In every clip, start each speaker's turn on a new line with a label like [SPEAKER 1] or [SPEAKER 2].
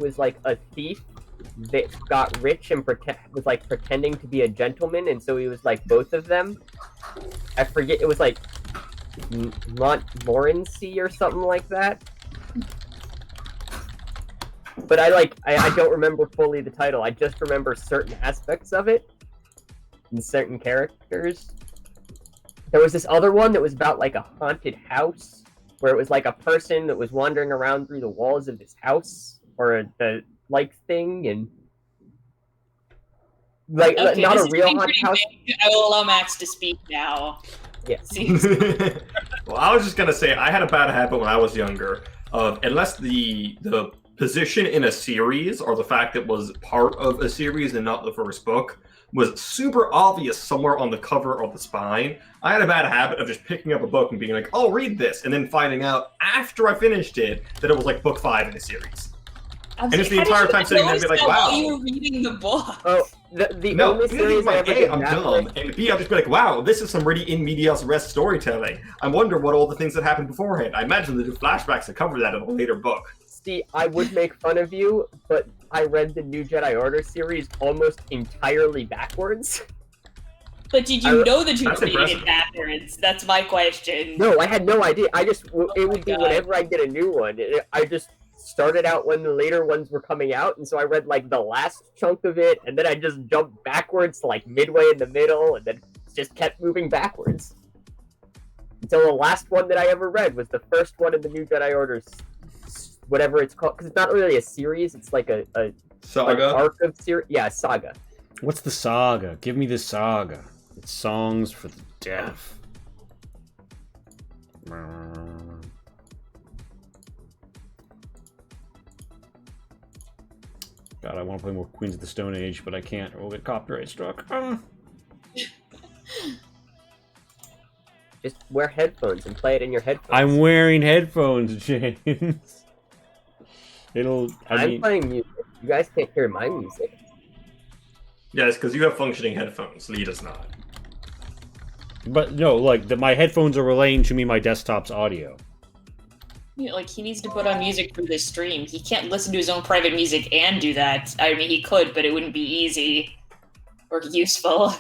[SPEAKER 1] was like a thief that got rich and was like pretending to be a gentleman, and so he was like both of them. I forget, it was like Montmorency or something like that. But I don't remember fully the title. I just remember certain aspects of it and certain characters. There was this other one that was about like a haunted house, where it was like a person that was wandering around through the walls of this house or the like thing, and like
[SPEAKER 2] okay,
[SPEAKER 1] not a real haunted house.
[SPEAKER 2] I will allow Max to speak now.
[SPEAKER 1] Yeah.
[SPEAKER 3] Well, I was just gonna say I had a bad habit when I was younger of, unless the position in a series or the fact that it was part of a series and not the first book was super obvious somewhere on the cover or the spine, I had a bad habit of just picking up a book and being like, "Oh, read this," and then finding out after I finished it that it was like book 5 in a series. And just the entire time sitting there and be like, "Wow."
[SPEAKER 2] While you were reading the book.
[SPEAKER 1] Oh, the only series I ever
[SPEAKER 3] A,
[SPEAKER 1] did
[SPEAKER 3] I'm
[SPEAKER 1] that
[SPEAKER 3] dumb,
[SPEAKER 1] with-
[SPEAKER 3] and B, I'll just be like, "Wow, this is some really in medias res storytelling. I wonder what all the things that happened beforehand. I imagine they do flashbacks to cover that in a later book."
[SPEAKER 1] See, I would make fun of you, but I read the New Jedi Order series almost entirely backwards.
[SPEAKER 2] But did you know that you were
[SPEAKER 3] That's
[SPEAKER 2] reading
[SPEAKER 3] impressive.
[SPEAKER 2] it backwards? That's my question.
[SPEAKER 1] No, I had no idea. It
[SPEAKER 2] my
[SPEAKER 1] would be
[SPEAKER 2] God.
[SPEAKER 1] whenever I get a new one. I just started out when the later ones were coming out, and so I read like the last chunk of it, and then I just jumped backwards to like midway in the middle, and then just kept moving backwards. Until the last one that I ever read was the first one in the New Jedi Order, whatever it's called, because it's not really a series, it's like a
[SPEAKER 3] Saga.
[SPEAKER 1] Like arc of series. Yeah, saga.
[SPEAKER 4] What's the saga? Give me the saga. It's songs for the deaf. God, I want to play more Queens of the Stone Age, but I can't, or we'll get copyright struck.
[SPEAKER 1] Just wear headphones and play it in your headphones.
[SPEAKER 4] I'm wearing headphones, James.
[SPEAKER 1] I'm playing music. You guys can't hear my music.
[SPEAKER 3] Yes, because you have functioning headphones. Lee does not.
[SPEAKER 4] But no, like my headphones are relaying to me my desktop's audio.
[SPEAKER 2] You know, like, he needs to put on music for this stream. He can't listen to his own private music and do that. I mean, he could, but it wouldn't be easy or useful.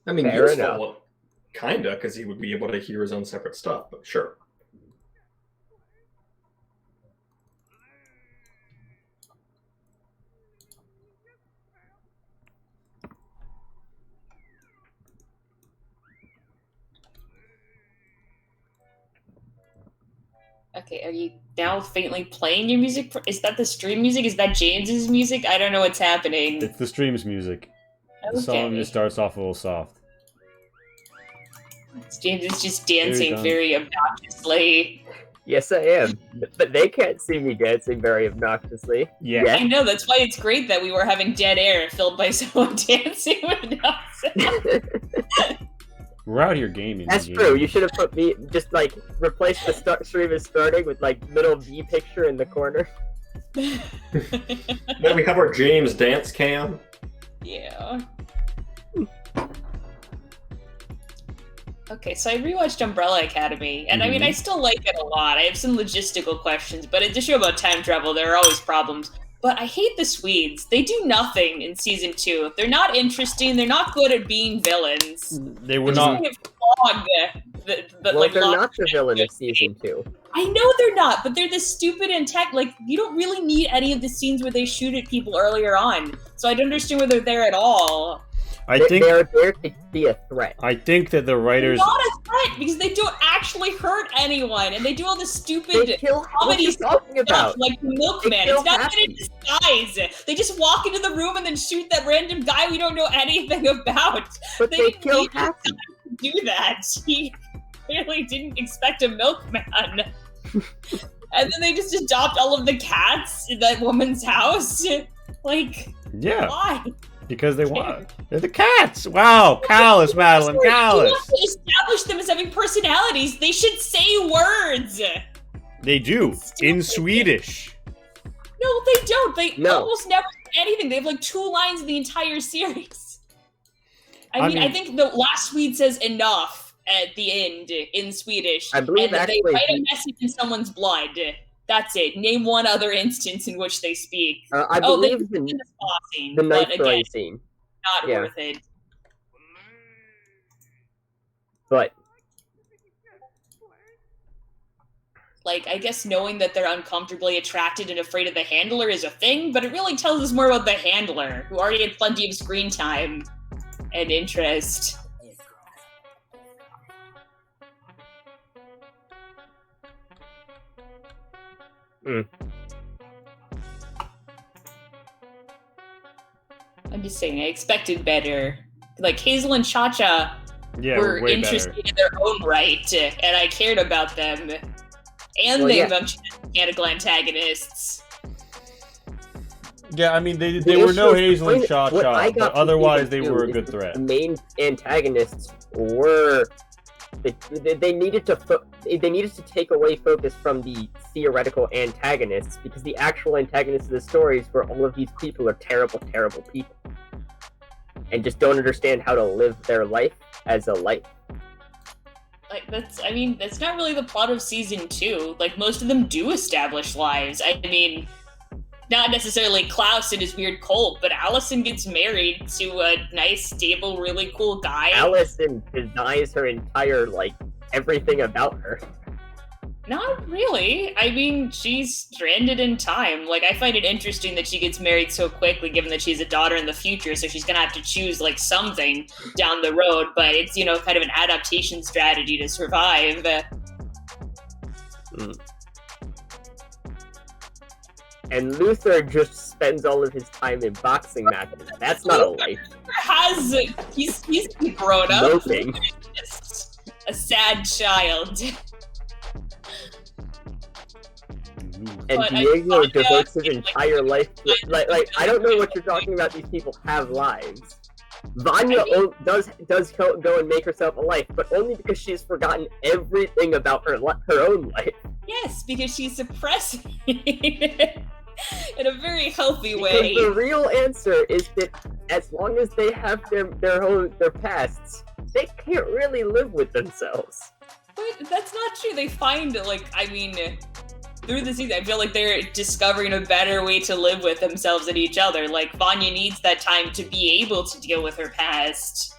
[SPEAKER 3] I mean,
[SPEAKER 1] Fair
[SPEAKER 3] useful,
[SPEAKER 1] enough.
[SPEAKER 3] kinda, because he would be able to hear his own separate stuff. But sure.
[SPEAKER 2] Okay, are you now faintly playing your music? Is that the stream music? Is that James's music? I don't know what's happening.
[SPEAKER 4] It's the stream's music. The song
[SPEAKER 2] Okay.
[SPEAKER 4] just starts off a little soft.
[SPEAKER 2] James is just
[SPEAKER 4] There you
[SPEAKER 2] dancing
[SPEAKER 4] go.
[SPEAKER 2] very obnoxiously.
[SPEAKER 1] Yes, I am. But they can't see me dancing very obnoxiously.
[SPEAKER 4] Yeah.
[SPEAKER 1] Yeah.
[SPEAKER 2] I know, that's why it's great that we were having dead air filled by someone dancing without sound.
[SPEAKER 4] We're out here gaming.
[SPEAKER 1] That's
[SPEAKER 4] James.
[SPEAKER 1] true. You should have put me, just like replace the stream as starting with like little V picture in the corner.
[SPEAKER 3] Then we have our James dance cam.
[SPEAKER 2] Yeah. Okay, so I rewatched Umbrella Academy, and I mean, I still like it a lot. I have some logistical questions, but it's a show about time travel. There are always problems. But I hate the Swedes. They do nothing in season 2. They're not interesting. They're not good at being villains.
[SPEAKER 4] They were
[SPEAKER 2] They're
[SPEAKER 4] not.
[SPEAKER 2] just kind of flawed,
[SPEAKER 1] Well,
[SPEAKER 2] like,
[SPEAKER 1] they're
[SPEAKER 2] lost
[SPEAKER 1] not the villain of season 2.
[SPEAKER 2] I know they're not, but they're this stupid and tech. Like, you don't really need any of the scenes where they shoot at people earlier on. So I don't understand where they're there at all.
[SPEAKER 4] I think.
[SPEAKER 1] They're there to be a threat.
[SPEAKER 4] I think that the writers.
[SPEAKER 2] Not a threat, because they don't actually hurt anyone, and they do all this stupid
[SPEAKER 1] They kill. What are
[SPEAKER 2] comedy
[SPEAKER 1] you talking
[SPEAKER 2] stuff,
[SPEAKER 1] about?
[SPEAKER 2] like the Milkman.
[SPEAKER 1] They kill
[SPEAKER 2] It's not
[SPEAKER 1] Happy.
[SPEAKER 2] even in disguise. They just walk into the room and then shoot that random guy we don't know anything about.
[SPEAKER 1] But
[SPEAKER 2] they
[SPEAKER 1] they
[SPEAKER 2] didn't
[SPEAKER 1] kill
[SPEAKER 2] need
[SPEAKER 1] Happy.
[SPEAKER 2] to do that. He clearly didn't expect a milkman. And then they just adopt all of the cats in that woman's house. Like,
[SPEAKER 4] Yeah,
[SPEAKER 2] why?
[SPEAKER 4] because they want. They're the cats. Wow, callous, Madeline,
[SPEAKER 2] You
[SPEAKER 4] callous.
[SPEAKER 2] have to establish them as having personalities. They should say words.
[SPEAKER 4] They do in
[SPEAKER 2] Stupid.
[SPEAKER 4] Swedish.
[SPEAKER 2] No, they don't. They
[SPEAKER 1] No.
[SPEAKER 2] almost never say anything. They have like 2 lines in the entire series. I
[SPEAKER 4] I
[SPEAKER 2] mean, I
[SPEAKER 4] mean-
[SPEAKER 2] think the last Swede says enough at the end in Swedish.
[SPEAKER 1] I believe
[SPEAKER 2] and
[SPEAKER 1] actually
[SPEAKER 2] they write a
[SPEAKER 1] he-
[SPEAKER 2] message in someone's blood. That's it. Name one other instance in which they speak.
[SPEAKER 1] I
[SPEAKER 2] Oh, they
[SPEAKER 1] believe
[SPEAKER 2] in the spa scene,
[SPEAKER 1] the
[SPEAKER 2] but
[SPEAKER 1] knife
[SPEAKER 2] again,
[SPEAKER 1] throwing scene.
[SPEAKER 2] not
[SPEAKER 1] Yeah.
[SPEAKER 2] worth it.
[SPEAKER 1] But
[SPEAKER 2] Like, I guess knowing that they're uncomfortably attracted and afraid of the handler is a thing, but it really tells us more about the handler, who already had plenty of screen time and interest. I'm just saying, I expected better. Like, Hazel and Cha-Cha
[SPEAKER 4] Yeah,
[SPEAKER 2] were
[SPEAKER 4] way
[SPEAKER 2] interested
[SPEAKER 4] better.
[SPEAKER 2] in their own right, and I cared about them. And
[SPEAKER 1] Well,
[SPEAKER 2] they
[SPEAKER 1] yeah.
[SPEAKER 2] functioned as mechanical antagonists.
[SPEAKER 4] Yeah, I mean, they
[SPEAKER 1] the
[SPEAKER 4] were no
[SPEAKER 1] issue is
[SPEAKER 4] Hazel and
[SPEAKER 1] what I
[SPEAKER 4] Cha-Cha,
[SPEAKER 1] got
[SPEAKER 4] but
[SPEAKER 1] from
[SPEAKER 4] otherwise they
[SPEAKER 1] season
[SPEAKER 4] were a
[SPEAKER 1] two
[SPEAKER 4] good
[SPEAKER 1] is
[SPEAKER 4] threat.
[SPEAKER 1] The main antagonists were they needed to take away focus from the theoretical antagonists, because the actual antagonists of the stories were all of these people are terrible, terrible people, and just don't understand how to live their life as a life.
[SPEAKER 2] Like, that's not really the plot of season 2. Like, most of them do establish lives. I mean, not necessarily Klaus and his weird cult, but Allison gets married to a nice, stable, really cool guy.
[SPEAKER 1] Allison denies her entire, everything about her.
[SPEAKER 2] Not really. I mean, she's stranded in time. Like, I find it interesting that she gets married so quickly, given that she's a daughter in the future, so she's gonna have to choose, something down the road, but it's, kind of an adaptation strategy to survive.
[SPEAKER 1] And Luther just spends all of his time in boxing matches. That's not a life.
[SPEAKER 2] He's grown up.
[SPEAKER 1] Moping.
[SPEAKER 2] Just a sad child.
[SPEAKER 1] And
[SPEAKER 2] But
[SPEAKER 1] Diego
[SPEAKER 2] I
[SPEAKER 1] devotes his
[SPEAKER 2] feel
[SPEAKER 1] entire life to, I don't know what you're talking about. These people have lives. Vanya does go and make herself a life, but only because she's forgotten everything about her own life.
[SPEAKER 2] Yes, because she's suppressing it in a very healthy
[SPEAKER 1] Because
[SPEAKER 2] way.
[SPEAKER 1] the real answer is that as long as they have their pasts, they can't really live with themselves.
[SPEAKER 2] But that's not true. They find, through the season, I feel like they're discovering a better way to live with themselves and each other. Like, Vanya needs that time to be able to deal with her past.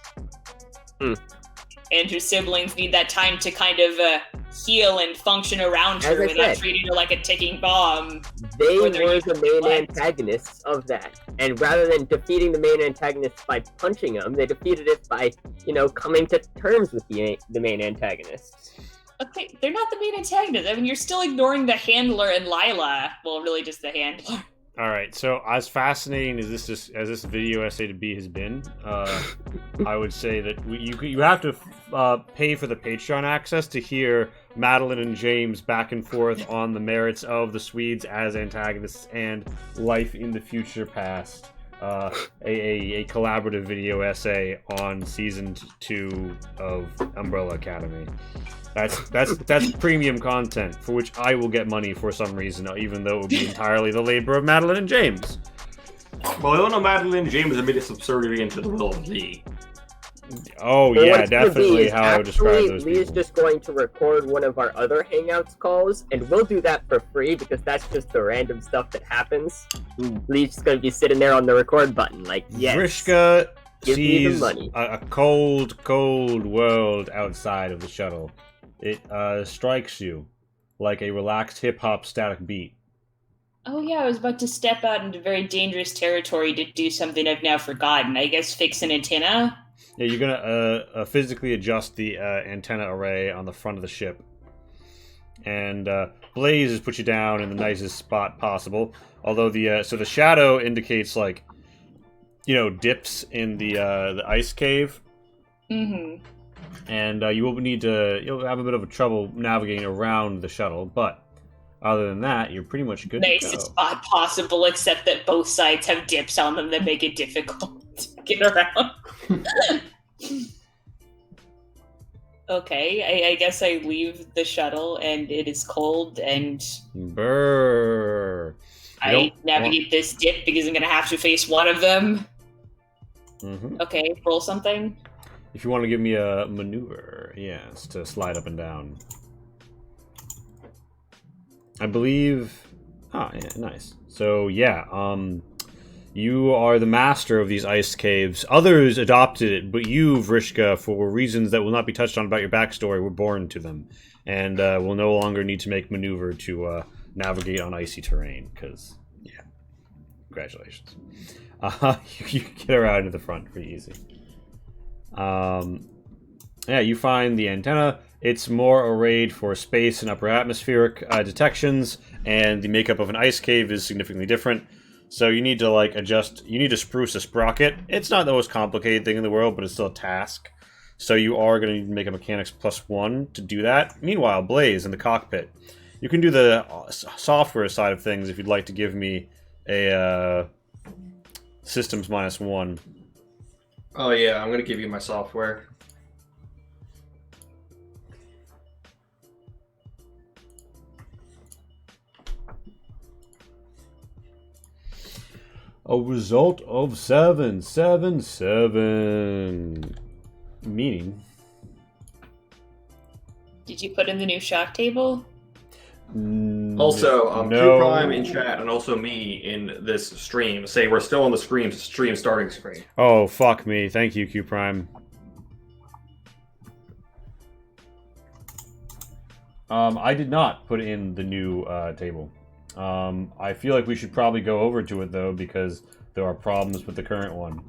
[SPEAKER 2] And her siblings need that time to kind of heal and function around her
[SPEAKER 1] As I
[SPEAKER 2] without
[SPEAKER 1] said,
[SPEAKER 2] treating her like a ticking bomb.
[SPEAKER 1] They
[SPEAKER 2] Or they're
[SPEAKER 1] were the main
[SPEAKER 2] what?
[SPEAKER 1] antagonists of that. And rather than defeating the main antagonists by punching them, they defeated it by, coming to terms with the main antagonists.
[SPEAKER 2] Okay, they're not the main antagonists. I mean, you're still ignoring the handler and Lila. Well, really just the handler.
[SPEAKER 4] All right, so as fascinating as this video essay to be has been, I would say that you have to pay for the Patreon access to hear Madeline and James back and forth on the merits of the Swedes as antagonists and life in the future past. A collaborative video essay on season 2 of Umbrella Academy. That's premium content for which I will get money for some reason, even though it would be entirely the labor of Madeline and James.
[SPEAKER 3] Well, I don't know Madeline and James admitted subservient into the will of Lee.
[SPEAKER 4] Oh
[SPEAKER 1] Well,
[SPEAKER 4] yeah,
[SPEAKER 1] what it's gonna be
[SPEAKER 4] definitely
[SPEAKER 1] is
[SPEAKER 4] how I would describe
[SPEAKER 1] actually,
[SPEAKER 4] those
[SPEAKER 1] Lee is
[SPEAKER 4] people.
[SPEAKER 1] just going to record one of our other Hangouts calls, and we'll do that for free because that's just the random stuff that happens. Lee's just going to be sitting there on the record button, like, yes.
[SPEAKER 4] Vrishka
[SPEAKER 1] Give me the
[SPEAKER 4] sees
[SPEAKER 1] money.
[SPEAKER 4] a cold, cold world outside of the shuttle. It strikes you like a relaxed hip-hop static beat.
[SPEAKER 2] Oh yeah, I was about to step out into very dangerous territory to do something I've now forgotten. I guess fix an antenna?
[SPEAKER 4] Yeah, you're gonna physically adjust the antenna array on the front of the ship, and Blaze has put you down in the nicest spot possible. Although the shadow indicates dips in the ice cave,
[SPEAKER 2] Mm-hmm.
[SPEAKER 4] and you'll have a bit of a trouble navigating around the shuttle. But other than that, you're pretty much good to
[SPEAKER 2] Nicest
[SPEAKER 4] go.
[SPEAKER 2] spot possible, except that both sides have dips on them that make it difficult to get around. Okay, I guess I leave the shuttle and it is cold and
[SPEAKER 4] Brrr.
[SPEAKER 2] I navigate this dip because I'm gonna have to face one of them.
[SPEAKER 4] Mm-hmm.
[SPEAKER 2] Okay, roll something.
[SPEAKER 4] If you want to give me a maneuver, yes, to slide up and down. I believe. Oh, yeah, nice. So yeah, you are the master of these ice caves. Others adopted it, but you, Vrishka, for reasons that will not be touched on about your backstory, were born to them, and will no longer need to make maneuver to navigate on icy terrain. Because, yeah, congratulations. You can get around to the front pretty easy. Yeah, you find the antenna. It's more arrayed for space and upper atmospheric detections, and the makeup of an ice cave is significantly different. So you need to adjust. You need to spruce a sprocket. It's not the most complicated thing in the world, but it's still a task. So you are going to need to make a mechanics +1 to do that. Meanwhile, Blaze in the cockpit, you can do the software side of things if you'd like to give me a systems -1.
[SPEAKER 3] Oh yeah, I'm gonna give you my software.
[SPEAKER 4] A result of 777. Meaning?
[SPEAKER 2] Did you put in the new shock table?
[SPEAKER 3] Also,
[SPEAKER 4] no.
[SPEAKER 3] Q Prime in chat and also me in this stream say we're still on the stream starting screen.
[SPEAKER 4] Oh, fuck me. Thank you, Q Prime. I did not put in the new table. I feel like we should probably go over to it, though, because there are problems with the current one.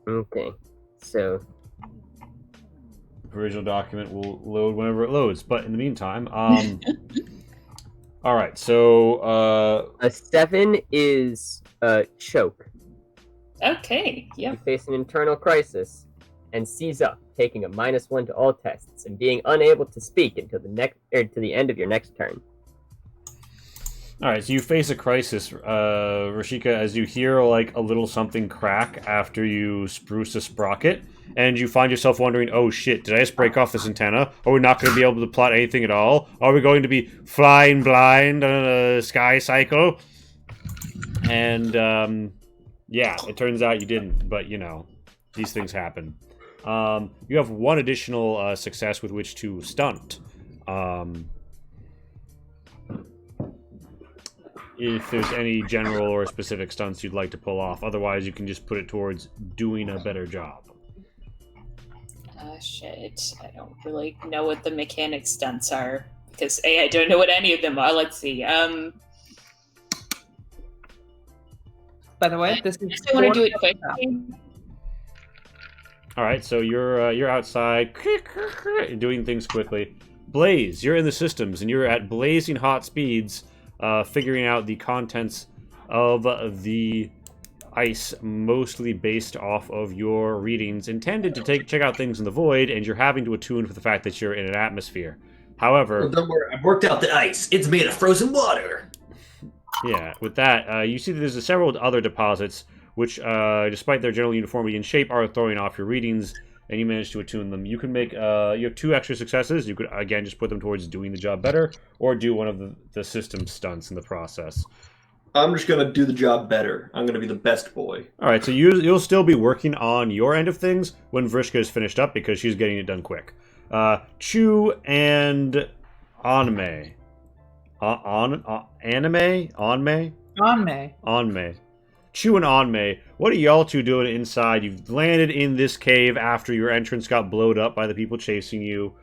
[SPEAKER 1] Okay, so...
[SPEAKER 4] The original document will load whenever it loads, but in the meantime, alright, so,
[SPEAKER 1] A 7 is choke.
[SPEAKER 2] Okay,
[SPEAKER 1] You
[SPEAKER 2] yep.
[SPEAKER 1] face an internal crisis and seize up, taking a -1 to all tests and being unable to speak until to the end of your next turn.
[SPEAKER 4] Alright, so you face a crisis, Rashika, as you hear, a little something crack after you spruce a sprocket, and you find yourself wondering, oh shit, did I just break off this antenna? Are we not going to be able to plot anything at all? Are we going to be flying blind on a sky cycle? And, yeah, it turns out you didn't, but, these things happen. You have one additional success with which to stunt. If there's any general or specific stunts you'd like to pull off. Otherwise, you can just put it towards doing a better job.
[SPEAKER 2] Shit. I don't really know what the mechanic stunts are. Because, A, I don't know what any of them are. Let's see.
[SPEAKER 5] By the way, this is.
[SPEAKER 2] I want to do it quickly.
[SPEAKER 4] All right, so you're outside, doing things quickly. Blaze, you're in the systems, and you're at blazing hot speeds, figuring out the contents of the ice, mostly based off of your readings, intended to check out things in the void, and you're having to attune for the fact that you're in an atmosphere. However,
[SPEAKER 3] Don't worry, I've worked out the ice. It's made of frozen water.
[SPEAKER 4] yeah, with that, you see that there's several other deposits which, despite their general uniformity and shape, are throwing off your readings, and you manage to attune them. You can make, you have 2 extra successes. You could, again, just put them towards doing the job better, or do one of the system stunts in the process.
[SPEAKER 3] I'm just gonna do the job better. I'm gonna be the best boy.
[SPEAKER 4] Alright, so you'll still be working on your end of things when Vrishka is finished up, because she's getting it done quick. Chu and Anme. Anme. Chu and Anme, what are y'all two doing inside? You've landed in this cave after your entrance got blowed up by the people chasing you.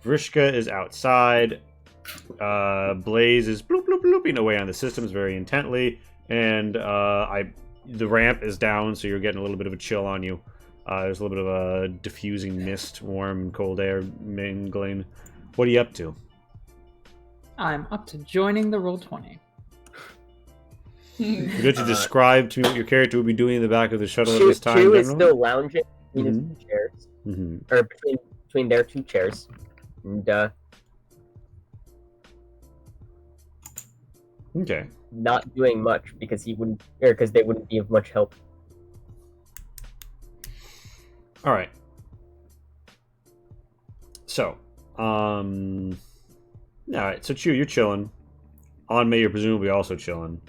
[SPEAKER 4] Vrishka is outside. Blaze is bloop bloop blooping away on the systems very intently, and the ramp is down, so you're getting a little bit of a chill on you. There's a little bit of a diffusing mist, warm and cold air mingling. What are you up to?
[SPEAKER 5] I'm up to joining the Roll20.
[SPEAKER 4] Would you describe to me what your character would be doing in the back of the shuttle at
[SPEAKER 1] Chu
[SPEAKER 4] this time?
[SPEAKER 1] is
[SPEAKER 4] General?
[SPEAKER 1] still lounging between his 2 chairs, or between their 2 chairs, and
[SPEAKER 4] Okay.
[SPEAKER 1] not doing much because they wouldn't be of much help.
[SPEAKER 4] All right. So, all right. So Chu, you're chilling. Anme, you're presumably also chilling.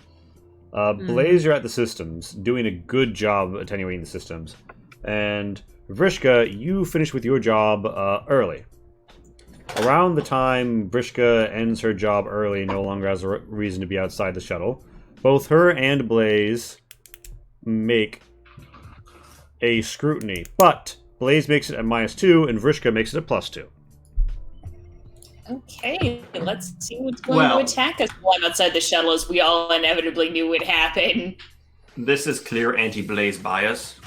[SPEAKER 4] Blaze, you're at the systems, doing a good job attenuating the systems. And Vrishka, you finished with your job early. around the time Vrishka ends her job early and no longer has a reason to be outside the shuttle, both her and Blaze make a scrutiny. But Blaze makes it at -2 and Vrishka makes it at +2.
[SPEAKER 2] Okay, let's see what's going to attack us while I'm outside the shuttle, as we all inevitably knew would happen.
[SPEAKER 3] This is clear anti-Blaze bias.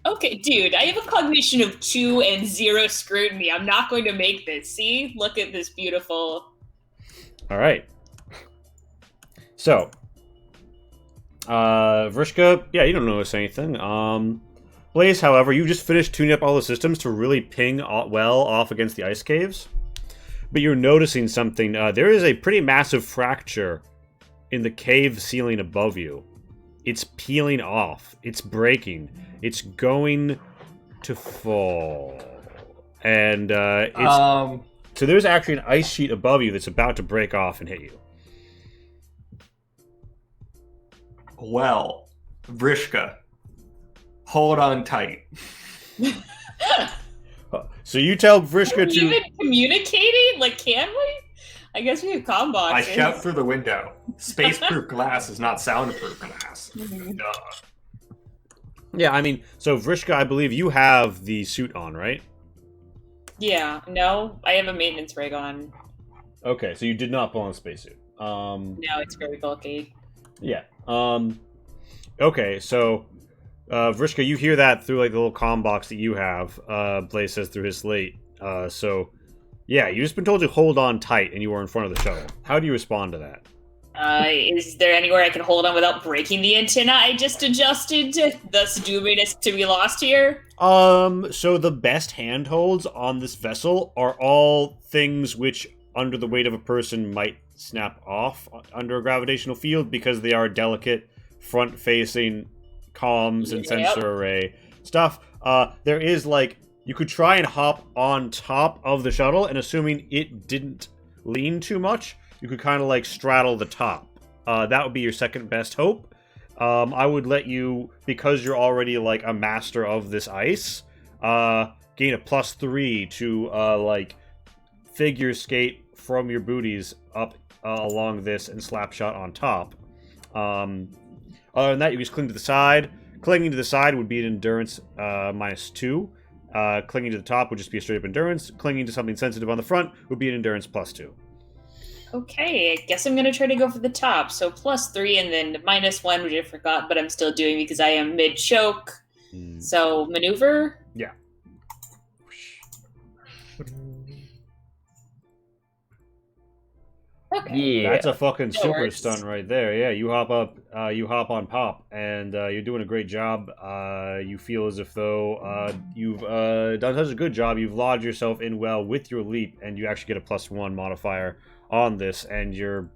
[SPEAKER 2] Okay, dude, I have a cognition of 2 and 0 scrutiny. I'm not going to make this. See? Look at this beautiful...
[SPEAKER 4] Alright. So, Vrishka, yeah, you don't notice anything. Blaze, however, you just finished tuning up all the systems to really ping well off against the ice caves. But you're noticing something. There is a pretty massive fracture in the cave ceiling above you. It's peeling off. It's breaking. It's going to fall. And so there's actually an ice sheet above you that's about to break off and hit you.
[SPEAKER 3] Well, Vrishka, hold on tight.
[SPEAKER 4] So you tell Vrishka to...
[SPEAKER 2] even communicating? Like, can we? I guess we have comm
[SPEAKER 3] I
[SPEAKER 2] boxes.
[SPEAKER 3] shout through the window. Space-proof glass is not soundproof glass. Duh.
[SPEAKER 4] Yeah, I mean, so Vrishka, I believe you have the suit on, right?
[SPEAKER 2] Yeah, no, I have a maintenance rig on.
[SPEAKER 4] Okay, so you did not pull on a spacesuit.
[SPEAKER 2] No, it's very bulky.
[SPEAKER 4] Yeah. Okay, so Vrishka, you hear that through like the little comm box that you have. Blaze says through his slate. So yeah, you've just been told to hold on tight, and you are in front of the shuttle. How do you respond to that?
[SPEAKER 2] Is there anywhere I can hold on without breaking the antenna I just adjusted, thus dooming us to be lost here?
[SPEAKER 4] So the best handholds on this vessel are all things which, under the weight of a person, might snap off under a gravitational field because they are delicate, front-facing comms and sensor array stuff. There is, like, you could try and hop on top of the shuttle, and assuming it didn't lean too much, you could kind of, like, straddle the top. That would be your second best hope. I would let you, because you're already, like, a master of this ice, gain a +3 to, like, figure skate from your booties up along this and slapshot on top. Other than that, you just cling to the side. Clinging to the side would be an endurance -2. Clinging to the top would just be a straight-up endurance. Clinging to something sensitive on the front would be an endurance +2.
[SPEAKER 2] Okay, I guess I'm gonna try to go for the top. So +3 and then -1, which I forgot, but I'm still doing because I am mid-choke. So maneuver?
[SPEAKER 4] Yeah.
[SPEAKER 2] Okay.
[SPEAKER 1] Yeah.
[SPEAKER 4] That's a fucking
[SPEAKER 2] That
[SPEAKER 4] super
[SPEAKER 2] works.
[SPEAKER 4] stunt right there. Yeah, you hop up, you hop on Pop, and you're doing a great job. You feel as if though you've done such a good job. You've lodged yourself in well with your leap, and you actually get a +1 modifier on this, and your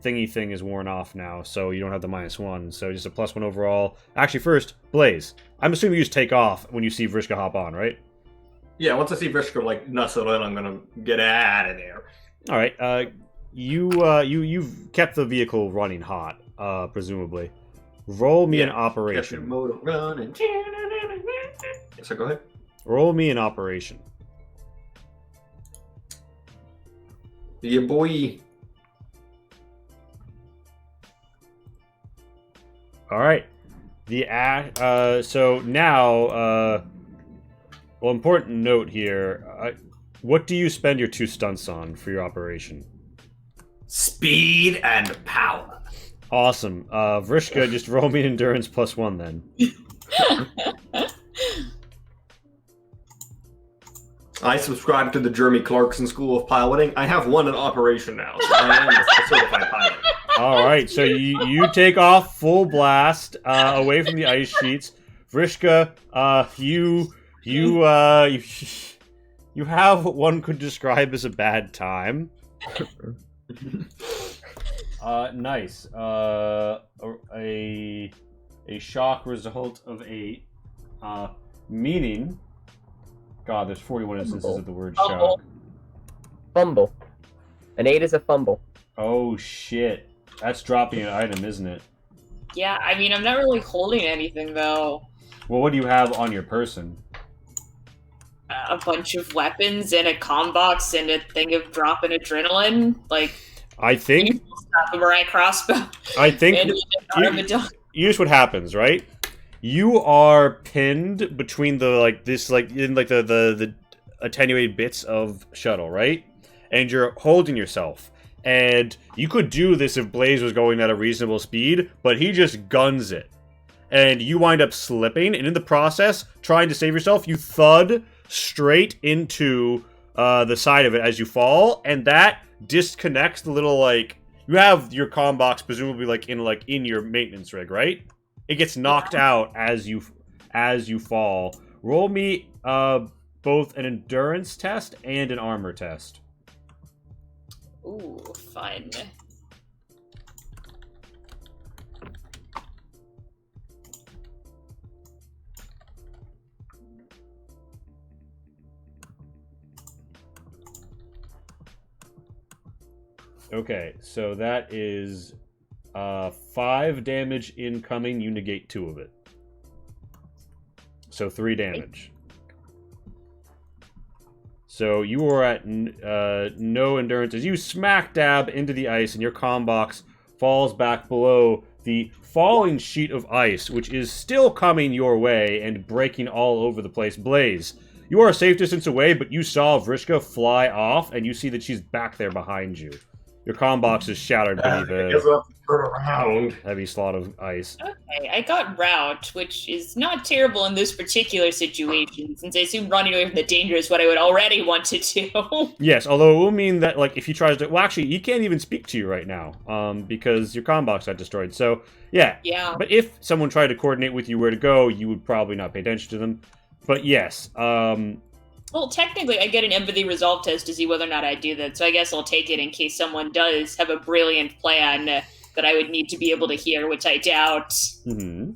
[SPEAKER 4] thingy thing is worn off now, so you don't have the -1. So just a +1 overall. Actually, first, Blaze. I'm assuming you just take off when you see Vrishka hop on, right?
[SPEAKER 3] Yeah, once I see Vrishka, like, nuzzle in, I'm gonna get out of there.
[SPEAKER 4] All right. You've kept the vehicle running hot, presumably. Roll me an
[SPEAKER 3] Get
[SPEAKER 4] operation.
[SPEAKER 3] your motor running. So go ahead.
[SPEAKER 4] Roll me an operation.
[SPEAKER 3] Yeah, boy.
[SPEAKER 4] All right. So now, well, important note here. What do you spend your 2 stunts on for your operation?
[SPEAKER 3] Speed and power.
[SPEAKER 4] Awesome. Vrishka, just roll me an endurance +1 then.
[SPEAKER 3] I subscribe to the Jeremy Clarkson School of Piloting. I have one in operation now, so I am a certified pilot.
[SPEAKER 4] All right, so you take off full blast away from the ice sheets. Vrishka, you have what one could describe as a bad time. Nice. A shock result of 8, meaning. God, there's 41 instances of the word shock.
[SPEAKER 1] Fumble. An 8 is a fumble.
[SPEAKER 4] Oh shit, that's dropping an item, isn't it?
[SPEAKER 2] Yeah, I mean, I'm not really holding anything, though.
[SPEAKER 4] Well, what do you have on your person?
[SPEAKER 2] a bunch of weapons and a comm box and a thing of dropping adrenaline. Like,
[SPEAKER 4] I think
[SPEAKER 2] a Samurai crossbow.
[SPEAKER 4] I think
[SPEAKER 2] And
[SPEAKER 4] here's what happens, right? You are pinned between the the attenuated bits of shuttle, right? And you're holding yourself. And you could do this if Blaze was going at a reasonable speed, but he just guns it. And you wind up slipping, and in the process, trying to save yourself, you thud straight into the side of it as you fall, and that disconnects the little, like, you have your comm box presumably in your maintenance rig, right? It gets knocked out as you fall. Roll me both an endurance test and an armor test.
[SPEAKER 2] Ooh, fun.
[SPEAKER 4] Okay, so that is 5 damage incoming. You negate 2 of it. So 3 damage. So you are at no endurance as you smack dab into the ice, and your comm box falls back below the falling sheet of ice, which is still coming your way and breaking all over the place. Blaze, you are a safe distance away, but you saw Vrishka fly off, and you see that she's back there behind you. Your comm box is shattered beneath
[SPEAKER 3] I guess I'll have to turn around.
[SPEAKER 4] heavy slot of ice.
[SPEAKER 2] Okay, I got route, which is not terrible in this particular situation, since I assume running away from the danger is what I would already want to do.
[SPEAKER 4] Yes, although it will mean that, like, if he tries to... Well, actually, he can't even speak to you right now, because your comm box got destroyed. So, yeah.
[SPEAKER 2] Yeah.
[SPEAKER 4] But if someone tried to coordinate with you where to go, you would probably not pay attention to them. But yes,
[SPEAKER 2] Well, technically, I get an empathy resolve test to see whether or not I do that, so I guess I'll take it in case someone does have a brilliant plan that I would need to be able to hear, which I doubt.
[SPEAKER 4] mm-hmm.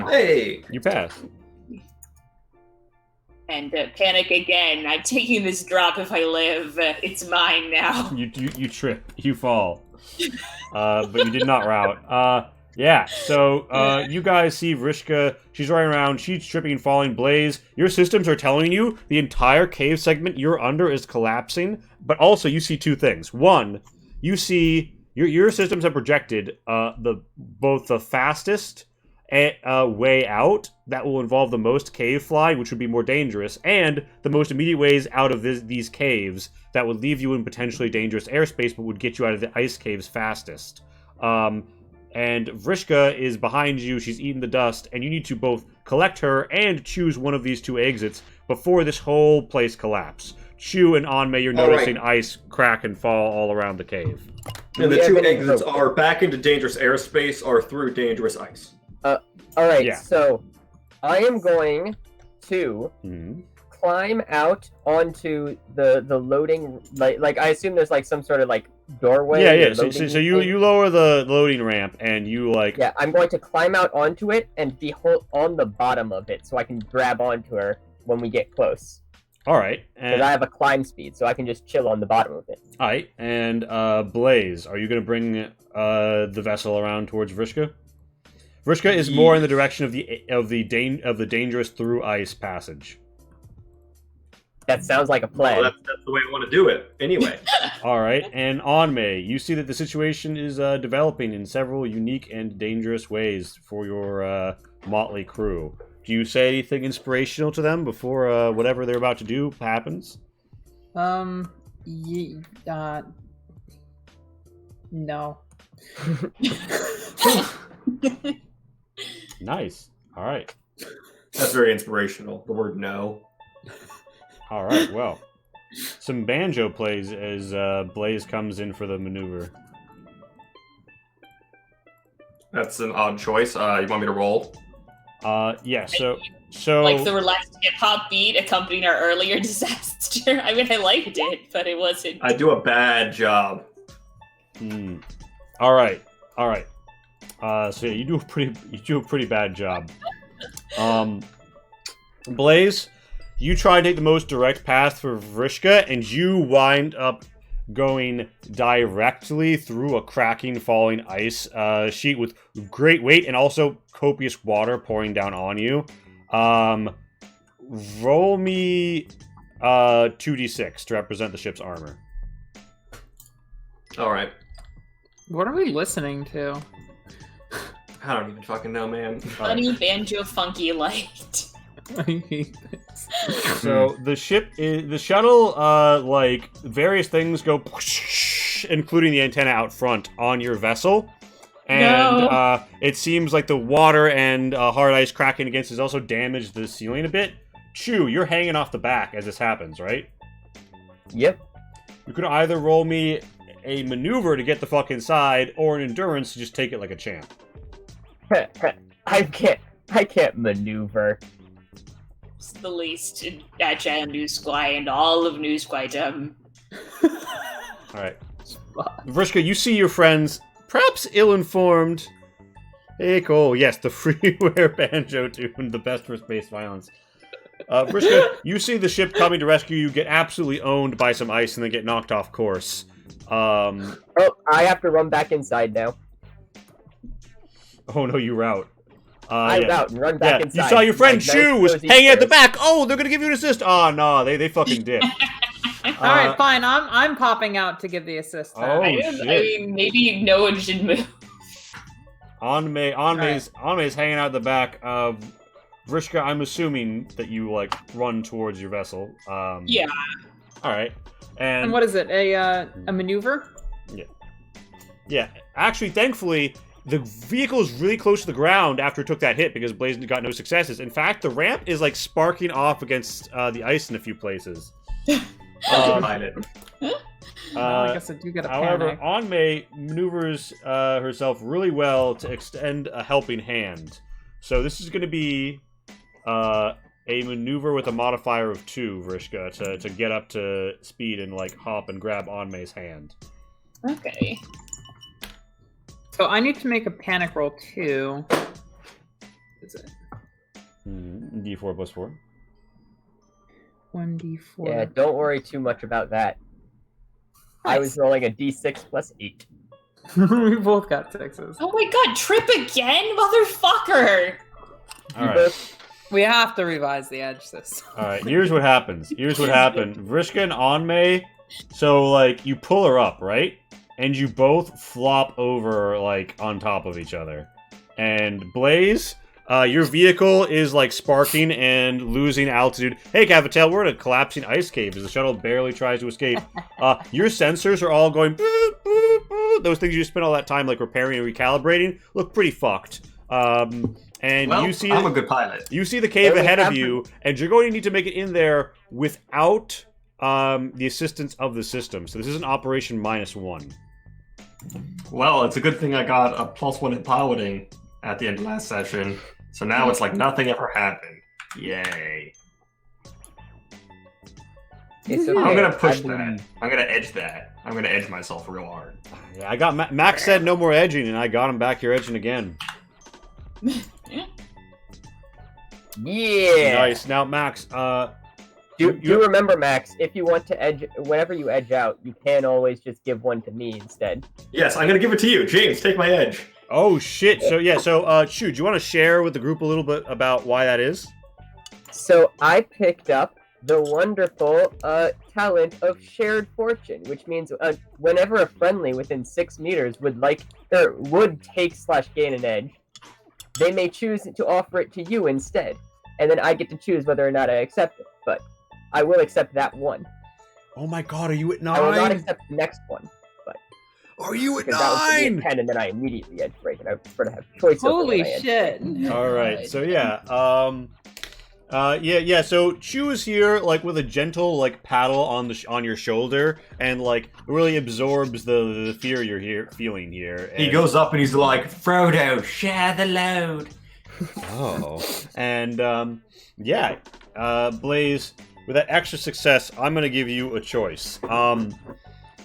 [SPEAKER 3] Hey!
[SPEAKER 4] You pass.
[SPEAKER 2] And panic again. I'm taking this drop if I live. It's mine now.
[SPEAKER 4] You trip. You fall. But you did not route. Yeah, so you guys see Vrishka. She's running around. She's tripping and falling. Blaze, your systems are telling you the entire cave segment you're under is collapsing. But also, you see 2 things. One, you see your systems have projected both the fastest way out that will involve the most cave flying, which would be more dangerous, and the most immediate ways out of these caves that would leave you in potentially dangerous airspace, but would get you out of the ice caves fastest. And Vrishka is behind you. She's eating the dust, and you need to both collect her and choose one of these 2 exits before this whole place collapses. Chu and Anmei, you're noticing ice crack and fall all around the cave.
[SPEAKER 3] And the 2 exits are back into dangerous airspace or through dangerous ice.
[SPEAKER 1] Alright,
[SPEAKER 4] Yeah.
[SPEAKER 1] so I am going to climb out onto the loading, like I assume there's like some sort of like doorway.
[SPEAKER 4] Yeah. So you lower the loading ramp and you like.
[SPEAKER 1] Yeah, I'm going to climb out onto it and be on the bottom of it so I can grab onto her when we get close.
[SPEAKER 4] All right.
[SPEAKER 1] Because I have a climb speed, so I can just chill on the bottom of it.
[SPEAKER 4] All right. And Blaze, are you going to bring the vessel around towards Vrishka? Vrishka is more in the direction of the dangerous through ice passage.
[SPEAKER 1] That sounds like a plan.
[SPEAKER 3] Well, that's the way I want to do it. Anyway.
[SPEAKER 4] All right, and Anmei, you see that the situation is developing in several unique and dangerous ways for your motley crew. Do you say anything inspirational to them before whatever they're about to do happens?
[SPEAKER 5] No.
[SPEAKER 4] Nice. All right.
[SPEAKER 3] That's very inspirational. The word no.
[SPEAKER 4] All right, well. Some banjo plays as Blaze comes in for the maneuver.
[SPEAKER 3] That's an odd choice. You want me to roll?
[SPEAKER 4] Yeah, so...
[SPEAKER 2] Like the relaxed hip-hop beat accompanying our earlier disaster. I mean, I liked it, but it wasn't...
[SPEAKER 3] I do a bad job.
[SPEAKER 4] All right. So yeah, you do a pretty bad job. Blaze, you try to take the most direct path for Vrishka, and you wind up going directly through a cracking, falling ice sheet with great weight and also copious water pouring down on you. Roll me 2d6 to represent the ship's armor.
[SPEAKER 3] All right.
[SPEAKER 5] What are we listening to?
[SPEAKER 3] I don't even fucking know, man.
[SPEAKER 2] Funny banjo funky light.
[SPEAKER 5] I hate this.
[SPEAKER 4] So the shuttle, like various things go, including the antenna out front on your vessel, and it seems like the water and hard ice cracking against has also damaged the ceiling a bit. Chew, you're hanging off the back as this happens, right?
[SPEAKER 1] Yep.
[SPEAKER 4] You could either roll me a maneuver to get the fuck inside, or an endurance to just take it like a champ.
[SPEAKER 1] I can't maneuver.
[SPEAKER 2] It's the least agile Newsquai and all of Newsquaidom.
[SPEAKER 4] Alright. Vrishka, you see your friends, perhaps ill-informed. Hey, Cole, yes, the freeware banjo tune, the best for space violence. Vrishka, you see the ship coming to rescue you, get absolutely owned by some ice, and then get knocked off course.
[SPEAKER 1] Oh, I have to run back inside now.
[SPEAKER 4] Oh no, you're out.
[SPEAKER 1] I'm out and run back inside.
[SPEAKER 4] You saw your friend
[SPEAKER 1] Like,
[SPEAKER 4] Shu was hanging at the back. Oh, they're gonna give you an assist. Oh no, they fucking did.
[SPEAKER 5] All right, fine. I'm popping out to give the assist.
[SPEAKER 4] Oh,
[SPEAKER 2] I
[SPEAKER 4] shit.
[SPEAKER 2] mean, maybe Noah should move.
[SPEAKER 4] Anme's hanging out the back. Vrishka, I'm assuming that you like run towards your vessel.
[SPEAKER 2] Yeah.
[SPEAKER 4] All right.
[SPEAKER 5] And what is it? A maneuver?
[SPEAKER 4] Yeah. Actually, thankfully, the vehicle is really close to the ground after it took that hit because Blaze got no successes. In fact, the ramp is like sparking off against the ice in a few places.
[SPEAKER 3] I
[SPEAKER 5] guess I do get a
[SPEAKER 4] However,
[SPEAKER 5] panic.
[SPEAKER 4] Anme maneuvers herself really well to extend a helping hand. So this is going to be a maneuver with a modifier of 2, Vrishka, to get up to speed and like hop and grab Anme's hand.
[SPEAKER 2] Okay.
[SPEAKER 5] So I need to make a panic roll too. Is it
[SPEAKER 4] D4 plus 4.
[SPEAKER 5] 1d4?
[SPEAKER 1] Yeah, don't worry too much about that. I was rolling a d6 plus 8.
[SPEAKER 5] We both got 6s.
[SPEAKER 2] Oh my god, trip again, motherfucker!
[SPEAKER 4] All right.
[SPEAKER 5] We have to revise the edge system.
[SPEAKER 4] All right, here's what happens. Vrishka and Anme, so like you pull her up, right? And you both flop over like on top of each other. And Blaze, your vehicle is like sparking and losing altitude. Hey, Cavatail, we're in a collapsing ice cave as the shuttle barely tries to escape. Your sensors are all going boop, boop, boop. Those things you spent all that time like repairing and recalibrating look pretty fucked. And
[SPEAKER 3] well,
[SPEAKER 4] you see
[SPEAKER 3] I'm a good pilot.
[SPEAKER 4] You see the cave ahead of you, and you're going to need to make it in there without the assistance of the system. So this is an operation -1.
[SPEAKER 3] Well, it's a good thing I got a +1 in piloting at the end of last session. So now it's like nothing ever happened. Yay.
[SPEAKER 1] It's okay.
[SPEAKER 3] I'm gonna push
[SPEAKER 1] I
[SPEAKER 3] that.
[SPEAKER 1] believe.
[SPEAKER 3] I'm gonna edge that. I'm gonna edge myself real hard.
[SPEAKER 4] Yeah, I got Max said no more edging, and I got him back here edging again.
[SPEAKER 1] Yeah.
[SPEAKER 4] Nice. Now, Max,
[SPEAKER 1] Do remember, Max, if you want to edge, whenever you edge out, you can always just give one to me instead.
[SPEAKER 3] Yes, I'm gonna give it to you. James, take my edge.
[SPEAKER 4] oh shit. So yeah, Shu, do you want to share with the group a little bit about why that is?
[SPEAKER 1] So I picked up the wonderful talent of shared fortune, which means whenever a friendly within 6 meters would take/gain an edge, they may choose to offer it to you instead, and then I get to choose whether or not I accept it. But I will accept that one.
[SPEAKER 4] Oh my god, are you at 9?
[SPEAKER 1] I will not accept the next one.
[SPEAKER 4] Are you at
[SPEAKER 1] Because that was for me
[SPEAKER 4] 9?
[SPEAKER 1] at 10, and then I immediately edge break, and I prefer to have choice. over
[SPEAKER 5] Holy
[SPEAKER 1] when I edge
[SPEAKER 5] shit.
[SPEAKER 4] All right. So yeah. So Chu is here, like with a gentle like paddle on your shoulder, and like really absorbs the fear you're feeling here.
[SPEAKER 3] He
[SPEAKER 4] And-
[SPEAKER 3] goes up and he's like, Frodo, share the load.
[SPEAKER 4] Oh. And Blaze, with that extra success, I'm gonna give you a choice.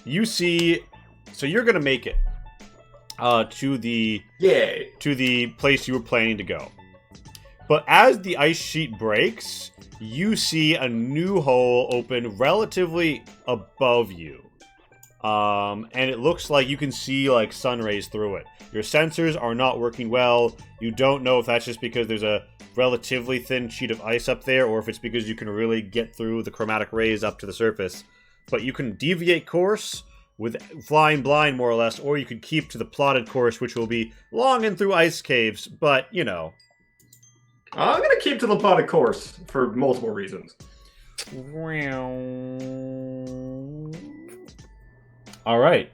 [SPEAKER 4] You see, so you're gonna make it to the place you were planning to go. But as the ice sheet breaks, you see a new hole open relatively above you. and it looks like you can see like sun rays through it. Your sensors are not working well. You don't know if that's just because there's a relatively thin sheet of ice up there, or if it's because you can really get through the chromatic rays up to the surface. But you can deviate course with flying blind, more or less, or you could keep to the plotted course, which will be long and through ice caves, but, you know.
[SPEAKER 3] I'm going to keep to the plotted course for multiple reasons.
[SPEAKER 4] All right.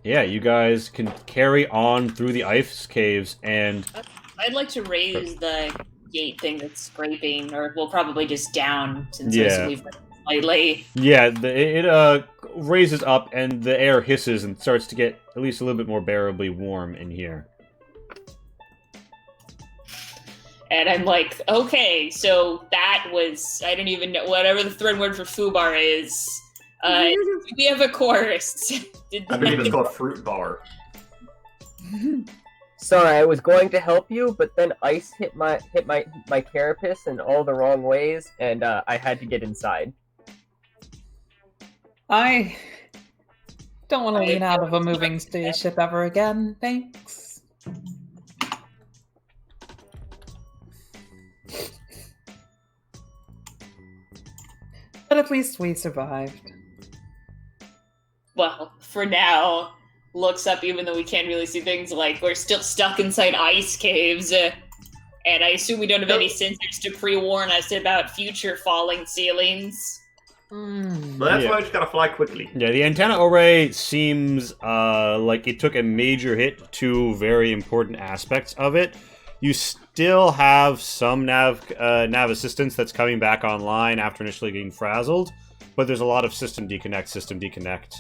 [SPEAKER 4] Yeah, you guys can carry on through the ice caves, and
[SPEAKER 2] I'd like to raise the gate thing that's scraping, or we'll probably just down since
[SPEAKER 4] Yeah.
[SPEAKER 2] we've slightly.
[SPEAKER 4] yeah, it raises up, and the air hisses and starts to get at least a little bit more bearably warm in here.
[SPEAKER 2] And I'm like, okay, so that was, I don't even know, whatever the thread word for foobar is. We have a course.
[SPEAKER 3] I believe it's called Fruit Bar.
[SPEAKER 1] Sorry, I was going to help you, but then ice hit my carapace in all the wrong ways, and I had to get inside.
[SPEAKER 5] I don't want to lean out of a moving spaceship ever again, thanks. But at least we survived.
[SPEAKER 2] Well, for now, looks up even though we can't really see things, like we're still stuck inside ice caves. And I assume we don't have any sensors to pre-warn us about future falling ceilings.
[SPEAKER 3] But that's why I just gotta fly quickly.
[SPEAKER 4] Yeah, the antenna array seems like it took a major hit to very important aspects of it. You still have some nav assistance that's coming back online after initially getting frazzled, but there's a lot of system deconnect.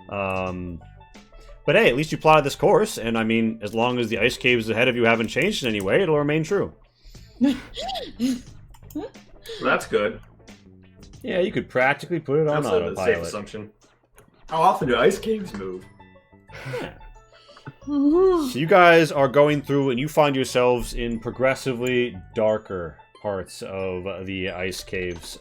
[SPEAKER 4] But hey, at least you plotted this course, and I mean, as long as the ice caves ahead of you haven't changed in any way, it'll remain true.
[SPEAKER 3] That's good.
[SPEAKER 4] Yeah, you could practically put it on
[SPEAKER 3] That's a safe
[SPEAKER 4] autopilot.
[SPEAKER 3] assumption. How often do ice caves move?
[SPEAKER 4] So you guys are going through, and you find yourselves in progressively darker parts of the ice caves.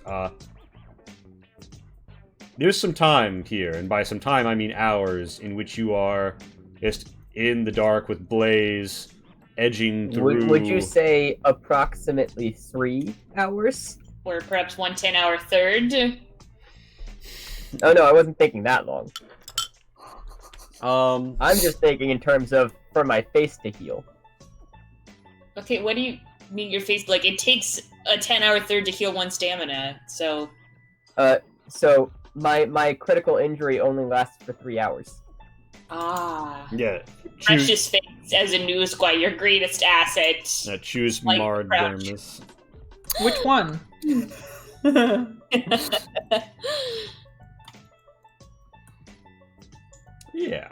[SPEAKER 4] There's some time here, and by some time I mean hours, in which you are just in the dark with Blaze edging through.
[SPEAKER 1] Would you say approximately 3 hours?
[SPEAKER 2] Or perhaps 1 10-hour third.
[SPEAKER 1] Oh no, I wasn't thinking that long.
[SPEAKER 4] Um,
[SPEAKER 1] I'm just thinking in terms of for my face to heal.
[SPEAKER 2] Okay, what do you mean your face? Like, it takes a 10-hour third to heal 1 stamina, so...
[SPEAKER 1] So my critical injury only lasts for 3 hours.
[SPEAKER 2] Ah.
[SPEAKER 4] yeah.
[SPEAKER 2] Precious face as a new squad, your greatest asset.
[SPEAKER 4] Choose
[SPEAKER 2] Like
[SPEAKER 4] Marred
[SPEAKER 2] crouch.
[SPEAKER 4] Dermis.
[SPEAKER 5] Which one?
[SPEAKER 4] Yeah.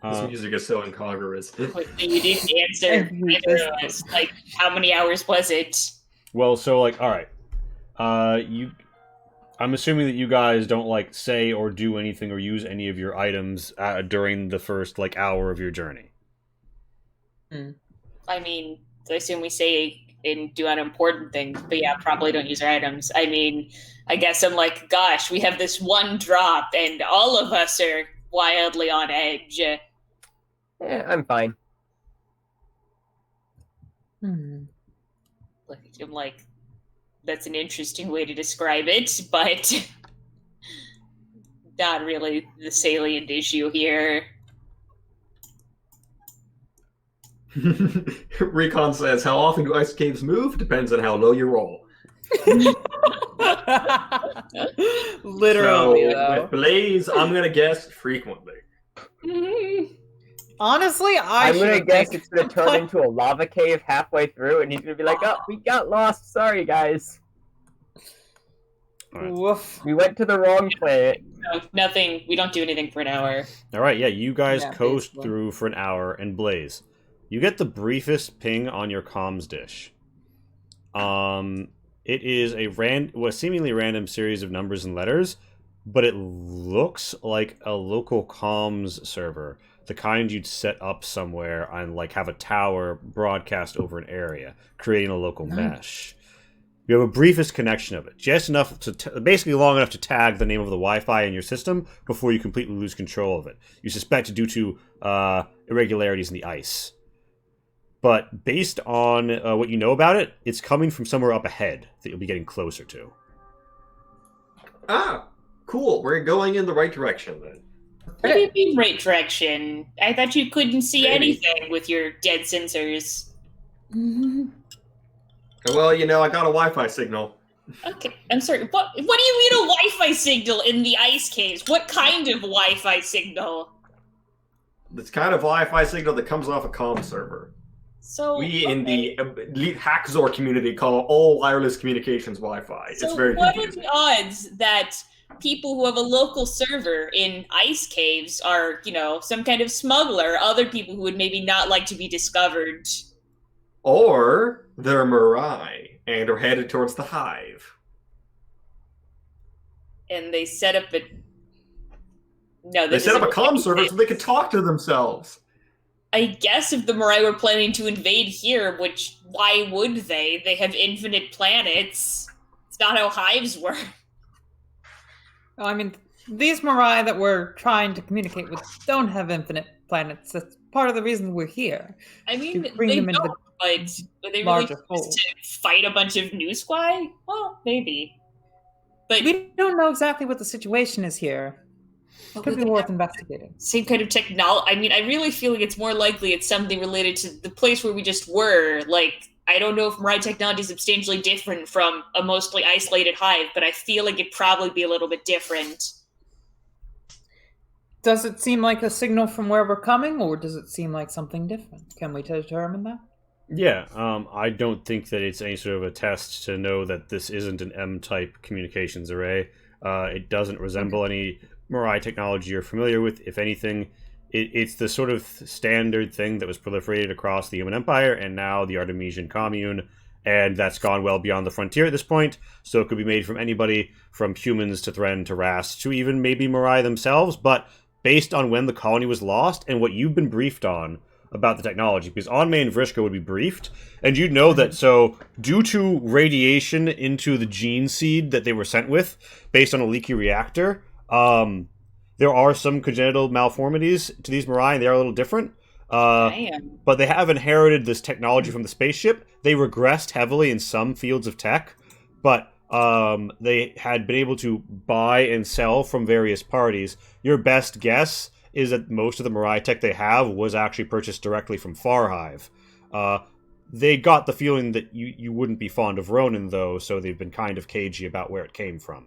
[SPEAKER 3] This music is so incongruous.
[SPEAKER 2] You didn't answer either of us. Like, how many hours was it?
[SPEAKER 4] Well, so like, all right. I'm assuming that you guys don't like say or do anything or use any of your items during the first like hour of your journey.
[SPEAKER 2] I mean, I assume we say and do unimportant things, but yeah, probably don't use our items. I mean, I guess I'm like, gosh, we have this one drop, and all of us are wildly on edge.
[SPEAKER 1] Yeah, I'm fine.
[SPEAKER 2] Like, I'm like, that's an interesting way to describe it, but not really the salient issue here.
[SPEAKER 3] Recon says, how often do ice caves move? Depends on how low you roll.
[SPEAKER 5] Literally,
[SPEAKER 3] So,
[SPEAKER 5] though.
[SPEAKER 3] with Blaze, I'm gonna guess frequently.
[SPEAKER 5] Honestly,
[SPEAKER 1] I'm gonna
[SPEAKER 5] should
[SPEAKER 1] guess
[SPEAKER 5] think-
[SPEAKER 1] it's gonna turn into a lava cave halfway through, and he's gonna be like, "Oh, we got lost. Sorry, guys.
[SPEAKER 5] Woof.
[SPEAKER 1] We went to the wrong planet."
[SPEAKER 2] No, nothing. We don't do anything for an hour.
[SPEAKER 4] All right, yeah, you guys
[SPEAKER 5] Yeah,
[SPEAKER 4] coast
[SPEAKER 5] basically.
[SPEAKER 4] through for an hour, and Blaze, you get the briefest ping on your comms dish. It is a seemingly random series of numbers and letters, but it looks like a local comms server, the kind you'd set up somewhere and like have a tower broadcast over an area, creating a local mesh. You have a briefest connection of it, just enough to basically long enough to tag the name of the Wi-Fi in your system before you completely lose control of it. You suspect it due to irregularities in the ice. But based on what you know about it, it's coming from somewhere up ahead that you'll be getting closer to.
[SPEAKER 3] Ah, cool. We're going in the right direction then.
[SPEAKER 2] What do you mean right direction? I thought you couldn't see
[SPEAKER 3] Maybe.
[SPEAKER 2] anything with your dead sensors.
[SPEAKER 3] Well, you know, I got a Wi-Fi signal.
[SPEAKER 2] Okay, I'm sorry. What do you mean a Wi-Fi signal in the ice caves? What kind of Wi-Fi signal?
[SPEAKER 3] It's kind of Wi-Fi signal that comes off a comm server.
[SPEAKER 2] So
[SPEAKER 3] We in the elite Hackzor community call all wireless communications Wi-Fi.
[SPEAKER 2] So
[SPEAKER 3] it's very
[SPEAKER 2] what
[SPEAKER 3] confusing.
[SPEAKER 2] are the odds that people who have a local server in ice caves are, you know, some kind of smuggler, other people who would maybe not like to be discovered?
[SPEAKER 3] Or they're Mirai and are headed towards the hive.
[SPEAKER 2] And they set up a... No,
[SPEAKER 3] They
[SPEAKER 2] that
[SPEAKER 3] set up a
[SPEAKER 2] doesn't
[SPEAKER 3] comm
[SPEAKER 2] make
[SPEAKER 3] server so
[SPEAKER 2] sense.
[SPEAKER 3] they could talk to themselves.
[SPEAKER 2] I guess if the Mirai were planning to invade here, which, why would they? They have infinite planets. It's not how hives work.
[SPEAKER 5] Well, I mean, these Mirai that we're trying to communicate with don't have infinite planets. That's part of the reason we're here.
[SPEAKER 2] I mean,
[SPEAKER 5] To bring
[SPEAKER 2] they
[SPEAKER 5] them into
[SPEAKER 2] don't, but are they really
[SPEAKER 5] larger
[SPEAKER 2] supposed
[SPEAKER 5] fold.
[SPEAKER 2] to fight a bunch of new squai? Well, maybe. But
[SPEAKER 5] We don't know exactly what the situation is here.
[SPEAKER 2] but
[SPEAKER 5] Could
[SPEAKER 2] would
[SPEAKER 5] be
[SPEAKER 2] they
[SPEAKER 5] worth
[SPEAKER 2] have
[SPEAKER 5] investigating.
[SPEAKER 2] same kind of technology. I mean, I really feel like it's more likely it's something related to the place where we just were. Like, I don't know if Mirai technology is substantially different from a mostly isolated hive, but I feel like it'd probably be a little bit different.
[SPEAKER 5] Does it seem like a signal from where we're coming, or does it seem like something different? Can we determine that?
[SPEAKER 4] Yeah, I don't think that it's any sort of a test to know that this isn't an M-type communications array. It doesn't resemble any Mirai technology you're familiar with. If anything, it's the sort of standard thing that was proliferated across the Human Empire and now the Artemisian Commune, and that's gone well beyond the frontier at this point, so it could be made from anybody, from humans to Thren to Rast, to even maybe Mirai themselves, but based on when the colony was lost and what you've been briefed on about the technology, because Onmei and Vrishka would be briefed, and you'd know that, so, due to radiation into the gene seed that they were sent with, based on a leaky reactor, there are some congenital malformities to these Mirai, and they are a little different.
[SPEAKER 2] Damn.
[SPEAKER 4] But they have inherited this technology from the spaceship. They regressed heavily in some fields of tech, but they had been able to buy and sell from various parties. Your best guess is that most of the Mirai tech they have was actually purchased directly from Farhive. They got the feeling that you wouldn't be fond of Ronin, though, so they've been kind of cagey about where it came from.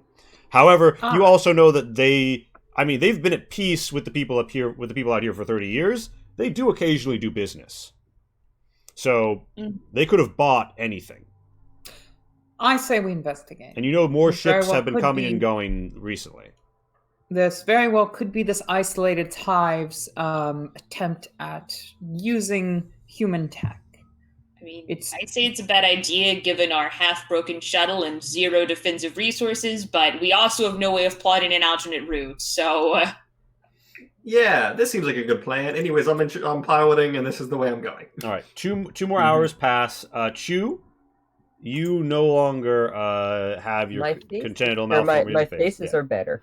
[SPEAKER 4] However, you also know that they've been at peace with the people up here, with the people out here for 30 years. They do occasionally do business. So they could have bought anything.
[SPEAKER 5] I say we investigate.
[SPEAKER 4] And you know more
[SPEAKER 5] It very
[SPEAKER 4] ships
[SPEAKER 5] well
[SPEAKER 4] have been
[SPEAKER 5] could
[SPEAKER 4] coming
[SPEAKER 5] be.
[SPEAKER 4] and going recently.
[SPEAKER 5] This very well could be this isolated hive's attempt at using human tech.
[SPEAKER 2] I mean,
[SPEAKER 5] It's-
[SPEAKER 2] I'd say it's a bad idea given our half-broken shuttle and zero defensive resources, but we also have no way of plotting an alternate route, so...
[SPEAKER 3] Yeah, this seems like a good plan. Anyways, I'm piloting, and this is the way I'm going.
[SPEAKER 4] All right, two more hours pass. Chu, you no longer have your
[SPEAKER 1] My face-
[SPEAKER 4] congenital
[SPEAKER 1] Or
[SPEAKER 4] malformity.
[SPEAKER 1] my
[SPEAKER 4] face.
[SPEAKER 1] faces
[SPEAKER 4] Yeah.
[SPEAKER 1] are better.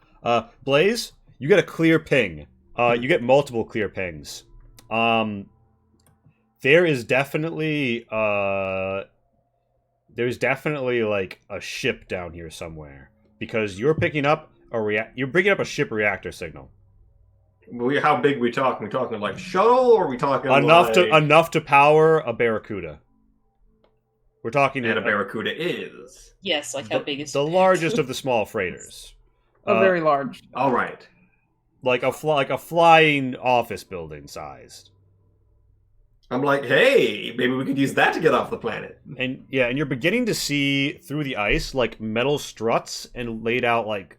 [SPEAKER 4] Blaze, you get a clear ping. You get multiple clear pings. There is definitely like a ship down here somewhere, because you're picking up a ship reactor signal.
[SPEAKER 3] How big we talking? We talking like shuttle, or we talking
[SPEAKER 4] Enough
[SPEAKER 3] like...
[SPEAKER 4] to power a Barracuda. We're talking
[SPEAKER 3] And a Barracuda is.
[SPEAKER 2] Yes, like how big is
[SPEAKER 4] the largest of the small freighters.
[SPEAKER 5] Very large.
[SPEAKER 3] All right.
[SPEAKER 4] Like a flying office building sized.
[SPEAKER 3] I'm like, hey, maybe we could use that to get off the planet.
[SPEAKER 4] And yeah, and you're beginning to see through the ice like metal struts and laid out like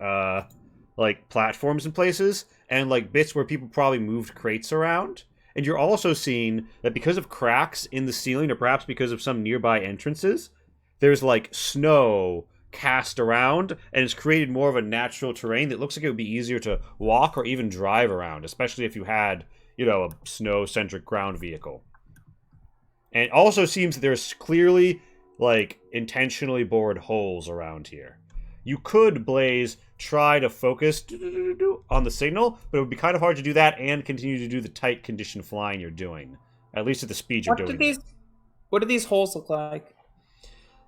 [SPEAKER 4] platforms in places, and like bits where people probably moved crates around. And you're also seeing that because of cracks in the ceiling, or perhaps because of some nearby entrances, there's like snow cast around, and it's created more of a natural terrain that looks like it would be easier to walk or even drive around, especially if you had, a snow-centric ground vehicle. And it also seems that there's clearly like intentionally bored holes around here. You could, Blaze, try to focus on the signal, but it would be kind of hard to do that and continue to do the tight condition flying you're doing. At least at the speed you're doing it.
[SPEAKER 5] What do these holes look like?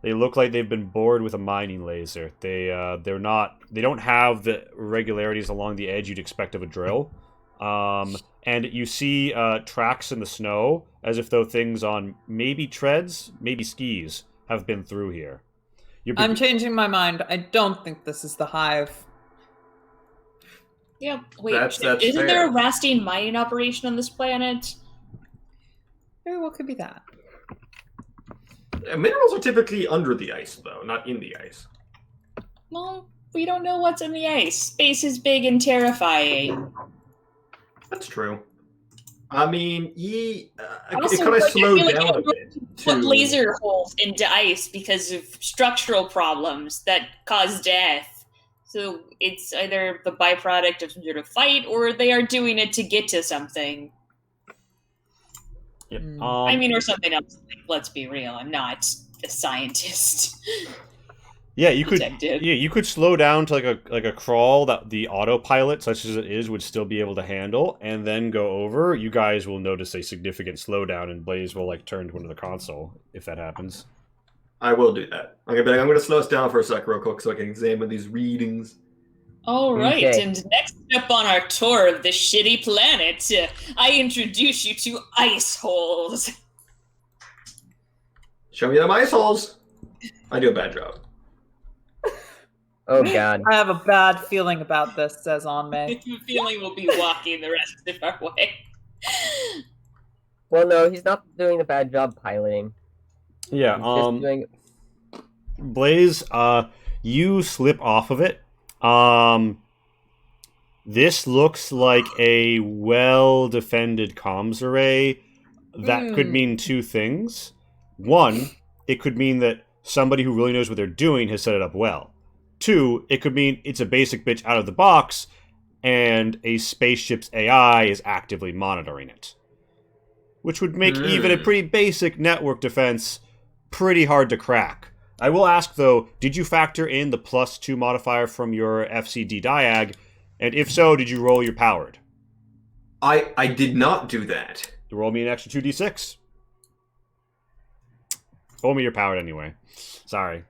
[SPEAKER 4] They look like they've been bored with a mining laser. They don't have the irregularities along the edge you'd expect of a drill. And you see tracks in the snow as if though things on maybe treads, maybe skis have been through here.
[SPEAKER 5] I'm changing my mind. I don't think this is the hive.
[SPEAKER 2] Yeah, wait,
[SPEAKER 3] That's
[SPEAKER 2] isn't there a
[SPEAKER 3] fair.
[SPEAKER 2] Rastine mining operation on this planet?
[SPEAKER 5] Very well could be that.
[SPEAKER 3] Minerals are typically under the ice, though, not in the ice.
[SPEAKER 2] Well, we don't know what's in the ice. Space is big and terrifying.
[SPEAKER 3] That's true. I mean, it
[SPEAKER 2] Also,
[SPEAKER 3] kind of
[SPEAKER 2] like, I
[SPEAKER 3] slowed
[SPEAKER 2] feel like
[SPEAKER 3] down
[SPEAKER 2] you
[SPEAKER 3] a
[SPEAKER 2] don't
[SPEAKER 3] bit.
[SPEAKER 2] Put
[SPEAKER 3] to-
[SPEAKER 2] laser holes into ice because of structural problems that cause death. So it's either the byproduct of some sort of fight, or they are doing it to get to something.
[SPEAKER 4] Yep.
[SPEAKER 2] I mean, or something else. Like, let's be real. I'm not a scientist.
[SPEAKER 4] Yeah, you could.
[SPEAKER 2] Detective.
[SPEAKER 4] Yeah, you could slow down to like a crawl that the autopilot, such as it is, would still be able to handle, and then go over. You guys will notice a significant slowdown, and Blaze will like turn to into the console if that happens.
[SPEAKER 3] I will do that. I'm gonna be like, I'm gonna slow us down for a sec real quick so I can examine these readings.
[SPEAKER 2] All right,
[SPEAKER 1] Okay.
[SPEAKER 2] and next up on our tour of this shitty planet, I introduce you to ice holes.
[SPEAKER 3] Show me them ice holes. I do a bad job.
[SPEAKER 1] Oh god.
[SPEAKER 5] I have a bad feeling about this, says
[SPEAKER 2] I
[SPEAKER 5] Onmei.
[SPEAKER 2] have a feeling we'll be walking the rest of our way.
[SPEAKER 1] Well, no, he's not doing a bad job piloting.
[SPEAKER 4] Yeah.
[SPEAKER 1] He's just doing.
[SPEAKER 4] Blaze, you slip off of it. This looks like a well-defended comms array. That could mean two things. One, it could mean that somebody who really knows what they're doing has set it up well. Two, it could mean it's a basic bitch out of the box, and a spaceship's AI is actively monitoring it. Which would make even a pretty basic network defense pretty hard to crack. I will ask, though, did you factor in the +2 modifier from your FCD diag? And if so, did you roll your powered?
[SPEAKER 3] I did not do that.
[SPEAKER 4] You roll me an extra 2d6. Roll me your powered anyway. Sorry.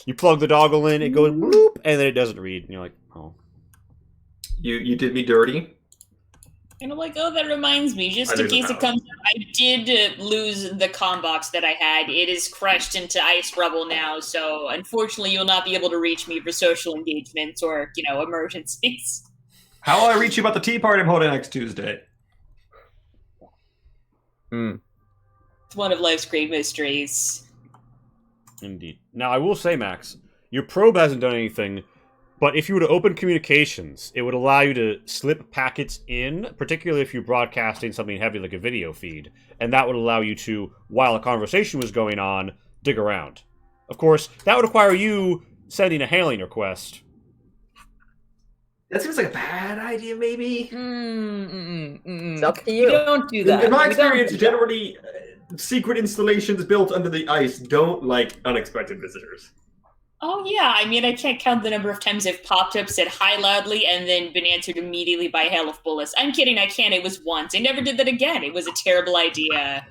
[SPEAKER 4] You plug the doggle in, it goes bloop, and then it doesn't read. And you're like, oh.
[SPEAKER 3] You did me dirty.
[SPEAKER 2] And I'm like, oh, that reminds me, just
[SPEAKER 3] I
[SPEAKER 2] in
[SPEAKER 3] lose the
[SPEAKER 2] case it
[SPEAKER 3] power.
[SPEAKER 2] comes up, I did lose the comm box that I had. It is crushed into ice rubble now, so unfortunately you'll not be able to reach me for social engagements or, emergencies.
[SPEAKER 3] How will I reach you about the tea party I'm holding next Tuesday?
[SPEAKER 2] It's one of life's great mysteries.
[SPEAKER 4] Indeed. Now, I will say, Max, your probe hasn't done anything, but if you were to open communications, it would allow you to slip packets in, particularly if you're broadcasting something heavy like a video feed, and that would allow you to, while a conversation was going on, dig around. Of course, that would require you sending a hailing request.
[SPEAKER 3] That seems like a bad idea, maybe.
[SPEAKER 1] It's up to
[SPEAKER 5] You
[SPEAKER 1] you.
[SPEAKER 5] don't do that.
[SPEAKER 3] In my
[SPEAKER 5] You don't
[SPEAKER 3] experience,
[SPEAKER 5] do that.
[SPEAKER 3] generally, secret installations built under the ice don't like unexpected visitors.
[SPEAKER 2] Oh, yeah, I mean, I can't count the number of times I've popped up, said hi loudly, and then been answered immediately by hail of bullets. I'm kidding, I can't. It was once. I never did that again. It was a terrible idea.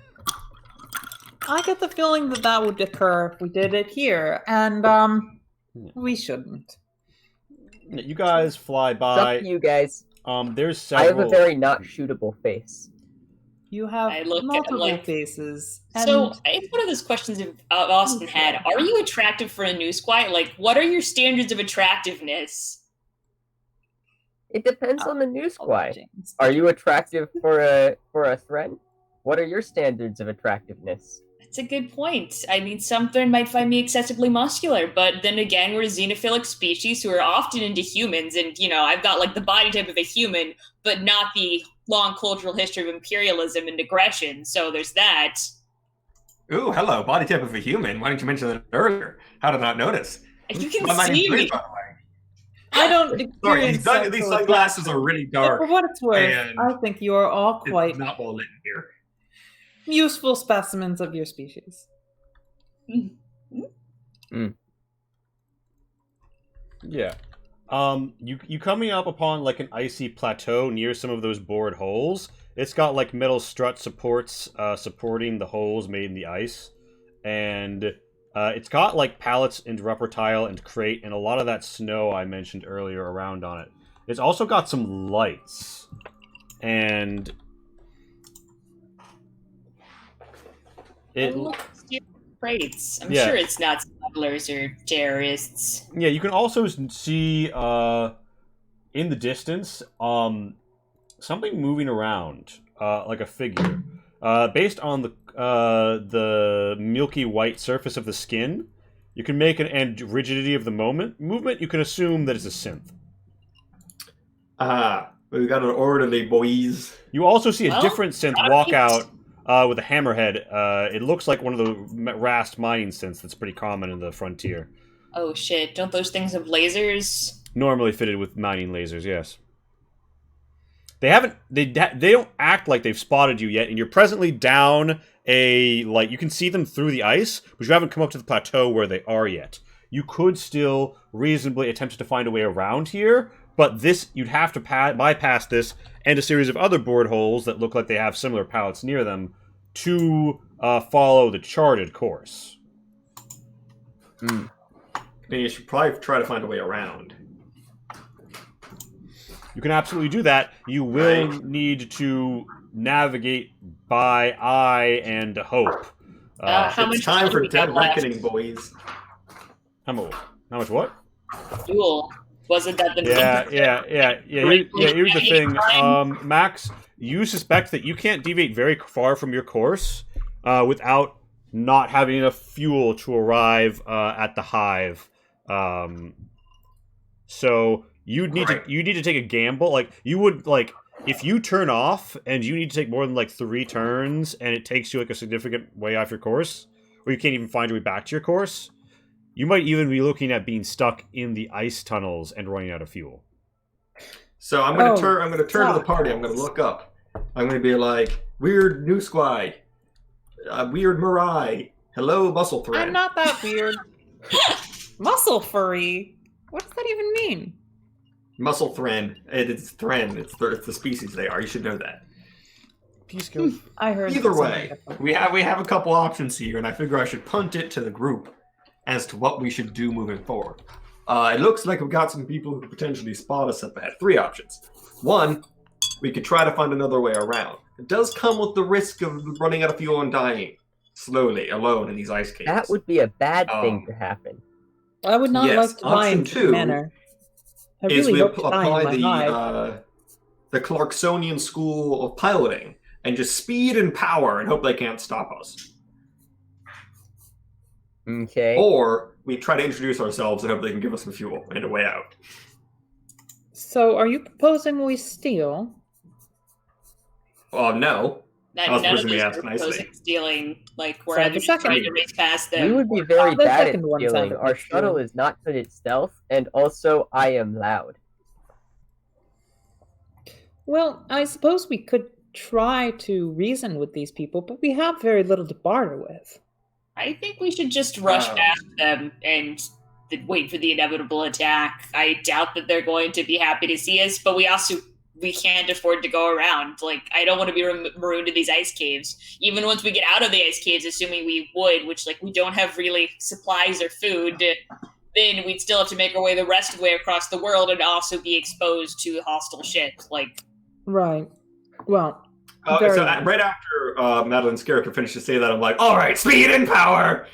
[SPEAKER 5] I get the feeling that that would occur if we did it here, and we shouldn't.
[SPEAKER 4] You guys fly
[SPEAKER 1] It's
[SPEAKER 4] by.
[SPEAKER 1] up to you guys.
[SPEAKER 4] There's
[SPEAKER 1] I have
[SPEAKER 4] several.
[SPEAKER 1] a very not shootable face.
[SPEAKER 5] You have
[SPEAKER 2] I look at,
[SPEAKER 5] multiple
[SPEAKER 2] like-
[SPEAKER 5] faces.
[SPEAKER 2] So,
[SPEAKER 5] and-
[SPEAKER 2] it's one of those questions Austin had. Are you attractive for a new squat? Like, what are your standards of attractiveness?
[SPEAKER 1] It depends on the new squad.
[SPEAKER 5] James.
[SPEAKER 1] Are you attractive for a threat? What are your standards of attractiveness?
[SPEAKER 2] That's a good point. I mean, some men might find me excessively muscular, but then again, we're a xenophilic species who are often into humans, and, I've got, like, the body type of a human, but not the long cultural history of imperialism and aggression, so there's that.
[SPEAKER 3] Ooh, hello, body type of a human. Why didn't you mention that earlier? How did I not notice?
[SPEAKER 2] You can
[SPEAKER 3] My
[SPEAKER 2] see
[SPEAKER 3] name's
[SPEAKER 2] me.
[SPEAKER 3] by the way.
[SPEAKER 5] I don't
[SPEAKER 3] Sorry,
[SPEAKER 5] experience
[SPEAKER 3] these
[SPEAKER 5] sexual
[SPEAKER 3] sunglasses are really
[SPEAKER 5] But for
[SPEAKER 3] dark.
[SPEAKER 5] what it's worth,
[SPEAKER 3] and
[SPEAKER 5] I think you are all quite
[SPEAKER 3] It's not well lit in here.
[SPEAKER 5] useful specimens of your species.
[SPEAKER 4] Yeah. You coming up upon like an icy plateau near some of those bored holes. It's got like metal strut supports supporting the holes made in the ice, and it's got like pallets and rubber tile and crate and a lot of that snow I mentioned earlier around on it. It's also got some lights, and it.
[SPEAKER 2] Look, crates. I'm
[SPEAKER 4] Yeah.
[SPEAKER 2] sure it's not smugglers or terrorists.
[SPEAKER 4] Yeah, you can also see in the distance something moving around, like a figure. Based on the milky white surface of the skin, you can make and rigidity of the movement. You can assume that it's a synth.
[SPEAKER 3] We got an orderly, boys.
[SPEAKER 4] You also see a
[SPEAKER 2] Well,
[SPEAKER 4] different synth walk out with a hammerhead. It looks like one of the Rast mining synths that's pretty common in the frontier.
[SPEAKER 2] Oh shit! Don't those things have lasers?
[SPEAKER 4] Normally fitted with mining lasers, yes. They haven't. They don't act like they've spotted you yet, and you're presently down a like. You can see them through the ice, but you haven't come up to the plateau where they are yet. You could still reasonably attempt to find a way around here, but this you'd have to bypass this and a series of other bored holes that look like they have similar pallets near them to follow the charted course.
[SPEAKER 3] Then you should probably try to find a way around.
[SPEAKER 4] You can absolutely do that. You will need to navigate by eye and hope.
[SPEAKER 2] How much
[SPEAKER 3] It's time
[SPEAKER 2] do
[SPEAKER 3] for
[SPEAKER 2] we
[SPEAKER 3] Dead
[SPEAKER 2] have left?
[SPEAKER 3] Reckoning, boys.
[SPEAKER 4] How much what?
[SPEAKER 2] Duel. Wasn't that the
[SPEAKER 4] Yeah. Here's the thing, Max. You suspect that you can't deviate very far from your course without not having enough fuel to arrive at the hive. So you need to take a gamble. Like you would like if you turn off and you need to take more than like 3 turns, and it takes you like a significant way off your course, or you can't even find your way back to your course. You might even be looking at being stuck in the ice tunnels and running out of fuel.
[SPEAKER 3] So I'm gonna turn. I'm gonna turn to the party. I'm gonna look up. I'm gonna be like, "Weird new squad, weird Mirai. Hello, muscle thread."
[SPEAKER 5] I'm not that weird. Muscle furry. What does that even mean?
[SPEAKER 3] Muscle thread. It's thread. It's the species they are. You should know that.
[SPEAKER 4] Peace code.
[SPEAKER 5] I heard
[SPEAKER 3] Either
[SPEAKER 5] something
[SPEAKER 3] way,
[SPEAKER 5] different.
[SPEAKER 3] we have a couple options here, and I figure I should punt it to the group as to what we should do moving forward. It looks like we've got some people who could potentially spot us up ahead. 3 options. 1, we could try to find another way around. It does come with the risk of running out of fuel and dying slowly, alone in these ice caves.
[SPEAKER 1] That would be a bad thing to happen.
[SPEAKER 5] I would not
[SPEAKER 3] Yes,
[SPEAKER 5] like to die in
[SPEAKER 3] option
[SPEAKER 5] this
[SPEAKER 3] 2
[SPEAKER 5] manner. I
[SPEAKER 3] is
[SPEAKER 5] really
[SPEAKER 3] we
[SPEAKER 5] hope to die
[SPEAKER 3] apply
[SPEAKER 5] in my hive.
[SPEAKER 3] the Clarksonian school of piloting and just speed and power and hope they can't stop us.
[SPEAKER 1] Okay.
[SPEAKER 3] Or we try to introduce ourselves and hope they can give us some fuel and a way out.
[SPEAKER 5] So, are you proposing we steal?
[SPEAKER 3] No.
[SPEAKER 2] That
[SPEAKER 3] I was
[SPEAKER 2] none of
[SPEAKER 3] supposed to be
[SPEAKER 2] those
[SPEAKER 3] asked
[SPEAKER 2] are
[SPEAKER 3] nicely.
[SPEAKER 2] proposing stealing. Like we're
[SPEAKER 5] So
[SPEAKER 2] either
[SPEAKER 5] the
[SPEAKER 2] just
[SPEAKER 5] second-
[SPEAKER 2] trying to race past
[SPEAKER 1] We
[SPEAKER 2] them.
[SPEAKER 1] would be very
[SPEAKER 5] The
[SPEAKER 1] bad at
[SPEAKER 5] second one
[SPEAKER 1] stealing.
[SPEAKER 5] sounded
[SPEAKER 1] Our
[SPEAKER 5] like
[SPEAKER 1] shuttle
[SPEAKER 5] stealing.
[SPEAKER 1] is not good at stealth, and also I am loud.
[SPEAKER 5] Well, I suppose we could try to reason with these people, but we have very little to barter with.
[SPEAKER 2] I think we should just rush
[SPEAKER 3] Wow.
[SPEAKER 2] past them and wait for the inevitable attack. I doubt that they're going to be happy to see us, but we can't afford to go around. Like, I don't want to be marooned in these ice caves. Even once we get out of the ice caves, assuming we would, which, like, we don't have really supplies or food, then we'd still have to make our way the rest of the way across the world and also be exposed to hostile shit. Like,
[SPEAKER 5] Right. Well,
[SPEAKER 3] So
[SPEAKER 5] very nice.
[SPEAKER 3] right after Madeline Scarrick finished to say that, I'm like, all right, speed and power.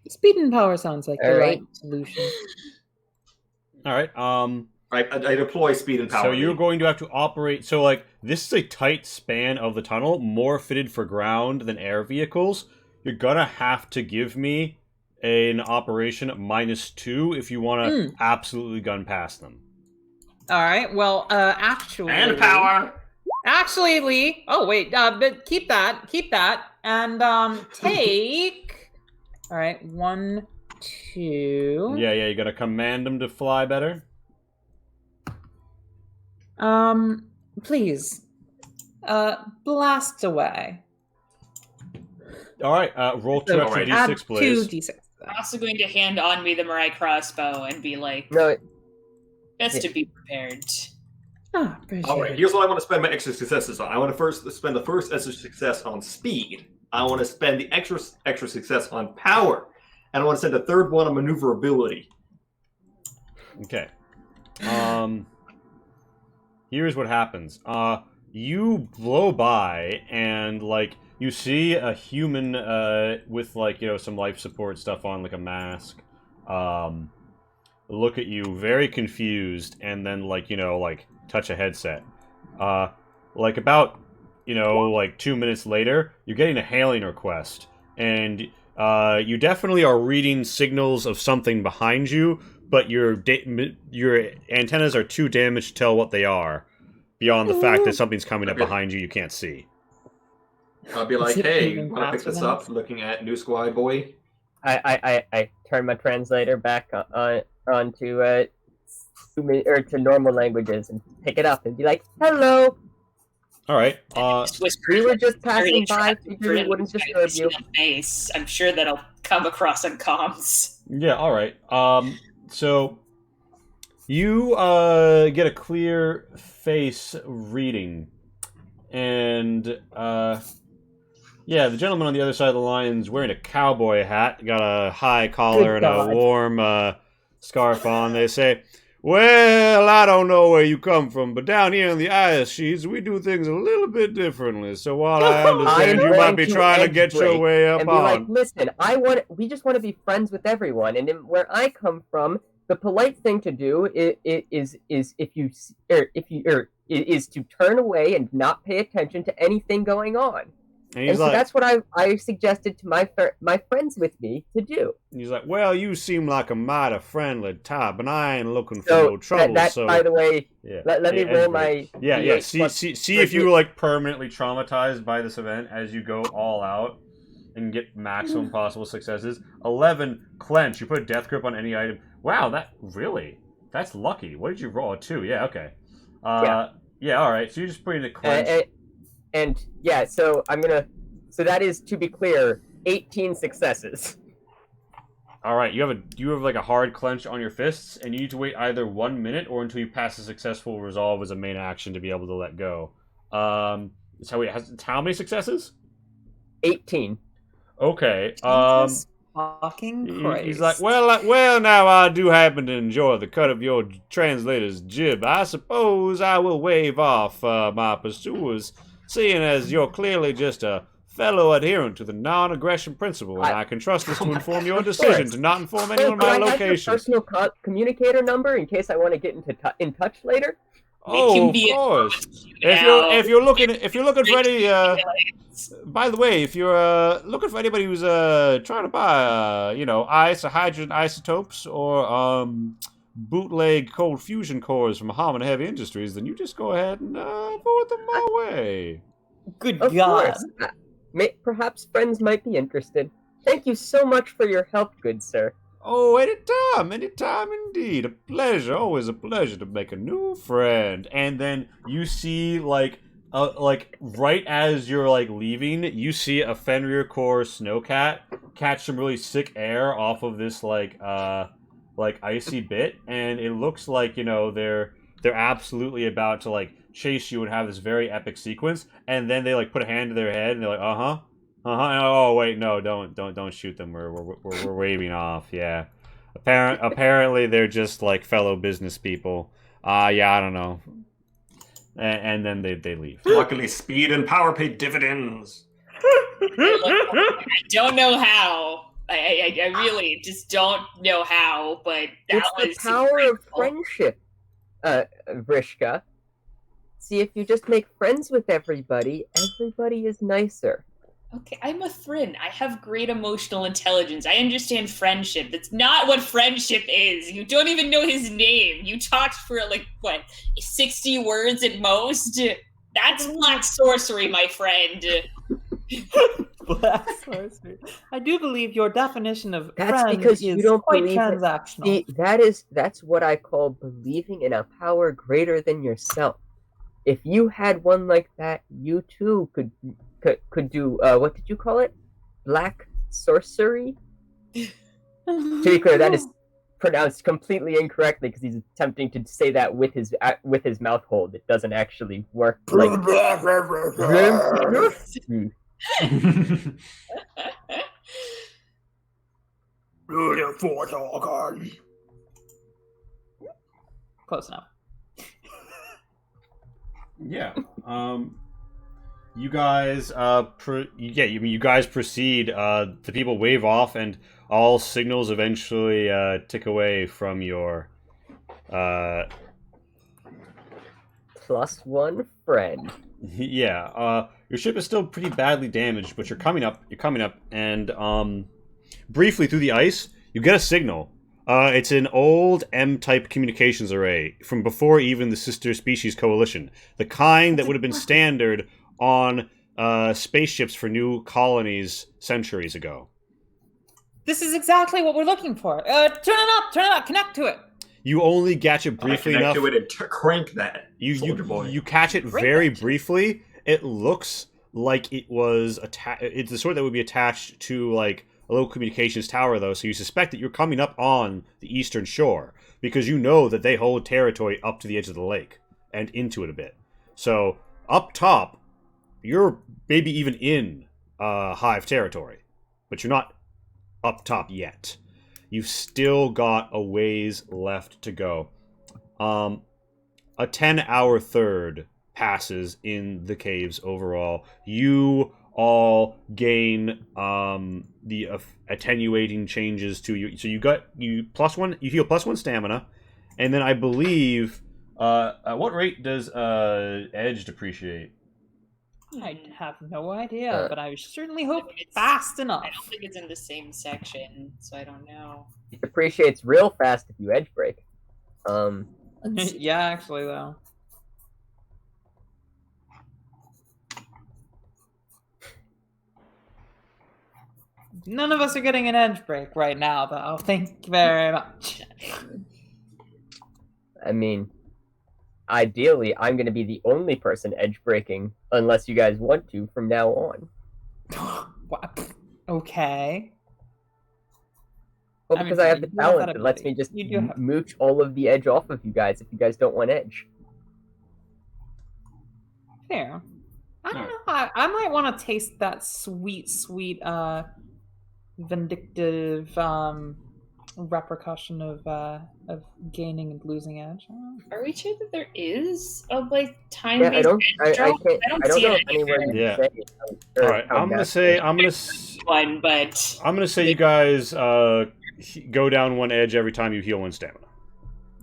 [SPEAKER 5] Speed and power sounds like the
[SPEAKER 1] All
[SPEAKER 5] right
[SPEAKER 1] right.
[SPEAKER 5] solution.
[SPEAKER 4] All right.
[SPEAKER 3] I deploy speed and power.
[SPEAKER 4] So you're going to have to operate. So like this is a tight span of the tunnel, more fitted for ground than air vehicles. You're gonna have to give me an operation -2 if you want to absolutely gun past them.
[SPEAKER 5] All right. Well, actually,
[SPEAKER 3] and power.
[SPEAKER 5] Actually, Lee. Oh wait, but keep that, and take. All right, 1, 2.
[SPEAKER 4] Yeah. You gotta command them to fly better.
[SPEAKER 5] Please, blast away.
[SPEAKER 4] All right. Roll 2
[SPEAKER 3] So
[SPEAKER 4] extra
[SPEAKER 3] alright.
[SPEAKER 5] Add
[SPEAKER 4] d6,
[SPEAKER 5] 2
[SPEAKER 4] please.
[SPEAKER 5] d6.
[SPEAKER 2] I'm also going to hand on me the Mirai crossbow and be like,
[SPEAKER 1] No,
[SPEAKER 2] best to be prepared.
[SPEAKER 5] Ah, appreciate
[SPEAKER 3] All right,
[SPEAKER 5] it.
[SPEAKER 3] here's what I want to spend my extra successes on. I want to first spend the first extra success on speed. I want to spend the extra success on power, and I want to spend the third one on maneuverability.
[SPEAKER 4] Okay. Here's what happens. You blow by and like you see a human with like some life support stuff on, like a mask. Look at you, very confused, and then like touch a headset. Like about like 2 minutes later, you're getting a hailing request, and you definitely are reading signals of something behind you, but your antennas are too damaged to tell what they are, beyond the fact that something's coming up behind you can't see.
[SPEAKER 3] I'll be like,
[SPEAKER 5] Is it
[SPEAKER 3] hey,
[SPEAKER 5] moving
[SPEAKER 3] want to pick
[SPEAKER 5] faster
[SPEAKER 3] this
[SPEAKER 5] than
[SPEAKER 3] up?
[SPEAKER 5] us?
[SPEAKER 3] Looking at New Squad Boy.
[SPEAKER 1] I turn my translator back onto to normal languages and pick it up and be like, "Hello,
[SPEAKER 4] All right.
[SPEAKER 2] Just whisper,
[SPEAKER 1] we were just
[SPEAKER 2] very
[SPEAKER 1] passing by.
[SPEAKER 2] attractive
[SPEAKER 1] Figured we
[SPEAKER 2] friend
[SPEAKER 1] wouldn't
[SPEAKER 2] with
[SPEAKER 1] disturb you."
[SPEAKER 2] a face. I'm sure that'll come across on comms.
[SPEAKER 4] Yeah, all right. So you get a clear face reading, and yeah, the gentleman on the other side of the line is wearing a cowboy hat, got a high collar
[SPEAKER 1] Good
[SPEAKER 4] and
[SPEAKER 1] God.
[SPEAKER 4] a warm scarf on. They say, "Well, I don't know where you come from, but down here in the ice sheets, we do things a little bit differently. So while I understand you might be trying to get your way up
[SPEAKER 1] and be like,
[SPEAKER 4] on."
[SPEAKER 1] "Listen, we just want to be friends with everyone, and where I come from, the polite thing to do is to turn away and not pay attention to anything going on."
[SPEAKER 4] And
[SPEAKER 1] And
[SPEAKER 4] he's
[SPEAKER 1] so
[SPEAKER 4] like,
[SPEAKER 1] that's what I suggested to my friends with me to do.
[SPEAKER 4] "Well, you seem like a mighty friendly type, and I ain't looking for
[SPEAKER 1] So
[SPEAKER 4] no trouble.
[SPEAKER 1] that
[SPEAKER 4] so
[SPEAKER 1] by the way,
[SPEAKER 4] yeah,
[SPEAKER 1] let me
[SPEAKER 4] and
[SPEAKER 1] roll
[SPEAKER 4] great.
[SPEAKER 1] my
[SPEAKER 4] Yeah.
[SPEAKER 1] D8 plus
[SPEAKER 4] See if you were like permanently traumatized by this event as you go all out and get maximum possible successes. 11 clench. You put a death grip on any item. Wow, that's lucky. What did you roll? A 2. Yeah, okay. Yeah, all right. So you're just putting a clench.
[SPEAKER 1] and yeah, so that is, to be clear, 18 successes.
[SPEAKER 4] All right, you have like a hard clench on your fists, and you need to wait either 1 minute or until you pass a successful resolve as a main action to be able to let go. How many successes?
[SPEAKER 1] 18.
[SPEAKER 4] Okay.
[SPEAKER 5] Jesus fucking Christ.
[SPEAKER 4] He's like, well, now I do happen to enjoy the cut of your translator's jib. I suppose I will wave off my pursuers, seeing as you're clearly just a fellow adherent to the non-aggression principle, and I can trust this to inform your decision to not inform anyone of my
[SPEAKER 1] Could I have your
[SPEAKER 4] location.
[SPEAKER 1] personal communicator number in case I want to get in touch later?
[SPEAKER 4] Oh, of course. If you're looking for any, by the way, if you're looking for anybody who's trying to buy ice or hydrogen isotopes or bootleg cold fusion cores from Harmon Heavy Industries, then you just go ahead and forward them my way.
[SPEAKER 5] Good
[SPEAKER 1] Of
[SPEAKER 5] God.
[SPEAKER 1] course. Perhaps friends might be interested. Thank you so much for your help, good sir.
[SPEAKER 4] Oh, anytime indeed. A pleasure, always a pleasure to make a new friend. And then you see, like right as you're like leaving, you see a Fenrir Core snowcat catch some really sick air off of this like icy bit, and it looks like they're absolutely about to like chase you and have this very epic sequence, and then they like put a hand to their head and they're like, oh wait, no, don't shoot them. We're waving off. Yeah, apparently they're just like fellow business people. Yeah, I don't know. And then they leave.
[SPEAKER 3] Luckily, speed and power pay dividends.
[SPEAKER 2] I don't know how. I really just don't know how, but that
[SPEAKER 1] It's
[SPEAKER 2] was
[SPEAKER 1] the power of
[SPEAKER 2] incredible.
[SPEAKER 1] friendship, Vrishka. See, if you just make friends with everybody is nicer.
[SPEAKER 2] Okay, I'm a Thrin. I have great emotional intelligence. I understand friendship. That's not what friendship is. You don't even know his name. You talked for 60 words at most. That's black sorcery, my friend.
[SPEAKER 5] Black sorcery. I do believe your definition of
[SPEAKER 1] That's
[SPEAKER 5] friend
[SPEAKER 1] because
[SPEAKER 5] is
[SPEAKER 1] you don't
[SPEAKER 5] quite
[SPEAKER 1] believe it.
[SPEAKER 5] transactional.
[SPEAKER 1] See, that's what I call believing in a power greater than yourself. If you had one like that, you too could do what did you call it? Black sorcery? To be clear, that is pronounced completely incorrectly because he's attempting to say that with his mouth hold. It doesn't actually work. Like,
[SPEAKER 5] Close enough.
[SPEAKER 4] Yeah. You guys, you guys proceed. The people wave off, and all signals eventually tick away from your
[SPEAKER 1] +1 friend.
[SPEAKER 4] Yeah. Your ship is still pretty badly damaged, but you're coming up. And briefly through the ice, you get a signal. It's an old M-type communications array from before even the Sister Species Coalition, the kind that would have been standard on spaceships for new colonies centuries ago.
[SPEAKER 5] This is exactly what we're looking for. Turn it up, connect to it.
[SPEAKER 4] You only catch it briefly enough.
[SPEAKER 3] Connect to it and crank that.
[SPEAKER 4] You catch it very briefly. It looks like it was it's the sort that would be attached to like a local communications tower, though. So you suspect that you're coming up on the eastern shore because you know that they hold territory up to the edge of the lake and into it a bit. So up top, you're maybe even in Hive territory, but you're not up top yet. You've still got a ways left to go. A 10-hour third passes in the caves overall. You all gain the attenuating changes to you. So you heal +1 stamina, and then I believe at what rate does edge depreciate?
[SPEAKER 5] I have no idea, but I certainly hope
[SPEAKER 2] It's-
[SPEAKER 5] fast enough.
[SPEAKER 2] I don't think it's in the same section, so I don't know.
[SPEAKER 1] It depreciates real fast if you edge break.
[SPEAKER 5] Yeah, actually, though. None of us are getting an edge break right now, though. Thank you very much.
[SPEAKER 1] I mean, ideally, I'm going to be the only person edge breaking, unless you guys want to from now on.
[SPEAKER 5] What? Okay.
[SPEAKER 1] Well,
[SPEAKER 5] I mean,
[SPEAKER 1] because I have the
[SPEAKER 5] you do have
[SPEAKER 1] talent
[SPEAKER 5] that
[SPEAKER 1] that lets me
[SPEAKER 5] ability.
[SPEAKER 1] just
[SPEAKER 5] You do have-
[SPEAKER 1] mooch all of the edge off of you guys if you guys don't want edge.
[SPEAKER 5] Fair. I don't know. I might want to taste that sweet, vindictive repercussion of gaining and losing edge. I don't know.
[SPEAKER 2] Are we sure that there is a like
[SPEAKER 1] Yeah,
[SPEAKER 2] time-based
[SPEAKER 1] I don't
[SPEAKER 2] see
[SPEAKER 1] know
[SPEAKER 2] it
[SPEAKER 1] anywhere
[SPEAKER 2] anywhere.
[SPEAKER 1] you
[SPEAKER 4] Yeah.
[SPEAKER 1] say it.
[SPEAKER 4] All right, I'm gonna say
[SPEAKER 2] one, but
[SPEAKER 4] you guys go down one edge every time you heal one stamina.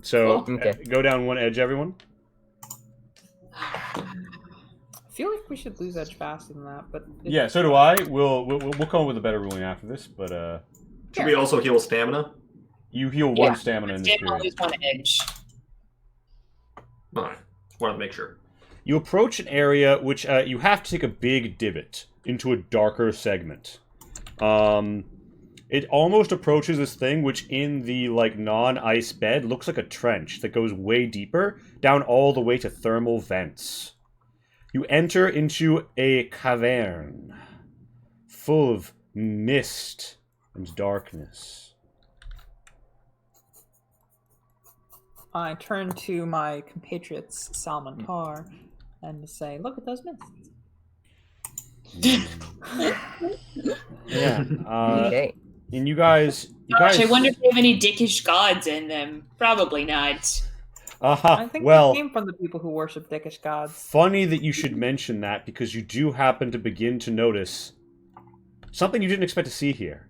[SPEAKER 4] So
[SPEAKER 1] Okay.
[SPEAKER 4] go down one edge, everyone.
[SPEAKER 5] I feel like we should lose edge faster than that, but
[SPEAKER 4] Yeah, so do I. We'll come up with a better ruling after this, but
[SPEAKER 3] Should we also heal stamina?
[SPEAKER 4] you heal
[SPEAKER 2] Yeah,
[SPEAKER 4] one stamina in this
[SPEAKER 2] Stand
[SPEAKER 4] period.
[SPEAKER 2] always one edge.
[SPEAKER 3] Alright. Wanted to make sure.
[SPEAKER 4] You approach an area which you have to take a big divot into a darker segment. It almost approaches this thing which in the like non-ice bed looks like a trench that goes way deeper, down all the way to thermal vents. You enter into a cavern full of mist and darkness.
[SPEAKER 5] I turn to my compatriots Salman Parr and say, "Look at those mists."
[SPEAKER 4] Yeah.
[SPEAKER 1] Okay.
[SPEAKER 4] And you guys.
[SPEAKER 2] Gosh, I wonder if they have any dickish gods in them. Probably not.
[SPEAKER 5] I think
[SPEAKER 4] Well,
[SPEAKER 5] they came from the people who worship dickish gods.
[SPEAKER 4] funny that you should mention that because you do happen to begin to notice something you didn't expect to see here.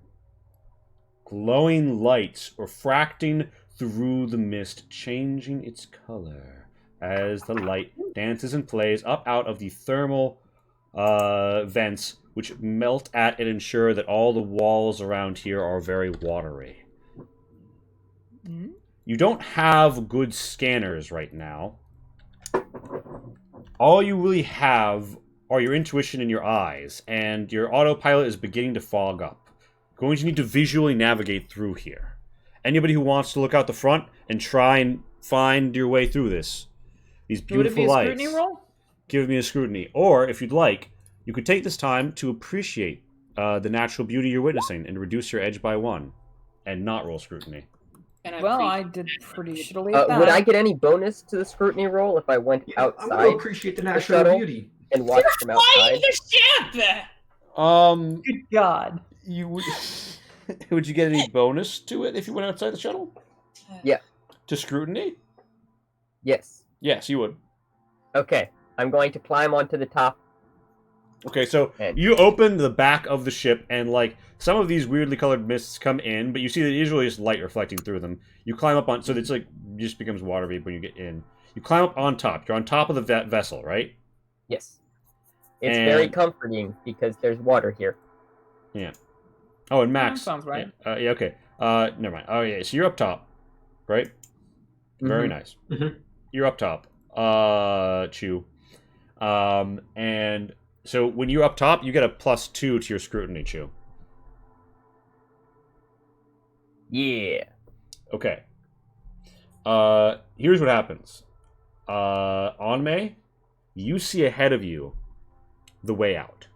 [SPEAKER 4] Glowing lights refracting through the mist, changing its color as the light dances and plays up out of the thermal vents, which melt at and ensure that all the walls around here are very watery.
[SPEAKER 5] Hmm?
[SPEAKER 4] You don't have good scanners right now. All you really have are your intuition and your eyes, and your autopilot is beginning to fog up. Going to need to visually navigate through here. Anybody who wants to look out the front and try and find your way through this. These
[SPEAKER 5] Would it
[SPEAKER 4] beautiful
[SPEAKER 5] be a
[SPEAKER 4] lights.
[SPEAKER 5] scrutiny roll?
[SPEAKER 4] Give me a scrutiny. Or, if you'd like, you could take this time to appreciate the natural beauty you're witnessing and reduce your edge by 1. and not roll scrutiny.
[SPEAKER 2] And
[SPEAKER 5] Well, I
[SPEAKER 2] appreciate
[SPEAKER 5] did
[SPEAKER 2] that.
[SPEAKER 5] pretty shittily at that.
[SPEAKER 1] Would I get any bonus to the scrutiny roll if I went
[SPEAKER 3] I'm gonna
[SPEAKER 1] outside
[SPEAKER 3] appreciate the
[SPEAKER 1] the
[SPEAKER 3] natural
[SPEAKER 1] shuttle?
[SPEAKER 3] beauty.
[SPEAKER 1] and watched from
[SPEAKER 2] Flying
[SPEAKER 1] outside?
[SPEAKER 2] the ship!
[SPEAKER 5] Good God.
[SPEAKER 4] You would. Would you get any bonus to it if you went outside the shuttle?
[SPEAKER 1] Yeah.
[SPEAKER 4] To scrutiny?
[SPEAKER 1] Yes.
[SPEAKER 4] Yes, you would.
[SPEAKER 1] Okay. I'm going to climb onto the top.
[SPEAKER 4] Okay, so
[SPEAKER 1] And-
[SPEAKER 4] you open the back of the ship, and like some of these weirdly colored mists come in, but you see that usually just light reflecting through them. You climb up on, so it's like just becomes water vapor when you get in. You climb up on top. You're on top of the vessel, right?
[SPEAKER 1] Yes. It's very
[SPEAKER 4] And-
[SPEAKER 1] comforting because there's water here.
[SPEAKER 4] Oh, and Max.
[SPEAKER 5] sounds right.
[SPEAKER 4] Yeah, okay. Never mind. Oh, yeah. So you're up top, right? Very nice.
[SPEAKER 3] Mhm.
[SPEAKER 4] You're up top, Chew. And so when you're up top, you get a +2 to your scrutiny, Chew.
[SPEAKER 1] Yeah.
[SPEAKER 4] Okay. Here's what happens. On May, you see ahead of you the way out.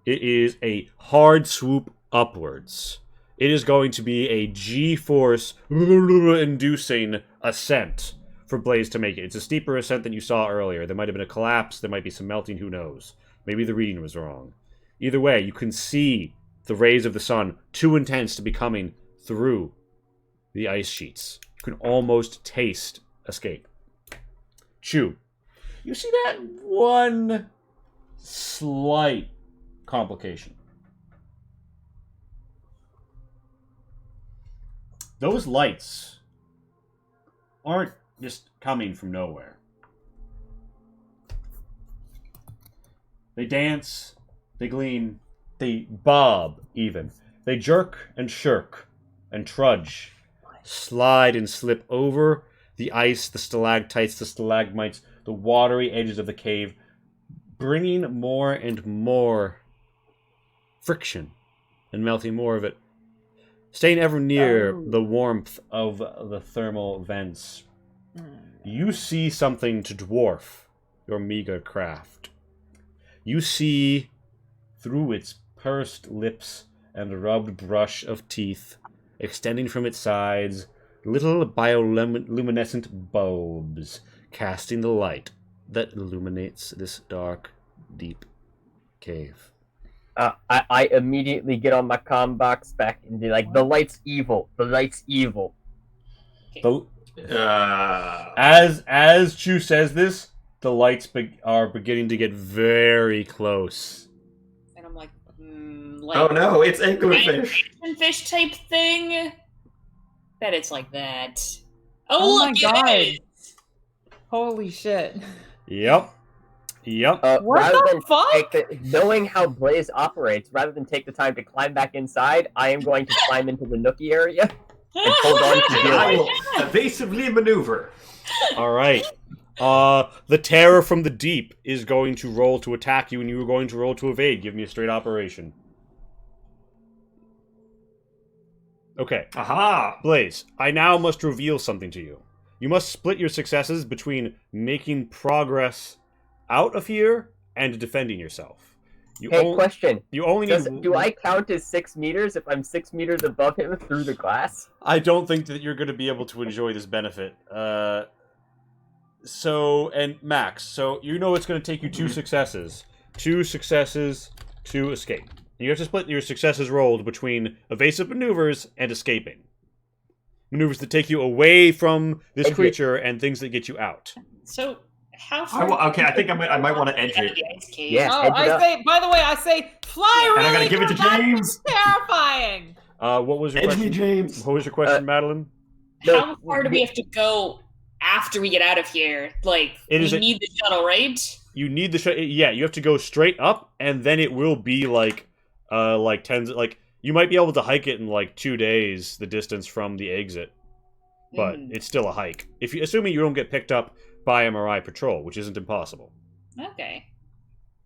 [SPEAKER 4] It is a hard swoop upwards. It is going to be a G-force inducing ascent for Blaze to make it. It's a steeper ascent than you saw earlier. There might have been a collapse. There might be some melting. Who knows? Maybe the reading was wrong. Either way, you can see the rays of the sun too intense to be coming through the ice sheets. You can almost taste escape. Chew. You see that one slight complication. Those lights aren't just coming from nowhere. They dance, they gleam, they bob even. They jerk and shirk and trudge, slide and slip over the ice, the stalactites, the stalagmites, the watery edges of the cave, bringing more and more friction and melting more of it, staying ever near the warmth of the thermal vents. You see something to dwarf your meager craft. You see, through its pursed lips and rubbed brush of teeth, extending from its sides, little bioluminescent bulbs, casting the light that illuminates this dark, deep cave.
[SPEAKER 1] I immediately get on my comm box back and be like, the light's evil. The light's evil.
[SPEAKER 4] The,
[SPEAKER 3] Uh,
[SPEAKER 4] as Chu says this, the lights are beginning to get very close.
[SPEAKER 2] And I'm like, like
[SPEAKER 3] oh no, it's anglerfish.
[SPEAKER 2] fish type thing. Bet it's like that.
[SPEAKER 5] Oh
[SPEAKER 2] Oh,
[SPEAKER 5] my
[SPEAKER 2] look,
[SPEAKER 5] God.
[SPEAKER 2] it is.
[SPEAKER 5] Holy shit.
[SPEAKER 4] Yep.
[SPEAKER 5] What
[SPEAKER 1] Rather
[SPEAKER 5] the
[SPEAKER 1] than
[SPEAKER 5] fuck?
[SPEAKER 1] knowing how Blaze operates, rather than take the time to climb back inside, I am going to climb into the nookie area and hold on to
[SPEAKER 3] And I
[SPEAKER 1] Gilly.
[SPEAKER 3] will evasively maneuver.
[SPEAKER 4] All right. The terror from the deep is going to roll to attack you, and you are going to roll to evade. Give me a straight operation. Okay.
[SPEAKER 3] Aha!
[SPEAKER 4] Blaze, I now must reveal something to you. You must split your successes between making progress out of here and defending yourself. You
[SPEAKER 1] Hey, question.
[SPEAKER 4] You only need.
[SPEAKER 1] Do I count as 6 meters if I'm 6 meters above him through the glass?
[SPEAKER 4] I don't think that you're going to be able to enjoy this benefit. And Max, so you know it's going to take you 2 successes. 2 successes to escape. You have to split your successes rolled between evasive maneuvers and escaping. Maneuvers that take you away from this
[SPEAKER 1] Exit.
[SPEAKER 4] creature and things that get you out.
[SPEAKER 2] So how
[SPEAKER 3] I
[SPEAKER 2] far?
[SPEAKER 3] think I might want to edge
[SPEAKER 2] out of
[SPEAKER 3] it.
[SPEAKER 2] the ice cave?
[SPEAKER 1] Yeah.
[SPEAKER 5] Oh,
[SPEAKER 1] Edge it
[SPEAKER 5] I
[SPEAKER 1] up.
[SPEAKER 5] say, by the way, I say, fly
[SPEAKER 3] And I
[SPEAKER 5] really
[SPEAKER 3] gotta give it to
[SPEAKER 5] fast. That's
[SPEAKER 3] James.
[SPEAKER 5] terrifying.
[SPEAKER 4] What was your
[SPEAKER 3] Edge
[SPEAKER 4] question?
[SPEAKER 3] me, James.
[SPEAKER 4] What was your question, Madeline?
[SPEAKER 1] No,
[SPEAKER 2] How far do we have to go after we get out of here? Like,
[SPEAKER 4] It is
[SPEAKER 2] we
[SPEAKER 4] a-
[SPEAKER 2] need the shuttle, right?
[SPEAKER 4] You need the yeah, you have to go straight up, and then it will be like tens. Like you might be able to hike it in like 2 days, the distance from the exit, but
[SPEAKER 2] Mm,
[SPEAKER 4] it's still a hike. If you assuming you don't get picked up by a Mirai patrol, which isn't impossible.
[SPEAKER 2] okay.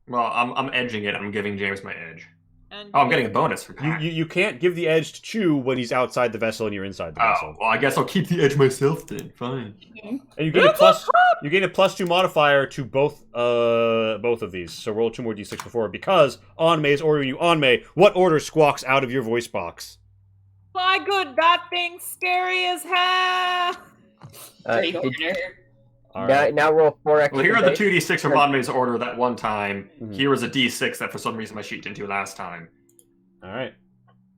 [SPEAKER 3] Well, I'm edging it. I'm giving James my edge.
[SPEAKER 5] And
[SPEAKER 3] Oh, I'm getting a bonus for
[SPEAKER 4] You,
[SPEAKER 3] that.
[SPEAKER 4] you can't give the edge to Chew when he's outside the vessel and you're inside the
[SPEAKER 3] Oh,
[SPEAKER 4] vessel.
[SPEAKER 3] well, I guess I'll keep the edge myself then. Fine.
[SPEAKER 4] And you gain a +2 modifier to both of these. So roll 2 more d6 before because on May's ordering you on May. What order squawks out of your voice box?
[SPEAKER 5] My good, that thing's scary as hell.
[SPEAKER 2] Great
[SPEAKER 1] did-
[SPEAKER 2] order.
[SPEAKER 4] All
[SPEAKER 1] now,
[SPEAKER 4] right.
[SPEAKER 1] now roll 4 extra
[SPEAKER 3] Well, here are the
[SPEAKER 1] dice.
[SPEAKER 3] 2d6 from Rodmay's order that one time.
[SPEAKER 4] Mhm.
[SPEAKER 3] Here is a d6 that for some reason my sheet didn't do last time.
[SPEAKER 4] All right.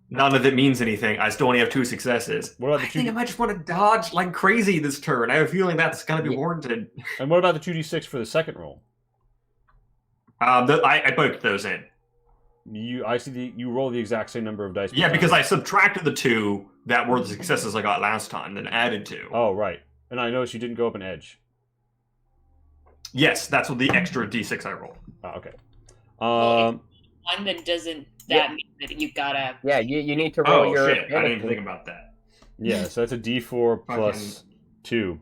[SPEAKER 3] None of it means anything. I still only have 2 successes.
[SPEAKER 4] What about
[SPEAKER 3] I
[SPEAKER 4] the
[SPEAKER 3] think I
[SPEAKER 4] 2D?
[SPEAKER 3] might just want to dodge like crazy this turn. I have a feeling that's going to be
[SPEAKER 1] Yeah.
[SPEAKER 3] warranted.
[SPEAKER 4] And what about the 2d6 for the second roll?
[SPEAKER 3] I poked those in.
[SPEAKER 4] I see you roll the exact same number of dice.
[SPEAKER 3] Yeah,
[SPEAKER 4] per
[SPEAKER 3] because
[SPEAKER 4] time.
[SPEAKER 3] I subtracted the 2 that were the successes I got last time, then added 2.
[SPEAKER 4] Oh, right. And I noticed you didn't go up an edge.
[SPEAKER 3] Yes, that's what the extra d6 I rolled.
[SPEAKER 4] Oh, okay.
[SPEAKER 2] One that doesn't. That means that you gotta.
[SPEAKER 1] Yeah, you need to roll
[SPEAKER 3] Oh
[SPEAKER 1] your.
[SPEAKER 3] shit! I didn't even think about that.
[SPEAKER 4] Yeah, so that's a d4 plus 2.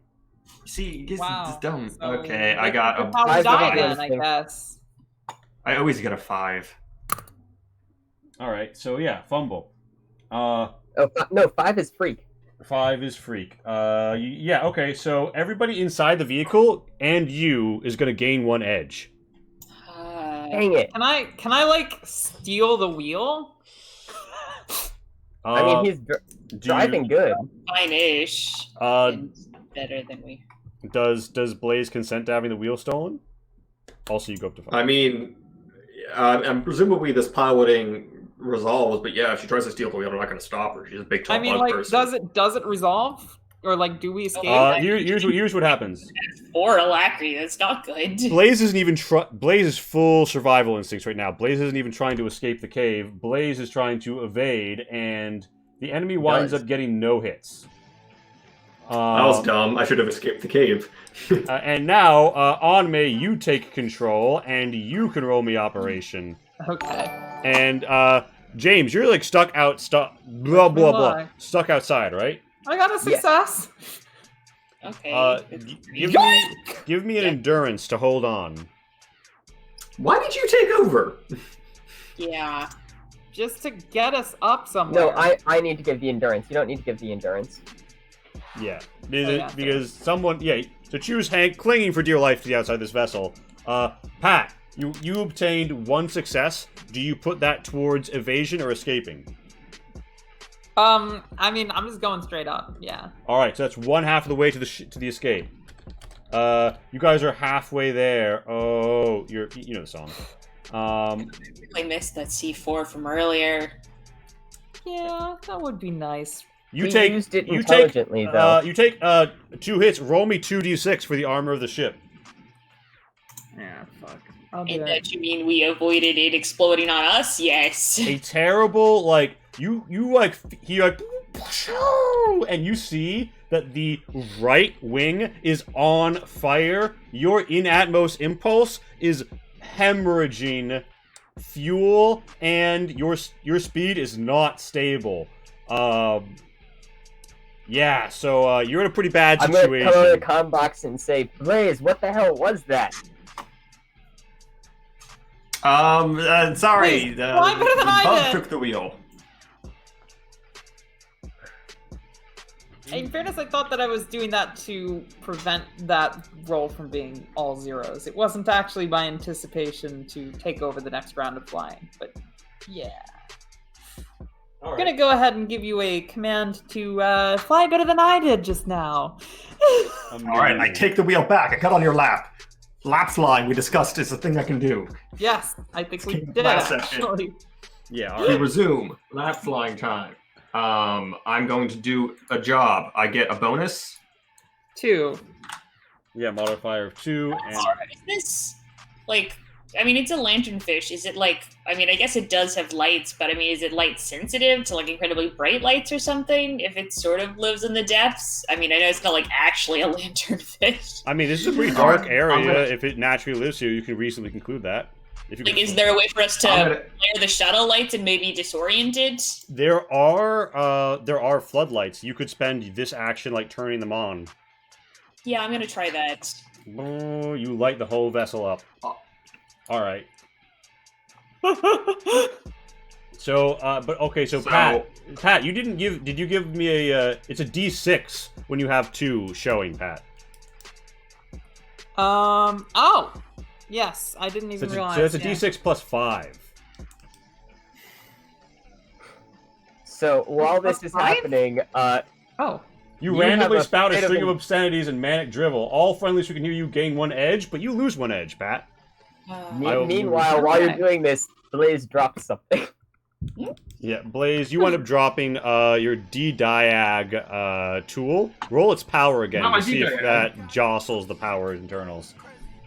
[SPEAKER 3] See, this
[SPEAKER 5] Wow.
[SPEAKER 3] is dumb.
[SPEAKER 5] So
[SPEAKER 3] Okay, I got a
[SPEAKER 5] How we
[SPEAKER 1] Five
[SPEAKER 5] die
[SPEAKER 1] dice.
[SPEAKER 5] then, I guess.
[SPEAKER 3] I always get a 5.
[SPEAKER 4] All right, so yeah, fumble.
[SPEAKER 1] No, 5 is freak.
[SPEAKER 4] 5 is freak. Yeah, okay, so everybody inside the vehicle and you is going to gain 1 edge.
[SPEAKER 1] Dang it.
[SPEAKER 5] Can I like steal the wheel?
[SPEAKER 1] I mean, he's driving good.
[SPEAKER 2] Fine-ish.
[SPEAKER 4] Uh,
[SPEAKER 2] and better than we.
[SPEAKER 4] does Blaze consent to having the wheel stolen? Also, you go up to 5.
[SPEAKER 3] I mean, and presumably this piloting resolves, but yeah, if she tries to steal the wheel, we're not going to stop her. She's a big, tall
[SPEAKER 5] I mean,
[SPEAKER 3] bug
[SPEAKER 5] like,
[SPEAKER 3] person.
[SPEAKER 5] does it resolve, or like, do we escape?
[SPEAKER 4] Here's what happens.
[SPEAKER 2] Or alacrity, that's not good.
[SPEAKER 4] Blaze isn't even Blaze is full survival instincts right now. Blaze isn't even trying to escape the cave. Blaze is trying to evade, and the enemy winds up getting no hits.
[SPEAKER 3] That was dumb. I should have escaped the cave.
[SPEAKER 4] And now, Anmei, you take control, and you can roll me operation.
[SPEAKER 5] Okay.
[SPEAKER 4] And James, you're like stuck outside, stuck outside, right?
[SPEAKER 5] I got a success.
[SPEAKER 2] Okay.
[SPEAKER 4] Give me an endurance to hold on.
[SPEAKER 3] Why did you take over?
[SPEAKER 2] Yeah.
[SPEAKER 5] Just to get us up somewhere.
[SPEAKER 1] No, I need to give the endurance. You don't need to give the endurance.
[SPEAKER 4] Yeah,
[SPEAKER 5] yeah,
[SPEAKER 4] because someone, to choose Hank clinging for dear life to the outside of this vessel. Pat, you obtained 1 success. Do you put that towards evasion or escaping?
[SPEAKER 5] I mean, I'm just going straight up. Yeah.
[SPEAKER 4] All right, so that's 1/2 of the way to the escape. You guys are halfway there. Oh, you know the song.
[SPEAKER 2] I missed that C4 from earlier.
[SPEAKER 5] Yeah, that would be nice.
[SPEAKER 4] You
[SPEAKER 1] We
[SPEAKER 4] take
[SPEAKER 1] used it
[SPEAKER 4] you
[SPEAKER 1] intelligently,
[SPEAKER 4] take
[SPEAKER 1] though.
[SPEAKER 4] you take 2 hits. Roll me 2d6 for the armor of the ship.
[SPEAKER 5] Yeah, fuck. I'll do
[SPEAKER 2] And
[SPEAKER 5] it.
[SPEAKER 2] that you mean we avoided it exploding on us? Yes.
[SPEAKER 4] A terrible and you see that the right wing is on fire. Your in-atmos impulse is hemorrhaging fuel, and your speed is not stable. Yeah, so you're in a pretty bad
[SPEAKER 1] I'm gonna
[SPEAKER 4] situation.
[SPEAKER 1] come out of the comm box and say, Blaze, what the hell was that?
[SPEAKER 3] Sorry,
[SPEAKER 5] Wait,
[SPEAKER 3] the
[SPEAKER 5] why better than I
[SPEAKER 3] bug
[SPEAKER 5] did?
[SPEAKER 3] took the wheel.
[SPEAKER 5] In fairness, I thought that I was doing that to prevent that roll from being all zeros. It wasn't actually my anticipation to take over the next round of flying, but yeah. I'm gonna go ahead and give you a command to fly better than I did just now.
[SPEAKER 3] All right, I take the wheel back. I got on your lap. Lap flying, we discussed, is a thing I can do.
[SPEAKER 5] Yes, I think we
[SPEAKER 3] Skip
[SPEAKER 5] did
[SPEAKER 3] last session.
[SPEAKER 5] actually.
[SPEAKER 4] Yeah, all
[SPEAKER 3] We
[SPEAKER 4] right.
[SPEAKER 3] resume. Lap flying time. I'm going to do a job. I get a bonus.
[SPEAKER 5] 2.
[SPEAKER 4] Yeah, modifier of 2. And
[SPEAKER 2] Is this, like, I mean, it's a lanternfish. Is it like, I mean, I guess it does have lights, but I mean, is it light sensitive to like incredibly bright lights or something? If it sort of lives in the depths? I mean, I know it's not like actually a lanternfish.
[SPEAKER 4] I mean, this is a pretty dark
[SPEAKER 3] I'm
[SPEAKER 4] area.
[SPEAKER 3] gonna-
[SPEAKER 4] If it naturally lives here, you can reasonably conclude that. If you
[SPEAKER 2] Like,
[SPEAKER 4] can-
[SPEAKER 2] is there a way for us to
[SPEAKER 3] I'm gonna-
[SPEAKER 2] flare the shuttle lights and maybe disorient it?
[SPEAKER 4] There are floodlights. You could spend this action like turning them on.
[SPEAKER 2] Yeah, I'm gonna try that.
[SPEAKER 4] You light the whole vessel up. All right. So, but okay. So, Pat, you didn't give. Did you give me a? It's a D6 when you have 2 showing, Pat.
[SPEAKER 5] Oh, yes, I didn't
[SPEAKER 4] So
[SPEAKER 5] even
[SPEAKER 4] it's
[SPEAKER 5] realize.
[SPEAKER 4] so it's a
[SPEAKER 5] yeah.
[SPEAKER 4] D6 plus 5.
[SPEAKER 1] So while this
[SPEAKER 5] Plus
[SPEAKER 1] is
[SPEAKER 5] 5?
[SPEAKER 1] happening,
[SPEAKER 5] Oh.
[SPEAKER 4] You
[SPEAKER 1] You
[SPEAKER 4] randomly
[SPEAKER 1] have a
[SPEAKER 4] spout a
[SPEAKER 1] bit of
[SPEAKER 4] string of
[SPEAKER 1] a-
[SPEAKER 4] obscenities and manic drivel. All friendlies who can hear you gain 1 edge, but you lose 1 edge, Pat.
[SPEAKER 1] meanwhile, while you're
[SPEAKER 5] Okay.
[SPEAKER 1] doing this, Blaze drops something.
[SPEAKER 4] Yeah, Blaze, you end up dropping your D-Diag tool. Roll its power again
[SPEAKER 3] No, my
[SPEAKER 4] to see if
[SPEAKER 3] D-Diag.
[SPEAKER 4] that jostles the power internals.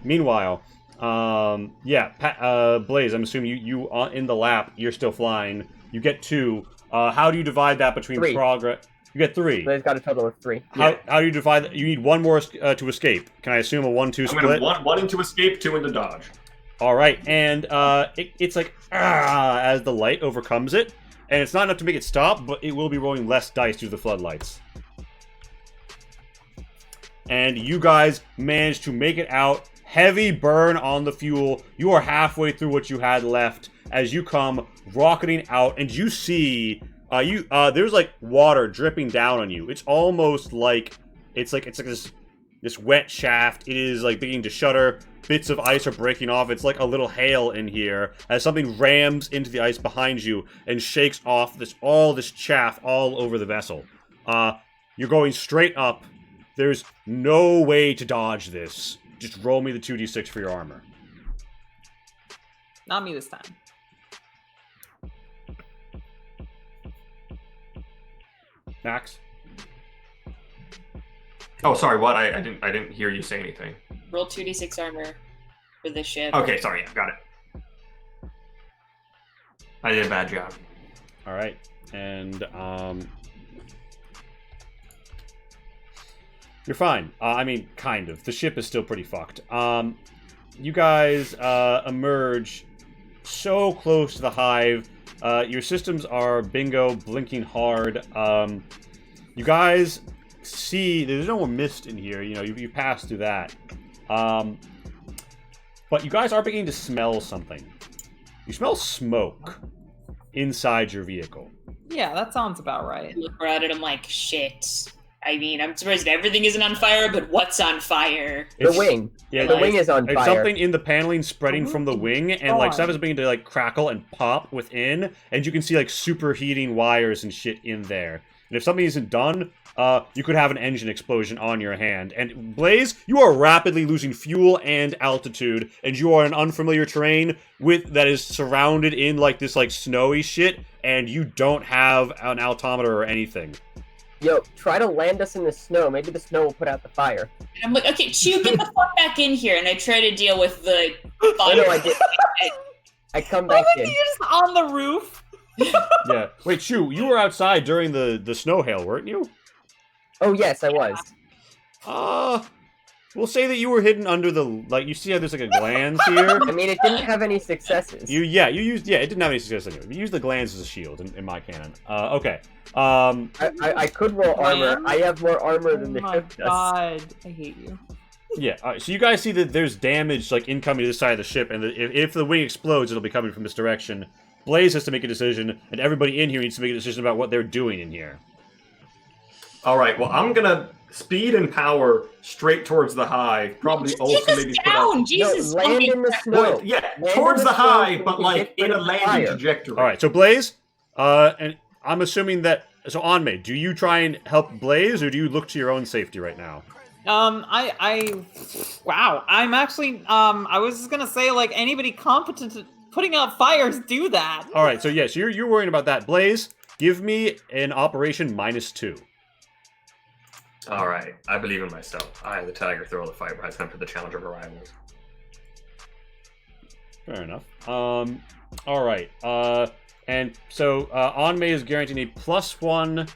[SPEAKER 4] Meanwhile, Blaze, I'm assuming you in the lap, you're still flying. You get 2. How do you divide that between
[SPEAKER 1] 3.
[SPEAKER 4] progress? You get 3.
[SPEAKER 1] Blaze got a total of 3.
[SPEAKER 4] How do you divide that? You need 1 more to escape. Can I assume a 1-2
[SPEAKER 3] I'm gonna
[SPEAKER 4] split?
[SPEAKER 3] one into escape, 2 into dodge.
[SPEAKER 4] All right, and it's like as the light overcomes it, and it's not enough to make it stop, but it will be rolling less dice due to the floodlights. And you guys managed to make it out. Heavy burn on the fuel. You are halfway through what you had left as you come rocketing out, and you see there's like water dripping down on you. It's almost like it's like this wet shaft. It is like beginning to shudder. Bits of ice are breaking off. It's like a little hail in here as something rams into the ice behind you and shakes off all this chaff all over the vessel. You're going straight up. There's no way to dodge this. Just roll me the 2d6 for your armor.
[SPEAKER 5] Not me this time.
[SPEAKER 4] Max?
[SPEAKER 3] Oh, sorry. What? I didn't hear you say anything.
[SPEAKER 2] Roll 2d6 armor for the ship.
[SPEAKER 3] Okay, sorry. Yeah, got it. I did a bad job.
[SPEAKER 4] All right, and you're fine. I mean, kind of. The ship is still pretty fucked. You guys emerge so close to the hive. Your systems are bingo, blinking hard. You guys see there's no more mist in here. You know, you passed through that. But you guys are beginning to smell something. You smell smoke inside your vehicle.
[SPEAKER 5] Yeah, that sounds about right.
[SPEAKER 2] I look at it, I'm like, shit. I mean, I'm surprised everything isn't on fire, but what's on fire?
[SPEAKER 1] The wing.
[SPEAKER 4] Yeah,
[SPEAKER 1] The wing is on
[SPEAKER 4] There's
[SPEAKER 1] fire.
[SPEAKER 4] something in the paneling spreading
[SPEAKER 5] Oh
[SPEAKER 4] from the
[SPEAKER 5] my
[SPEAKER 4] wing, and like
[SPEAKER 5] God.
[SPEAKER 4] stuff is beginning to like crackle and pop within, and you can see like superheating wires and shit in there. And if something isn't done, you could have an engine explosion on your hand. And Blaze, you are rapidly losing fuel and altitude, and you are in unfamiliar terrain that is surrounded in like this like snowy shit, and you don't have an altimeter or anything.
[SPEAKER 1] Yo, try to land us in the snow. Maybe the snow will put out the fire.
[SPEAKER 2] And I'm like, okay, Chew, get the fuck back in here. And I try to deal with the
[SPEAKER 1] Oh
[SPEAKER 2] fire.
[SPEAKER 1] no, I did. I come back
[SPEAKER 5] You're
[SPEAKER 1] in.
[SPEAKER 5] just on the roof.
[SPEAKER 4] Yeah. Wait, Shu, you were outside during the snow hail, weren't you?
[SPEAKER 1] Oh yes, I was.
[SPEAKER 4] We'll say that you were hidden under the, like, you see how there's like a glands here?
[SPEAKER 1] I mean, it didn't have any successes.
[SPEAKER 4] It didn't have any success anyway. You used the glands as a shield in my canon. Okay.
[SPEAKER 1] I could roll armor.
[SPEAKER 5] Man.
[SPEAKER 1] I have more armor than the
[SPEAKER 5] Oh my
[SPEAKER 1] ship does.
[SPEAKER 5] god, I hate you.
[SPEAKER 4] Yeah, alright, so you guys see that there's damage, like, incoming to this side of the ship, and if the wing explodes, it'll be coming from this direction. Blaze has to make a decision, and everybody in here needs to make a decision about what they're doing in here.
[SPEAKER 3] All right. Well, I'm gonna speed and power straight towards the hive. Probably
[SPEAKER 2] Just
[SPEAKER 3] also
[SPEAKER 2] take us
[SPEAKER 3] maybe put out.
[SPEAKER 2] down, Jesus.
[SPEAKER 1] no, land
[SPEAKER 2] fucking
[SPEAKER 1] in the
[SPEAKER 2] Christ.
[SPEAKER 1] snow.
[SPEAKER 3] Well, yeah,
[SPEAKER 1] Land
[SPEAKER 3] towards
[SPEAKER 1] in
[SPEAKER 3] the
[SPEAKER 1] the snow
[SPEAKER 3] hive,
[SPEAKER 1] so
[SPEAKER 3] but
[SPEAKER 1] we
[SPEAKER 3] like
[SPEAKER 1] can get
[SPEAKER 3] in a
[SPEAKER 1] rid of the
[SPEAKER 3] landing
[SPEAKER 1] fire.
[SPEAKER 3] trajectory.
[SPEAKER 4] Alright, so Blaze, and I'm assuming that, so Anmei, do you try and help Blaze, or do you look to your own safety right now?
[SPEAKER 5] Wow, I'm actually, I was just gonna say, like, anybody competent at putting out fires do that.
[SPEAKER 4] Alright, so yes, you're worrying about that. Blaze, give me an operation -2.
[SPEAKER 3] All right. I believe in myself. I, the tiger, throw the fiber. Has come to the challenge of arrivals.
[SPEAKER 4] Fair enough. Alright, and so, Anmei is guaranteeing a +1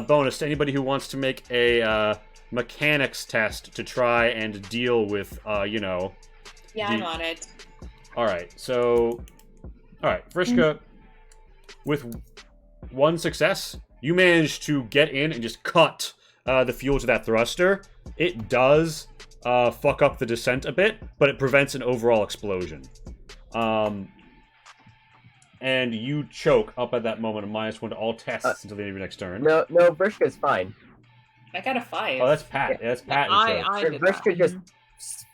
[SPEAKER 4] bonus to anybody who wants to make a, mechanics test to try and deal with,
[SPEAKER 2] Yeah, I'm on it.
[SPEAKER 4] Alright, so... Alright, Vrishka, with 1 success, you manage to get in and just cut the fuel to that thruster. It does fuck up the descent a bit, but it prevents an overall explosion. And you choke up at that moment, a -1 to all tests until the end of your next turn.
[SPEAKER 1] No, Vrishka's fine.
[SPEAKER 2] I got a 5.
[SPEAKER 4] Oh, that's Pat. Yeah, that's Pat. who choked.
[SPEAKER 5] I did
[SPEAKER 1] Vrishka
[SPEAKER 5] that.
[SPEAKER 1] just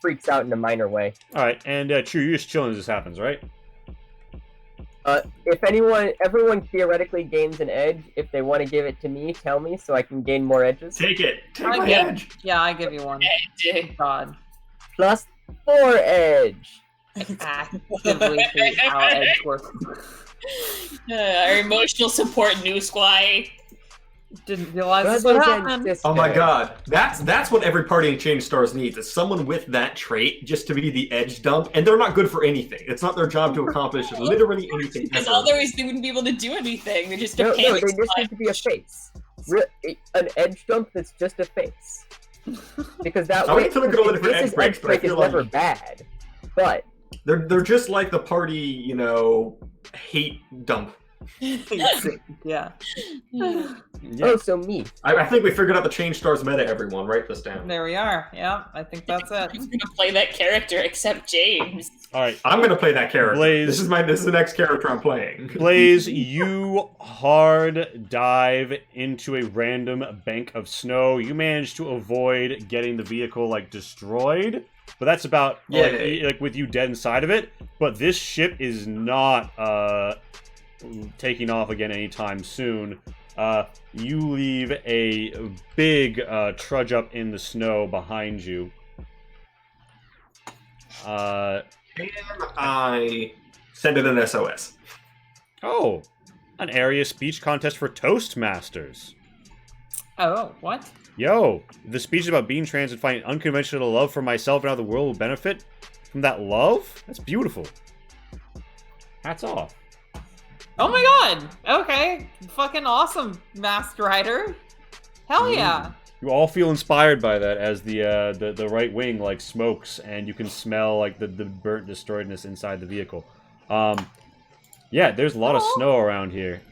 [SPEAKER 1] freaks out in a minor way.
[SPEAKER 4] All right, and True, you're just chilling as this happens, right?
[SPEAKER 1] If everyone theoretically gains an edge, if they want to give it to me, tell me so I can gain more edges.
[SPEAKER 3] Take it. Take
[SPEAKER 5] I
[SPEAKER 3] my
[SPEAKER 5] give-
[SPEAKER 3] edge.
[SPEAKER 5] Yeah, I give you one. God.
[SPEAKER 1] Plus 4 edge.
[SPEAKER 5] Actively hate how edge works.
[SPEAKER 2] Our emotional support new squy.
[SPEAKER 5] Didn't realize this would
[SPEAKER 1] Brothers and
[SPEAKER 5] happen.
[SPEAKER 1] sisters.
[SPEAKER 3] Oh my god, that's what every party in Change Stars needs, is someone with that trait just to be the edge dump, and they're not good for anything. It's not their job to accomplish literally anything
[SPEAKER 2] Because
[SPEAKER 3] ever.
[SPEAKER 2] otherwise they wouldn't be able to do anything. They're just a
[SPEAKER 1] No, they
[SPEAKER 2] panic
[SPEAKER 1] just
[SPEAKER 2] squad.
[SPEAKER 1] need to be a face. An edge dump that's just a face. Because that
[SPEAKER 3] I
[SPEAKER 1] way,
[SPEAKER 3] went to look at all the different
[SPEAKER 1] this
[SPEAKER 3] edge
[SPEAKER 1] is
[SPEAKER 3] breaks,
[SPEAKER 1] edge
[SPEAKER 3] but I
[SPEAKER 1] break is
[SPEAKER 3] feel
[SPEAKER 1] never
[SPEAKER 3] like-
[SPEAKER 1] bad. But
[SPEAKER 3] They're just like the party, hate dump.
[SPEAKER 5] Yeah.
[SPEAKER 4] Yeah.
[SPEAKER 1] oh, so me.
[SPEAKER 3] I think we figured out the Change Stars meta, everyone. Write this down.
[SPEAKER 5] There we are. Yeah, I think that's it.
[SPEAKER 2] Who's gonna play that character except James?
[SPEAKER 4] All right,
[SPEAKER 3] I'm gonna play that character.
[SPEAKER 4] Blaze.
[SPEAKER 3] This is the next character I'm playing.
[SPEAKER 4] Blaze, you hard dive into a random bank of snow. You manage to avoid getting the vehicle destroyed, but that's about with you dead inside of it. But this ship is not taking off again anytime soon. You leave a big trudge up in the snow behind you.
[SPEAKER 3] Can I send it an SOS?
[SPEAKER 4] Oh, an area speech contest for Toastmasters.
[SPEAKER 5] Oh, what?
[SPEAKER 4] Yo, the speech is about being trans and finding unconventional love for myself and how the world will benefit from that love? That's beautiful. Hats off.
[SPEAKER 5] Oh my god! Okay. Fucking awesome, Masked Rider. Hell yeah.
[SPEAKER 4] You all feel inspired by that as the right wing smokes and you can smell the burnt destroyedness inside the vehicle. Yeah, there's a lot of snow around here.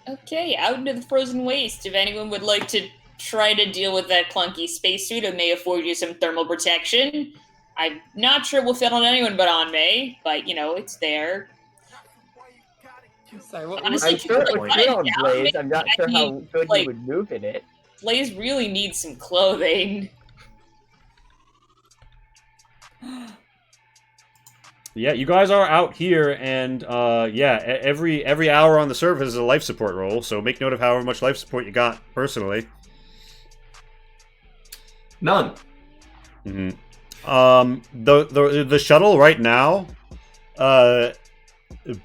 [SPEAKER 2] Okay, out into the frozen waste. If anyone would like to try to deal with that clunky spacesuit, it may afford you some thermal protection. I'm not sure it will fit on anyone but on May, but it's there.
[SPEAKER 5] Sorry, what
[SPEAKER 2] Honestly,
[SPEAKER 1] I'm sure it would fit on
[SPEAKER 2] Yeah,
[SPEAKER 1] Blaze. I'm not sure how good
[SPEAKER 2] like-
[SPEAKER 1] he would move in it.
[SPEAKER 2] Blaze really needs some clothing.
[SPEAKER 4] Yeah, you guys are out here, and every hour on the surface is a life support roll. So make note of however much life support you got personally.
[SPEAKER 3] None.
[SPEAKER 4] Mm-hmm. The shuttle right now,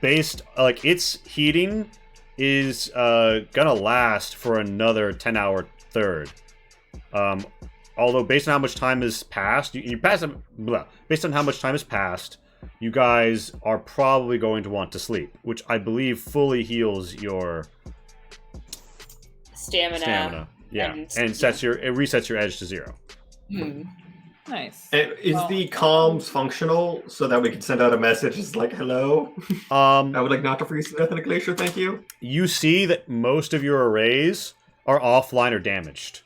[SPEAKER 4] based its heating is gonna last for another 10-hour third. Although based on how much time has passed, based on how much time has passed, you guys are probably going to want to sleep, which I believe fully heals your
[SPEAKER 2] Stamina.
[SPEAKER 4] Yeah,
[SPEAKER 2] And-
[SPEAKER 4] and it resets your edge to 0.
[SPEAKER 2] Hmm.
[SPEAKER 5] Nice.
[SPEAKER 3] And is
[SPEAKER 5] Well,
[SPEAKER 3] the comms functional so that we can send out a message just hello? I would like not to freeze to death in a glacier, thank you.
[SPEAKER 4] You see that most of your arrays are offline or damaged.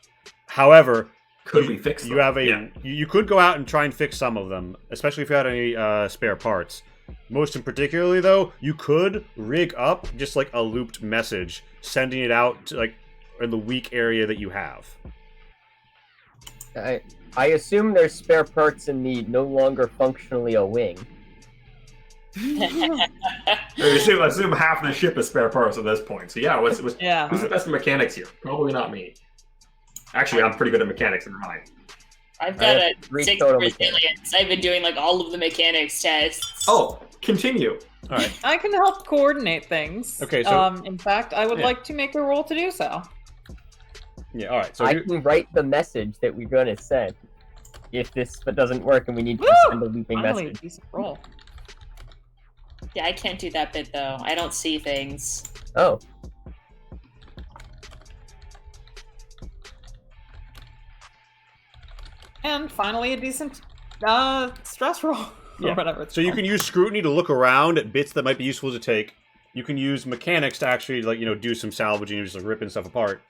[SPEAKER 4] However,
[SPEAKER 3] Could we fix them?
[SPEAKER 4] you have
[SPEAKER 3] Yeah.
[SPEAKER 4] you could go out and try and fix some of them, especially if you had any spare parts. Most in particularly, though, you could rig up just a looped message, sending it out to in the weak area that you have.
[SPEAKER 1] I assume there's spare parts in the no longer functionally a wing.
[SPEAKER 3] I assume half the ship is spare parts at this point. So yeah, who's
[SPEAKER 5] Yeah.
[SPEAKER 3] the best mechanics here? Probably not me. Actually, I'm pretty good at mechanics. Never mind.
[SPEAKER 2] I've
[SPEAKER 1] I
[SPEAKER 2] got
[SPEAKER 1] have
[SPEAKER 2] a
[SPEAKER 1] 3
[SPEAKER 2] 6
[SPEAKER 1] total
[SPEAKER 2] resilience. I've been doing all of the mechanics tests.
[SPEAKER 3] Oh, continue.
[SPEAKER 4] All right.
[SPEAKER 5] I can help coordinate things.
[SPEAKER 4] Okay, so-
[SPEAKER 5] in fact, I would
[SPEAKER 4] Yeah.
[SPEAKER 5] like to make a roll to do so.
[SPEAKER 4] Yeah. All right. So
[SPEAKER 1] I
[SPEAKER 4] here-
[SPEAKER 1] can write the message that we're going to send. If this doesn't work and we need to
[SPEAKER 5] Woo!
[SPEAKER 1] send a looping
[SPEAKER 5] Finally,
[SPEAKER 1] message.
[SPEAKER 5] decent roll.
[SPEAKER 2] Yeah, I can't do that bit though. I don't see things.
[SPEAKER 1] Oh,
[SPEAKER 5] And finally, a decent stress roll.
[SPEAKER 4] Yeah.
[SPEAKER 5] Or whatever it's
[SPEAKER 4] So you
[SPEAKER 5] called.
[SPEAKER 4] can use scrutiny to look around at bits that might be useful to take. You can use mechanics to actually do some salvaging and just ripping stuff apart.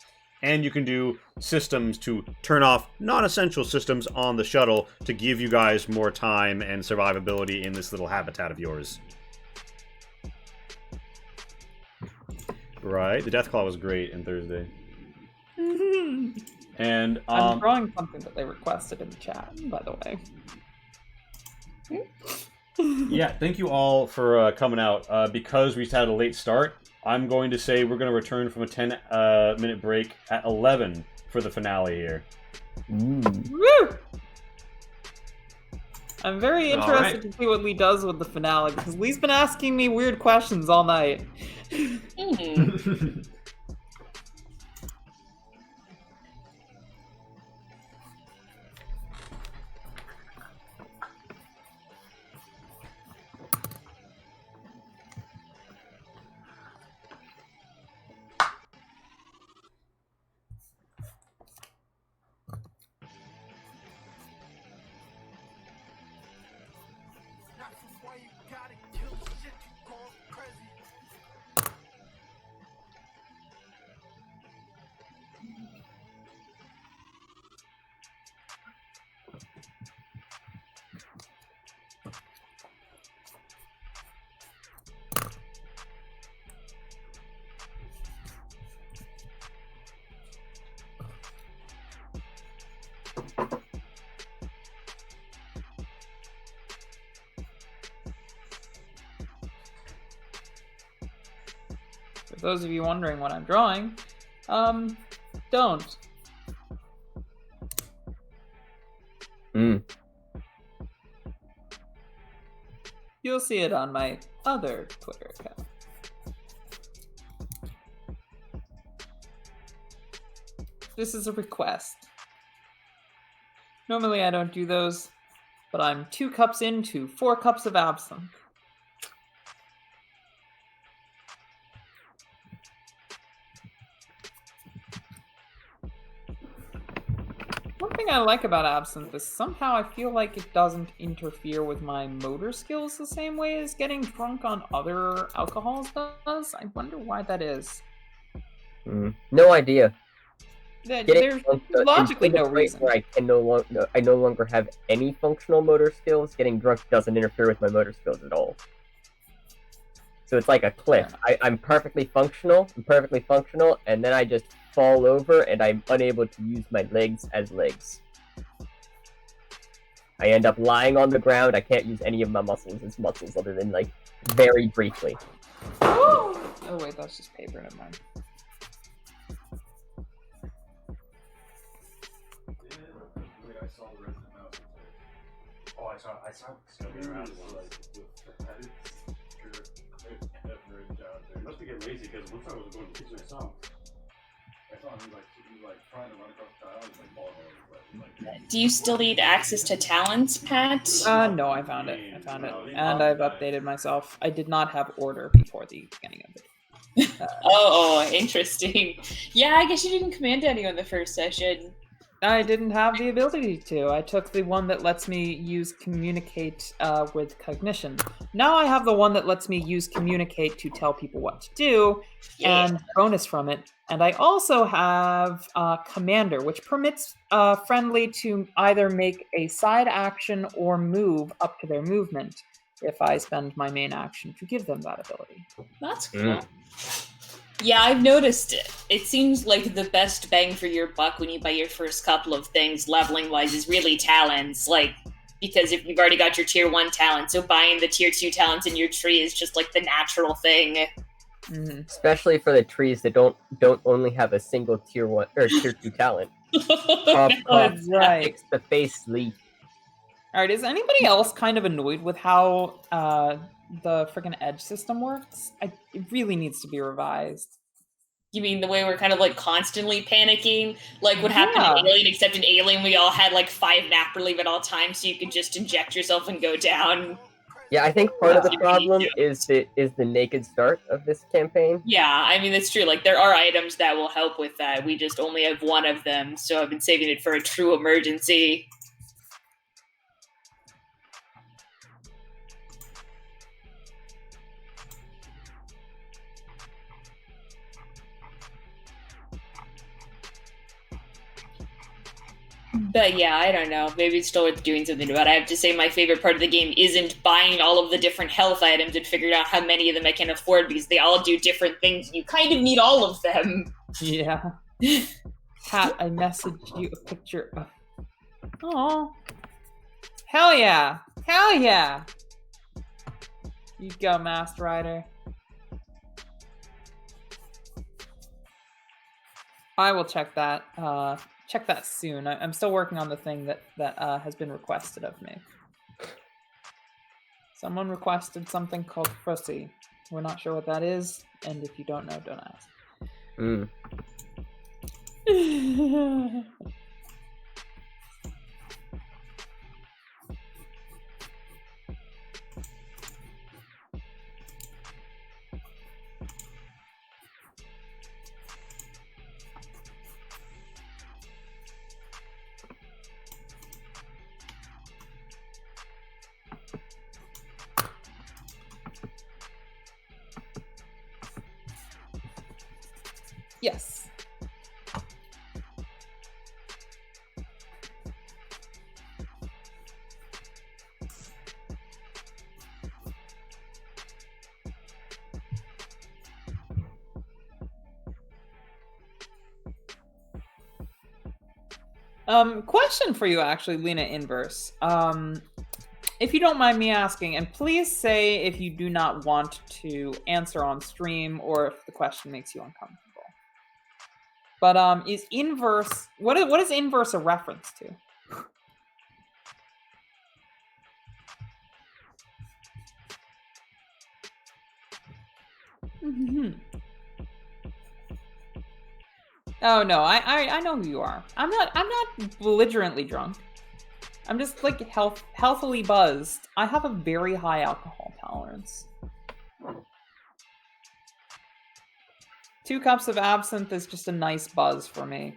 [SPEAKER 4] And you can do systems to turn off non-essential systems on the shuttle to give you guys more time and survivability in this little habitat of yours. Right, the Deathclaw was great in Thursday. And
[SPEAKER 5] I'm drawing something that they requested in the chat, by the way.
[SPEAKER 4] Yeah, thank you all for coming out. Because we had a late start, I'm going to say we're going to return from a 10-minute break at 11 for the finale here.
[SPEAKER 5] Woo! I'm very interested to see what Lee does with the finale, because Lee's been asking me weird questions all night. For those of you wondering what I'm drawing, don't. You'll see it on my other Twitter account. This is a request. Normally I don't do those, but I'm 2 cups into 4 cups of absinthe. One thing I like about absinthe is somehow I feel like it doesn't interfere with my motor skills the same way as getting drunk on other alcohols does. I wonder why that is.
[SPEAKER 1] No idea.
[SPEAKER 5] There's logically no reason.
[SPEAKER 1] Where I no longer have any functional motor skills. Getting drunk doesn't interfere with my motor skills at all. So it's like a cliff. I'm perfectly functional, and then I just fall over, and I'm unable to use my legs as legs. I end up lying on the ground. I can't use any of my muscles as muscles, other than, like, very briefly.
[SPEAKER 5] Oh wait, that's just paper, never mind.
[SPEAKER 6] I saw it around He must be getting lazy because one time I was going to the kitchen, I saw him. I saw him, he was trying to run across the tile, he's falling over.
[SPEAKER 2] Do you still need access to talents, Pat?
[SPEAKER 5] No, I found it. And I've updated myself. I did not have order before the beginning of it.
[SPEAKER 2] Oh, interesting. Yeah, I guess you didn't command anyone the first session.
[SPEAKER 5] I didn't have the ability to. I took the one that lets me use communicate with cognition. Now I have the one that lets me use communicate to tell people what to do, and bonus from it. And I also have commander, which permits friendly to either make a side action or move up to their movement if I spend my main action to give them that ability.
[SPEAKER 2] That's cool. Yeah, I've noticed it. It seems like the best bang for your buck when you buy your first couple of things, leveling-wise, is really talents. Because if you've already got your tier 1 talent, so buying the tier 2 talents in your tree is just like the natural thing.
[SPEAKER 1] Especially for the trees that don't only have a single tier 1 or tier 2 talent.
[SPEAKER 5] That's right.
[SPEAKER 1] Fix the face leaf.
[SPEAKER 5] All right, is anybody else kind of annoyed with how the freaking edge system works? It really needs to be revised.
[SPEAKER 2] You mean the way we're kind of constantly panicking? Like what happened in Alien, except in Alien we all had 5 nap relief at all times so you could just inject yourself and go down.
[SPEAKER 1] Yeah, I think part of the problem is the naked start of this campaign.
[SPEAKER 2] Yeah, I mean, that's true. There are items that will help with that. We just only have one of them, so I've been saving it for a true emergency. But yeah, I don't know. Maybe it's still worth doing something about it. I have to say my favorite part of the game isn't buying all of the different health items and figuring out how many of them I can afford, because they all do different things. You kind of need all of them.
[SPEAKER 5] Yeah. Pat, I messaged you a picture of... Aw. Hell yeah! Hell yeah! You go, Masked Rider. I will check that. Check that soon. I'm still working on the thing that has been requested of me. Someone requested something called Frussy. We're not sure what that is, and if you don't know, don't ask.
[SPEAKER 1] Mm.
[SPEAKER 5] Yes. Question for you, actually, Lena Inverse. If you don't mind me asking, and please say if you do not want to answer on stream or if the question makes you uncomfortable. But is inverse what is inverse a reference to? Oh no, I know who you are. I'm not belligerently drunk. I'm just like healthily buzzed. I have a very high alcohol tolerance. 2 cups of absinthe is just a nice buzz for me.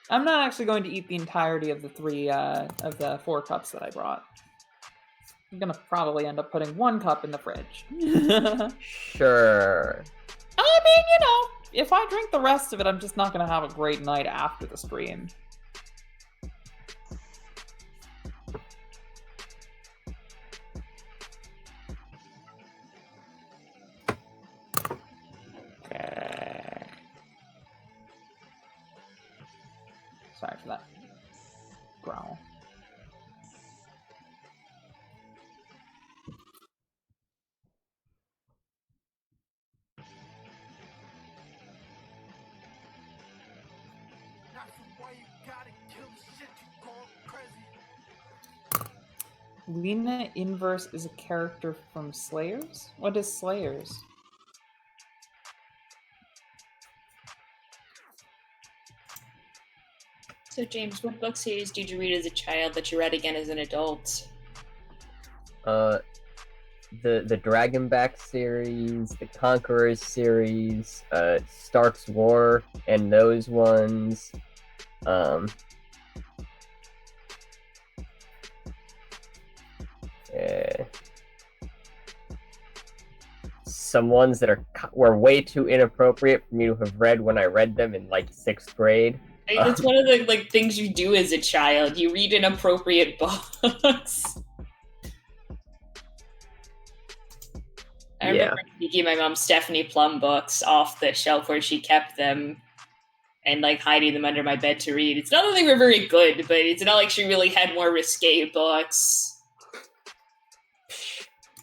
[SPEAKER 5] I'm not actually going to eat the entirety of the 4 cups that I brought. I'm gonna probably end up putting 1 cup in the fridge.
[SPEAKER 1] Sure.
[SPEAKER 5] I mean, you know, if I drink the rest of it, I'm just not gonna have a great night after the stream. Sorry for that growl. Lena Inverse is a character from Slayers? What is Slayers?
[SPEAKER 2] So, James, what book series did you read as a child that you read again as an adult?
[SPEAKER 1] The Dragonback series, the Conquerors series, Stark's War, and those ones. Some ones that were way too inappropriate for me to have read when I read them in like 6th grade.
[SPEAKER 2] It's one of the things you do as a child. You read inappropriate books. I remember taking my mom's Stephanie Plum books off the shelf where she kept them and hiding them under my bed to read. It's not that they were very good, but it's not like she really had more risque books.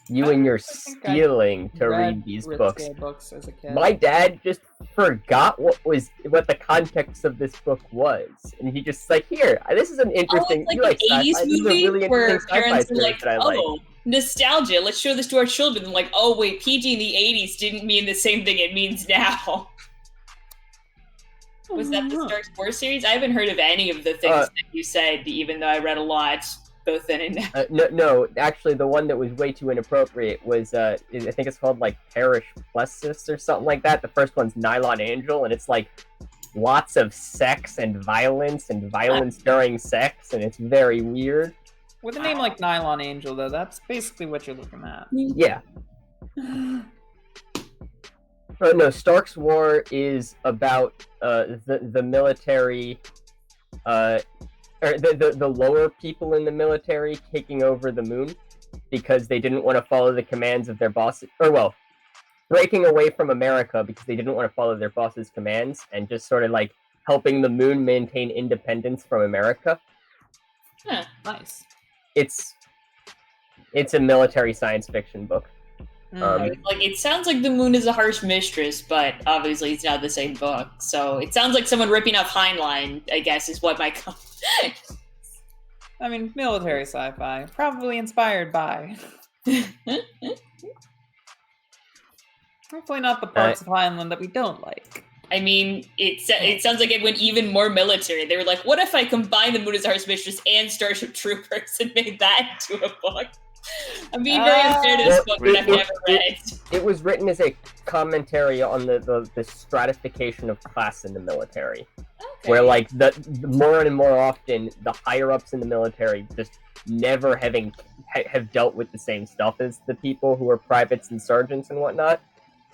[SPEAKER 1] You and your stealing to read these books.
[SPEAKER 5] As a kid.
[SPEAKER 1] My dad just forgot what the context of this book was, and he just here. This is an interesting.
[SPEAKER 2] It's like an 80s movie
[SPEAKER 1] really
[SPEAKER 2] where parents are like,
[SPEAKER 1] "Oh,
[SPEAKER 2] nostalgia. Let's show this to our children." And oh wait, PG in the 80s didn't mean the same thing it means now. Was that the Star Wars series? I haven't heard of any of the things that you said, even though I read a lot. Both then and now.
[SPEAKER 1] No, actually, the one that was way too inappropriate was, I think it's called, Parish Plessis or something like that. The first one's Nylon Angel, and it's, lots of sex and violence during sex, and it's very weird.
[SPEAKER 5] With a name like Nylon Angel, though, that's basically what you're looking at.
[SPEAKER 1] Yeah. No, Stark's War is about, the military, or the lower people in the military taking over the moon because they didn't want to follow the commands of their bosses, breaking away from America because they didn't want to follow their boss's commands and just sort of helping the moon maintain independence from America.
[SPEAKER 5] Yeah, nice.
[SPEAKER 1] It's It's a military science fiction book.
[SPEAKER 2] Like, it sounds like the moon is a harsh mistress, but obviously it's not the same book. So it sounds like someone ripping off Heinlein, I guess, is what my
[SPEAKER 5] I mean, military sci-fi, probably inspired by. Hopefully not the parts of Heinlein that we don't like.
[SPEAKER 2] I mean, it sounds like it went even more military. They were like, what if I combine the moon as a harsh mistress and Starship Troopers and made that into a book? I'm being very unfair to this book that I've never read.
[SPEAKER 1] It was written as a commentary on the stratification of class in the military.
[SPEAKER 2] Okay.
[SPEAKER 1] Where, like, the more and more often, the higher-ups in the military just never have dealt with the same stuff as the people who are privates and sergeants and whatnot.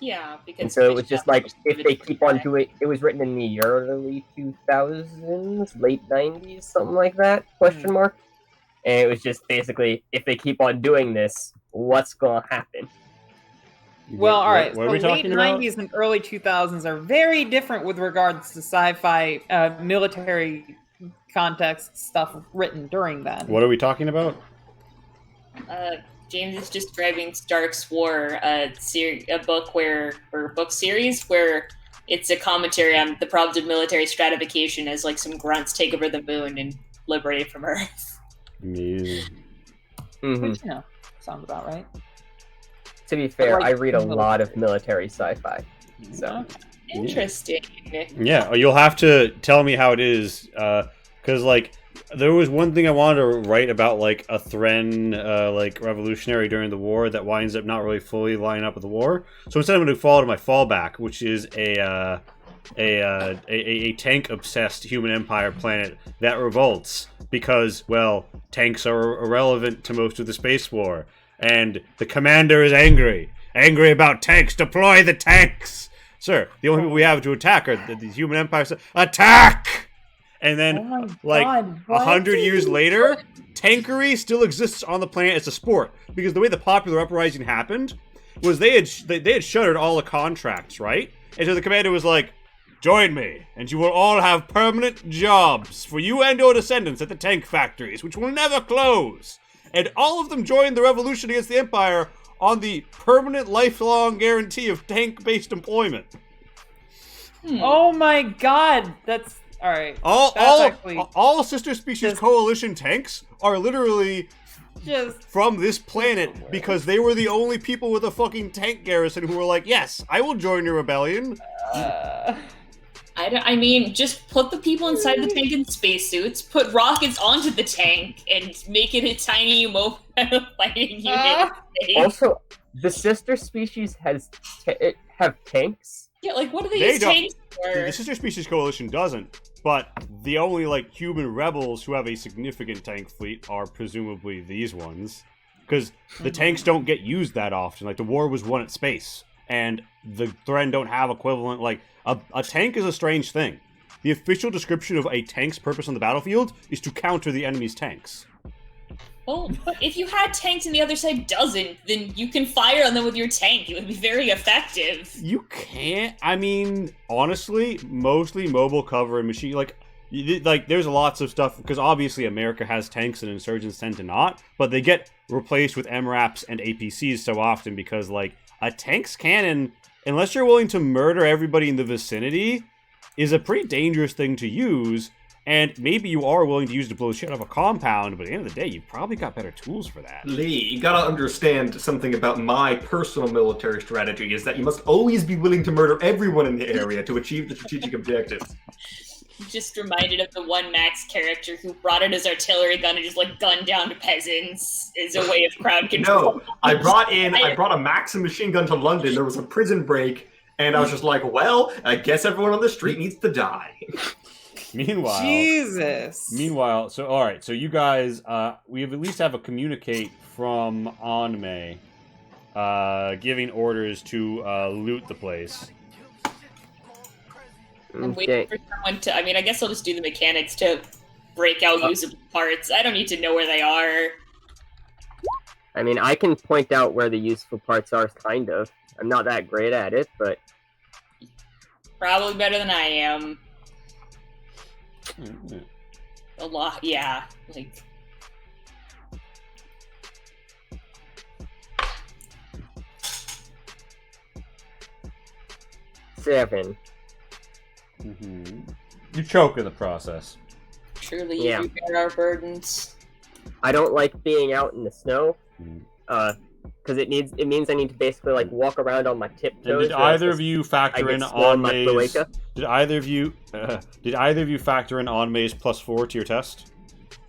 [SPEAKER 2] Yeah, because...
[SPEAKER 1] And so it was just like, if they keep on doing it was written in the early 2000s, late 90s, something like that, question mark. And it was just basically, if they keep on doing this, what's going to happen?
[SPEAKER 5] Well, all right.
[SPEAKER 4] What are
[SPEAKER 5] So
[SPEAKER 4] we
[SPEAKER 5] late
[SPEAKER 4] talking about?
[SPEAKER 5] 90s and early 2000s are very different with regards to sci-fi, military context stuff written during then.
[SPEAKER 4] What are we talking about?
[SPEAKER 2] James is describing Stark's War, a book series where it's a commentary on the problems of military stratification as like some grunts take over the moon and liberate it from Earth.
[SPEAKER 4] Yeah.
[SPEAKER 5] Which, sounds about right.
[SPEAKER 1] To be fair,
[SPEAKER 5] Like,
[SPEAKER 1] I read a lot of military sci-fi. So
[SPEAKER 2] Interesting.
[SPEAKER 4] Yeah, you'll have to tell me how it is, because like there was one thing I wanted to write about, like a Thren, like revolutionary during the war that winds up not really fully lining up with the war. So instead, I'm going to follow to my fallback, which is a tank-obsessed human empire planet that revolts because, well, tanks are irrelevant to most of the space war, and the commander is angry about tanks. Deploy the tanks, sir. The only people we have to attack are the human empire. Attack! And then, like, 100 years later, tankery still exists on the planet as a sport, because the way the popular uprising happened was they had shuttered all the contracts, right? And so the commander was like, join me, and you will all have permanent jobs for you and your descendants at the tank factories, which will never close. And all of them joined the revolution against the Empire on the permanent, lifelong guarantee of tank-based employment.
[SPEAKER 5] Oh my god, that's... Alright.
[SPEAKER 4] All sister species coalition tanks are literally
[SPEAKER 5] just
[SPEAKER 4] from this planet because they were the only people with a fucking tank garrison who were like, yes, I will join your rebellion.
[SPEAKER 2] I mean, just put the people inside the tank in spacesuits, put rockets onto the tank, and make it a tiny mobile fighting unit.
[SPEAKER 1] Also, the sister species have tanks.
[SPEAKER 2] Yeah, like, what do they use tanks for?
[SPEAKER 4] The sister species coalition doesn't, but the only, like, human rebels who have a significant tank fleet are presumably these ones. Because the tanks don't get used that often. Like, the war was won at space, and the Thren don't have equivalent, like, a tank is a strange thing. The official description of a tank's purpose on the battlefield is to counter the enemy's tanks.
[SPEAKER 2] Well, but if you had tanks and the other side doesn't, then you can fire on them with your tank. It would be very effective.
[SPEAKER 4] You can't. I mean, honestly, mostly mobile cover and machine. Like, there's lots of stuff, because obviously America has tanks and insurgents tend to not, but they get replaced with MRAPs and APCs so often because, like, a tank's cannon, unless you're willing to murder everybody in the vicinity, is a pretty dangerous thing to use. And maybe you are willing to use to blow shit off a compound, but at the end of the day, you've probably got better tools for that.
[SPEAKER 3] Lee, you gotta understand something about my personal military strategy, is that you must always be willing to murder everyone in the area to achieve the strategic objectives.
[SPEAKER 2] Just reminded of the one Max character who brought in his artillery gun and just, like, gunned down peasants as a way of crowd control.
[SPEAKER 3] No, I brought a Maxim machine gun to London. There was a prison break, and I was just like, well, I guess everyone on the street needs to die.
[SPEAKER 4] Meanwhile,
[SPEAKER 5] Jesus.
[SPEAKER 4] So all right, so you guys, we at least have a communicate from Anme, giving orders to loot the place.
[SPEAKER 2] I'm waiting for someone to. I mean, I guess I'll just do the mechanics to break out usable parts. I don't need to know where they are.
[SPEAKER 1] I mean, I can point out where the useful parts are, kind of. I'm not that great at it, but
[SPEAKER 2] Probably better than I am. A lot, yeah. Like,
[SPEAKER 1] 7.
[SPEAKER 4] You choke in the process.
[SPEAKER 2] Truly,
[SPEAKER 1] Yeah.
[SPEAKER 2] you bear our burdens.
[SPEAKER 1] I don't like being out in the snow.
[SPEAKER 4] Mhm.
[SPEAKER 1] Because it means I need to basically like walk around on my
[SPEAKER 4] And
[SPEAKER 1] tiptoes.
[SPEAKER 4] did
[SPEAKER 1] or else
[SPEAKER 4] either of you
[SPEAKER 1] I
[SPEAKER 4] factor
[SPEAKER 1] get
[SPEAKER 4] in
[SPEAKER 1] small in
[SPEAKER 4] on
[SPEAKER 1] my
[SPEAKER 4] May's?
[SPEAKER 1] cloaca.
[SPEAKER 4] Did either of you factor in on May's +4 to your test?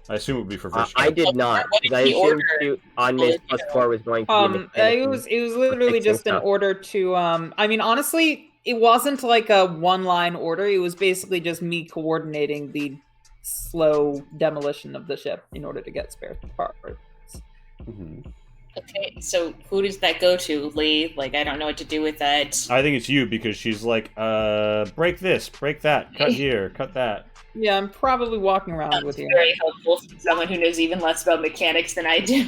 [SPEAKER 4] I assume it would be for fish.
[SPEAKER 1] I did not.
[SPEAKER 2] What did
[SPEAKER 1] 'Cause I
[SPEAKER 2] he
[SPEAKER 1] assumed
[SPEAKER 2] order?
[SPEAKER 1] on
[SPEAKER 2] Well,
[SPEAKER 1] May's
[SPEAKER 2] you know.
[SPEAKER 1] +4 was going to be
[SPEAKER 5] It
[SPEAKER 1] mechanic
[SPEAKER 5] was literally
[SPEAKER 1] fixing
[SPEAKER 5] just an
[SPEAKER 1] stuff.
[SPEAKER 5] order to I mean, honestly, it wasn't like a one-line order. It was basically just me coordinating the slow demolition of the ship in order to get spare parts.
[SPEAKER 2] Okay, so who does that go to, Lee? Like, I don't know what to do with that.
[SPEAKER 4] I think it's you because she's like, break this, break that, cut here, cut that.
[SPEAKER 5] Yeah, I'm probably walking around with
[SPEAKER 2] That's
[SPEAKER 5] you.
[SPEAKER 2] very helpful from someone who knows even less about mechanics than I do.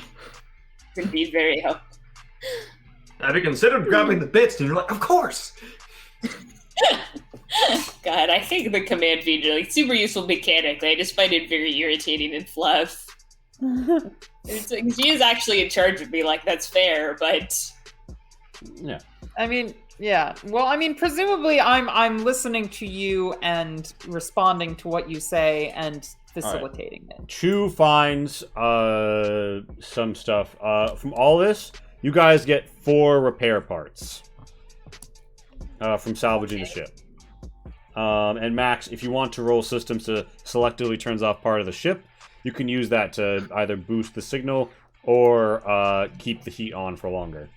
[SPEAKER 2] It's indeed very helpful.
[SPEAKER 3] Have you considered grabbing the bits? And you're like, of course!
[SPEAKER 2] God, I think the command feature, like, super useful mechanically. I just find it very irritating and fluff. It's like, she is actually in charge of me, like, that's fair, but...
[SPEAKER 4] Yeah.
[SPEAKER 5] I mean, yeah. Well, I mean, presumably I'm listening to you and responding to what you say and facilitating it.
[SPEAKER 4] Chu finds some stuff. From all this, you guys get 4 repair parts from salvaging the ship. And Max, if you want to roll systems to selectively turns off part of the ship, you can use that to either boost the signal or keep the heat on for longer.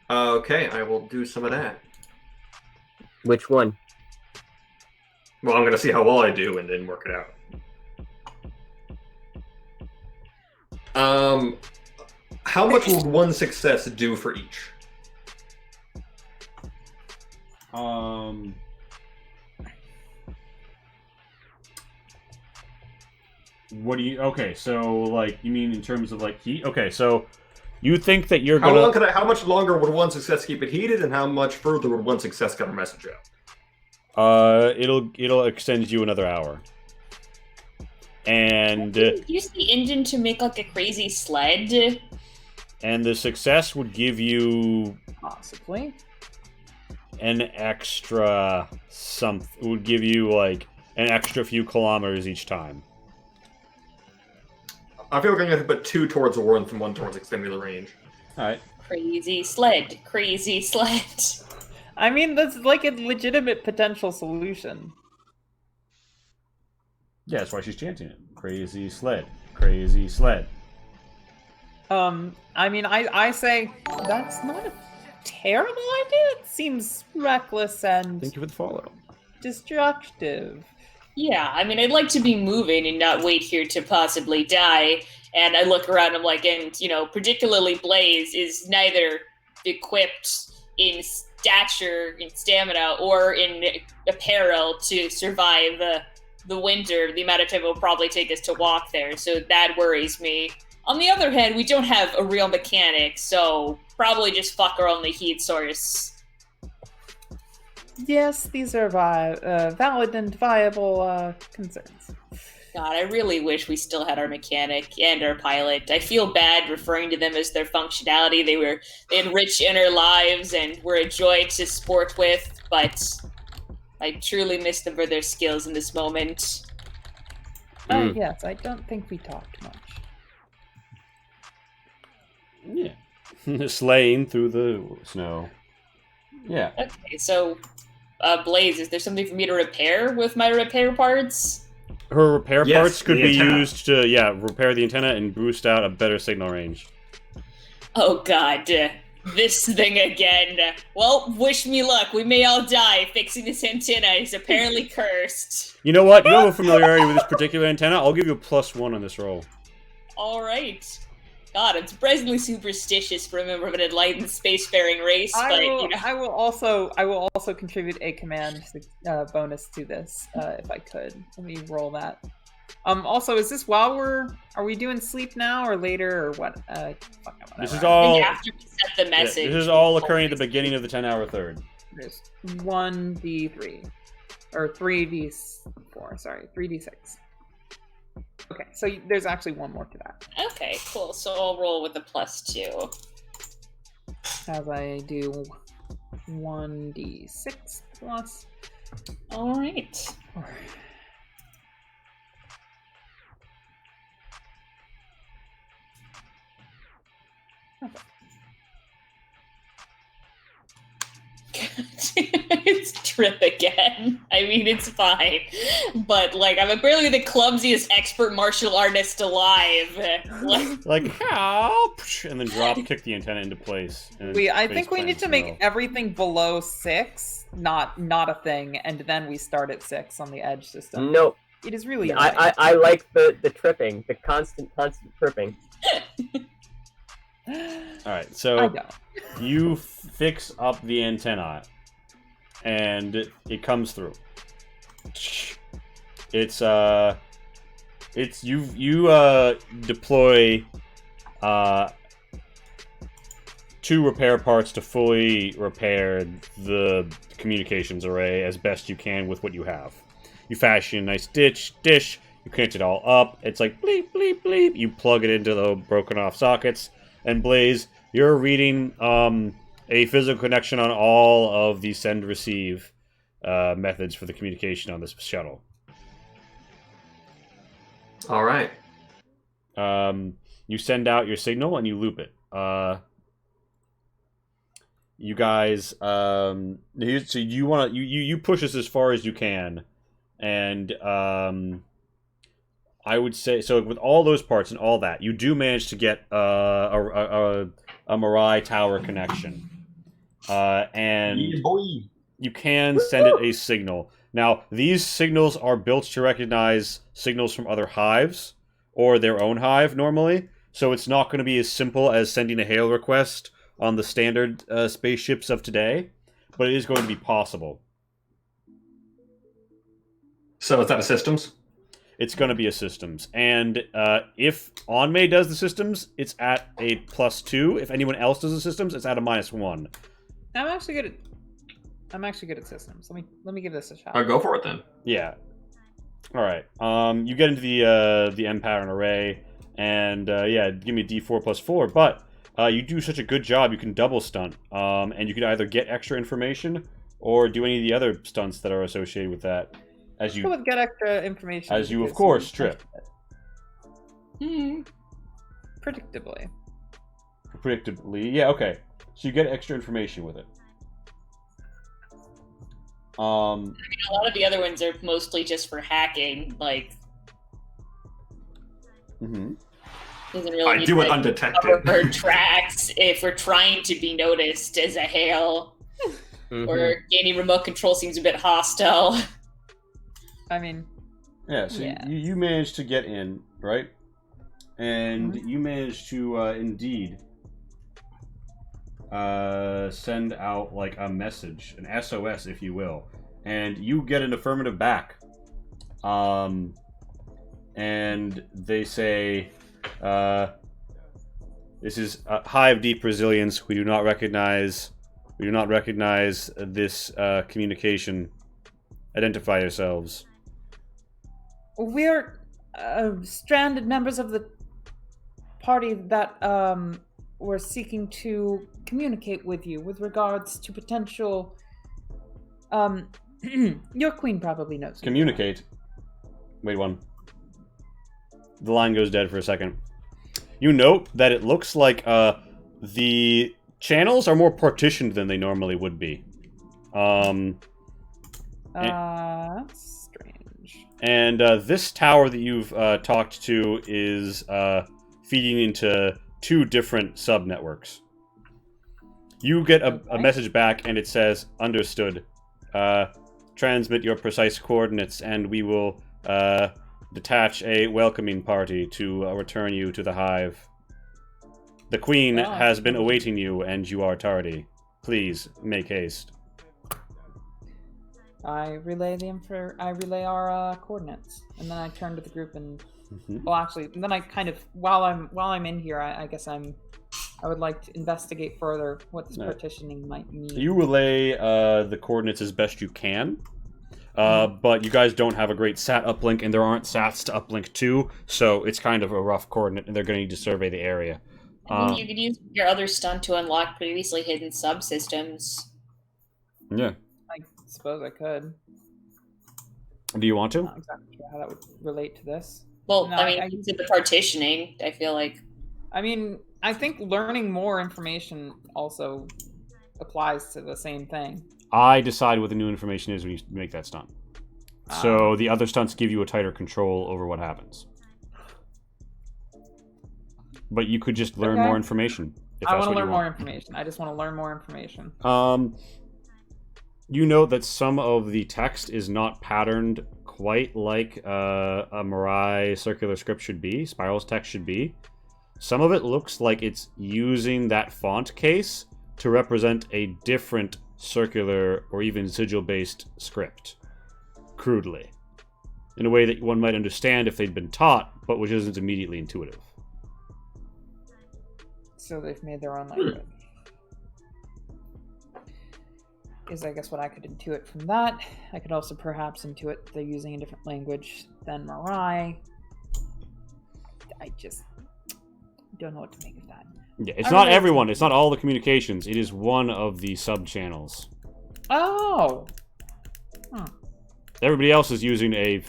[SPEAKER 3] Okay, I will do some of that.
[SPEAKER 1] Which one?
[SPEAKER 3] Well, I'm gonna see how well I do and then work it out. How much would one success do for each?
[SPEAKER 4] What do you? Okay, so like you mean in terms of like heat? Okay, so you think that you're
[SPEAKER 3] How
[SPEAKER 4] gonna?
[SPEAKER 3] how much longer would one success keep it heated, and how much further would one success get a message out?
[SPEAKER 4] It'll extend you another hour. And
[SPEAKER 2] Use the engine to make, like, a crazy sled.
[SPEAKER 4] the success would give you
[SPEAKER 5] Possibly.
[SPEAKER 4] an extra something. It would give you like an extra few kilometers each time.
[SPEAKER 3] I feel like I'm gonna put 2 towards the warmth and 1 towards extending the range.
[SPEAKER 4] All right.
[SPEAKER 2] Crazy sled. Crazy sled.
[SPEAKER 5] I mean, that's like a legitimate potential solution.
[SPEAKER 4] Yeah, that's why she's chanting it. Crazy sled. Crazy sled.
[SPEAKER 5] I mean, I say that's not a terrible idea. It seems reckless and
[SPEAKER 4] Thank you for the follow.
[SPEAKER 5] destructive.
[SPEAKER 2] Yeah, I mean, I'd like to be moving and not wait here to possibly die. And I look around, I'm like, and, you know, particularly Blaze is neither equipped in stature, in stamina, or in apparel to survive the winter, the amount of time it will probably take us to walk there. So that worries me. On the other hand, we don't have a real mechanic, so probably just fuck our only heat source.
[SPEAKER 5] Yes, these are valid and viable concerns.
[SPEAKER 2] God, I really wish we still had our mechanic and our pilot. I feel bad referring to them as their functionality. They had rich inner lives and were a joy to sport with, but I truly miss them for their skills in this moment.
[SPEAKER 5] Yes, I don't think we talked much.
[SPEAKER 4] Yeah. Sleighing through the snow. Yeah.
[SPEAKER 2] Okay, so, Blaze, is there something for me to repair with my repair parts?
[SPEAKER 4] Her repair
[SPEAKER 3] Yes,
[SPEAKER 4] parts could
[SPEAKER 3] the
[SPEAKER 4] be
[SPEAKER 3] antenna.
[SPEAKER 4] used to, repair the antenna and boost out a better signal range.
[SPEAKER 2] Oh god, this thing again. Well, wish me luck. We may all die. Fixing this antenna is apparently cursed.
[SPEAKER 4] You know what? You have a familiarity with this particular antenna. I'll give you a +1 on this roll.
[SPEAKER 2] Alright. God, I'm surprisingly superstitious for a member of an enlightened spacefaring race, but, you know.
[SPEAKER 5] I will also contribute a command bonus to this if I could. Let me roll that. Also, is this are we doing sleep now or later or what?
[SPEAKER 4] This is
[SPEAKER 2] I
[SPEAKER 4] all.
[SPEAKER 2] think after we set the message.
[SPEAKER 4] This is all occurring at the beginning of the 10-hour third.
[SPEAKER 5] There's 1d3 or 3d4. Sorry, 3d6. Okay, so there's actually one more to that.
[SPEAKER 2] Okay, cool. So I'll roll with a +2.
[SPEAKER 5] As I do 1d6 plus.
[SPEAKER 2] All right.
[SPEAKER 5] 4.
[SPEAKER 2] It's Trip again. I mean, it's fine. But, like, I'm apparently the clumsiest expert martial artist alive.
[SPEAKER 4] Like, help! And then drop kick the antenna into place. And
[SPEAKER 5] I
[SPEAKER 4] face
[SPEAKER 5] think we
[SPEAKER 4] plant
[SPEAKER 5] need to
[SPEAKER 4] as
[SPEAKER 5] make
[SPEAKER 4] well.
[SPEAKER 5] everything below 6 not a thing, and then we start at 6 on the edge system.
[SPEAKER 1] No,
[SPEAKER 5] It is really annoying.
[SPEAKER 1] I like the tripping, the constant tripping.
[SPEAKER 4] Alright,
[SPEAKER 5] I
[SPEAKER 4] so
[SPEAKER 5] know.
[SPEAKER 4] you fix up the antenna, and it comes through. It's you deploy 2 repair parts to fully repair the communications array as best you can with what you have. You fashion a nice dish, you connect it all up, it's like bleep, bleep, bleep, you plug it into the broken off sockets, and Blaze, you're reading a physical connection on all of the send-receive methods for the communication on this shuttle.
[SPEAKER 3] All right.
[SPEAKER 4] You send out your signal and you loop it. You guys, so you want to you push this as far as you can, and I would say so. With all those parts and all that, you do manage to get a Mirai tower connection, and
[SPEAKER 3] Yeah, boy.
[SPEAKER 4] you can send it a signal. Now, these signals are built to recognize signals from other hives or their own hive normally, so it's not going to be as simple as sending a hail request on the standard spaceships of today, but it is going to be possible.
[SPEAKER 3] So is that a systems?
[SPEAKER 4] It's going to be a systems, and if Onmei does the systems, it's at a +2. If anyone else does the systems, it's at a -1.
[SPEAKER 5] I'm actually good at systems. Let me give this a shot.
[SPEAKER 3] I'll go for it then.
[SPEAKER 4] Yeah. All right. You get into the M pattern array, and yeah, give me a D4 +4. But you do such a good job, you can double stunt, and you can either get extra information or do any of the other stunts that are associated with that. As
[SPEAKER 5] Go with get extra information.
[SPEAKER 4] as you of
[SPEAKER 5] because
[SPEAKER 4] course trip.
[SPEAKER 5] Predictably.
[SPEAKER 4] Predictably, yeah. Okay. So you get extra information with it.
[SPEAKER 2] A lot of the other ones are mostly just for hacking. Like,
[SPEAKER 4] Mhm.
[SPEAKER 2] doesn't really
[SPEAKER 3] I
[SPEAKER 2] need
[SPEAKER 3] do it
[SPEAKER 2] to
[SPEAKER 3] undetected.
[SPEAKER 2] cover our tracks if we're trying to be noticed as a hail. Or gaining remote control seems a bit hostile.
[SPEAKER 5] I mean,
[SPEAKER 4] Yeah, so
[SPEAKER 5] Yeah.
[SPEAKER 4] You managed to get in, right? And you managed to indeed send out like a message, an SOS, if you will, and you get an affirmative back. And they say, "This is Hive Deep Resilience. We do not recognize this communication. Identify yourselves."
[SPEAKER 5] we're stranded members of the party that were seeking to communicate with you with regards to potential. Your queen probably knows.
[SPEAKER 4] Communicate. Wait one. The line goes dead for a second. You note that it looks like the channels are more partitioned than they normally would be.
[SPEAKER 5] That's strange.
[SPEAKER 4] And this tower that you've talked to is feeding into 2 different sub-networks. You get a message back and it says, "Understood. Transmit your precise coordinates and we will detach a welcoming party to return you to the hive. The queen has been awaiting you and you are tardy. Please make haste."
[SPEAKER 5] I relay our coordinates, and then I turn to the group and
[SPEAKER 4] Mhm.
[SPEAKER 5] well, actually, then I kind of while I'm in here, I guess I would like to investigate further what this
[SPEAKER 4] Right.
[SPEAKER 5] partitioning might mean.
[SPEAKER 4] You relay the coordinates as best you can, but you guys don't have a great SAT uplink, and there aren't SATs to uplink to, so it's kind of a rough coordinate, and they're going to need to survey the area.
[SPEAKER 2] I mean, you could use your other stunt to unlock previously hidden subsystems.
[SPEAKER 4] Yeah.
[SPEAKER 5] I suppose I could.
[SPEAKER 4] Do you want to?
[SPEAKER 5] Not exactly sure how that would relate to this.
[SPEAKER 2] Well,
[SPEAKER 5] No,
[SPEAKER 2] I mean, it's the partitioning. I feel like.
[SPEAKER 5] I mean, I think learning more information also applies to the same thing.
[SPEAKER 4] I decide what the new information is when you make that stunt. So the other stunts give you a tighter control over what happens. But you could just learn
[SPEAKER 5] Okay.
[SPEAKER 4] more information. If
[SPEAKER 5] I
[SPEAKER 4] that's
[SPEAKER 5] want to
[SPEAKER 4] what you
[SPEAKER 5] learn more
[SPEAKER 4] want.
[SPEAKER 5] information. I just want to learn more information.
[SPEAKER 4] You note that some of the text is not patterned quite like a Mirai circular script should be, Spiral's text should be. Some of it looks like it's using that font case to represent a different circular or even sigil-based script, crudely, in a way that one might understand if they'd been taught, but which isn't immediately intuitive.
[SPEAKER 5] So they've made their own language. Is I guess what I could intuit from that. I could also perhaps intuit they're using a different language than Mirai. I just don't know what to make of that.
[SPEAKER 4] Yeah, it's
[SPEAKER 5] I
[SPEAKER 4] not
[SPEAKER 5] really-
[SPEAKER 4] everyone. It's not all the communications. It is one of the sub-channels.
[SPEAKER 5] Oh!
[SPEAKER 4] Everybody else is using a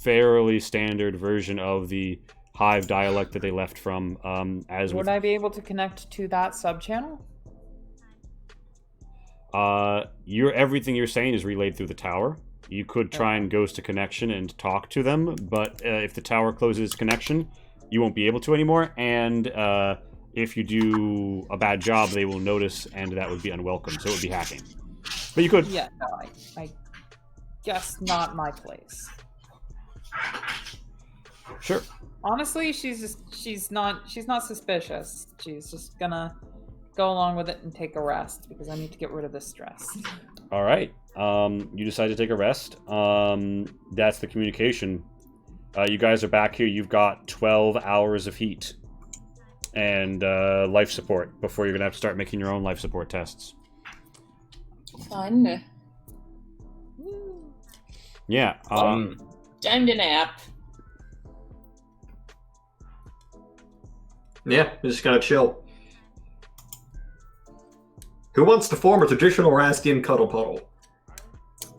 [SPEAKER 4] fairly standard version of the Hive dialect that they left from. As
[SPEAKER 5] Would
[SPEAKER 4] with,
[SPEAKER 5] I be able to connect to that sub-channel?
[SPEAKER 4] everything you're saying is relayed through the tower. You could try and ghost a connection and talk to them, but if the tower closes connection, you won't be able to anymore. And if you do a bad job, they will notice, and that would be unwelcome. So it would be hacking. But you could.
[SPEAKER 5] Yeah, no, I guess not my place.
[SPEAKER 4] Sure.
[SPEAKER 5] Honestly, she's not suspicious. She's just gonna go along with it and take a rest because I need to get rid of this stress.
[SPEAKER 4] All right. You decide to take a rest. That's the communication. You guys are back here. You've got 12 hours of heat and life support before you're going to have to start making your own life support tests.
[SPEAKER 2] Fun.
[SPEAKER 4] Yeah.
[SPEAKER 2] Time to nap.
[SPEAKER 3] Yeah, we're just gonna chill. Who wants to form a traditional Rastian cuddle puddle?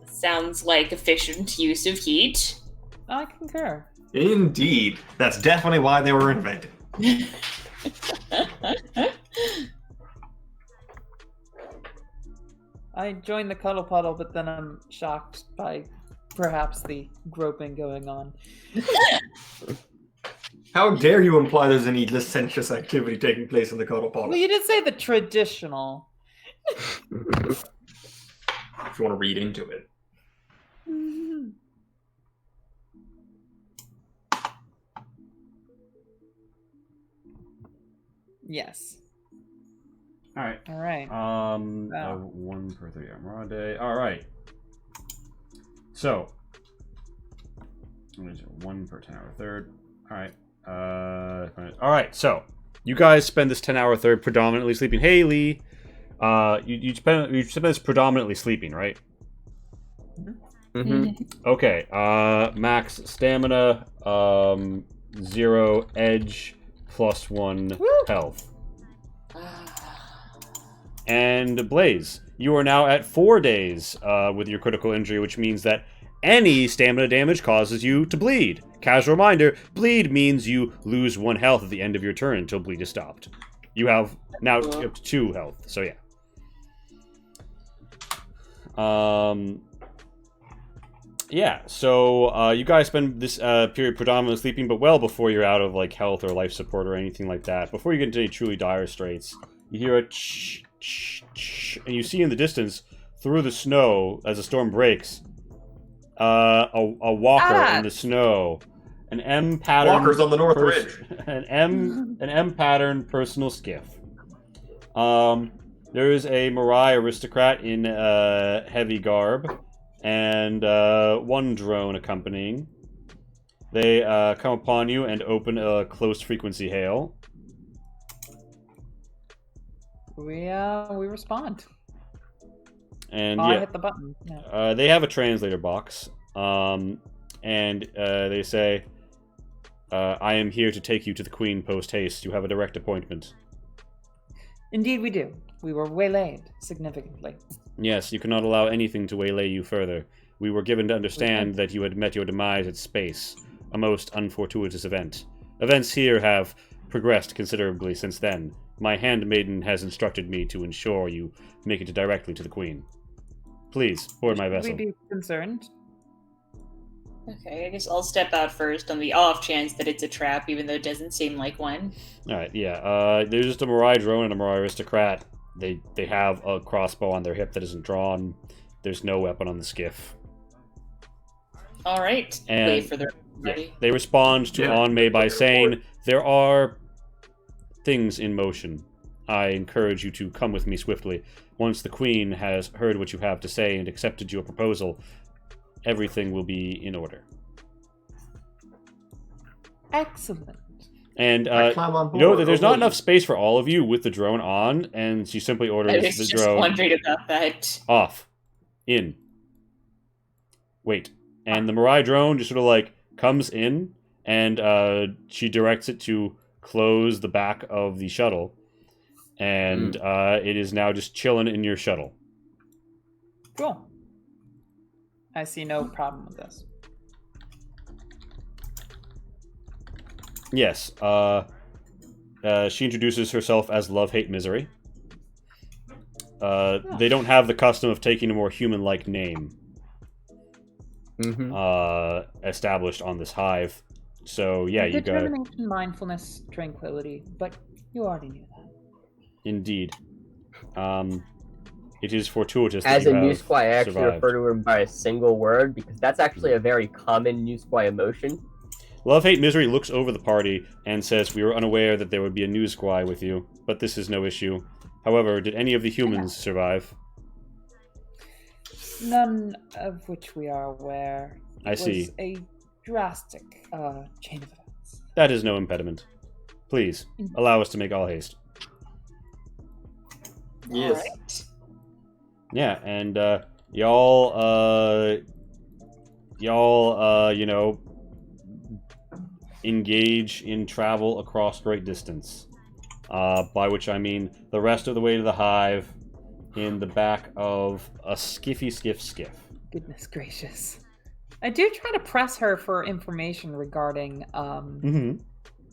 [SPEAKER 2] Sounds like efficient use of heat.
[SPEAKER 5] I concur.
[SPEAKER 3] Indeed. That's definitely why they were invented.
[SPEAKER 5] I joined the cuddle puddle, but then I'm shocked by perhaps the groping going on.
[SPEAKER 3] How dare you imply there's any licentious activity taking place in the cuddle puddle?
[SPEAKER 5] Well, you did say the traditional.
[SPEAKER 3] If you want to read into it.
[SPEAKER 5] Yes.
[SPEAKER 4] All right.
[SPEAKER 5] All right.
[SPEAKER 4] Wow. 1 per 30 hour day. All right. So, 1 per 10-hour third. All right. All right. So, you guys spend this 10-hour third predominantly sleeping. Hey, Lee. You spend this predominantly sleeping, right?
[SPEAKER 1] Mm-hmm.
[SPEAKER 4] Okay. Max stamina, 0 edge, +1 health. And Blaze, you are now at 4 days with your critical injury, which means that any stamina damage causes you to bleed. Casual reminder, bleed means you lose 1 health at the end of your turn until bleed is stopped. You have now up to 2 health, so yeah. Yeah, so you guys spend this period predominantly sleeping, but well before you're out of like health or life support or anything like that. Before you get into any truly dire straits, you hear a and you see in the distance, through the snow, as the storm breaks, a walker in the snow. An M pattern.
[SPEAKER 3] Walkers on the North Ridge.
[SPEAKER 4] An M pattern personal skiff. There is a Mirai aristocrat in heavy garb, and 1 drone accompanying. They come upon you and open a close frequency hail.
[SPEAKER 5] We respond.
[SPEAKER 4] And
[SPEAKER 5] I
[SPEAKER 4] yeah,
[SPEAKER 5] hit the button. Yeah.
[SPEAKER 4] they have a translator box, and they say, "I am here to take you to the Queen post haste. You have a direct appointment."
[SPEAKER 5] Indeed, we do. We were waylaid significantly.
[SPEAKER 4] Yes, you cannot allow anything to waylay you further. We were given to understand that you had met your demise at space, a most unfortuitous event. Events here have progressed considerably since then. My handmaiden has instructed me to ensure you make it directly to the Queen. Please, board my vessel.
[SPEAKER 5] We'd be concerned.
[SPEAKER 2] Okay, I guess I'll step out first on the off chance that it's a trap, even though it doesn't seem like one.
[SPEAKER 4] Alright, yeah. There's just a Mirai drone and a Mirai aristocrat. They have a crossbow on their hip that isn't drawn. There's no weapon on the skiff.
[SPEAKER 2] All right,
[SPEAKER 4] And-
[SPEAKER 2] wait for the
[SPEAKER 4] Yeah.
[SPEAKER 2] ready.
[SPEAKER 4] They respond to
[SPEAKER 3] Yeah.
[SPEAKER 4] Anmei by saying, there are things in motion. I encourage you to come with me swiftly. Once the Queen has heard what you have to say and accepted your proposal, everything will be in order.
[SPEAKER 5] Excellent.
[SPEAKER 4] And
[SPEAKER 3] I climb on
[SPEAKER 4] you know
[SPEAKER 3] board.
[SPEAKER 4] that there's
[SPEAKER 3] Oh,
[SPEAKER 4] not enough space for all of you with the drone on, and she simply
[SPEAKER 2] I
[SPEAKER 4] orders
[SPEAKER 2] was
[SPEAKER 4] the
[SPEAKER 2] just
[SPEAKER 4] drone
[SPEAKER 2] wondering about that.
[SPEAKER 4] off, in, wait, and the Mirai drone just sort of like comes in, and she directs it to close the back of the shuttle, and it is now just chilling in your shuttle.
[SPEAKER 5] Cool. I see no problem with this.
[SPEAKER 4] Yes, she introduces herself as Love, Hate, Misery. They don't have the custom of taking a more human-like name established on this hive. So, yeah, you got...
[SPEAKER 5] Determination, mindfulness, tranquility, but you already knew that.
[SPEAKER 4] Indeed. It is fortuitous that
[SPEAKER 1] As
[SPEAKER 4] you
[SPEAKER 1] a
[SPEAKER 4] have
[SPEAKER 1] new squad, I actually
[SPEAKER 4] survived.
[SPEAKER 1] refer to him by a single word because that's actually a very common new squad emotion.
[SPEAKER 4] Love, Hate, Misery looks over the party and says, we were unaware that there would be a news squad with you, but this is no issue. However, did any of the humans survive?
[SPEAKER 5] None of which we are aware.
[SPEAKER 4] I see.
[SPEAKER 5] It was a drastic chain of events.
[SPEAKER 4] That is no impediment. Please, allow us to make all haste.
[SPEAKER 3] Yes.
[SPEAKER 2] Alright.
[SPEAKER 4] Yeah, and y'all, you know, engage in travel across great distance. By which I mean the rest of the way to the hive in the back of a skiff.
[SPEAKER 5] Goodness gracious. I do try to press her for information regarding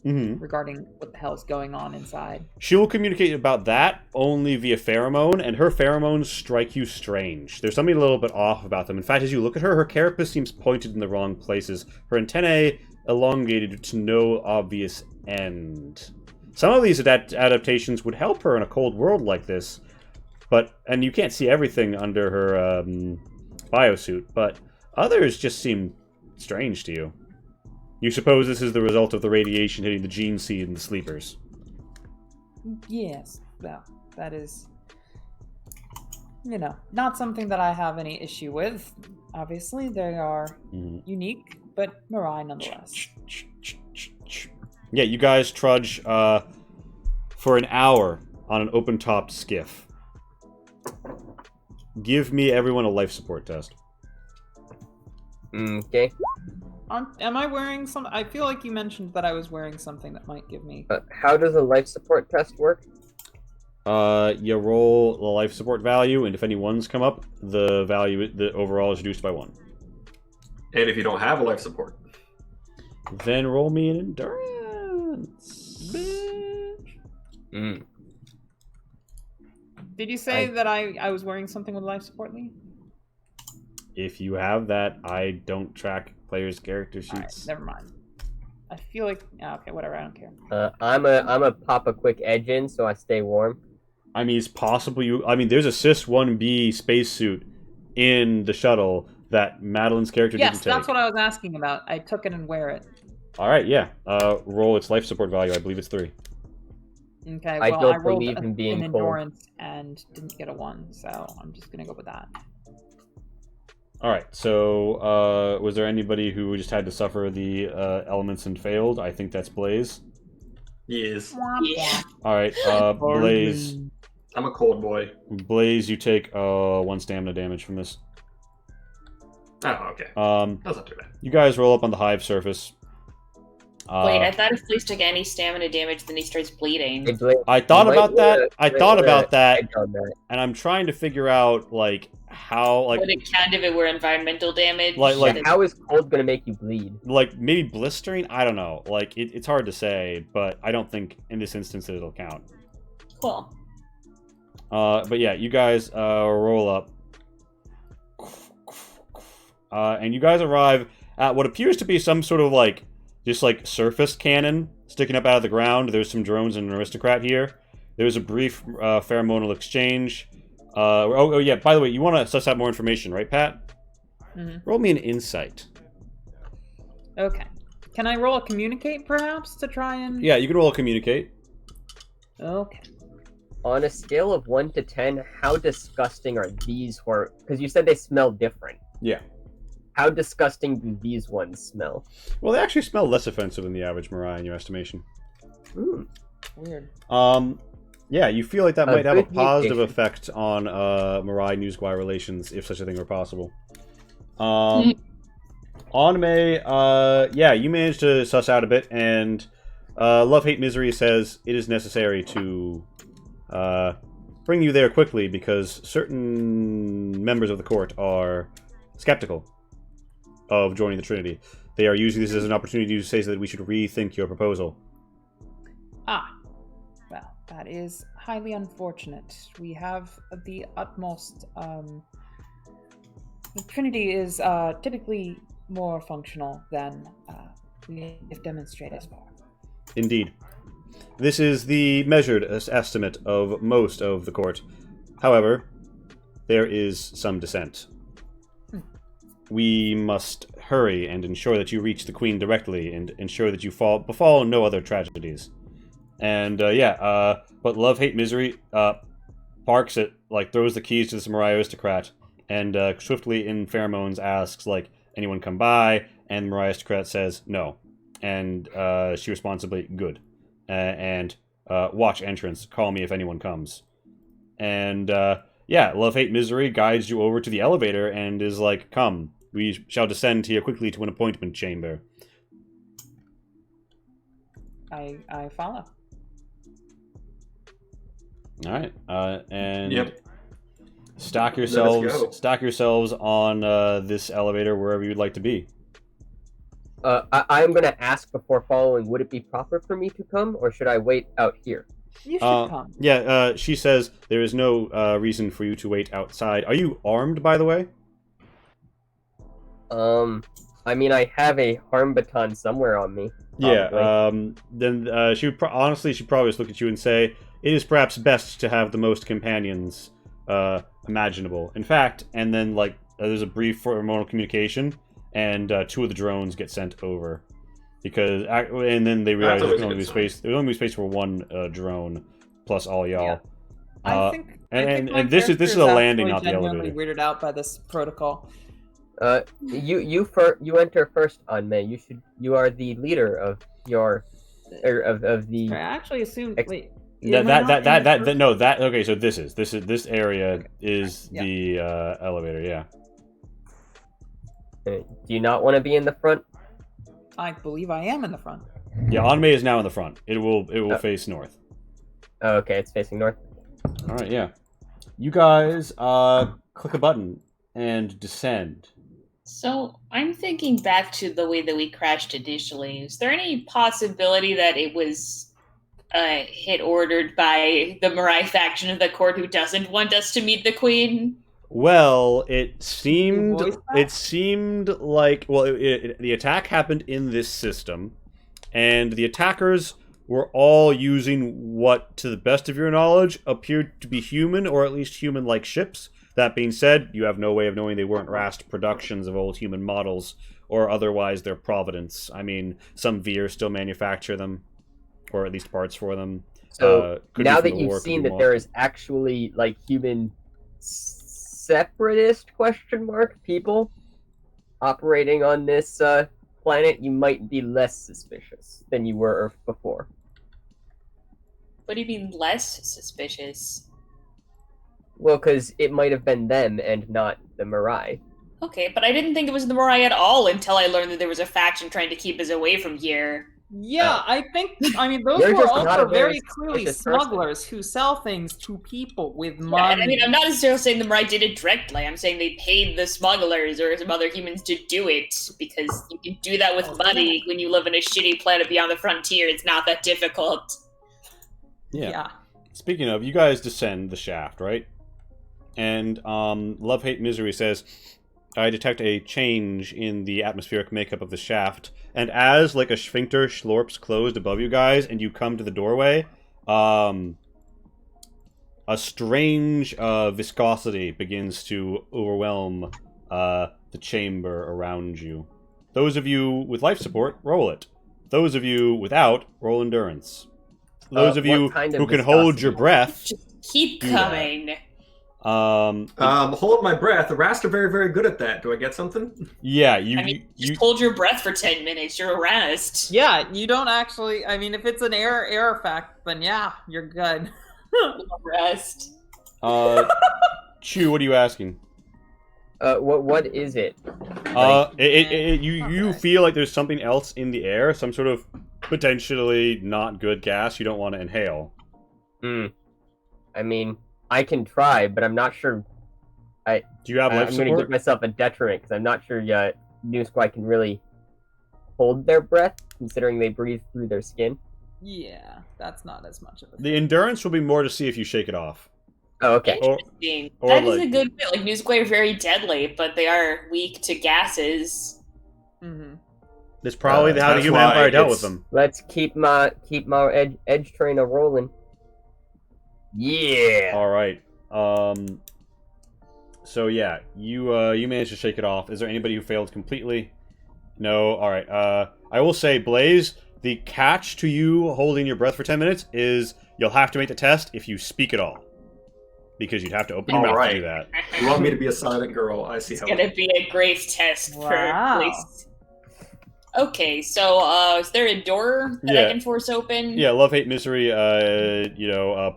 [SPEAKER 5] regarding what the hell is going on inside.
[SPEAKER 4] She will communicate about that only via pheromone, and her pheromones strike you strange. There's something a little bit off about them. In fact, as you look at her, her carapace seems pointed in the wrong places. Her antennae elongated to no obvious end. Some of these adaptations would help her in a cold world like this, and you can't see everything under her biosuit, but others just seem strange to you. You suppose this is the result of the radiation hitting the gene seed in the sleepers?
[SPEAKER 5] Yes, well, that is, not something that I have any issue with. Obviously, they are unique, but Mirai nonetheless.
[SPEAKER 4] Yeah, you guys trudge for an hour on an open-topped skiff. Give me everyone a life support test.
[SPEAKER 1] Okay.
[SPEAKER 5] Am I wearing some? I feel like you mentioned that I was wearing something that might give me.
[SPEAKER 1] How does a life support test work?
[SPEAKER 4] You roll the life support value, and if any ones come up, the overall is reduced by 1.
[SPEAKER 3] And if you don't have a life support,
[SPEAKER 4] Then roll me an endurance.
[SPEAKER 5] Did you say that I was wearing something with life support, Lee?
[SPEAKER 4] If you have that, I don't track players' character sheets.
[SPEAKER 5] Alright, never mind. I feel like okay, whatever. I don't care.
[SPEAKER 1] I'm a pop a quick edge in so I stay warm.
[SPEAKER 4] I mean, it's possible there's a Cis-1B spacesuit in the shuttle that Madeline's character
[SPEAKER 5] Yes,
[SPEAKER 4] didn't take.
[SPEAKER 5] that's what I was asking about. I took it and wear it.
[SPEAKER 4] Alright, yeah. Roll its life support value. I believe it's 3.
[SPEAKER 5] Okay,
[SPEAKER 1] I
[SPEAKER 5] well,
[SPEAKER 1] don't
[SPEAKER 5] I rolled
[SPEAKER 1] believe in being
[SPEAKER 5] an
[SPEAKER 1] cold.
[SPEAKER 5] endurance and didn't get a 1, so I'm just gonna go with that.
[SPEAKER 4] Alright, so was there anybody who just had to suffer the elements and failed? I think that's Blaze.
[SPEAKER 3] yes.
[SPEAKER 2] Yeah.
[SPEAKER 4] Alright, Blaze.
[SPEAKER 3] I'm a cold boy.
[SPEAKER 4] Blaze, you take 1 stamina damage from this.
[SPEAKER 3] Oh, okay. That's not too bad.
[SPEAKER 4] You guys roll up on the hive surface.
[SPEAKER 2] Wait, I thought if Blaze took any stamina damage, then he starts bleeding.
[SPEAKER 4] I thought
[SPEAKER 1] You might
[SPEAKER 4] about that.
[SPEAKER 1] wanna-
[SPEAKER 4] I
[SPEAKER 1] you might
[SPEAKER 4] thought
[SPEAKER 1] wanna
[SPEAKER 4] about that,
[SPEAKER 1] check on that.
[SPEAKER 4] and I'm trying to figure out like how, like,
[SPEAKER 2] Would it count if it were environmental damage?
[SPEAKER 4] Like-
[SPEAKER 1] How is cold gonna make you bleed?
[SPEAKER 4] maybe blistering. I don't know. Like, it's hard to say, but I don't think in this instance that it'll count.
[SPEAKER 2] Cool.
[SPEAKER 4] But yeah, you guys roll up, and you guys arrive at what appears to be some sort of like just like surface cannon sticking up out of the ground. There's some drones and an aristocrat here. There's a brief pheromonal exchange. Oh yeah. By the way, you want to suss out more information, right, Pat?
[SPEAKER 5] Mm-hmm.
[SPEAKER 4] Roll me an insight.
[SPEAKER 5] Okay. Can I roll a communicate, perhaps, to try and...
[SPEAKER 4] Yeah, you can roll a communicate.
[SPEAKER 5] Okay.
[SPEAKER 1] On a scale of 1 to 10, how disgusting are these horror? Because you said they smell different.
[SPEAKER 4] Yeah.
[SPEAKER 1] How disgusting do these ones smell?
[SPEAKER 4] Well, they actually smell less offensive than the average Mariah in your estimation.
[SPEAKER 5] Weird.
[SPEAKER 4] Yeah, you feel like that might have a
[SPEAKER 1] good
[SPEAKER 4] positive
[SPEAKER 1] mutation.
[SPEAKER 4] effect on Mirai Newsguy relations, if such a thing were possible. Anime, yeah, you managed to suss out a bit, and Love, Hate, Misery says it is necessary to bring you there quickly because certain members of the court are skeptical of joining the Trinity. They are using this as an opportunity to say that we should rethink your proposal.
[SPEAKER 5] Ah. Well, that is highly unfortunate. We have the utmost... The Trinity is typically more functional than we have demonstrated so far.
[SPEAKER 4] Indeed. This is the measured estimate of most of the court. However, there is some dissent. We must hurry and ensure that you reach the Queen directly and ensure that you befall no other tragedies. And, but Love, Hate, Misery parks it, like, throws the keys to the Samurai aristocrat, and swiftly in pheromones asks, like, anyone come by? And the Samurai aristocrat says, no. And she responsibly, good. And watch entrance, call me if anyone comes. And, Love, Hate, Misery guides you over to the elevator and is like, come, we shall descend here quickly to an appointment chamber.
[SPEAKER 5] I follow.
[SPEAKER 4] Alright, and
[SPEAKER 3] Yep.
[SPEAKER 4] stack
[SPEAKER 3] Let us go.
[SPEAKER 4] yourselves on this elevator wherever you'd like to be.
[SPEAKER 1] I'm gonna ask before following, would it be proper for me to come, or should I wait out here?
[SPEAKER 5] You should come.
[SPEAKER 4] Yeah, she says there is no reason for you to wait outside. Are you armed, by the way?
[SPEAKER 1] I mean, I have a harm baton somewhere on me.
[SPEAKER 4] Yeah,
[SPEAKER 1] probably.
[SPEAKER 4] then she would honestly, she'd probably just look at you and say, it is perhaps best to have the most companions imaginable. In fact, and then, like, there's a brief hormonal communication, and 2 of the drones get sent over. Because, and then they realize
[SPEAKER 3] That's
[SPEAKER 4] there's
[SPEAKER 3] always a
[SPEAKER 4] only
[SPEAKER 3] good
[SPEAKER 4] space. There's only space for 1 drone plus all y'all.
[SPEAKER 5] Yeah. I think my
[SPEAKER 4] and this is
[SPEAKER 5] character
[SPEAKER 4] a landing,
[SPEAKER 5] actually
[SPEAKER 4] not the
[SPEAKER 5] genuinely
[SPEAKER 4] elevator.
[SPEAKER 5] weirded out by this protocol.
[SPEAKER 1] You enter first, Anme. You are the leader of your, of the.
[SPEAKER 5] I actually assumed. Wait.
[SPEAKER 4] Okay. So this area is
[SPEAKER 5] Yeah.
[SPEAKER 4] the elevator. Yeah.
[SPEAKER 1] Do you not want to be in the front?
[SPEAKER 5] I believe I am in the front.
[SPEAKER 4] Yeah. Anime is now in the front. It will face north.
[SPEAKER 1] Oh, okay, it's facing north.
[SPEAKER 4] All right. Yeah. You guys click a button and descend.
[SPEAKER 2] So I'm thinking back to the way that we crashed initially. Is there any possibility that it was hit ordered by the Mirai faction of the court who doesn't want us to meet the Queen?
[SPEAKER 4] Well, it seemed
[SPEAKER 5] voice that?
[SPEAKER 4] like the attack happened in this system, and the attackers were all using what, to the best of your knowledge, appeared to be human or at least human-like ships. That being said, you have no way of knowing they weren't RAST productions of old human models, or otherwise their providence. I mean, some Veer still manufacture them, or at least parts for them.
[SPEAKER 1] So
[SPEAKER 4] could be
[SPEAKER 1] now
[SPEAKER 4] from
[SPEAKER 1] that
[SPEAKER 4] the
[SPEAKER 1] you've
[SPEAKER 4] war, could
[SPEAKER 1] seen
[SPEAKER 4] be
[SPEAKER 1] that there
[SPEAKER 4] modern.
[SPEAKER 1] is actually like human separatist people operating on this planet, you might be less suspicious than you were before.
[SPEAKER 2] What do you mean less suspicious?
[SPEAKER 1] Well, because it might have been them and not the Mirai.
[SPEAKER 2] Okay, but I didn't think it was the Mirai at all until I learned that there was a faction trying to keep us away from here.
[SPEAKER 5] Yeah, I mean, those
[SPEAKER 1] You're
[SPEAKER 5] were
[SPEAKER 1] just not a
[SPEAKER 5] also
[SPEAKER 1] very
[SPEAKER 5] very clearly
[SPEAKER 1] suspicious person.
[SPEAKER 5] smugglers who sell things to people with
[SPEAKER 2] Yeah,
[SPEAKER 5] money.
[SPEAKER 2] and I mean, I'm not necessarily saying the Mirai did it directly. I'm saying they paid the smugglers or some other humans to do it because you can do that with
[SPEAKER 5] Oh,
[SPEAKER 2] money when you live in a shitty planet beyond the frontier. It's not that difficult.
[SPEAKER 5] Yeah.
[SPEAKER 4] Speaking of, you guys descend the shaft, right? And Love, Hate, Misery says, I detect a change in the atmospheric makeup of the shaft, and as like a sphincter slorps closed above you guys, and you come to the doorway, a strange viscosity begins to overwhelm the chamber around you. Those of you with life support, roll it. Those of you without, roll endurance. Those of
[SPEAKER 1] What
[SPEAKER 4] you
[SPEAKER 1] kind of
[SPEAKER 4] who can hold your
[SPEAKER 1] viscosity?
[SPEAKER 4] breath,
[SPEAKER 2] Just keep
[SPEAKER 4] Do that.
[SPEAKER 2] coming.
[SPEAKER 3] Hold my breath. The Rast are very, very good at that. Do I get something?
[SPEAKER 4] yeah, you,
[SPEAKER 2] I mean,
[SPEAKER 4] you
[SPEAKER 2] just hold your breath for 10 minutes. You're harassed.
[SPEAKER 5] Yeah, you don't actually. I mean, if it's an air effect, then yeah, you're good.
[SPEAKER 2] Rest.
[SPEAKER 4] Chew, what are you asking?
[SPEAKER 1] What is it?
[SPEAKER 4] You feel like there's something else in the air, some sort of potentially not good gas you don't want to inhale.
[SPEAKER 1] I mean, I can try, but I'm not sure.
[SPEAKER 4] Do you have life
[SPEAKER 1] I'm going to
[SPEAKER 4] support?
[SPEAKER 1] give myself a detriment because I'm not sure New Squad can really hold their breath, considering they breathe through their skin.
[SPEAKER 5] Yeah, that's not as much of a.
[SPEAKER 4] The endurance will be more to see if you shake it off.
[SPEAKER 1] Oh, okay.
[SPEAKER 2] Interesting.
[SPEAKER 4] or
[SPEAKER 2] That is
[SPEAKER 4] like-
[SPEAKER 2] a good bit. Like, Newsquay are very deadly, but they are weak to gases.
[SPEAKER 5] Mm-hmm.
[SPEAKER 4] That's probably how the
[SPEAKER 3] that's
[SPEAKER 4] human
[SPEAKER 3] why
[SPEAKER 4] empire dealt with
[SPEAKER 3] it's-
[SPEAKER 4] them.
[SPEAKER 1] Let's keep my edge train a rolling. Yeah.
[SPEAKER 4] All right. So yeah, you managed to shake it off. Is there anybody who failed completely? No. All right. I will say, Blaze, the catch to you holding your breath for 10 minutes is you'll have to make the test if you speak at all, because you'd have to open your
[SPEAKER 3] All
[SPEAKER 4] mouth to
[SPEAKER 3] right.
[SPEAKER 4] do that.
[SPEAKER 3] You want me to be a silent girl? I see
[SPEAKER 2] It's
[SPEAKER 3] how.
[SPEAKER 2] gonna be a great test
[SPEAKER 5] Wow.
[SPEAKER 2] for police. Okay, so is there a door that I
[SPEAKER 4] Yeah.
[SPEAKER 2] can force open?
[SPEAKER 4] Yeah, Love, Hate, Misery,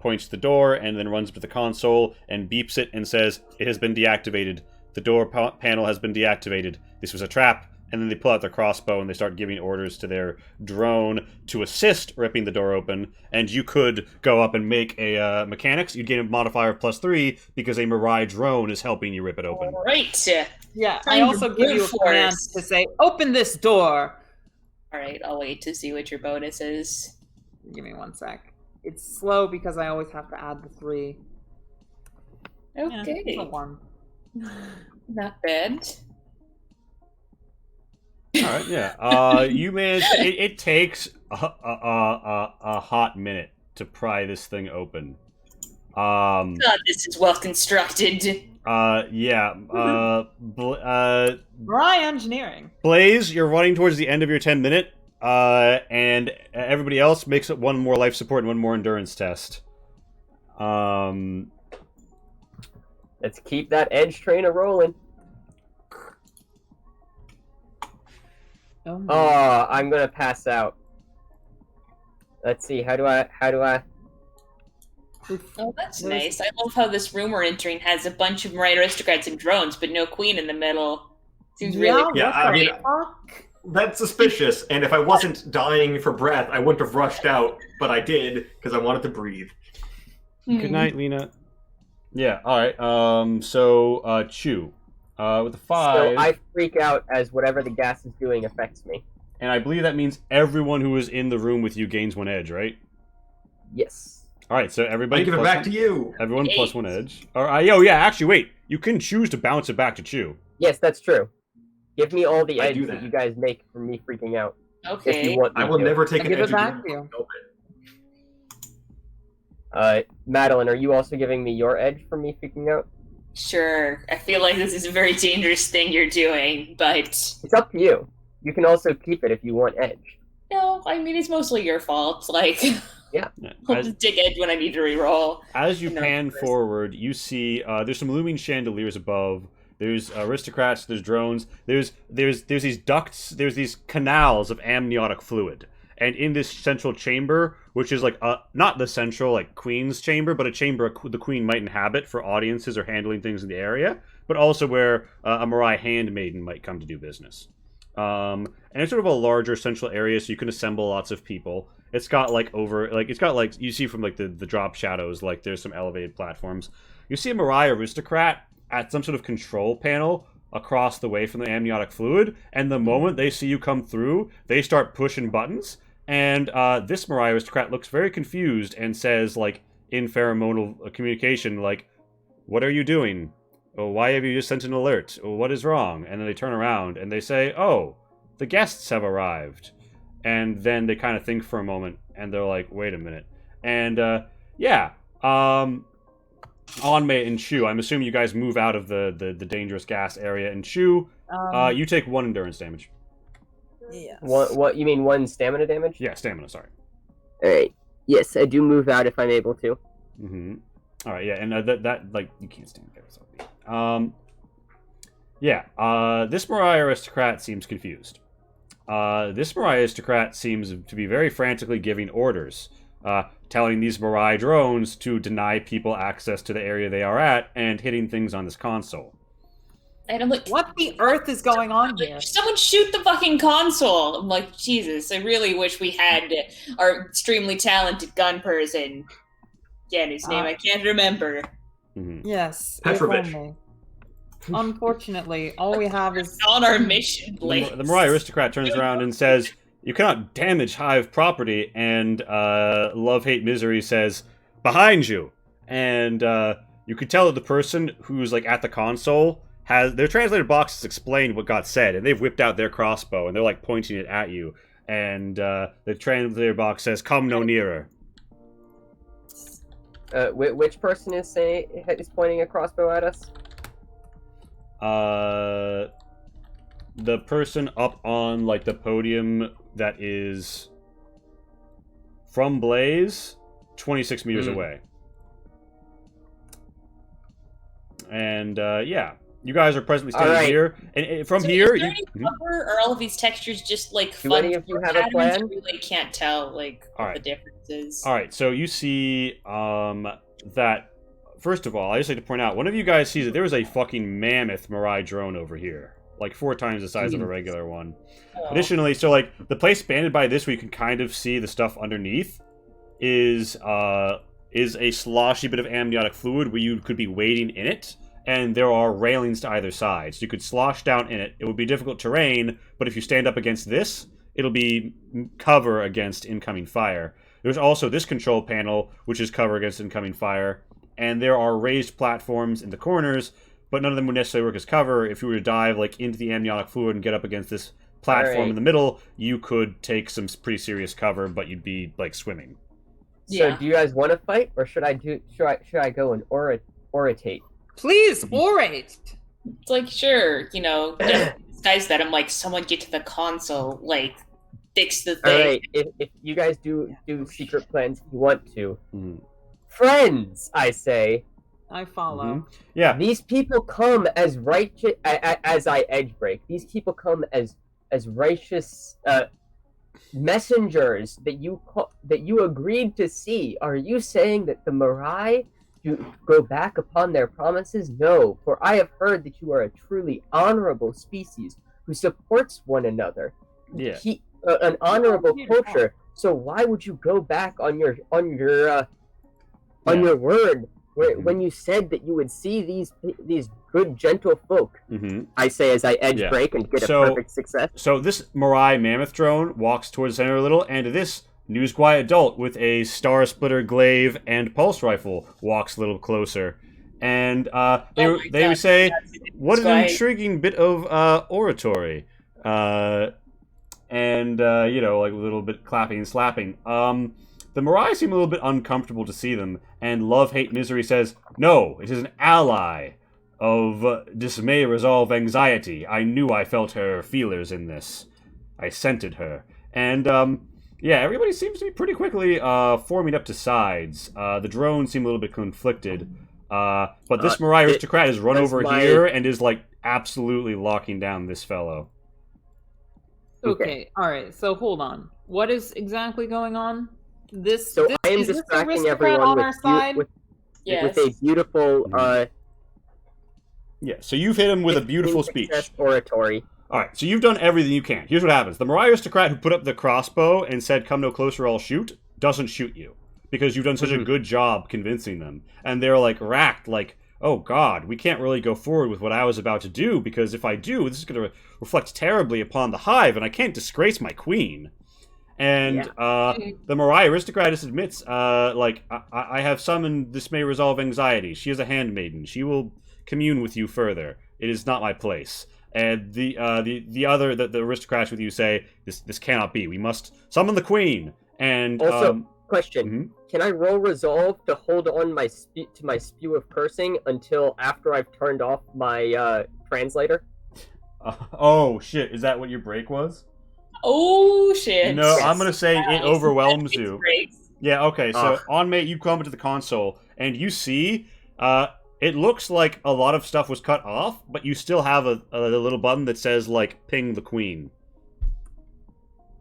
[SPEAKER 4] points to the door and then runs up to the console and beeps it and says, it has been deactivated. The door panel has been deactivated. This was a trap. And then they pull out their crossbow and they start giving orders to their drone to assist ripping the door open. And you could go up and make a mechanics. You'd gain a modifier of +3 because a Mirai drone is helping you rip it open.
[SPEAKER 2] Alright.
[SPEAKER 5] Yeah,
[SPEAKER 2] Time
[SPEAKER 5] I also
[SPEAKER 2] to
[SPEAKER 5] give you a
[SPEAKER 2] brute
[SPEAKER 5] command
[SPEAKER 2] force.
[SPEAKER 5] to say, "Open this door."
[SPEAKER 2] Alright, I'll wait to see what your bonus is.
[SPEAKER 5] Give me 1 sec. It's slow because I always have to add the 3. Yeah,
[SPEAKER 2] Okay.
[SPEAKER 5] it's a 1.
[SPEAKER 2] Not bad.
[SPEAKER 4] All right, yeah. You manage. It takes a hot minute to pry this thing open.
[SPEAKER 2] God, this is well constructed.
[SPEAKER 4] Yeah.
[SPEAKER 5] Mirai Engineering.
[SPEAKER 4] Blaze, you're running towards the end of your 10-minute, and everybody else makes it one more life support and one more endurance test.
[SPEAKER 1] Let's keep that edge train a rolling.
[SPEAKER 5] Oh,
[SPEAKER 1] Oh, I'm gonna pass out. Let's see. How do I?
[SPEAKER 2] Oh, that's
[SPEAKER 5] There's-
[SPEAKER 2] nice. I love how this room we're entering has a bunch of Mirai aristocrats and drones, but no queen in the middle. Seems really
[SPEAKER 3] Yeah, I mean,
[SPEAKER 5] fuck?
[SPEAKER 3] That's suspicious. And if I wasn't dying for breath, I wouldn't have rushed out. But I did because I wanted to breathe.
[SPEAKER 4] Good night, Lena. Yeah. All right. So, Chew, with the 5,
[SPEAKER 1] So I freak out as whatever the gas is doing affects me.
[SPEAKER 4] and I believe that means everyone who is in the room with you gains 1 edge, right?
[SPEAKER 1] Yes.
[SPEAKER 4] All right. So everybody
[SPEAKER 3] I give it
[SPEAKER 4] plus
[SPEAKER 3] back
[SPEAKER 4] one-
[SPEAKER 3] to you.
[SPEAKER 4] Everyone plus
[SPEAKER 2] Eight.
[SPEAKER 4] 1 edge. All right. Oh yeah. Actually, wait. You can choose to bounce it back to Chew.
[SPEAKER 1] Yes, that's true. Give me all the
[SPEAKER 3] I
[SPEAKER 1] edge
[SPEAKER 3] do
[SPEAKER 1] that.
[SPEAKER 3] that.
[SPEAKER 1] you guys make from me freaking out. If
[SPEAKER 2] Okay.
[SPEAKER 1] you want me
[SPEAKER 3] I will
[SPEAKER 1] to.
[SPEAKER 3] never take
[SPEAKER 5] I
[SPEAKER 3] an
[SPEAKER 5] give it
[SPEAKER 3] edge
[SPEAKER 5] back
[SPEAKER 3] again.
[SPEAKER 5] to you.
[SPEAKER 1] Madeline, are you also giving me your edge from me freaking out?
[SPEAKER 2] Sure. I feel like this is a very dangerous thing you're doing, but
[SPEAKER 1] It's up to you. You can also keep it if you want edge.
[SPEAKER 2] no, I mean it's mostly your fault. Like
[SPEAKER 4] Yeah.
[SPEAKER 2] I'll
[SPEAKER 4] As,
[SPEAKER 2] just dig edge when I need to reroll.
[SPEAKER 4] as you
[SPEAKER 2] No,
[SPEAKER 4] pan
[SPEAKER 2] Chris.
[SPEAKER 4] forward, you see there's some looming chandeliers above. There's aristocrats. There's drones. There's these ducts. There's these canals of amniotic fluid. And in this central chamber, which is like not the central like queen's chamber, but a chamber the queen might inhabit for audiences or handling things in the area, but also where a Mirai handmaiden might come to do business. And it's sort of a larger central area, so you can assemble lots of people. It's got you see from like the drop shadows, like there's some elevated platforms. You see a Mirai aristocrat at some sort of control panel across the way from the amniotic fluid, and the moment they see you come through, they start pushing buttons. And this Mirai aristocrat looks very confused and says, like, in pheromonal communication, like, "What are you doing? Oh, why have you just sent an alert? Oh, what is wrong?" And then they turn around and they say, "Oh, the guests have arrived." And then they kind of think for a moment, and they're like, "Wait a minute." And Onmei and Shu, I'm assuming you guys move out of the dangerous gas area. And Shu, you take 1 endurance damage.
[SPEAKER 5] Yes.
[SPEAKER 1] What you mean 1 stamina damage?
[SPEAKER 4] Yeah, stamina. Sorry.
[SPEAKER 1] All right. Yes, I do move out if I'm able to.
[SPEAKER 4] Mm-hmm. All right. Yeah, and that like you can't stand there. So. This Mirai aristocrat seems confused. This Mirai aristocrat seems to be very frantically giving orders, telling these Mirai drones to deny people access to the area they are at and hitting things on this console.
[SPEAKER 2] And I'm like,
[SPEAKER 5] What the earth is going on here?
[SPEAKER 2] someone shoot the fucking console. I'm like, Jesus, I really wish we had our extremely talented gun person. Again, whose name I can't remember.
[SPEAKER 4] Mm-hmm.
[SPEAKER 5] Yes.
[SPEAKER 3] Petrovich.
[SPEAKER 5] if only. Unfortunately, all we have is
[SPEAKER 2] On our mission, Blake.
[SPEAKER 4] The Mirai aristocrat turns around and says, "You cannot damage Hive property." And Love, Hate, Misery says, "Behind you." And you could tell that the person who's like at the console has their translated boxes explain what got said, and they've whipped out their crossbow and they're like pointing it at you. And the translator box says, "Come no nearer."
[SPEAKER 1] Which person is pointing a crossbow at us?
[SPEAKER 4] The person up on like the podium that is from Blaze, 26 meters away. And you guys are presently standing here, and from
[SPEAKER 2] So
[SPEAKER 4] here,
[SPEAKER 2] is there any cover, or all of these textures just like
[SPEAKER 1] Do
[SPEAKER 2] fun
[SPEAKER 1] any of you have a
[SPEAKER 2] patterns?
[SPEAKER 1] plan?
[SPEAKER 2] I really can't tell like what
[SPEAKER 4] Alright.
[SPEAKER 2] the difference is.
[SPEAKER 4] all right. So you see that. First of all, I just like to point out, one of you guys sees that there is a fucking mammoth Mirai drone over here. Like 4 times the size of a regular one.
[SPEAKER 2] Oh.
[SPEAKER 4] Additionally, so like, the place banded by this where you can kind of see the stuff underneath is a sloshy bit of amniotic fluid where you could be wading in it, and there are railings to either side. So you could slosh down in it. It would be difficult terrain, but if you stand up against this, it'll be cover against incoming fire. There's also this control panel, which is cover against incoming fire. And there are raised platforms in the corners, but none of them would necessarily work as cover. If you were to dive like into the amniotic fluid and get up against this platform in the middle, you could take some pretty serious cover, but you'd be like swimming.
[SPEAKER 1] So do you guys want to fight, or should I go and oratate?
[SPEAKER 5] please orate.
[SPEAKER 2] It's like, sure, guys that I'm like, someone get to the console, like, fix the thing.
[SPEAKER 1] Alright, if you guys do secret plans if you want to.
[SPEAKER 4] Mhm.
[SPEAKER 1] Friends, I say.
[SPEAKER 5] I follow.
[SPEAKER 4] Yeah.
[SPEAKER 1] These people come as righteous as I edge break. These people come as righteous messengers that you agreed to see. Are you saying that the Mirai do go back upon their promises? No, for I have heard that you are a truly honorable species who supports one another.
[SPEAKER 4] Yeah.
[SPEAKER 1] An honorable culture. So why would you go back on your word? When you said that you would see these good, gentle folk, I say as I edge break and get a perfect success.
[SPEAKER 4] So this Mirai mammoth drone walks towards the center a little, and this Newsguy adult with a Star Splitter glaive and pulse rifle walks a little closer. And they would say, "What an intriguing bit of oratory." Like a little bit clapping and slapping. The Mirai seem a little bit uncomfortable to see them, and Love, Hate, Misery says, "No, it is an ally of dismay, resolve, anxiety. I knew I felt her feelers in this. I scented her." And, everybody seems to be pretty quickly forming up to sides. The drones seem a little bit conflicted. But this Mirai aristocrat has run over here and is, like, absolutely locking down this fellow.
[SPEAKER 5] Okay, alright, so hold on. What is exactly going on?
[SPEAKER 1] I am distracting everyone with a beautiful
[SPEAKER 4] so you've hit him with a beautiful speech.
[SPEAKER 1] Oratory.
[SPEAKER 4] All right, so you've done everything you can. Here's what happens: the Morai aristocrat who put up the crossbow and said, "Come no closer, I'll shoot," doesn't shoot you because you've done such a good job convincing them, and they're like racked, like, "Oh God, we can't really go forward with what I was about to do because if I do, this is going to reflect terribly upon the hive, and I can't disgrace my queen." And the Morai aristocrat admits, I have summoned this may resolve anxiety. She is a handmaiden. She will commune with you further. It is not my place. And the aristocrats with you say, this cannot be. We must summon the queen. And
[SPEAKER 1] also, question: can I roll resolve to hold on to my spew of cursing until after I've turned off my translator?
[SPEAKER 4] Oh shit! Is that what your break was?
[SPEAKER 2] Oh shit!
[SPEAKER 4] No,
[SPEAKER 1] Yes.
[SPEAKER 4] I'm gonna say it overwhelms you.
[SPEAKER 2] Breaks.
[SPEAKER 4] Yeah. Okay. So on mate, you come into the console and you see. It looks like a lot of stuff was cut off, but you still have a little button that says, like, ping the queen.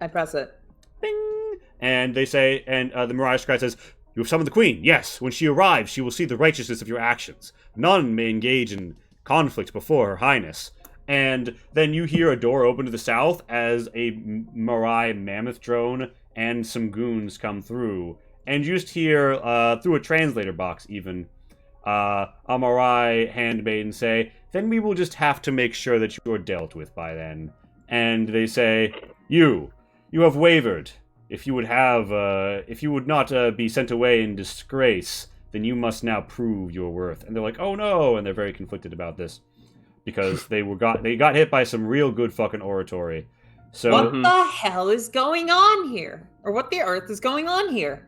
[SPEAKER 5] I press it.
[SPEAKER 4] Ping! And they say, and the Morai aristocrat says, "You have summoned the queen. Yes, when she arrives, she will see the righteousness of your actions. None may engage in conflict before her highness." And then you hear a door open to the south as a Morai mammoth drone and some goons come through. And you just hear, through a translator box even, a Morai handmaiden say, "Then we will just have to make sure that you're dealt with by then." And they say, You have wavered. If you would not be sent away in disgrace, then you must now prove your worth." And they're like, "Oh no," and they're very conflicted about this because they got hit by some real good fucking oratory. So
[SPEAKER 5] What the hell is going on here? Or what the earth is going on here?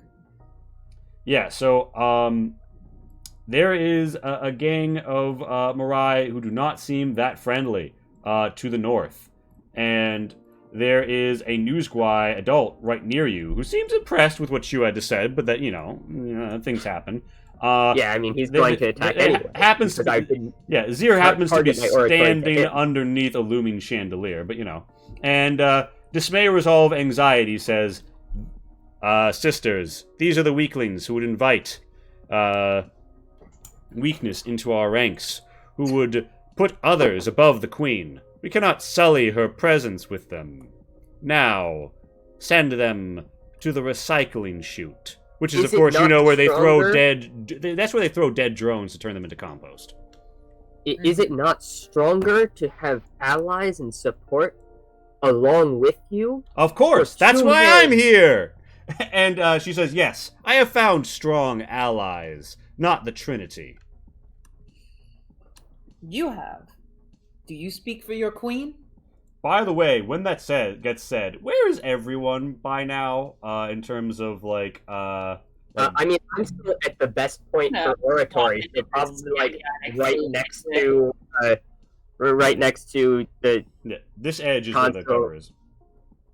[SPEAKER 4] yeah, so there is a gang of Morai who do not seem that friendly to the north. And there is a Newsguy adult right near you who seems impressed with what you had to say, but that, things happen.
[SPEAKER 1] Yeah, I mean, he's going to attack anyway.
[SPEAKER 4] Happens to
[SPEAKER 1] because
[SPEAKER 4] be, Zir happens to be
[SPEAKER 1] target my oratory to
[SPEAKER 4] standing
[SPEAKER 1] hit.
[SPEAKER 4] underneath a looming chandelier, but And Dismay Resolve Anxiety says, "Sisters, these are the weaklings who would invite weakness into our ranks, who would put others above the queen. We cannot sully her presence with them. Now, send them to the recycling chute." Which is, of
[SPEAKER 1] Is it
[SPEAKER 4] course,
[SPEAKER 1] not
[SPEAKER 4] where they throw
[SPEAKER 1] stronger?
[SPEAKER 4] that's where they throw dead drones to turn them into compost.
[SPEAKER 1] Is it not stronger to have allies and support along with you?
[SPEAKER 4] Of course,
[SPEAKER 1] For
[SPEAKER 4] that's
[SPEAKER 1] 2
[SPEAKER 4] why
[SPEAKER 1] years.
[SPEAKER 4] I'm here. And she says, "Yes, I have found strong allies, not the Trinity."
[SPEAKER 5] You have. Do you speak for your queen?
[SPEAKER 4] By the way, when that gets said, where is everyone by now? In terms of
[SPEAKER 1] I mean, I'm still at the best point
[SPEAKER 2] No.
[SPEAKER 1] for oratory, so probably like right next to the,
[SPEAKER 4] this edge is where the
[SPEAKER 1] Console.
[SPEAKER 4] cover is.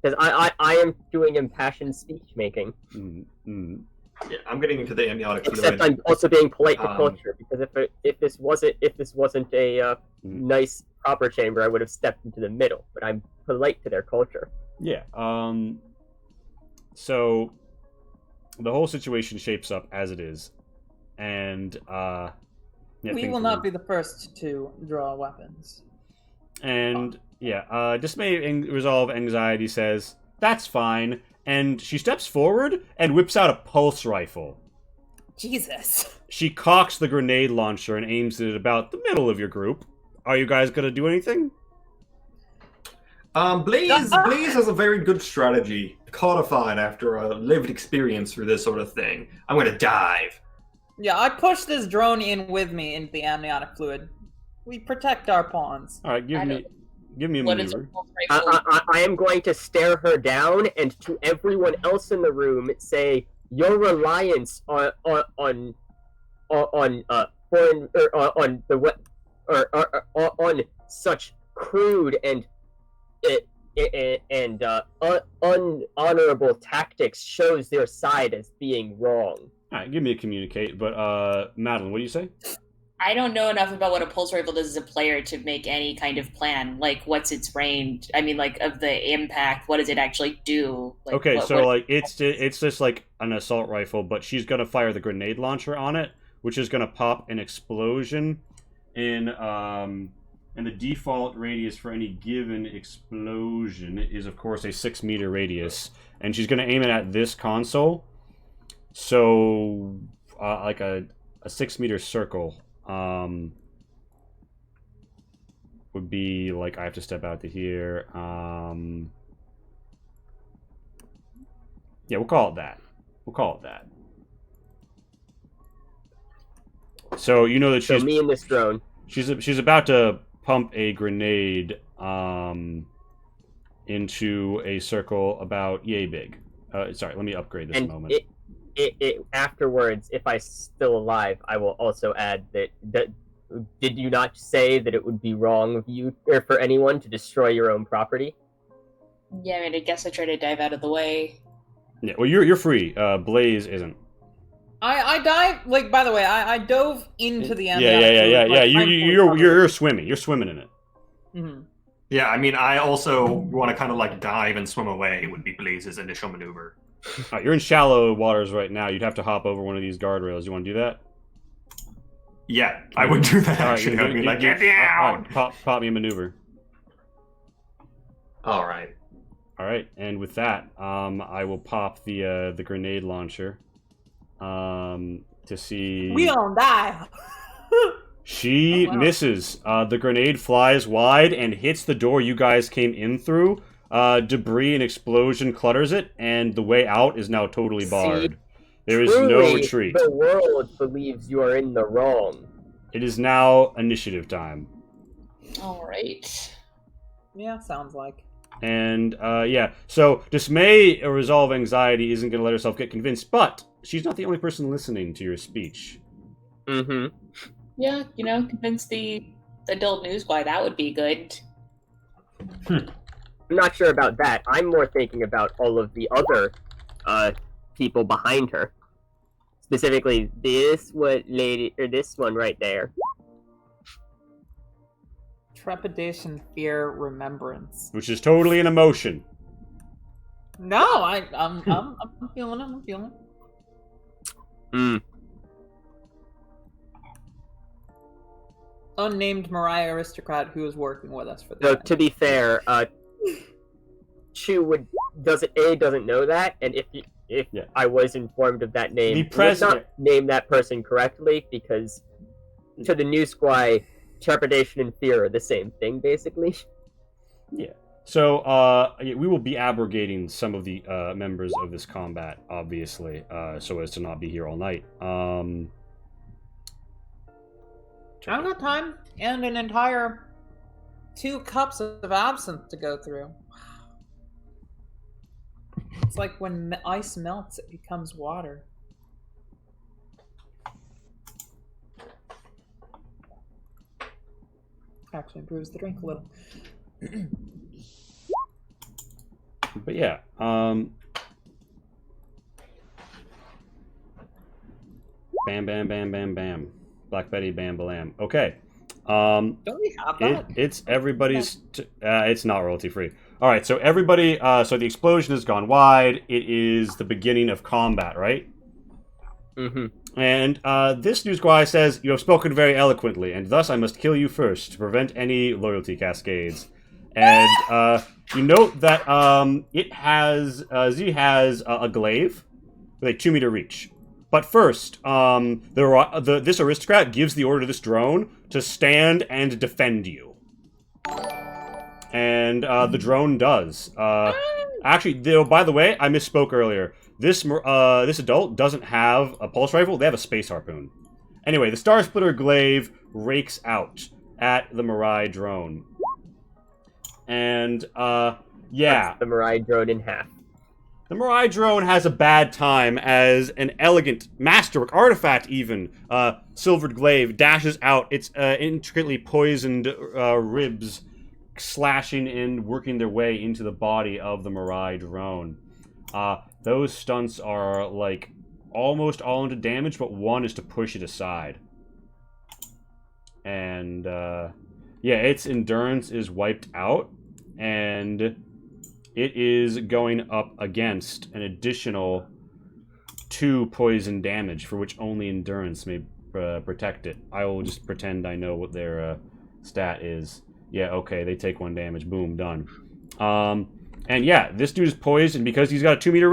[SPEAKER 1] because I am doing impassioned speech making.
[SPEAKER 3] Yeah, I'm getting into the amniotic
[SPEAKER 1] Except
[SPEAKER 3] fluid.
[SPEAKER 1] I'm also being polite to
[SPEAKER 3] Um,
[SPEAKER 1] culture, because if this wasn't a nice proper chamber, I would have stepped into the middle. But I'm polite to their culture.
[SPEAKER 4] Yeah. So the whole situation shapes up as it is, and
[SPEAKER 5] We will not be the first to draw weapons.
[SPEAKER 4] And Dismay Resolve Anxiety says, "That's fine." And she steps forward and whips out a pulse rifle.
[SPEAKER 5] Jesus.
[SPEAKER 4] She cocks the grenade launcher and aims it at about the middle of your group. Are you guys gonna do anything?
[SPEAKER 3] Blaze has a very good strategy, codified after a lived experience through this sort of thing. I'm going to dive.
[SPEAKER 5] Yeah, I push this drone in with me into the amniotic fluid. We protect our pawns.
[SPEAKER 4] All right, give me a
[SPEAKER 2] What is
[SPEAKER 4] maneuver.
[SPEAKER 2] a pulse rifle?
[SPEAKER 1] I am going to stare her down, and to everyone else in the room say, your reliance on foreign on the what on such crude and unhonorable tactics shows their side as being wrong.
[SPEAKER 4] All right, give me a communicate. But Madeline, what do you say?
[SPEAKER 2] I don't know enough about what a pulse rifle does as a player to make any kind of plan. Like, what's its range? I mean, like, of the impact, what does it actually do? Like,
[SPEAKER 4] Okay,
[SPEAKER 2] what,
[SPEAKER 4] so
[SPEAKER 2] what-
[SPEAKER 4] like it's just like an assault rifle, but she's gonna fire the grenade launcher on it, which is gonna pop an explosion in and the default radius for any given explosion is, of course, a 6-meter radius. And she's going to aim it at this console. So, like a 6-meter circle would be like, I have to step out to here. Yeah, we'll call it that. So you know that
[SPEAKER 1] So me and this drone.
[SPEAKER 4] she's about to pump a grenade into a circle about yay big. Sorry, let me upgrade this
[SPEAKER 1] And
[SPEAKER 4] moment.
[SPEAKER 1] it afterwards, if I'm still alive, I will also add that did you not say that it would be wrong of you or for anyone to destroy your own property?
[SPEAKER 2] Yeah, I mean, I guess I try to dive out of the way.
[SPEAKER 4] Yeah, well, you're free. Blaze isn't.
[SPEAKER 5] I dive, like, by the way, I dove into the end.
[SPEAKER 4] Yeah. You're swimming. You're swimming in it.
[SPEAKER 5] Mm-hmm.
[SPEAKER 3] Yeah, I mean, I also want to kind of like dive and swim away would be Blaze's initial maneuver.
[SPEAKER 4] You're in shallow waters right now. You'd have to hop over one of these guardrails. You want to do that?
[SPEAKER 3] Yeah, I would do that
[SPEAKER 4] All right,
[SPEAKER 3] actually. I'd be like, get
[SPEAKER 4] all
[SPEAKER 3] down!
[SPEAKER 4] right, pop me a maneuver.
[SPEAKER 3] All right.
[SPEAKER 4] All right, and with that, I will pop the grenade launcher to see.
[SPEAKER 5] We don't die.
[SPEAKER 4] She
[SPEAKER 5] Oh, wow.
[SPEAKER 4] misses. The grenade flies wide and hits the door you guys came in through. Debris and explosion clutters it, and the way out is now totally barred. There is no
[SPEAKER 1] Truly,
[SPEAKER 4] retreat.
[SPEAKER 1] The world believes you are in the wrong.
[SPEAKER 4] It is now initiative time.
[SPEAKER 2] All right.
[SPEAKER 5] Yeah, sounds like.
[SPEAKER 4] And, yeah. So, Dismay or Resolve Anxiety isn't going to let herself get convinced, but she's not the only person listening to your speech.
[SPEAKER 1] Mm-hmm.
[SPEAKER 2] Yeah, convince the adult news why that would be good.
[SPEAKER 1] I'm not sure about that. I'm more thinking about all of the other people behind her. Specifically, this one right there.
[SPEAKER 5] Trepidation, fear, remembrance.
[SPEAKER 4] Which is totally an emotion.
[SPEAKER 5] No, I'm feeling it. I'm feeling it.
[SPEAKER 1] Hmm.
[SPEAKER 5] Unnamed Mariah aristocrat who is working with us for the
[SPEAKER 1] So
[SPEAKER 5] event.
[SPEAKER 1] to be fair, Chu doesn't know that, and if
[SPEAKER 4] Yeah.
[SPEAKER 1] I was informed of that name,
[SPEAKER 4] The
[SPEAKER 1] would
[SPEAKER 4] president-
[SPEAKER 1] not name that person correctly because to the new squad, trepidation and fear are the same thing, basically.
[SPEAKER 4] So, we will be abrogating some of the members of this combat, obviously, so as to not be here all night.
[SPEAKER 5] I've got time and an entire 2 cups of absinthe to go through. It's like when ice melts, it becomes water. Actually improves the drink a little.
[SPEAKER 4] But yeah, bam, bam, bam, bam, bam. Black Betty, bam, balam. Okay.
[SPEAKER 5] Don't we have that?
[SPEAKER 4] It's everybody's. It's not royalty free. All right, so everybody. So the explosion has gone wide. It is the beginning of combat, right?
[SPEAKER 1] Mm-hmm.
[SPEAKER 4] And this news guy says, "You have spoken very eloquently, and thus I must kill you first to prevent any loyalty cascades." And you note that it has Z has a glaive with a 2-meter reach. But first, this aristocrat gives the order to this drone to stand and defend you. And the drone does. Actually, by the way, I misspoke earlier. This adult doesn't have a pulse rifle. They have a space harpoon. Anyway, the Star Splitter glaive rakes out at the Mirai drone. And, yeah.
[SPEAKER 1] That's the Mirai drone in half.
[SPEAKER 4] The Mirai drone has a bad time as an elegant masterwork artifact, even silvered glaive dashes out its intricately poisoned ribs, slashing and working their way into the body of the Mirai drone. Those stunts are like almost all into damage, but one is to push it aside. And yeah, its endurance is wiped out, and it is going up against an additional 2 poison damage, for which only endurance may protect it. I will just pretend I know what their stat is. Yeah, okay, they take 1 damage. Boom, done. And yeah, this dude is poised, and because he's got a 2-meter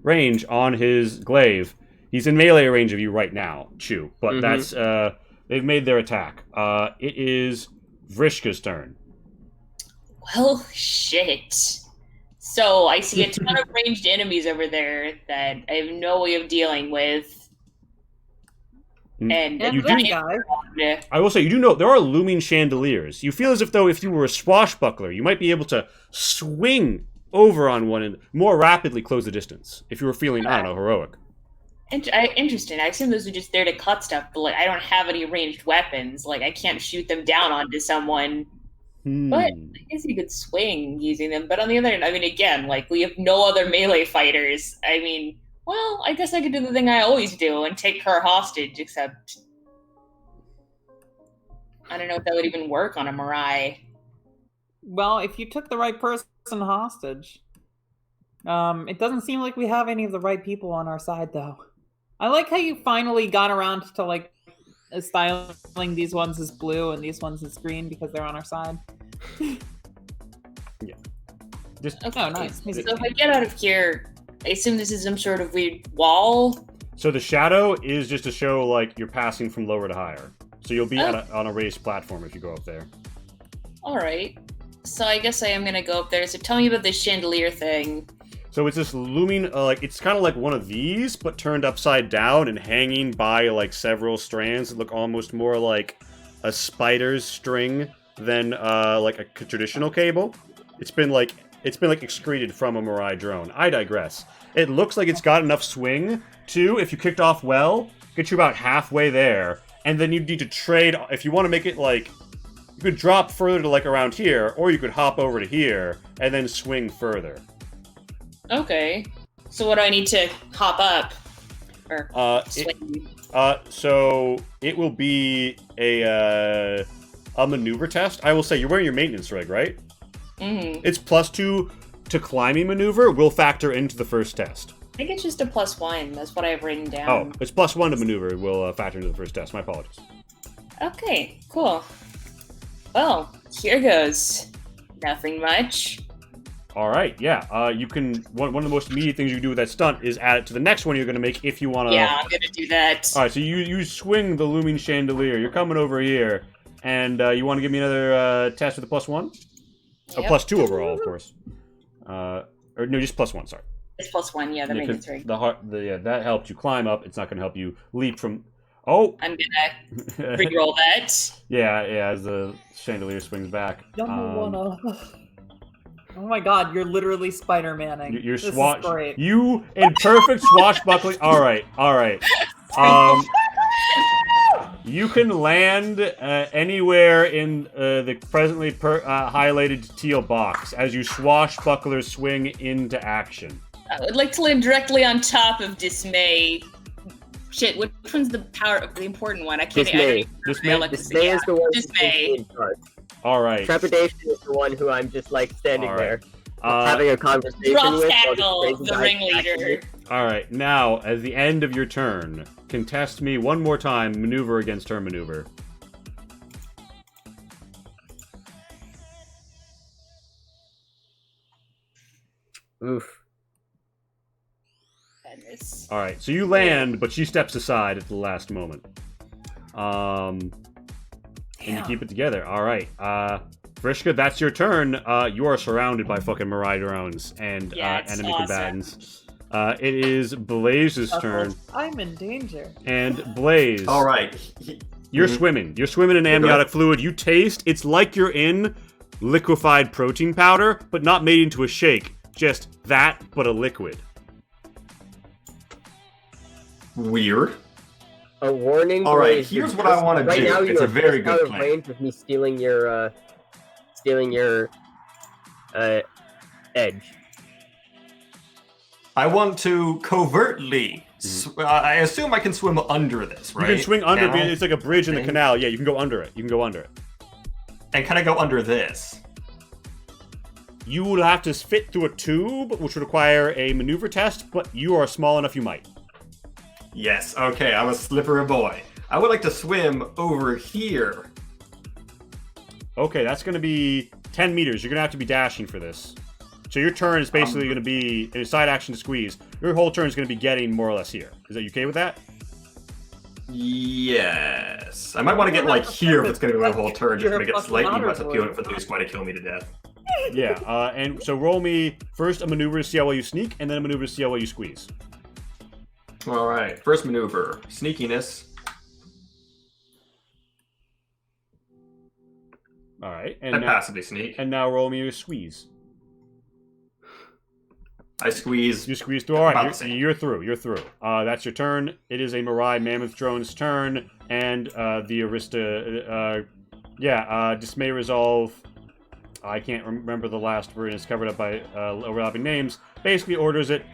[SPEAKER 4] range on his glaive, he's in melee range of you right now, Chew. But that's, they've made their attack. It is Vrishka's turn.
[SPEAKER 2] Well, shit. So I see a ton of ranged enemies over there that I have no way of dealing with. And
[SPEAKER 5] And
[SPEAKER 4] You
[SPEAKER 5] that
[SPEAKER 4] do-
[SPEAKER 5] guy.
[SPEAKER 4] I will say, you do know there are looming chandeliers. You feel as if though if you were a swashbuckler, you might be able to swing over on one and more rapidly close the distance. If you were feeling, I don't know, heroic.
[SPEAKER 2] Interesting. I assume those are just there to cut stuff, but like I don't have any ranged weapons. Like I can't shoot them down onto someone. But I guess you could swing using them. But on the other hand, I mean, again, like we have no other melee fighters. I mean, well, I guess I could do the thing I always do and take her hostage, except I don't know if that would even work on a Mirai.
[SPEAKER 5] Well, if you took the right person hostage, it doesn't seem like we have any of the right people on our side, though. I like how you finally got around to like styling these ones as blue and these ones as green because they're on our side.
[SPEAKER 4] Just
[SPEAKER 2] Okay,
[SPEAKER 5] Oh, nice.
[SPEAKER 2] So if I get out of here, I assume this is some sort of weird wall.
[SPEAKER 4] so the shadow is just to show like you're passing from lower to higher. So you'll be on a raised platform if you go up there.
[SPEAKER 2] All right. So I guess I am gonna go up there. So tell me about this chandelier thing.
[SPEAKER 4] So it's this looming, like it's kind of like one of these, but turned upside down and hanging by like several strands that look almost more like a spider's string than like a traditional cable. It's been like excreted from a Mirai drone. I digress. It looks like it's got enough swing to, if you kicked off well, get you about halfway there, and then you need to trade if you want to make it like you could drop further to like around here, or you could hop over to here and then swing further.
[SPEAKER 2] Okay. So what do I need to hop up? Or
[SPEAKER 4] It,
[SPEAKER 2] swing?
[SPEAKER 4] so it will be a maneuver test. I will say you're wearing your maintenance rig, right?
[SPEAKER 2] Mm-hmm.
[SPEAKER 4] It's +2 to climbing maneuver. Will factor into the first test.
[SPEAKER 2] I think it's just a +1. That's what I have written down.
[SPEAKER 4] Oh, it's +1 to maneuver. Will factor into the first test. My apologies.
[SPEAKER 2] Okay, cool. Well, here goes. Nothing much.
[SPEAKER 4] All right, yeah. You can one of the most immediate things you can do with that stunt is add it to the next one you're going to make if you want to.
[SPEAKER 2] Yeah, I'm gonna do that.
[SPEAKER 4] All right, so you swing the looming chandelier. You're coming over here, and you want to give me another test with a +1?
[SPEAKER 2] Yep.
[SPEAKER 4] +2 overall, of course. Or no, just +1. Sorry.
[SPEAKER 2] It's +1. Yeah, the
[SPEAKER 4] Yeah,
[SPEAKER 2] maintenance
[SPEAKER 4] 'cause
[SPEAKER 2] rig.
[SPEAKER 4] that helped you climb up. It's not going to help you leap from. Oh.
[SPEAKER 2] I'm gonna re-roll that.
[SPEAKER 4] yeah, as the chandelier swings back.
[SPEAKER 5] Oh my god, you're literally Spider-Manning.
[SPEAKER 4] You're
[SPEAKER 5] This is
[SPEAKER 4] swatch.
[SPEAKER 5] great.
[SPEAKER 4] You in perfect swashbuckling. All right. You can land anywhere in the presently highlighted teal box as you swashbuckler swing into action.
[SPEAKER 2] I would like to land directly on top of Dismay. Shit, which one's the important one? I can't.
[SPEAKER 1] Dismay.
[SPEAKER 2] Dismay
[SPEAKER 1] Dismay is the one who's
[SPEAKER 2] Dismay.
[SPEAKER 1] in charge.
[SPEAKER 4] All right.
[SPEAKER 1] Trepidation is the one who I'm just like standing
[SPEAKER 4] All right.
[SPEAKER 1] there, having a conversation
[SPEAKER 2] Drop
[SPEAKER 1] with. while
[SPEAKER 2] tackle,
[SPEAKER 1] this crazy
[SPEAKER 2] the
[SPEAKER 1] guy
[SPEAKER 2] ringleader.
[SPEAKER 1] attacking me.
[SPEAKER 4] All right. Now, at the end of your turn, contest me one more time. Maneuver against turn maneuver.
[SPEAKER 1] Oof.
[SPEAKER 2] Goodness.
[SPEAKER 4] All right. So you land, but she steps aside at the last moment. And you keep it together. All right. Vrishka, that's your turn. You are surrounded by fucking Mirai drones and
[SPEAKER 2] Yeah, it's
[SPEAKER 4] enemy
[SPEAKER 2] awesome.
[SPEAKER 4] combatants. It is Blaze's turn,
[SPEAKER 5] I'm in danger.
[SPEAKER 4] and Blaze.
[SPEAKER 3] All right.
[SPEAKER 4] You're
[SPEAKER 3] Mhm.
[SPEAKER 4] swimming. You're swimming in amniotic fluid. You taste. It's like you're in liquefied protein powder, but not made into a shake. Just that, but a liquid.
[SPEAKER 3] Weird.
[SPEAKER 1] A warning.
[SPEAKER 3] All right,
[SPEAKER 1] Blaze,
[SPEAKER 3] here's
[SPEAKER 1] you're
[SPEAKER 3] what I
[SPEAKER 1] just-
[SPEAKER 3] wanna
[SPEAKER 1] right
[SPEAKER 3] do.
[SPEAKER 1] Now
[SPEAKER 3] It's
[SPEAKER 1] you're
[SPEAKER 3] a very
[SPEAKER 1] just
[SPEAKER 3] good
[SPEAKER 1] out of
[SPEAKER 3] plan.
[SPEAKER 1] range of me stealing your edge.
[SPEAKER 3] I want to covertly. I assume I can swim under this, right?
[SPEAKER 4] You can swing under.
[SPEAKER 3] Now?
[SPEAKER 4] It's like a bridge in the
[SPEAKER 3] thing.
[SPEAKER 4] canal. Yeah, you can go under it. You can go under it.
[SPEAKER 3] And can I go under this?
[SPEAKER 4] You will have to fit through a tube, which would require a maneuver test, but you are small enough you might.
[SPEAKER 3] Yes. Okay, I'm a slippery boy. I would like to swim over here.
[SPEAKER 4] Okay, that's going to be 10 meters. You're going to have to be dashing for this. So your turn is basically going to be, in a side action to squeeze, your whole turn is going to be getting more or less here. Is that okay with that?
[SPEAKER 3] Yes. I might want to get, like, here if it's going to be my whole turn, just to make it slightly less appealing for the new squad to kill me to death.
[SPEAKER 4] Yeah, and so roll me first a maneuver to see how well you sneak, and then a maneuver to see how well you squeeze.
[SPEAKER 3] Alright, first maneuver. Sneakiness.
[SPEAKER 4] Alright,
[SPEAKER 3] I
[SPEAKER 4] and
[SPEAKER 3] passively sneak.
[SPEAKER 4] and now roll me your squeeze.
[SPEAKER 3] I squeeze.
[SPEAKER 4] You squeeze through.
[SPEAKER 3] About
[SPEAKER 4] Alright,
[SPEAKER 3] the same.
[SPEAKER 4] you're through. You're through. That's your turn. It is a Mirai Mammoth Drone's turn, and the Arista... Dismay Resolve... I can't remember the last word. It's covered up by overlapping names. Basically orders it,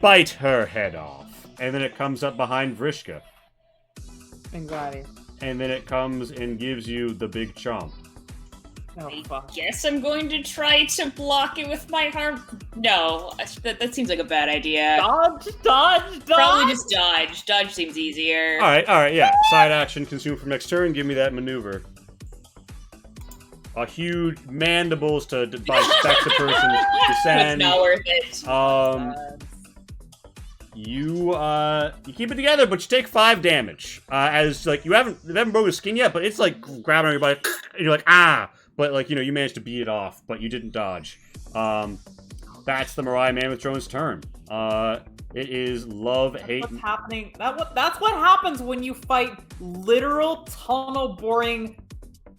[SPEAKER 4] bite her head off. And then it comes up behind Vrishka.
[SPEAKER 5] Anxiety.
[SPEAKER 4] And then it comes and gives you the big chomp.
[SPEAKER 5] Oh, fuck.
[SPEAKER 2] Guess I'm going to try to block it with my arm. No, that seems like a bad idea.
[SPEAKER 5] Dodge, dodge, dodge!
[SPEAKER 2] Probably just dodge. Dodge seems easier.
[SPEAKER 4] Alright, yeah. Side action, consume for next turn. Give me that maneuver. A huge mandibles to bisect the person.
[SPEAKER 2] It's
[SPEAKER 4] Descend.
[SPEAKER 2] not worth it.
[SPEAKER 4] You keep it together, but you take 5 damage. As like you haven't broken the skin yet, but it's like grabbing on your body, and you're like ah, but like you managed to beat it off, but you didn't dodge. That's the Mirai Mammoth Drone's turn. It is love, hate.
[SPEAKER 5] What's happening? That's what happens when you fight literal tunnel boring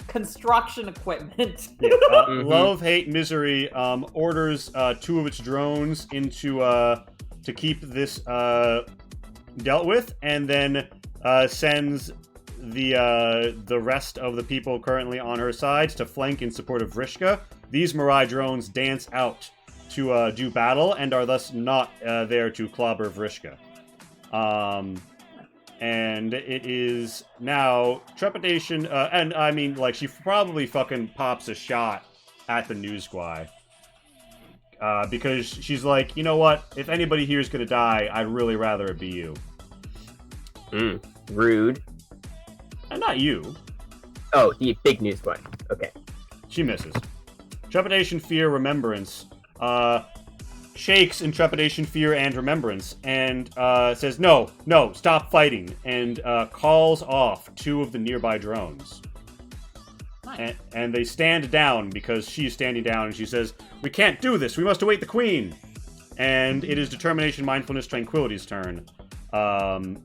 [SPEAKER 5] construction equipment.
[SPEAKER 4] Yeah, Love, hate, misery orders 2 of its drones into to keep this dealt with, and then sends the rest of the people currently on her sides to flank in support of Vrishka. These Mirai drones dance out to do battle and are thus not there to clobber Vrishka. And it is now trepidation, and I mean, like, she probably fucking pops a shot at the news guy. Because she's like, you know what? If anybody here is gonna die, I'd really rather it be you.
[SPEAKER 1] Rude.
[SPEAKER 4] And not you.
[SPEAKER 1] Oh, the big news one. Okay.
[SPEAKER 4] She misses. Trepidation, fear, remembrance. Shakes in trepidation, fear, and remembrance, and says, no, stop fighting, and calls off 2 of the nearby drones.
[SPEAKER 5] Nice.
[SPEAKER 4] And they stand down because she's standing down, and she says, we can't do this, we must await the queen. And it is determination, mindfulness, tranquility's turn. And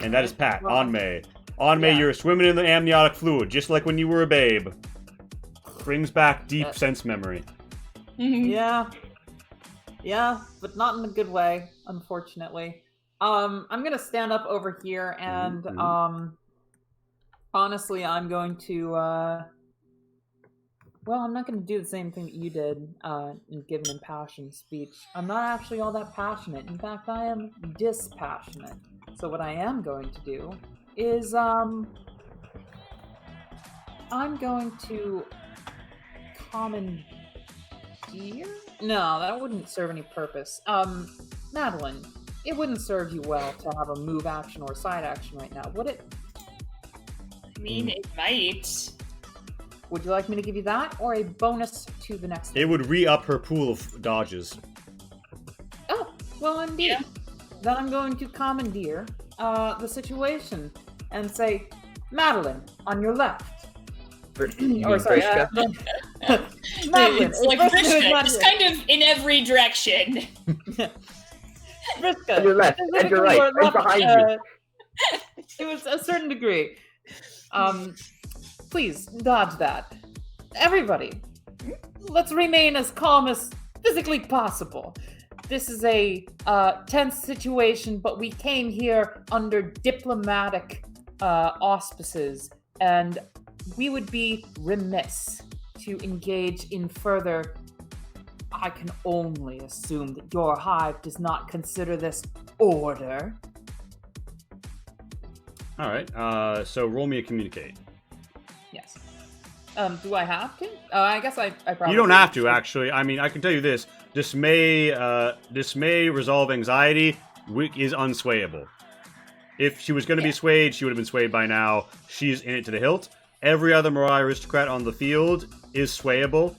[SPEAKER 4] that is Pat, on May. On May, you're swimming in the amniotic fluid, just like when you were a babe. Brings back deep sense memory.
[SPEAKER 5] Yeah, but not in a good way, unfortunately. I'm gonna stand up over here and honestly I'm going to I'm not gonna do the same thing that you did and give an impassioned speech. I'm not actually all that passionate. In fact, I am dispassionate. So what I am going to do is I'm going to commandeer? No, that wouldn't serve any purpose. Madeline, it wouldn't serve you well to have a move action or side action right now, would it?
[SPEAKER 2] I mean, it might.
[SPEAKER 5] Would you like me to give you that, or a bonus to the next
[SPEAKER 4] It would re-up her pool of dodges.
[SPEAKER 5] Oh, well, indeed.
[SPEAKER 2] Yeah.
[SPEAKER 5] Then I'm going to commandeer the situation and say, Madeline, on your left.
[SPEAKER 1] Or
[SPEAKER 5] sorry, Madeline,
[SPEAKER 2] It's like Vrishka, just kind of in every direction.
[SPEAKER 5] Vrishka,
[SPEAKER 1] On your left, and your right, right behind you.
[SPEAKER 5] To a certain degree. Please, dodge that. Everybody, let's remain as calm as physically possible. This is a tense situation, but we came here under diplomatic auspices, and we would be remiss to engage in further. I can only assume that your hive does not consider this order.
[SPEAKER 4] All right. So roll me a communicate.
[SPEAKER 5] Yes. Do I have to? I guess I probably.
[SPEAKER 4] You don't have to, actually. I mean, I can tell you this: dismay, resolve, anxiety is unswayable. If she was going to be swayed, she would have been swayed by now. She's in it to the hilt. Every other Mirai aristocrat on the field is swayable.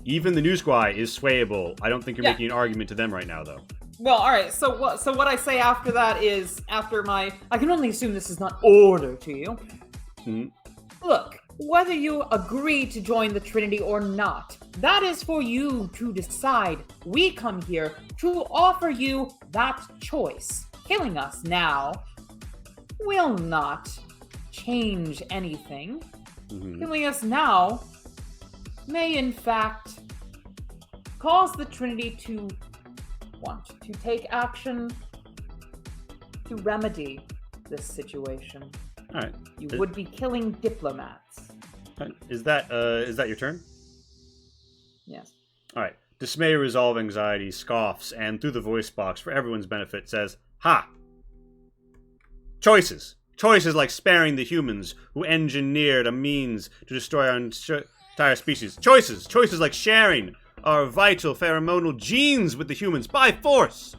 [SPEAKER 4] Even the new squire is swayable. I don't think you're making an argument to them right now, though.
[SPEAKER 5] Well, all right. So what I say after that is after my. I can only assume this is not order to you.
[SPEAKER 4] Hmm.
[SPEAKER 5] Look, whether you agree to join the Trinity or not, that is for you to decide. We come here to offer you that choice. Killing us now will not change anything.
[SPEAKER 4] Mhm.
[SPEAKER 5] Killing us now may, in fact, cause the Trinity to want to take action to remedy this situation.
[SPEAKER 4] All right.
[SPEAKER 5] You would be killing diplomats.
[SPEAKER 4] Is that your turn?
[SPEAKER 5] Yes.
[SPEAKER 4] All right. Dismay, resolve, anxiety, scoffs, and through the voice box for everyone's benefit says, "Ha! Choices. Choices like sparing the humans who engineered a means to destroy our entire species. Choices. Choices like sharing our vital pheromonal genes with the humans by force,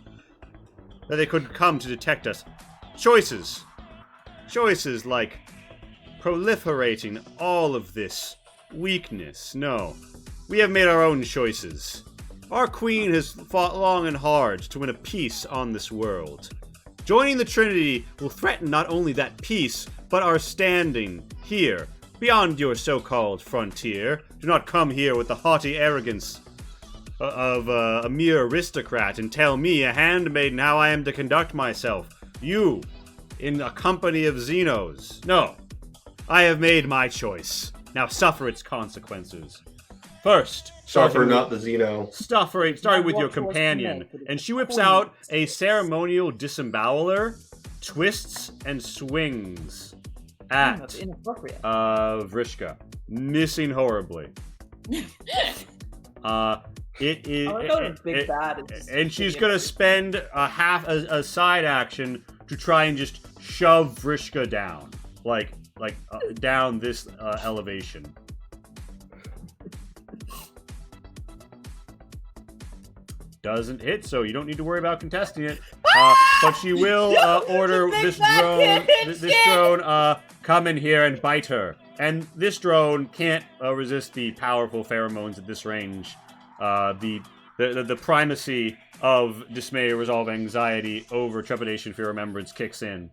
[SPEAKER 4] that they could come to detect us. Choices. Choices like proliferating all of this weakness. No. We have made our own choices. Our queen has fought long and hard to win a peace on this world. Joining the Trinity will threaten not only that peace, but our standing here, beyond your so-called frontier. Do not come here with the haughty arrogance of a mere aristocrat and tell me, a handmaiden, how I am to conduct myself. You, in a company of Xenos. No. I have made my choice. Now suffer its consequences. First,
[SPEAKER 3] Suffer not the Xeno.
[SPEAKER 4] starting with your companion, and she whips out a ceremonial disemboweler, twists and swings at
[SPEAKER 5] That's inappropriate.
[SPEAKER 4] Vrishka, missing horribly. It is,
[SPEAKER 5] I know the big bad is
[SPEAKER 4] and she's
[SPEAKER 5] big
[SPEAKER 4] gonna
[SPEAKER 5] and-
[SPEAKER 4] spend a side action to try and just shove Vrishka down, like down this elevation. Doesn't hit, so you don't need to worry about contesting it. But she will order this drone come in here and bite her. And this drone can't resist the powerful pheromones at this range. The primacy of dismay, resolve, anxiety over trepidation, fear, remembrance kicks in.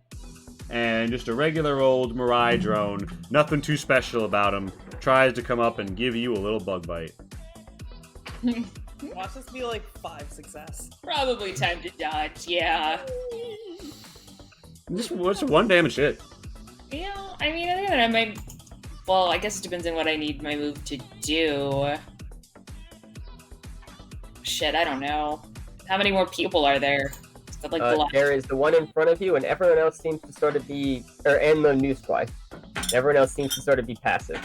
[SPEAKER 4] And just a regular old Mirai drone, nothing too special about him, tries to come up and give you a little bug bite.
[SPEAKER 5] Watch this be like 5 success.
[SPEAKER 2] Probably time to dodge, yeah.
[SPEAKER 4] Just what's one damage hit?
[SPEAKER 2] Yeah, I mean, I think that I might... Well, I guess it depends on what I need my move to do. Shit, I don't know. How many more people are there? Is that, like, the last...
[SPEAKER 1] There is the one in front of you, and everyone else seems to sort of be, and the new squad. Everyone else seems to sort of be passive.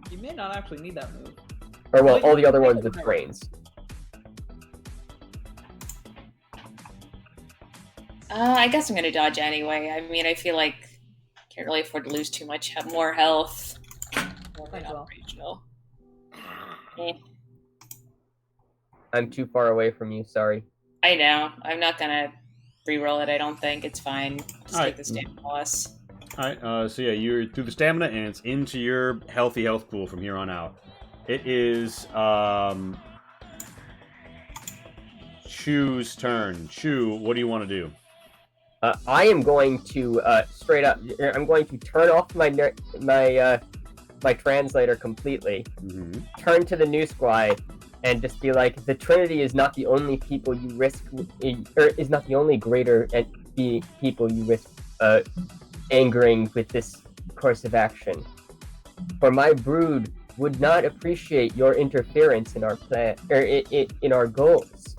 [SPEAKER 5] You may not actually need that move.
[SPEAKER 1] Or well,
[SPEAKER 5] Well,
[SPEAKER 1] all
[SPEAKER 5] you
[SPEAKER 1] the other
[SPEAKER 5] can
[SPEAKER 1] ones
[SPEAKER 5] make it
[SPEAKER 1] with brains.
[SPEAKER 2] I guess I'm gonna dodge anyway. I mean, I feel like I can't really afford to lose too much. Have more health. More
[SPEAKER 5] Might as well.
[SPEAKER 2] operational. Eh,
[SPEAKER 1] I'm too far away from you. Sorry.
[SPEAKER 2] I know. I'm not gonna re-roll it. I don't think it's fine. Just
[SPEAKER 4] Alright.
[SPEAKER 2] take the stamina loss.
[SPEAKER 4] Alright, so yeah, you're through the stamina and it's into your healthy health pool from here on out. It is Chu's turn. Chu, what do you want to do?
[SPEAKER 1] I am going to straight up. I'm going to turn off my my translator completely.
[SPEAKER 4] Mm-hmm.
[SPEAKER 1] Turn to the new squad and just be like, the Trinity is not the only people you risk, or is not the only greater people you risk angering with this course of action. For my brood would not appreciate your interference in our plan, or in our goals.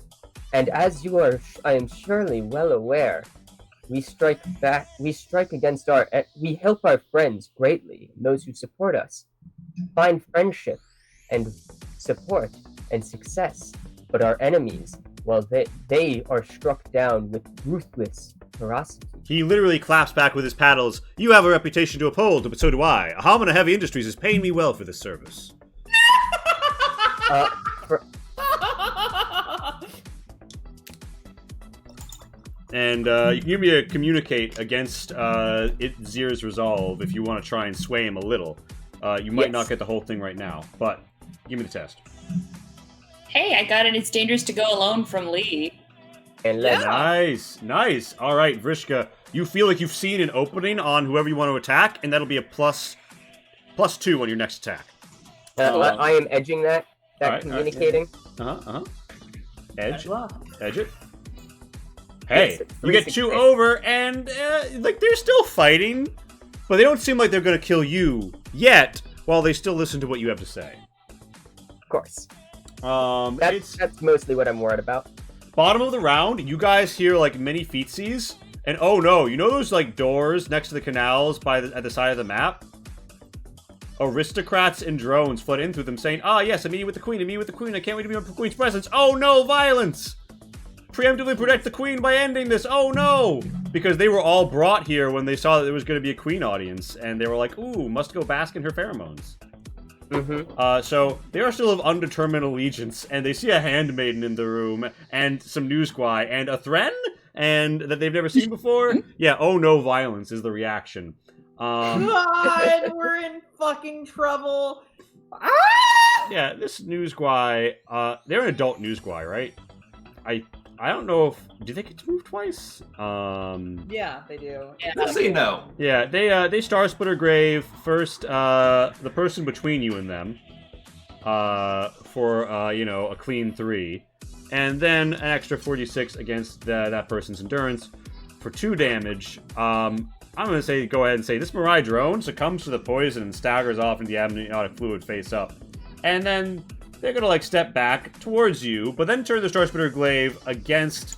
[SPEAKER 1] And as you are, I am surely well aware, we strike back. We strike against we help our friends greatly, those who support us, find friendship and support and success. But our enemies, well, they are struck down with ruthless ferocity.
[SPEAKER 4] He literally claps back with his paddles. You have a reputation to uphold, but so do I. Hamana Heavy Industries is paying me well for this service. And you can give me a communicate against Zir's resolve if you want to try and sway him a little. You might not get the whole thing right now, but give me the test.
[SPEAKER 2] Hey, I got it. It's dangerous to go alone from Lee.
[SPEAKER 1] And let's
[SPEAKER 4] Nice. All right, Vrishka, you feel like you've seen an opening on whoever you want to attack, and that'll be a +2 on your next attack.
[SPEAKER 1] I am edging that
[SPEAKER 4] Alright,
[SPEAKER 1] communicating.
[SPEAKER 4] Edge
[SPEAKER 5] Bluff.
[SPEAKER 4] it. Hey,
[SPEAKER 1] Yes,
[SPEAKER 4] you get 2 over, and like they're still fighting, but they don't seem like they're gonna kill you yet. While they still listen to what you have to say.
[SPEAKER 1] Of course. That's mostly what I'm worried about.
[SPEAKER 4] Bottom of the round, you guys hear like many feetsies, and oh no, you know those like doors next to the canals at the side of the map? Aristocrats and drones flood in through them saying, "Ah yes, I'm meeting with the queen, I can't wait to be in the queen's presence. Oh no, violence! Preemptively protect the queen by ending this, oh no!" Because they were all brought here when they saw that there was going to be a queen audience, and they were like, ooh, must go bask in her pheromones. So they are still of undetermined allegiance, and they see a handmaiden in the room, and some newsguy, and a Thren, and that they've never seen before. Yeah, oh no, violence is the reaction.
[SPEAKER 5] God, we're in fucking trouble.
[SPEAKER 4] Yeah, this newsguy, they're an adult newsguy, right? I don't know if do they get to move twice?
[SPEAKER 5] Yeah, they do.
[SPEAKER 3] Let's say no.
[SPEAKER 4] Yeah, they Star Splitter Grave first. The person between you and them, for a clean 3, and then an extra 46 against that person's endurance for 2 damage. I'm gonna say go ahead and say this Mirai drone succumbs to the poison and staggers off into the amniotic fluid face up, and then they're gonna like step back towards you, but then turn the Star Splitter Glaive against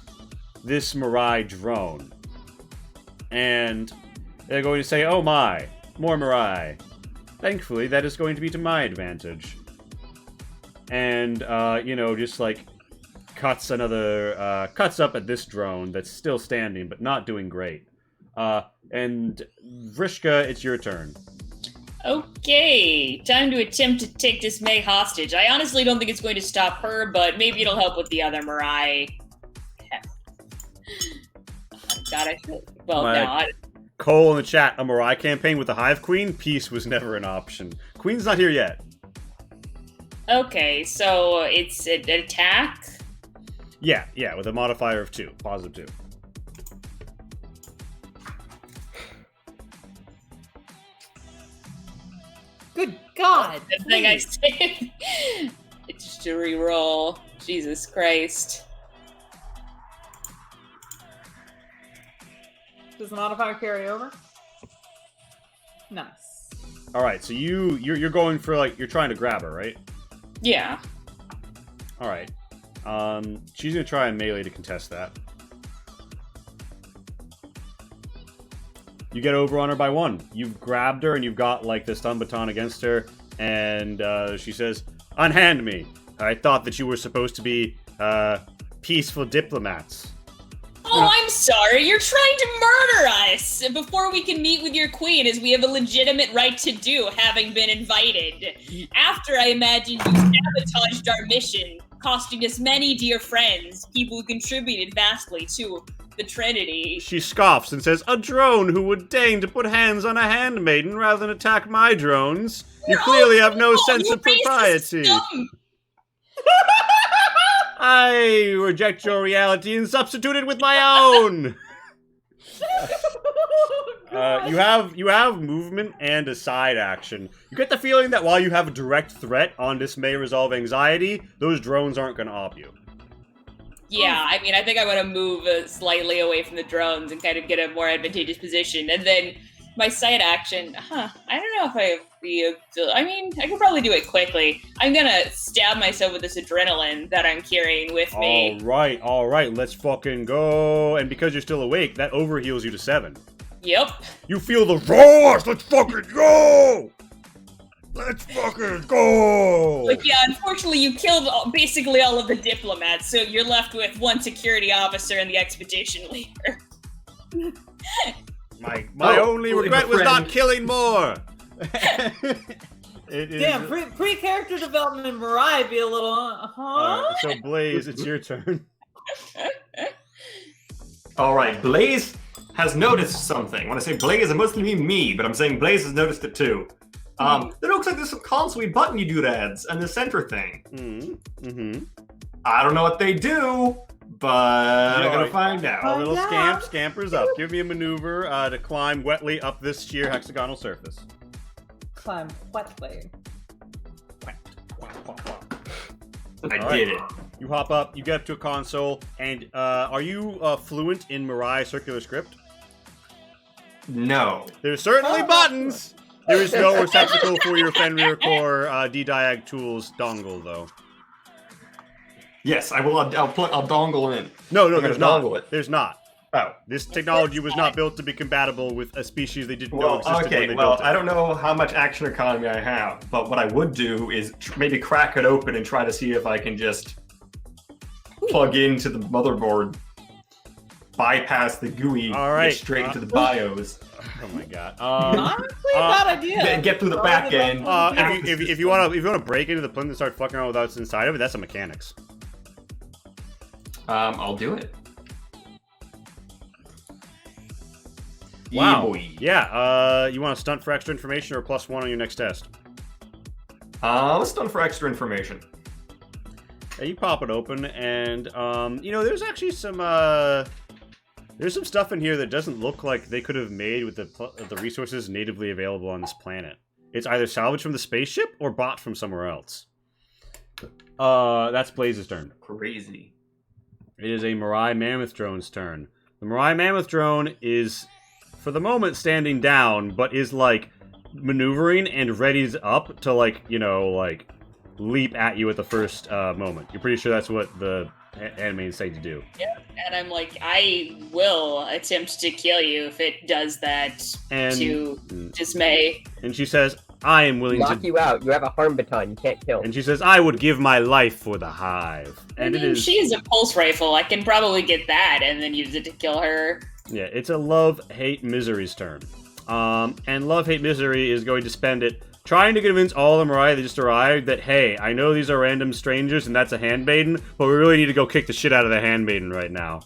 [SPEAKER 4] this Mirai drone. And they're going to say, "Oh my, more Mirai. Thankfully, that is going to be to my advantage." And, just like cuts up at this drone that's still standing, but not doing great. And Vrishka, it's your turn.
[SPEAKER 2] Okay, time to attempt to take this May hostage. I honestly don't think it's going to stop her, but maybe it'll help with the other Mirai. God,
[SPEAKER 4] Cole in the chat, a Mirai campaign with the Hive Queen? Peace was never an option. Queen's not here yet.
[SPEAKER 2] Okay, so it's an attack?
[SPEAKER 4] Yeah, with a modifier of 2, positive 2.
[SPEAKER 5] Good God!
[SPEAKER 2] The thing I said. It's just a reroll. Jesus Christ.
[SPEAKER 5] Does the modifier carry over? Nice.
[SPEAKER 4] All right, so you're going for you're trying to grab her, right?
[SPEAKER 2] Yeah.
[SPEAKER 4] All right. She's gonna try and melee to contest that. You get over on her by 1. You've grabbed her and you've got the stun baton against her, and she says, "Unhand me. I thought that you were supposed to be peaceful diplomats."
[SPEAKER 2] Oh, I'm sorry. You're trying to murder us before we can meet with your queen, as we have a legitimate right to do, having been invited. After, I imagine, you sabotaged our mission, costing us many dear friends, people who contributed vastly to the Trinity.
[SPEAKER 4] She scoffs and says, "A drone who would deign to put hands on a handmaiden rather than attack my drones? You clearly have no sense of propriety." I reject your reality and substitute it with my own. You have movement and a side action. You get the feeling that while you have a direct threat on this may resolve anxiety, those drones aren't going to op you.
[SPEAKER 2] Yeah, I mean, I think I want to move slightly away from the drones and kind of get a more advantageous position. And then my side action, I don't know if I have I could probably do it quickly. I'm gonna stab myself with this adrenaline that I'm carrying with me.
[SPEAKER 4] All right, let's fucking go. And because you're still awake, that overheals you to 7.
[SPEAKER 2] Yep.
[SPEAKER 4] You feel the roars. Let's fucking go. Let's fucking go!
[SPEAKER 2] But yeah, unfortunately you killed basically all of the diplomats, so you're left with 1 security officer and the expedition leader.
[SPEAKER 4] My only regret was not killing more!
[SPEAKER 5] Damn, pre-character development Mirai be a little,
[SPEAKER 4] So Blaze, it's your turn.
[SPEAKER 3] All right, Blaze has noticed something. When I say Blaze, I mostly mean me, but I'm saying Blaze has noticed it too. It looks like there's some console button doodads and the center thing.
[SPEAKER 4] Mm-hmm.
[SPEAKER 3] I don't know what they do, but I'm gonna find
[SPEAKER 4] A
[SPEAKER 3] out.
[SPEAKER 4] little scamp scampers up. Give me a maneuver to climb wetly up this sheer hexagonal surface.
[SPEAKER 5] Climb wetly.
[SPEAKER 3] I did it.
[SPEAKER 4] You hop up, you get up to a console, and are you fluent in Mirai circular script?
[SPEAKER 3] No.
[SPEAKER 4] There's certainly buttons! There is no receptacle for your Fenrir Core D-Diag Tools dongle, though.
[SPEAKER 3] Yes, I will. I'll dongle in.
[SPEAKER 4] No,
[SPEAKER 3] I'm
[SPEAKER 4] there's
[SPEAKER 3] gonna
[SPEAKER 4] not.
[SPEAKER 3] dongle it.
[SPEAKER 4] There's not.
[SPEAKER 3] Oh.
[SPEAKER 4] This technology was not built to be compatible with a species they didn't know
[SPEAKER 3] Well,
[SPEAKER 4] existed when
[SPEAKER 3] okay,
[SPEAKER 4] they
[SPEAKER 3] well,
[SPEAKER 4] built it.
[SPEAKER 3] I don't know how much action economy I have, but what I would do is maybe crack it open and try to see if I can just plug into the motherboard, bypass the GUI,
[SPEAKER 4] All right,
[SPEAKER 3] get straight to the BIOS,
[SPEAKER 4] Oh my god.
[SPEAKER 5] Honestly, bad idea.
[SPEAKER 3] then get through the back end.
[SPEAKER 4] If you want to break into the plinth and start fucking around with what's inside of it, that's a mechanics.
[SPEAKER 3] I'll do it.
[SPEAKER 4] Wow.
[SPEAKER 3] boy.
[SPEAKER 4] Yeah. You want to stunt for extra information or +1 on your next test?
[SPEAKER 3] Let's done for extra information.
[SPEAKER 4] Yeah, you pop it open, and there's actually some there's some stuff in here that doesn't look like they could have made with the resources natively available on this planet. It's either salvaged from the spaceship or bought from somewhere else. That's Blaze's turn.
[SPEAKER 3] Crazy.
[SPEAKER 4] It is a Mirai Mammoth Drone's turn. The Mirai Mammoth Drone is, for the moment, standing down, but is like maneuvering and readies up to leap at you at the first moment. You're pretty sure that's what the animated say to do.
[SPEAKER 2] And I'm like, I will attempt to kill you if it does that
[SPEAKER 4] And
[SPEAKER 2] to Dismay.
[SPEAKER 4] and she says, I am willing
[SPEAKER 1] Knock
[SPEAKER 4] to.
[SPEAKER 1] you out. You have a harm baton. You can't kill.
[SPEAKER 4] And she says, I would give my life for the hive. And it is.
[SPEAKER 2] She is a pulse rifle. I can probably get that and then use it to kill her.
[SPEAKER 4] Yeah, it's a Love, Hate, Misery's turn. And Love, Hate, Misery is going to spend it trying to convince all the Mirai that just arrived that, hey, I know these are random strangers and that's a handmaiden, but we really need to go kick the shit out of the handmaiden right now.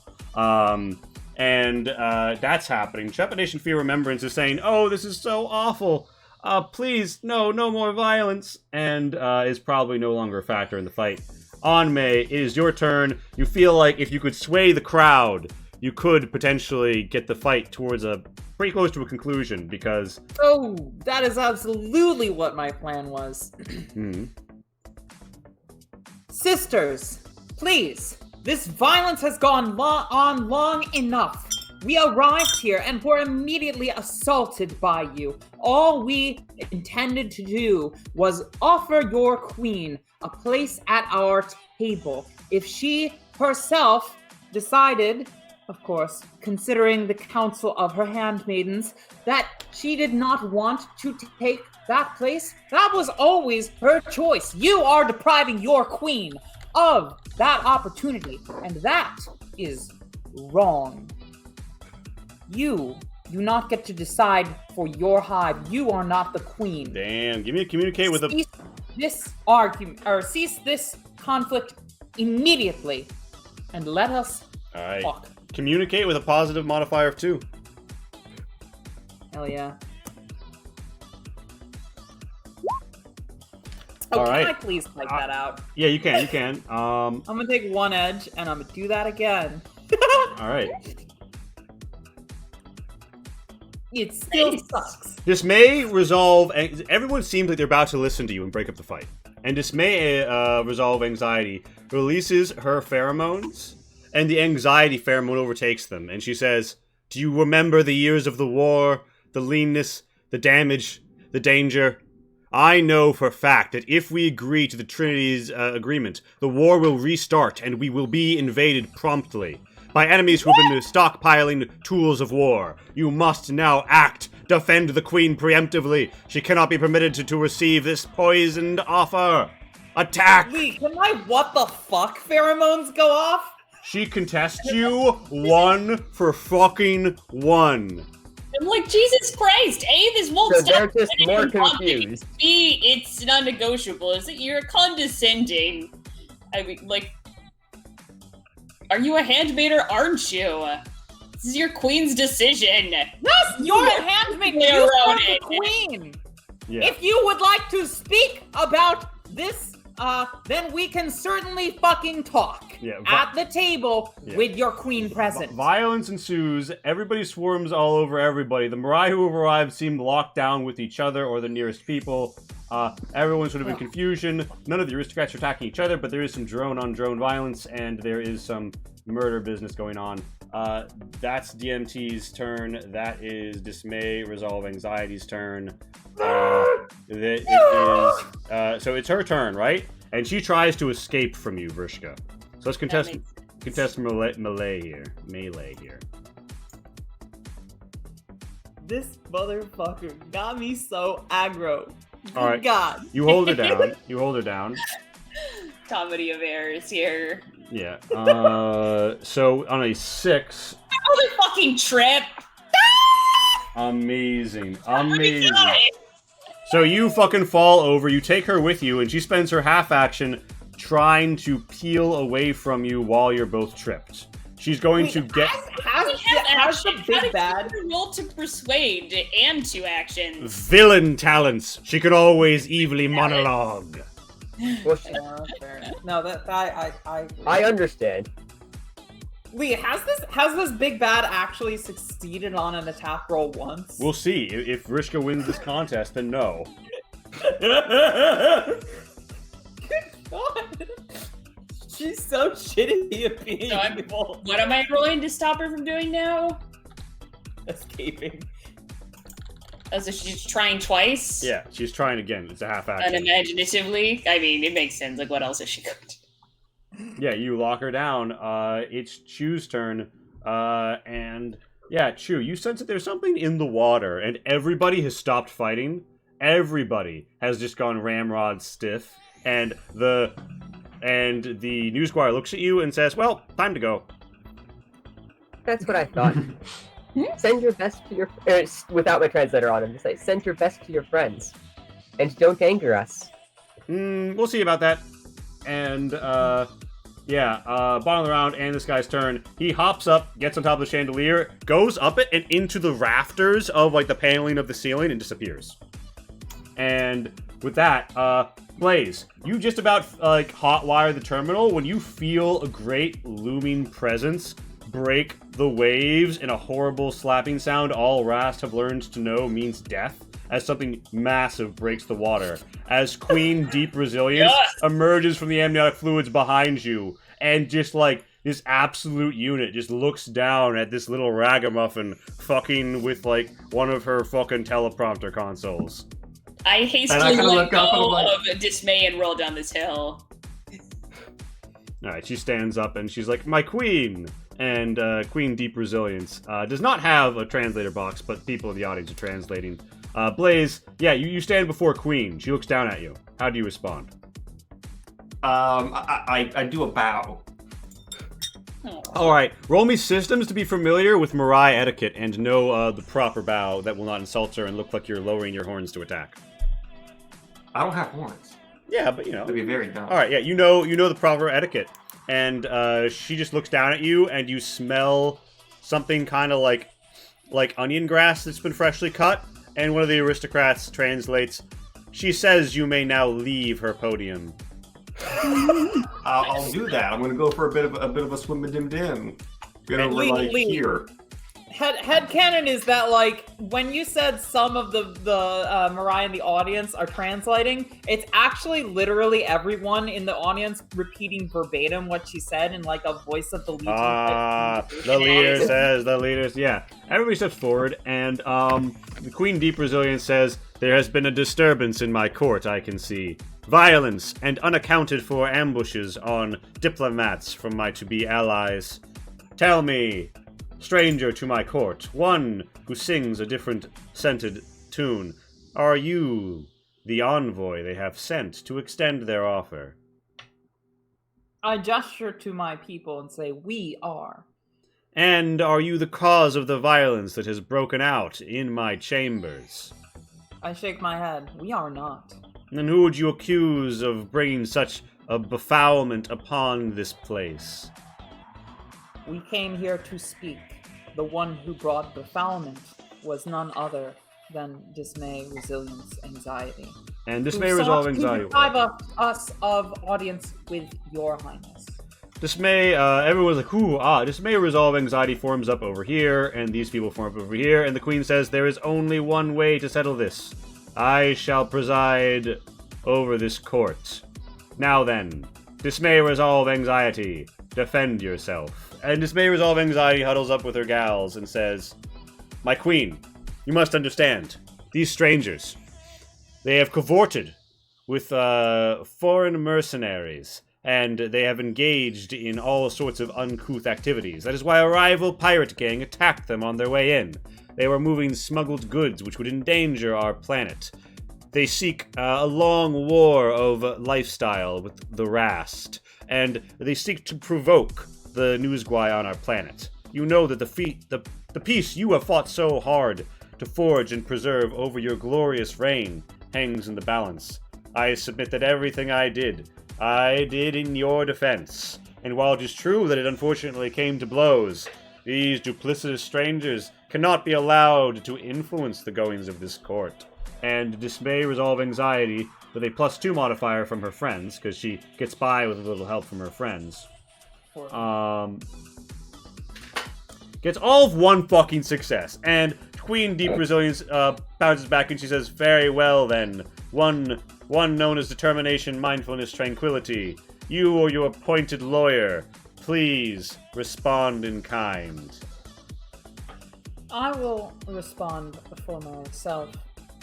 [SPEAKER 4] And that's happening. Trepidation, Fear, Remembrance is saying, oh, this is so awful. Please, no more violence. And is probably no longer a factor in the fight. On May, it is your turn. You feel like if you could sway the crowd, you could potentially get the fight towards pretty close to a conclusion, because...
[SPEAKER 5] Oh, that is absolutely what my plan was. Sisters, please, this violence has gone on long enough. We arrived here and were immediately assaulted by you. All we intended to do was offer your queen a place at our table. If she herself decided, of course, considering the counsel of her handmaidens, that she did not want to take that place, that was always her choice. You are depriving your queen of that opportunity, and that is wrong. You do not get to decide for your hive. You are not the queen.
[SPEAKER 4] Damn, give me a communicate with a...
[SPEAKER 5] Cease this argument, or cease this conflict immediately, and let us
[SPEAKER 4] Alright.
[SPEAKER 5] talk.
[SPEAKER 4] Communicate with a positive modifier of 2.
[SPEAKER 5] Hell yeah.
[SPEAKER 4] All right.
[SPEAKER 5] Can I please type that out?
[SPEAKER 4] Yeah, you can.
[SPEAKER 5] I'm gonna take 1 edge, and I'm gonna do that again.
[SPEAKER 4] Alright.
[SPEAKER 5] It still sucks.
[SPEAKER 4] This may resolve... Everyone seems like they're about to listen to you and break up the fight. And this may resolve anxiety. Releases her pheromones, and the anxiety pheromone overtakes them. And she says, do you remember the years of the war, the leanness, the damage, the danger? I know for a fact that if we agree to the Trinity's agreement, the war will restart and we will be invaded promptly by enemies who have been stockpiling tools of war. You must now act. Defend the queen preemptively. She cannot be permitted to receive this poisoned offer. Attack!
[SPEAKER 5] Lee, can my what the fuck pheromones go off?
[SPEAKER 4] She contests you 1 for fucking 1.
[SPEAKER 2] I'm like, Jesus Christ! A, this won't
[SPEAKER 1] So
[SPEAKER 2] stop.
[SPEAKER 1] they're just more
[SPEAKER 2] anything happening.
[SPEAKER 1] confused.
[SPEAKER 2] B, it's non-negotiable. Is that you're condescending? I mean, like, are you a handmaid or aren't you? This is your queen's decision.
[SPEAKER 5] Yes, your handmaiden.
[SPEAKER 2] You're
[SPEAKER 5] You are
[SPEAKER 2] eroded.
[SPEAKER 5] the queen.
[SPEAKER 4] Yeah.
[SPEAKER 5] If you would like to speak about this, then we can certainly fucking talk
[SPEAKER 4] Yeah,
[SPEAKER 5] at the table
[SPEAKER 4] Yeah.
[SPEAKER 5] with your queen present.
[SPEAKER 4] Violence ensues. Everybody swarms all over everybody. The Mirai who have arrived seem locked down with each other or the nearest people. Everyone's sort of in confusion. None of the aristocrats are attacking each other, but there is some drone-on-drone violence, and there is some murder business going on. That's DMT's turn. That is Dismay, Resolve Anxiety's turn. So it's her turn, right? And she tries to escape from you, Vrishka. So let's contest melee here.
[SPEAKER 5] This motherfucker got me so aggro.
[SPEAKER 4] All right.
[SPEAKER 5] God.
[SPEAKER 4] You hold her down.
[SPEAKER 2] Comedy of errors here.
[SPEAKER 4] Yeah. So on a 6.
[SPEAKER 2] Fucking trip.
[SPEAKER 4] Amazing.
[SPEAKER 2] God.
[SPEAKER 4] So you fucking fall over, you take her with you, and she spends her half action trying to peel away from you while you're both tripped. She's going to get...
[SPEAKER 5] Has the big bad...
[SPEAKER 2] Roll to persuade and 2 actions.
[SPEAKER 4] Villain talents. She could always evilly monologue.
[SPEAKER 1] Well,
[SPEAKER 5] fair enough. No, that I
[SPEAKER 1] I understand.
[SPEAKER 5] Lee, has this big bad actually succeeded on an attack roll once?
[SPEAKER 4] We'll see. If Vrishka wins this contest, then no.
[SPEAKER 5] God. She's so shitty at being
[SPEAKER 2] So I'm-
[SPEAKER 5] evil.
[SPEAKER 2] What am I rolling to stop her from doing now?
[SPEAKER 5] Escaping.
[SPEAKER 2] Oh, so she's trying twice?
[SPEAKER 4] Yeah, she's trying again. It's a half action.
[SPEAKER 2] Unimaginatively? I mean, it makes sense. Like, what else is she going to do?
[SPEAKER 4] Yeah, you lock her down. It's Chu's turn. And yeah, Chu, you sense that there's something in the water, and everybody has stopped fighting. Everybody has just gone ramrod stiff, and the news squire looks at you and says, "Well, time to go."
[SPEAKER 1] That's what I thought. Send your best to your without my translator on him. Just say, send your best to your friends, and don't anger us.
[SPEAKER 4] We'll see about that. And bottom of the round, and this guy's turn. He hops up, gets on top of the chandelier, goes up it and into the rafters of like the paneling of the ceiling, and disappears. And with that, Blaze, you just about like hotwire the terminal when you feel a great looming presence break the waves in a horrible slapping sound all Rast have learned to know means death, as something massive breaks the water. As Queen Deep Resilience emerges from the amniotic fluids behind you, and just like this absolute unit just looks down at this little ragamuffin fucking with like one of her fucking teleprompter consoles.
[SPEAKER 2] I hastily
[SPEAKER 3] kinda
[SPEAKER 2] let
[SPEAKER 3] look up and
[SPEAKER 2] go
[SPEAKER 3] I'm like-
[SPEAKER 2] of Dismay and roll down this hill.
[SPEAKER 4] Alright, she stands up and she's like, "My queen!" And Queen Deep Resilience does not have a translator box, but people in the audience are translating. Blaze, yeah, you stand before Queen. She looks down at you. How do you respond?
[SPEAKER 3] I do a bow.
[SPEAKER 4] Alright, roll me systems to be familiar with Mirai etiquette and know the proper bow that will not insult her and look like you're lowering your horns to attack.
[SPEAKER 3] I don't have horns.
[SPEAKER 4] Yeah, but you know.
[SPEAKER 3] That'd be very dumb.
[SPEAKER 4] Alright, yeah, you know the proper etiquette. And she just looks down at you, and you smell something kind of like onion grass that's been freshly cut. And one of the aristocrats translates, "She says you may now leave her podium."
[SPEAKER 3] I'll do that. I'm gonna go for a bit of a swim dim dim. Get over like
[SPEAKER 5] Lee.
[SPEAKER 3] here.
[SPEAKER 5] Headcanon is that, like, when you said some of the Mirai in the audience are translating, it's actually literally everyone in the audience repeating verbatim what she said in, like, a voice of the Legion.
[SPEAKER 4] The leader says, yeah. Everybody steps forward, and the Queen Deep Resilience says, "There has been a disturbance in my court, I can see. Violence and unaccounted for ambushes on diplomats from my to-be allies. Tell me, stranger to my court, one who sings a different scented tune, are you the envoy they have sent to extend their offer?"
[SPEAKER 5] I gesture to my people and say, "We are."
[SPEAKER 4] "And are you the cause of the violence that has broken out in my chambers?"
[SPEAKER 5] I shake my head. "We are not."
[SPEAKER 4] "Then who would you accuse of bringing such a befoulment upon this place?"
[SPEAKER 5] We came here to speak. the one who brought befoulment was none other than dismay, resilience, anxiety.
[SPEAKER 4] And dismay,
[SPEAKER 5] Who
[SPEAKER 4] resolve,
[SPEAKER 5] sought to
[SPEAKER 4] anxiety.
[SPEAKER 5] deprive us of audience with your highness.
[SPEAKER 4] Dismay, everyone's like, dismay, resolve, anxiety forms up over here, and these people form up over here, and the queen says, there is only one way to settle this. I shall preside over this court. Now then, dismay, resolve, anxiety, defend yourself. And dismay, resolve, anxiety huddles up with her gals and says, my queen, you must understand, these strangers, they have cavorted with foreign mercenaries, and they have engaged in all sorts of uncouth activities. That is why a rival pirate gang attacked them on their way in. They were moving smuggled goods which would endanger our planet. They seek a long war of lifestyle with the Rast, and they seek to provoke the Newsguy on our planet. You know that the peace you have fought so hard to forge and preserve over your glorious reign hangs in the balance. I submit that everything I did in your defense. And while it is true that it unfortunately came to blows, these duplicitous strangers cannot be allowed to influence the goings of this court. And dismay, resolve, anxiety, with a +2 modifier from her friends, because she gets by with a little help from her friends. Gets all of one fucking success. And Queen Deep Resilience bounces back and she says, very well then. One known as determination, mindfulness, tranquility. You or your appointed lawyer, please respond in kind.
[SPEAKER 5] I will respond for myself.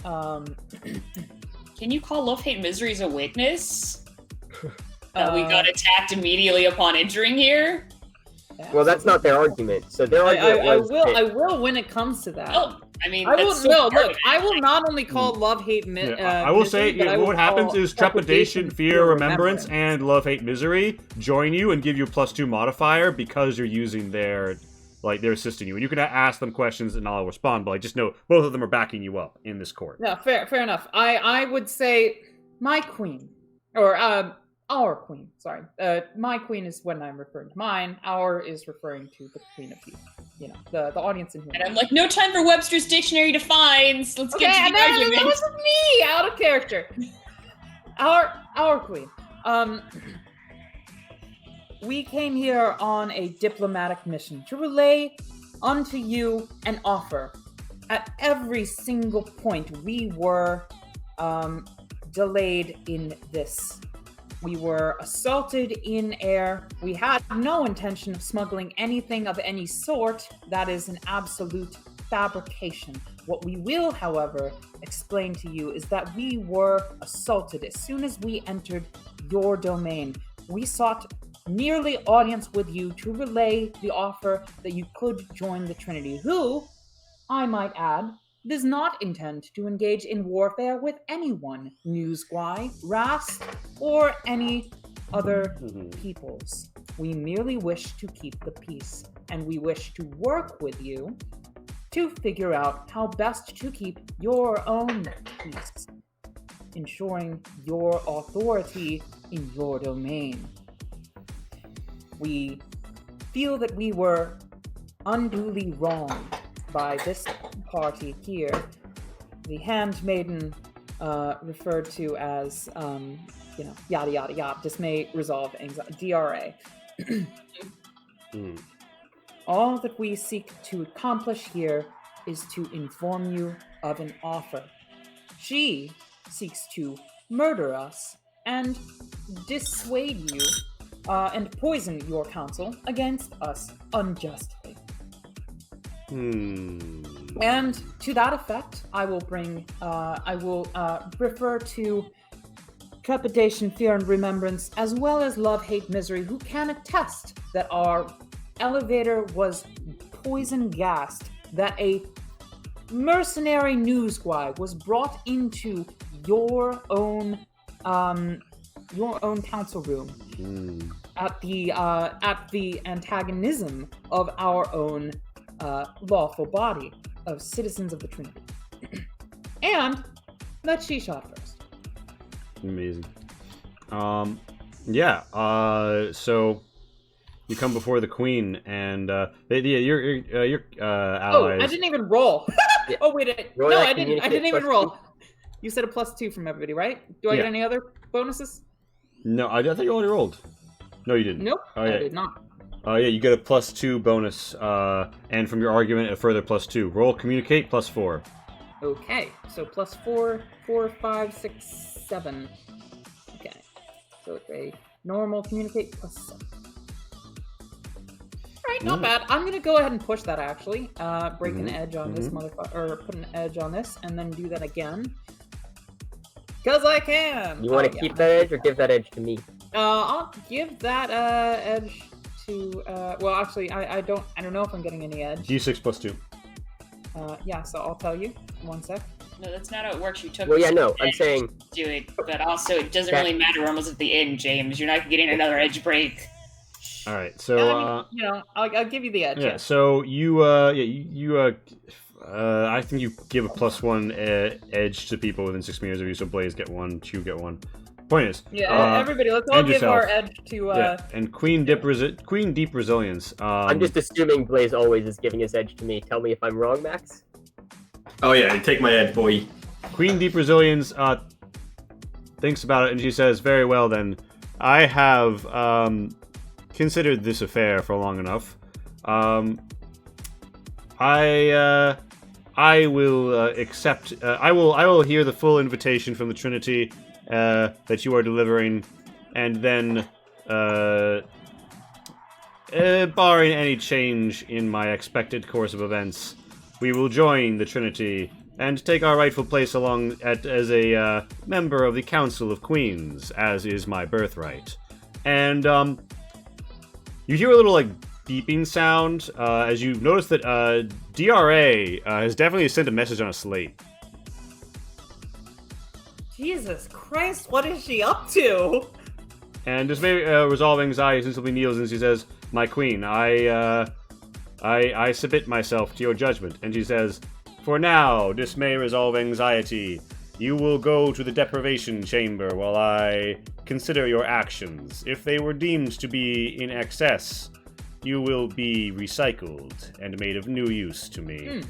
[SPEAKER 2] Can you call Love, Hate, Misery's a witness? That we got attacked immediately upon entering here?
[SPEAKER 1] Well, that's not their argument. So their argument
[SPEAKER 5] I will when it comes to that.
[SPEAKER 2] Oh, I mean,
[SPEAKER 5] I will
[SPEAKER 2] that's so
[SPEAKER 5] look. I will not only call love, hate,
[SPEAKER 4] I will say, what happens is trepidation, fear, remembrance, and love, hate, misery join you and give you a +2 modifier because you're using they're assisting you. And you can ask them questions and I'll respond, but just know both of them are backing you up in this court.
[SPEAKER 5] Yeah, fair enough. I would say my queen, or our queen. Sorry, my queen is when I'm referring to mine. Our is referring to the queen of you. You know, the audience in here.
[SPEAKER 2] And I'm like, no time for Webster's Dictionary defines. Let's get to the argument.
[SPEAKER 5] That was me, out of character. Our queen. We came here on a diplomatic mission to relay unto you an offer. At every single point, we were delayed in this. We were assaulted in air. We had no intention of smuggling anything of any sort. That is an absolute fabrication. What we will, however, explain to you is that we were assaulted as soon as we entered your domain. We sought merely audience with you to relay the offer that you could join the Trinity, who, I might add, does not intend to engage in warfare with anyone, Newsguy, Rast, or any other peoples. We merely wish to keep the peace, and we wish to work with you to figure out how best to keep your own peace, ensuring your authority in your domain. We feel that we were unduly wronged by this party here, the handmaiden referred to as, yada yada yada, dismay, resolve, anxiety, DRA. All that we seek to accomplish here is to inform you of an offer. She seeks to murder us and dissuade you and poison your counsel against us unjustly. And to that effect, I will refer to trepidation, fear, and remembrance, as well as love, hate, misery, who can attest that our elevator was poison gassed, that a mercenary Newsguy was brought into your own council room at the antagonism of our own lawful body of citizens of the Trinity. And that she shot first.
[SPEAKER 4] Amazing. So You come before the queen, and your
[SPEAKER 5] Oh,
[SPEAKER 4] allies.
[SPEAKER 5] I didn't even roll.
[SPEAKER 1] Yeah.
[SPEAKER 5] Oh wait,
[SPEAKER 1] Roll
[SPEAKER 5] no,
[SPEAKER 1] that
[SPEAKER 5] I didn't even
[SPEAKER 1] communicate
[SPEAKER 5] roll. You said a +2 from everybody, right? Do I
[SPEAKER 4] Yeah.
[SPEAKER 5] get any other bonuses?
[SPEAKER 4] No, I thought you already rolled. No, you didn't.
[SPEAKER 5] Nope,
[SPEAKER 4] Oh
[SPEAKER 5] I
[SPEAKER 4] yeah.
[SPEAKER 5] did not.
[SPEAKER 4] Oh yeah, you get a +2 bonus, and from your argument a further +2. Roll communicate +4.
[SPEAKER 5] Okay, so +4, 4, 5, 6, 7. Okay, so it's a normal communicate +7. Alright, not bad. I'm gonna go ahead and push that actually. Break an edge on this motherfucker, or put an edge on this, and then do that again. Cause I can!
[SPEAKER 1] You want to keep that edge or give that edge to me?
[SPEAKER 5] I'll give that edge to well actually I don't know if I'm getting any edge.
[SPEAKER 4] D6 +2.
[SPEAKER 5] Yeah, so I'll tell you. 1 sec.
[SPEAKER 2] No, that's not how it works. You took.
[SPEAKER 1] Well, yeah,
[SPEAKER 2] this
[SPEAKER 1] no, I'm
[SPEAKER 2] edge
[SPEAKER 1] saying
[SPEAKER 2] to do it, but also it doesn't
[SPEAKER 1] That-
[SPEAKER 2] really matter. We're almost at the end, James. You're not getting another edge break.
[SPEAKER 4] All right, so
[SPEAKER 5] I mean, you know, I'll give you the edge.
[SPEAKER 4] yeah, so you I think you give a +1 edge to people within 6 meters of you. So Blaze get 1, Chew get 1. Point is,
[SPEAKER 5] Everybody, let's all
[SPEAKER 4] and
[SPEAKER 5] give our
[SPEAKER 4] yourself.
[SPEAKER 5] edge to
[SPEAKER 4] yeah, and Queen Deep Resilience.
[SPEAKER 1] I'm just assuming Blaze always is giving his edge to me. Tell me if I'm wrong, Max.
[SPEAKER 3] Oh yeah, take my edge, boy.
[SPEAKER 4] Queen Deep Resilience thinks about it and she says, "Very well then, I have considered this affair for long enough. I will accept. I will hear the full invitation from the Trinity that you are delivering, and then, barring any change in my expected course of events, we will join the Trinity and take our rightful place as a member of the Council of Queens, as is my birthright." And you hear a little like beeping sound as you notice that DRA has definitely sent a message on a slate.
[SPEAKER 5] Jesus Christ, what is she up to?
[SPEAKER 4] And this may resolve anxiety since he kneels and she says, "My queen, I submit myself to your judgment." And she says, "For now, this may resolve anxiety. You will go to the deprivation chamber while I consider your actions. If they were deemed to be in excess, you will be recycled and made of new use to me."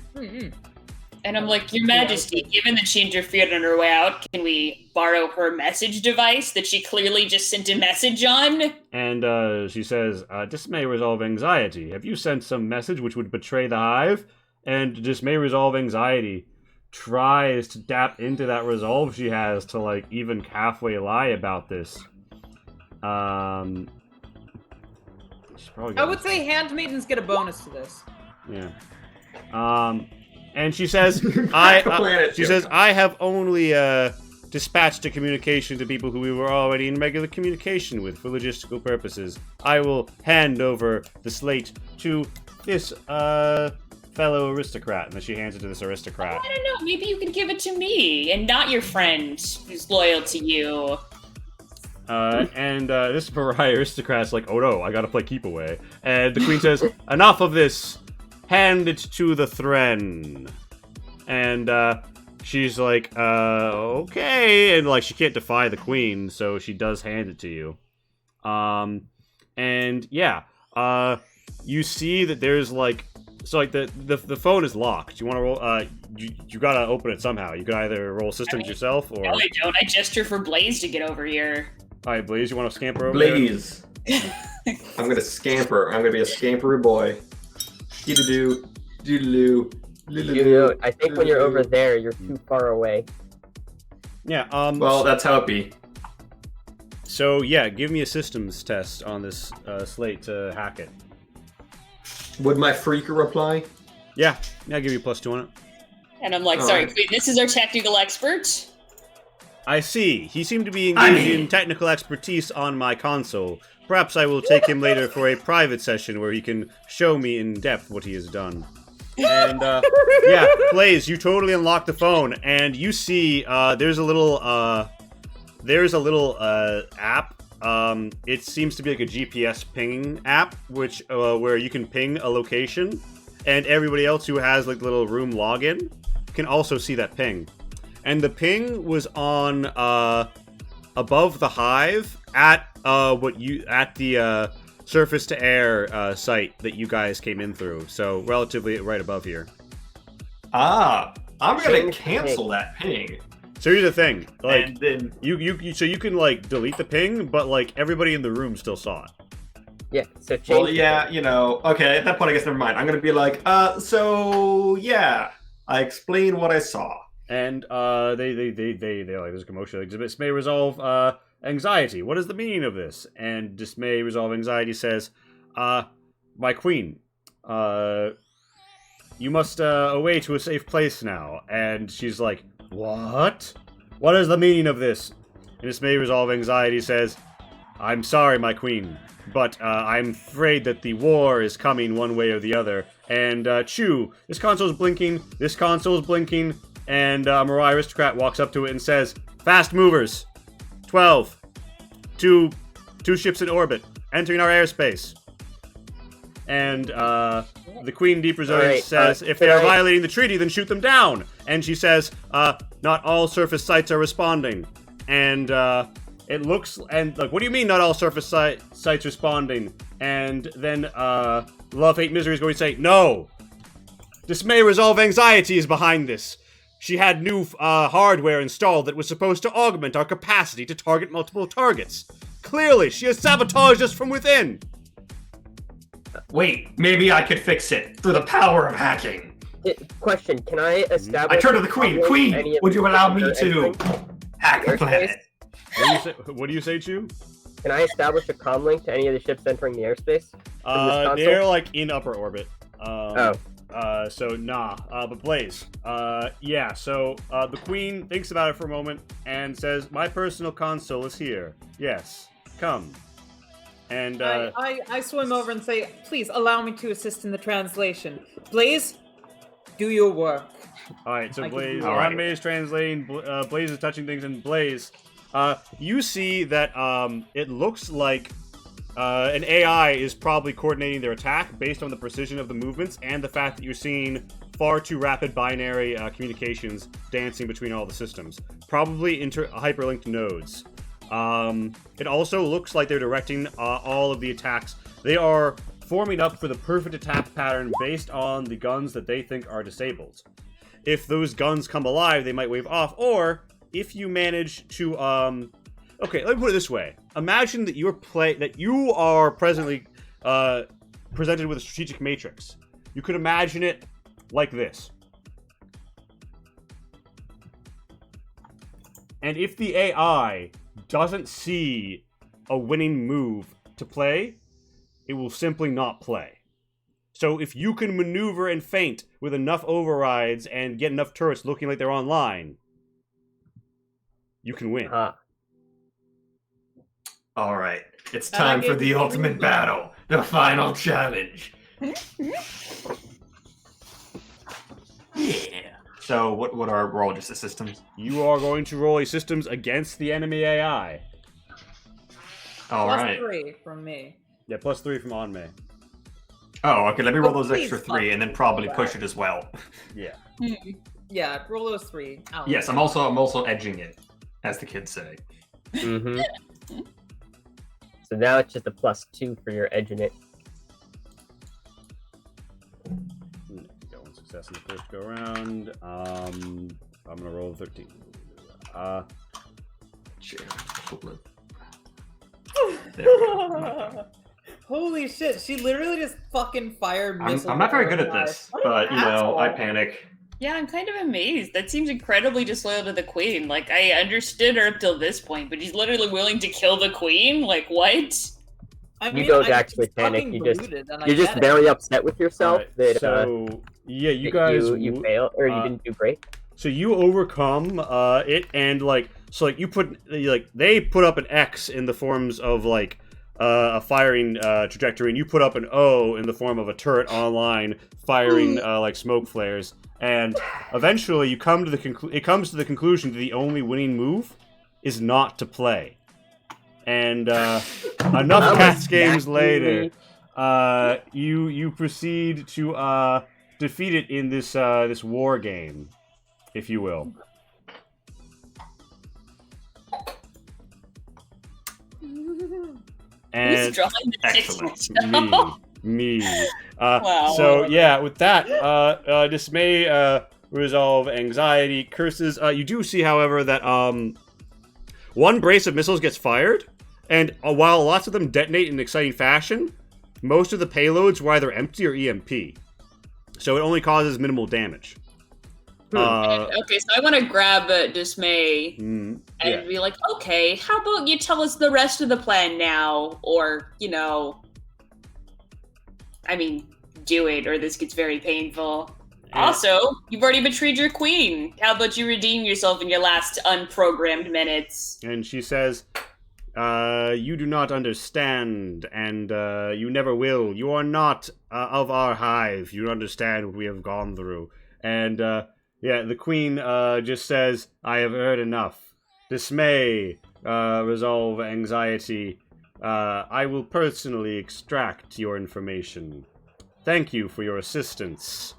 [SPEAKER 2] And I'm like, Your Majesty, given that she interfered on her way out, can we borrow her message device that she clearly just sent a message on?
[SPEAKER 4] And she says, "This may resolve anxiety. Have you sent some message which would betray the hive?" And this may resolve anxiety tries to tap into that resolve she has to, like, even halfway lie about this.
[SPEAKER 5] I would say handmaidens get a bonus to this.
[SPEAKER 4] Yeah. And she says, I have only dispatched a communication to people who we were already in regular communication with for logistical purposes. I will hand over the slate to this fellow aristocrat. And then she hands it to this aristocrat.
[SPEAKER 2] I don't know, maybe you could give it to me, and not your friend who's loyal to you.
[SPEAKER 4] And this Mariah aristocrat's like, "Oh no, I gotta play keep away." And the queen says, "Enough of this! Hand it to the Thren." And she's like, okay. And like, she can't defy the queen, so she does hand it to you. And yeah, you see that there's like, so like the phone is locked. You want to roll? You gotta open it somehow. You can either roll systems yourself or.
[SPEAKER 2] No, I don't. I gesture for Blaze to get over here.
[SPEAKER 4] All right, Blaze, you want to scamper over
[SPEAKER 3] Blaze. I'm gonna scamper. I'm gonna be a scampery boy. Doo-doo-doo. Doo-doo-doo.
[SPEAKER 1] I think when you're over there, you're too far away.
[SPEAKER 4] there? Yeah.
[SPEAKER 3] Well, that's how it be.
[SPEAKER 4] So yeah, give me a systems test on this slate to hack it.
[SPEAKER 3] Would my freaker reply?
[SPEAKER 4] Yeah, I'll give you a +2 on it.
[SPEAKER 2] And I'm like,
[SPEAKER 3] All
[SPEAKER 2] sorry,
[SPEAKER 3] right.
[SPEAKER 2] Queen, this is our technical expert.
[SPEAKER 4] I see. He seemed to be engaged in technical expertise on my console. Perhaps I will take him later for a private session where he can show me in depth what he has done. And yeah, Blaze, you totally unlock the phone, and you see there's a little app. It seems to be like a GPS pinging app, which where you can ping a location, and everybody else who has like little room login can also see that ping. And the ping was on above the hive at the surface-to-air site that you guys came in through. So relatively right above here.
[SPEAKER 3] Ah, I'm gonna
[SPEAKER 1] Change
[SPEAKER 3] cancel
[SPEAKER 1] ping.
[SPEAKER 3] that ping.
[SPEAKER 4] So here's the thing, like
[SPEAKER 3] And then
[SPEAKER 4] so you can like delete the ping, but like everybody in the room still saw it.
[SPEAKER 1] Yeah, so change.
[SPEAKER 3] well,
[SPEAKER 1] the
[SPEAKER 3] yeah,
[SPEAKER 1] thing.
[SPEAKER 3] you know, okay, at that point I guess never mind. I'm gonna be like, so yeah. I explained what I saw.
[SPEAKER 4] And they're like, there's a commotion. Like, dismay resolve anxiety. What is the meaning of this? And dismay resolve anxiety says, my queen, you must away to a safe place now. And she's like, what? What is the meaning of this? And dismay resolve anxiety says, I'm sorry, my queen, but I'm afraid that the war is coming one way or the other. And Chew, this console's blinking, and Mariah Aristocrat walks up to it and says, fast movers, 12, two ships in orbit, entering our airspace. And the Queen Deep Resilient
[SPEAKER 1] Alright,
[SPEAKER 4] says, if they are violating the treaty, then shoot them down. And she says, not all surface sites are responding. And it looks, and like, what do you mean not all surface sites responding? And then Love, Hate, Misery is going to say, no! Dismay, Resolve, Anxiety is behind this. She had new hardware installed that was supposed to augment our capacity to target multiple targets. Clearly, she has sabotaged us from within.
[SPEAKER 3] Wait, maybe I could fix it through the power of hacking.
[SPEAKER 1] Question: can I establish?
[SPEAKER 3] I turn to the Queen. Queen, would you allow me to hack the planet?
[SPEAKER 4] What do you say, Chew?
[SPEAKER 1] Can I establish a comm link to any of the ships entering the airspace? console?
[SPEAKER 4] They're like in upper orbit.
[SPEAKER 1] Oh.
[SPEAKER 4] So nah. But Blaze. Yeah. So the Queen thinks about it for a moment and says, "My personal console is here. Yes, come." And
[SPEAKER 5] I swim over and say, "Please allow me to assist in the translation. Blaze, do your work."
[SPEAKER 4] all right. So
[SPEAKER 5] I can
[SPEAKER 4] Blaze,
[SPEAKER 5] do
[SPEAKER 3] that.
[SPEAKER 4] Anime is translating. Blaze is touching things, and Blaze, you see that it looks like an AI is probably coordinating their attack based on the precision of the movements and the fact that you're seeing far too rapid binary communications dancing between all the systems. Probably hyperlinked nodes. It also looks like they're directing all of the attacks. They are forming up for the perfect attack pattern based on the guns that they think are disabled. If those guns come alive, they might wave off, or if you manage to okay, let me put it this way. Imagine that you are presently presented with a strategic matrix. You could imagine it like this. And if the AI doesn't see a winning move to play, it will simply not play. So if you can maneuver and feint with enough overrides and get enough turrets looking like they're online, you can win.
[SPEAKER 3] All right, it's
[SPEAKER 5] And I
[SPEAKER 3] time for
[SPEAKER 5] gave
[SPEAKER 3] the
[SPEAKER 5] you
[SPEAKER 3] ultimate
[SPEAKER 5] 3
[SPEAKER 3] battle, the final challenge. Yeah. So what are we're all just the systems?
[SPEAKER 4] You are going to roll a systems against the enemy AI.
[SPEAKER 3] All
[SPEAKER 5] Plus
[SPEAKER 3] right.
[SPEAKER 5] 3 from me.
[SPEAKER 4] Yeah, +3 from Anme.
[SPEAKER 3] Oh, okay. Let me roll
[SPEAKER 5] Oh,
[SPEAKER 3] those
[SPEAKER 5] please
[SPEAKER 3] extra 3
[SPEAKER 5] fuck
[SPEAKER 3] and then
[SPEAKER 5] me,
[SPEAKER 3] probably
[SPEAKER 5] go
[SPEAKER 3] push
[SPEAKER 5] back.
[SPEAKER 3] it as well.
[SPEAKER 4] Yeah.
[SPEAKER 5] Yeah, roll those 3. Out.
[SPEAKER 3] Yes, I'm also edging it, as the kids say.
[SPEAKER 1] Mm-hmm. So now it's just a +2 for your edge in it.
[SPEAKER 4] Got one success in the first go round. I'm gonna roll 13.
[SPEAKER 3] Sure. There we go.
[SPEAKER 5] Holy shit, she literally just fucking fired missiles.
[SPEAKER 3] I'm not very good at
[SPEAKER 5] her
[SPEAKER 3] this,
[SPEAKER 5] What an
[SPEAKER 3] but you know, I
[SPEAKER 5] asshole.
[SPEAKER 3] panic.
[SPEAKER 2] Yeah, I'm kind of amazed. That seems incredibly disloyal to the queen. Like, I understood her up till this point, but she's literally willing to kill the queen? Like, what?
[SPEAKER 5] I
[SPEAKER 1] You don't
[SPEAKER 5] I'm
[SPEAKER 1] actually panic,
[SPEAKER 5] fucking
[SPEAKER 1] you just-
[SPEAKER 5] deluded, and I
[SPEAKER 1] You're just
[SPEAKER 5] get it.
[SPEAKER 1] very upset with yourself
[SPEAKER 4] Alright,
[SPEAKER 1] that
[SPEAKER 4] so yeah, you
[SPEAKER 1] that
[SPEAKER 4] guys
[SPEAKER 1] you failed or you
[SPEAKER 4] uh,
[SPEAKER 1] didn't do great.
[SPEAKER 4] So you overcome it, and you put they put up an X in the forms of a firing trajectory, and you put up an O in the form of a turret online firing smoke flares, and eventually it comes to the conclusion that the only winning move is not to play. And enough Cats games later, you proceed to defeat it in this war game, if you will.
[SPEAKER 2] Who's drawing the
[SPEAKER 3] Excellent.
[SPEAKER 2] six?
[SPEAKER 4] Me.
[SPEAKER 2] Wow.
[SPEAKER 4] So yeah, with that, dismay, resolve, anxiety, curses. You do see, however, that one brace of missiles gets fired, and while lots of them detonate in exciting fashion, most of the payloads were either empty or EMP. So it only causes minimal damage.
[SPEAKER 2] Okay, so I want to grab Dismay and be like, okay, how about you tell us the rest of the plan now? Or, do it, or this gets very painful.
[SPEAKER 4] Yeah.
[SPEAKER 2] Also, you've already betrayed your queen. How about you redeem yourself in your last unprogrammed minutes?
[SPEAKER 4] And she says, you do not understand, and you never will. You are not of our hive. You don't understand what we have gone through. And, the queen just says, I have heard enough. Dismay, resolve, anxiety. I will personally extract your information. Thank you for your assistance.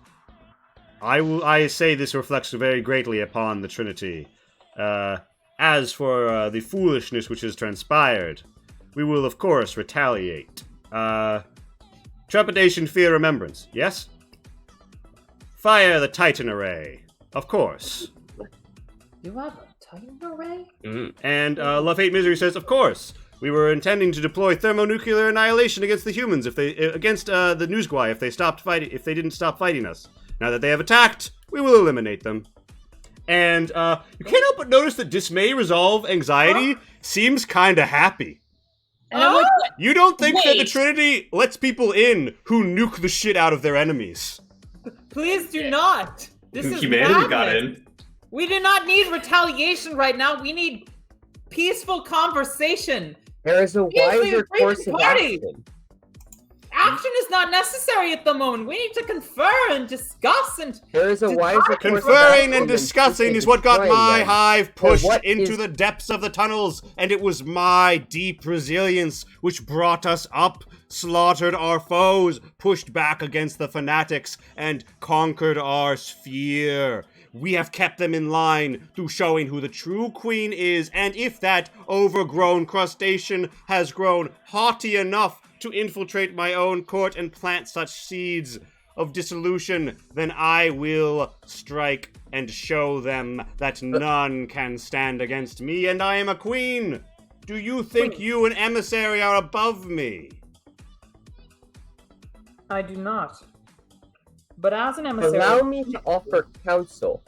[SPEAKER 4] I say this reflects very greatly upon the Trinity. As for the foolishness which has transpired, we will of course retaliate. Trepidation, fear, remembrance, yes? Fire the Titan array, of course.
[SPEAKER 5] You have a Titan array?
[SPEAKER 4] And Love, Hate, Misery says, of course. We were intending to deploy thermonuclear annihilation against the humans against the Newsguy if they didn't stop fighting us. Now that they have attacked, we will eliminate them. And you can't help but notice that Dismay, Resolve, Anxiety seems kinda happy.
[SPEAKER 2] And I'm like,
[SPEAKER 4] You don't think that the
[SPEAKER 2] Wait.
[SPEAKER 4] Trinity lets people in who nuke the shit out of their enemies?
[SPEAKER 5] Please do not. This is
[SPEAKER 3] Humanity
[SPEAKER 5] madness.
[SPEAKER 3] got in.
[SPEAKER 5] We do not need retaliation right now. We need peaceful conversation.
[SPEAKER 1] There is a
[SPEAKER 5] Usually
[SPEAKER 1] wiser
[SPEAKER 5] a great
[SPEAKER 1] course of
[SPEAKER 5] party.
[SPEAKER 1] action.
[SPEAKER 5] Action is not necessary at the moment. We need to confer and discuss and
[SPEAKER 1] There is a
[SPEAKER 5] Did
[SPEAKER 1] wiser
[SPEAKER 5] I-
[SPEAKER 1] course of
[SPEAKER 4] Conferring
[SPEAKER 1] action
[SPEAKER 4] and
[SPEAKER 1] than
[SPEAKER 4] discussing
[SPEAKER 1] simply
[SPEAKER 4] is what got
[SPEAKER 1] destroying
[SPEAKER 4] my
[SPEAKER 1] them.
[SPEAKER 4] hive pushed
[SPEAKER 1] what
[SPEAKER 4] into
[SPEAKER 1] is-
[SPEAKER 4] the depths of the tunnels, and it was my deep resilience which brought us up, slaughtered our foes, pushed back against the fanatics, and conquered our sphere. We have kept them in line through showing who the true queen is, and if that overgrown crustacean has grown haughty enough to infiltrate my own court and plant such seeds of dissolution, then I will strike and show them that none can stand against me, and I am a queen. Do you think you, an emissary, are above me?
[SPEAKER 5] I do not. But as an emissary,
[SPEAKER 1] Allow me to offer counsel,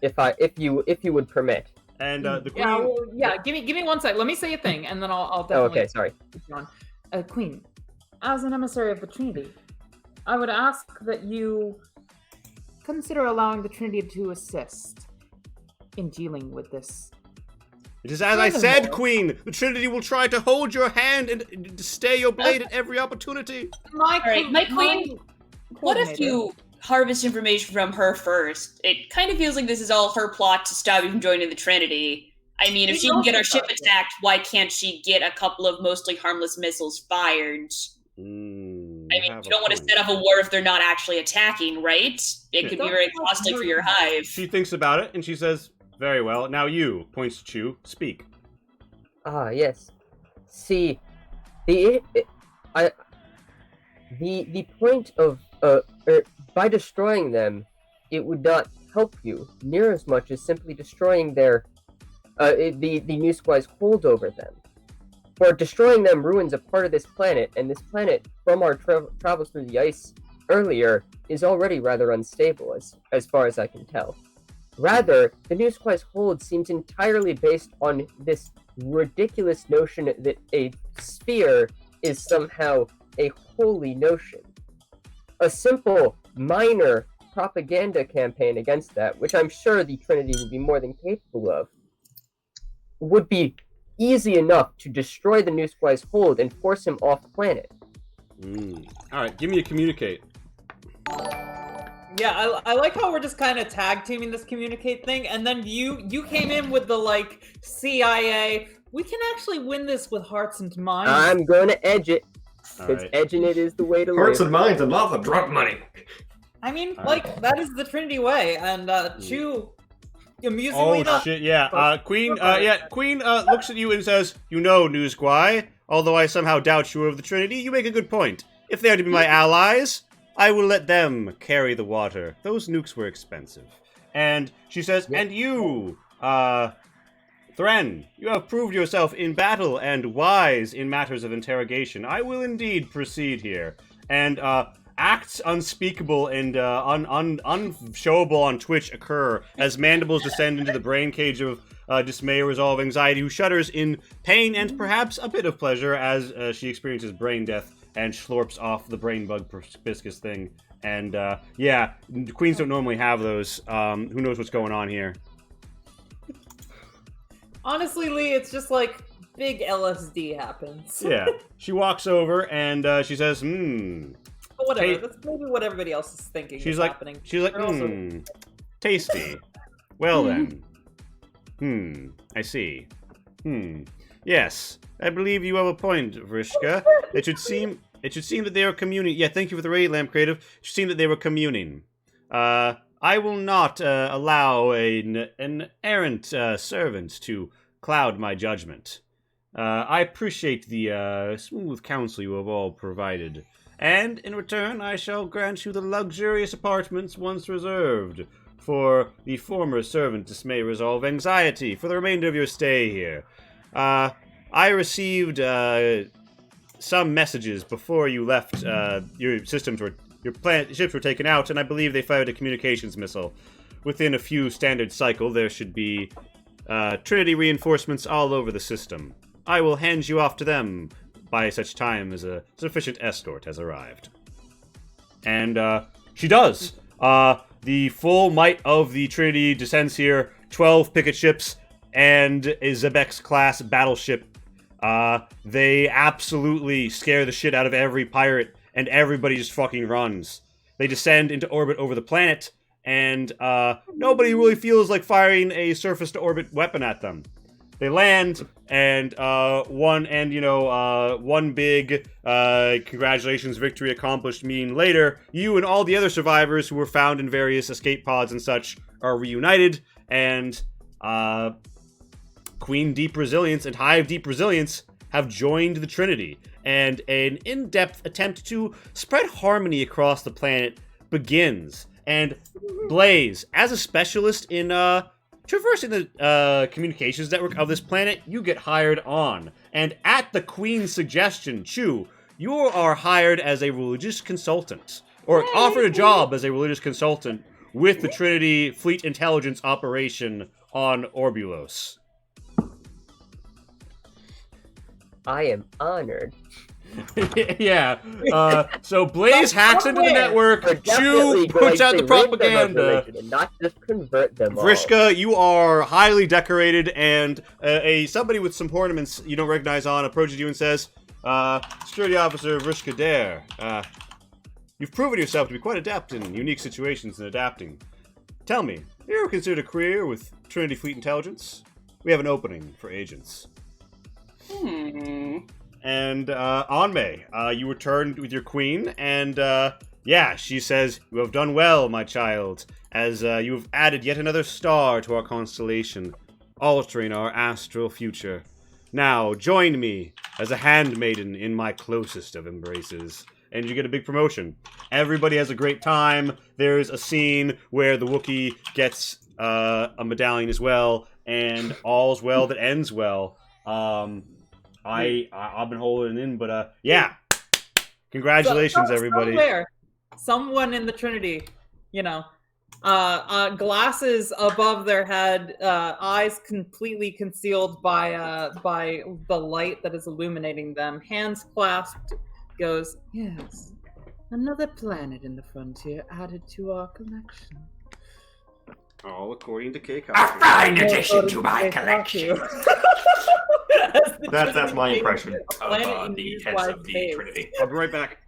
[SPEAKER 1] if you would permit.
[SPEAKER 4] And the queen...
[SPEAKER 5] Give me 1 sec. Let me say a thing, and then I'll
[SPEAKER 1] Oh,
[SPEAKER 5] definitely.
[SPEAKER 1] okay, sorry.
[SPEAKER 5] Queen, as an emissary of the Trinity, I would ask that you consider allowing the Trinity to assist in dealing with this.
[SPEAKER 4] It is as I said,
[SPEAKER 5] Furthermore-
[SPEAKER 4] Queen. The Trinity will try to hold your hand and to stay your blade at every opportunity.
[SPEAKER 2] my queen, what if you harvest information from her first? It kind of feels like this is all her plot to stop you from joining the Trinity. I mean, if
[SPEAKER 5] She's
[SPEAKER 2] she can get
[SPEAKER 5] also
[SPEAKER 2] our ship
[SPEAKER 5] thought that.
[SPEAKER 2] attacked, why can't she get a couple of mostly harmless missiles fired? I mean, you don't want to set up a war if they're not actually attacking, right? It could be very costly for your hive.
[SPEAKER 4] She thinks about it and she says, "Very well. Now you," points to Chu, "speak."
[SPEAKER 1] Ah, yes. See, the point of by destroying them, it would not help you near as much as simply destroying their the New Squad's hold over them. For destroying them ruins a part of this planet, and this planet, from our travels through the ice earlier, is already rather unstable, as far as I can tell. Rather, the New Squad's hold seems entirely based on this ridiculous notion that a sphere is somehow a holy notion. A simple, minor propaganda campaign against that, which I'm sure the Trinity would be more than capable of, would be easy enough to destroy the New Squad's hold and force him off planet.
[SPEAKER 4] Alright, give me a communicate.
[SPEAKER 5] Yeah, I like how we're just kind of tag teaming this communicate thing, and then you came in with the like CIA. We can actually win this with hearts and minds.
[SPEAKER 1] I'm gonna edge it, because
[SPEAKER 4] Alright.
[SPEAKER 1] edging it is the way to
[SPEAKER 3] Hearts
[SPEAKER 1] live.
[SPEAKER 3] and minds and love of drug money.
[SPEAKER 5] I mean,
[SPEAKER 4] Alright.
[SPEAKER 5] like that is the Trinity way, and Chu,
[SPEAKER 4] Oh
[SPEAKER 5] amusingly enough,
[SPEAKER 4] shit, yeah. Queen
[SPEAKER 5] Okay.
[SPEAKER 4] Queen looks at you and says, "You know, Newsguy, Although I somehow doubt you of the Trinity, you make a good point. If they are to be my allies, I will let them carry the water. Those nukes were expensive. And she says, and you, Thren, you have proved yourself in battle and wise in matters of interrogation. I will indeed proceed here. And acts unspeakable and unshowable on Twitch occur as mandibles descend into the brain cage of dismay, resolve, anxiety, who shudders in pain and perhaps a bit of pleasure as she experiences brain death and slurps off the brain bug proboscis thing. And yeah, queens don't normally have those. Who knows what's going on here?
[SPEAKER 5] Honestly, Lee, it's just like big LSD happens.
[SPEAKER 4] Yeah. She walks over and she says,
[SPEAKER 5] But whatever,
[SPEAKER 4] Hey.
[SPEAKER 5] that's maybe what everybody else is thinking
[SPEAKER 4] She's
[SPEAKER 5] is
[SPEAKER 4] like,
[SPEAKER 5] happening.
[SPEAKER 4] They're also tasty. Well then. I see. Yes, I believe you have a point, Vrishka. It should seem that they are communing. Yeah, thank you for the raid, Lamp Creative. It should seem that they were communing. I will not allow an errant servant to cloud my judgment. I appreciate the smooth counsel you have all provided. And in return, I shall grant you the luxurious apartments once reserved for the former servant Dismay, Resolve, Anxiety for the remainder of your stay here. I received some messages before you left. Your ships were taken out, and I believe they fired a communications missile. Within a few standard cycle, there should be Trinity reinforcements all over the system. I will hand you off to them by such time as a sufficient escort has arrived. And she does. The full might of the Trinity descends here. 12 picket ships and a Zebex-class battleship. They absolutely scare the shit out of every pirate, and everybody just fucking runs. They descend into orbit over the planet, and nobody really feels like firing a surface-to-orbit weapon at them. They land, and one big congratulations, victory accomplished mean later, you and all the other survivors who were found in various escape pods and such are reunited, and Queen Deep Resilience and Hive Deep Resilience have joined the Trinity, and an in-depth attempt to spread harmony across the planet begins. And Blaze, as a specialist in traversing the communications network of this planet, you get hired on. And at the Queen's suggestion, Chu, you are hired as a religious consultant, or offered a job as a religious consultant with the Trinity Fleet Intelligence Operation on Orbulos.
[SPEAKER 1] I am honored.
[SPEAKER 4] Yeah. So Blaze hacks into the network.
[SPEAKER 1] We're
[SPEAKER 4] Chu
[SPEAKER 1] definitely
[SPEAKER 4] puts
[SPEAKER 1] going
[SPEAKER 4] out the
[SPEAKER 1] to rid them of
[SPEAKER 4] propaganda.
[SPEAKER 1] religion and not just convert them all.
[SPEAKER 4] Vrishka, you are highly decorated, and somebody with some ornaments you don't recognize on approaches you and says, Security Officer Vrishka Dare, you've proven yourself to be quite adept in unique situations and adapting. Tell me, have you ever considered a career with Trinity Fleet Intelligence? We have an opening for agents. And Anmei, you returned with your queen, and yeah, she says, you have done well, my child, as you have added yet another star to our constellation, altering our astral future. Now, join me as a handmaiden in my closest of embraces. And you get a big promotion. Everybody has a great time. There's a scene where the Wookiee gets a medallion as well, and all's well that ends well. I've been holding it in, but yeah. Congratulations, everybody.
[SPEAKER 5] Someone in the Trinity, glasses above their head, eyes completely concealed by the light that is illuminating them, hands clasped, goes, yes, another planet in the frontier added to our collection.
[SPEAKER 4] All according to K.
[SPEAKER 3] A fine addition to my collection. That's my impression of the heads of the Trinity.
[SPEAKER 4] I'll be right back.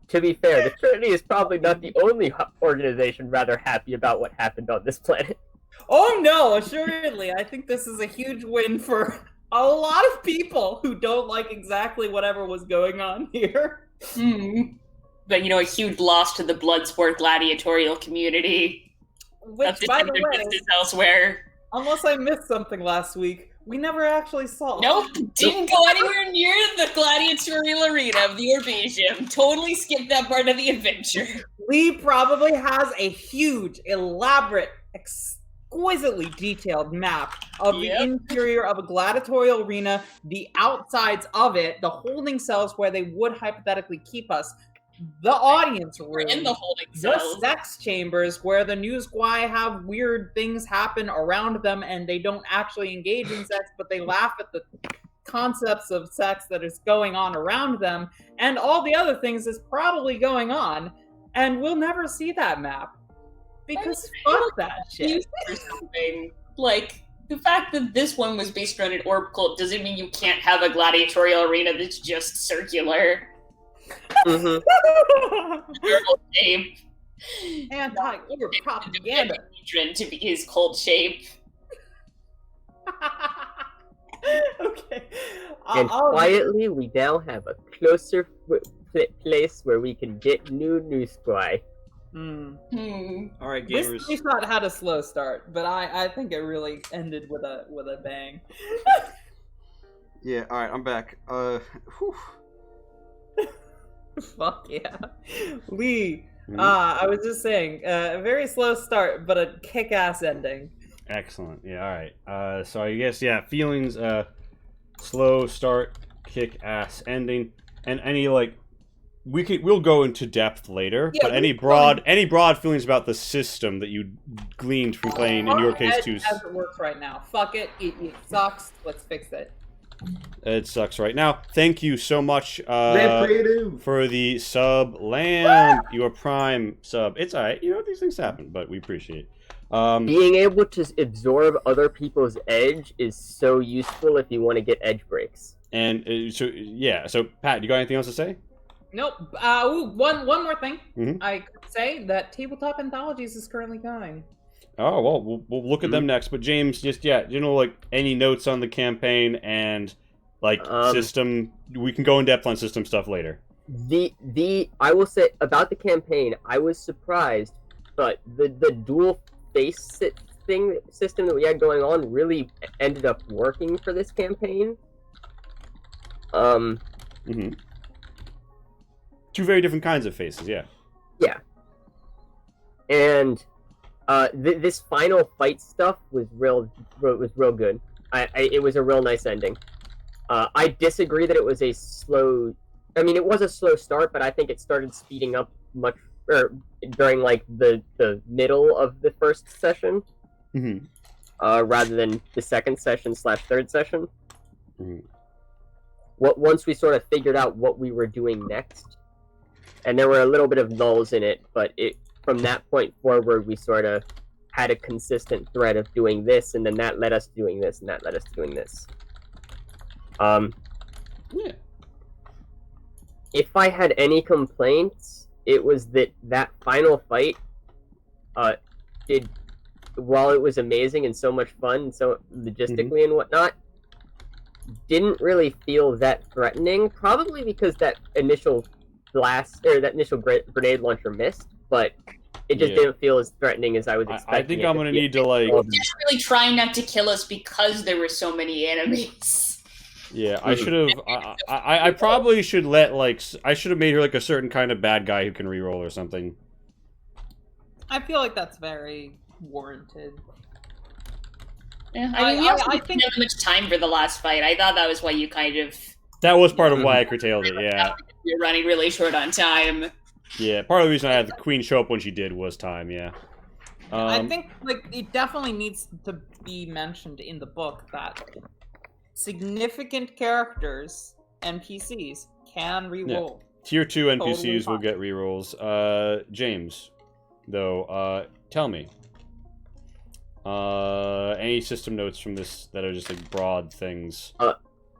[SPEAKER 1] To be fair, the Trinity is probably not the only organization rather happy about what happened on this planet.
[SPEAKER 5] Oh no, assuredly. I think this is a huge win for a lot of people who don't like exactly whatever was going on here.
[SPEAKER 2] But, a huge loss to the Bloodsport gladiatorial community.
[SPEAKER 5] Which, by the way,
[SPEAKER 2] elsewhere.
[SPEAKER 5] Unless I missed something last week, we never actually saw.
[SPEAKER 2] Nope, didn't go anywhere near the gladiatorial arena of the Orbezium. Totally skipped that part of the adventure.
[SPEAKER 5] Lee probably has a huge, elaborate, exquisitely detailed map of the interior of a gladiatorial arena, the outsides of it, the holding cells where they would hypothetically keep us, the audience room,
[SPEAKER 2] In the holding
[SPEAKER 5] the
[SPEAKER 2] cells.
[SPEAKER 5] sex chambers where the news squad have weird things happen around them and they don't actually engage in sex, but they laugh at the concepts of sex that is going on around them, and all the other things that's probably going on, and we'll never see that map. Because fuck that shit.
[SPEAKER 2] Or something. Like, the fact that this one was based around an orb cult doesn't mean you can't have a gladiatorial arena that's just circular.
[SPEAKER 1] Mhm.
[SPEAKER 2] Normal shape.
[SPEAKER 5] Anti-orb propaganda.
[SPEAKER 2] Patron to be his cold shape.
[SPEAKER 5] Okay.
[SPEAKER 1] And quietly, we now have a closer place where we can get new news squad.
[SPEAKER 4] All right,
[SPEAKER 5] This
[SPEAKER 4] gamers.
[SPEAKER 5] shot had a slow start, but I think it really ended with a bang.
[SPEAKER 7] Yeah, alright, I'm back. Whew.
[SPEAKER 5] Fuck yeah. Lee,
[SPEAKER 4] Mhm.
[SPEAKER 5] I was just saying, a very slow start, but a kick-ass ending.
[SPEAKER 4] Excellent. Yeah. All right. So I guess feelings. Slow start, kick ass ending, and any we'll go into depth later.
[SPEAKER 5] Yeah,
[SPEAKER 4] but any broad feelings about the system that you gleaned from playing in your case too.
[SPEAKER 5] As it works right now. Fuck it. It sucks. Let's fix it.
[SPEAKER 4] It sucks right now. Thank you so much
[SPEAKER 3] Creative.
[SPEAKER 4] for the sub, Lamb. Your prime sub. It's alright. These things happen, but we appreciate it.
[SPEAKER 1] Being able to absorb other people's edge is so useful if you want to get edge breaks.
[SPEAKER 4] And so Pat, you got anything else to say?
[SPEAKER 5] Nope. One more thing.
[SPEAKER 4] Mhm.
[SPEAKER 5] I could say that Tabletop Anthologies is currently going.
[SPEAKER 4] Oh, well, we'll look at them next. But James, just any notes on the campaign and system? We can go in depth on system stuff later.
[SPEAKER 1] I will say about the campaign, I was surprised, but the dual face system that we had going on really ended up working for this campaign.
[SPEAKER 4] Mm-hmm. Two very different kinds of faces, yeah.
[SPEAKER 1] Yeah. And this final fight stuff was real good. It was a real nice ending. I disagree that it was a slow. I mean, it was a slow start, but I think it started speeding up much during the middle of the first session, rather than the second session / third session.
[SPEAKER 4] Mhm.
[SPEAKER 1] Once we sort of figured out what we were doing next, and there were a little bit of lulls in it, but from that point forward, we sort of had a consistent thread of doing this, and then that led us to doing this, and that led us to doing this.
[SPEAKER 4] Yeah.
[SPEAKER 1] If I had any complaints, it was that final fight, while it was amazing and so much fun, and so logistically and whatnot, didn't really feel that threatening. Probably because that initial grenade launcher missed, but it just didn't feel as threatening as I was expecting.
[SPEAKER 4] I think I'm gonna need to
[SPEAKER 2] They're just really trying not to kill us because there were so many enemies.
[SPEAKER 4] Yeah, I should have. I probably should I should have made her a certain kind of bad guy who can reroll or something.
[SPEAKER 5] I feel like that's very warranted.
[SPEAKER 2] Yeah, I mean, we also didn't have much time for the last fight. I thought that was why you kind of...
[SPEAKER 4] That was part of why I curtailed it, yeah.
[SPEAKER 2] You're running really short on time.
[SPEAKER 4] Yeah, part of the reason I had the queen show up when she did was time, yeah.
[SPEAKER 5] I think it definitely needs to be mentioned in the book that significant characters, NPCs, can reroll.
[SPEAKER 4] Tier 2 NPCs
[SPEAKER 5] Totally
[SPEAKER 4] will get rerolls. James, though, tell me. Any system notes from this that are just broad things?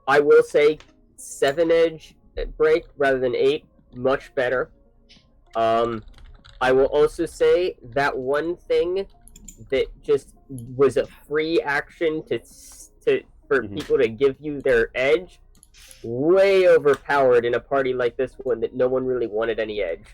[SPEAKER 1] I will say 7 edge break rather than 8, much better. I will also say that one thing that just was a free action for people to give you their edge, way overpowered in a party like this one that no one really wanted any edge.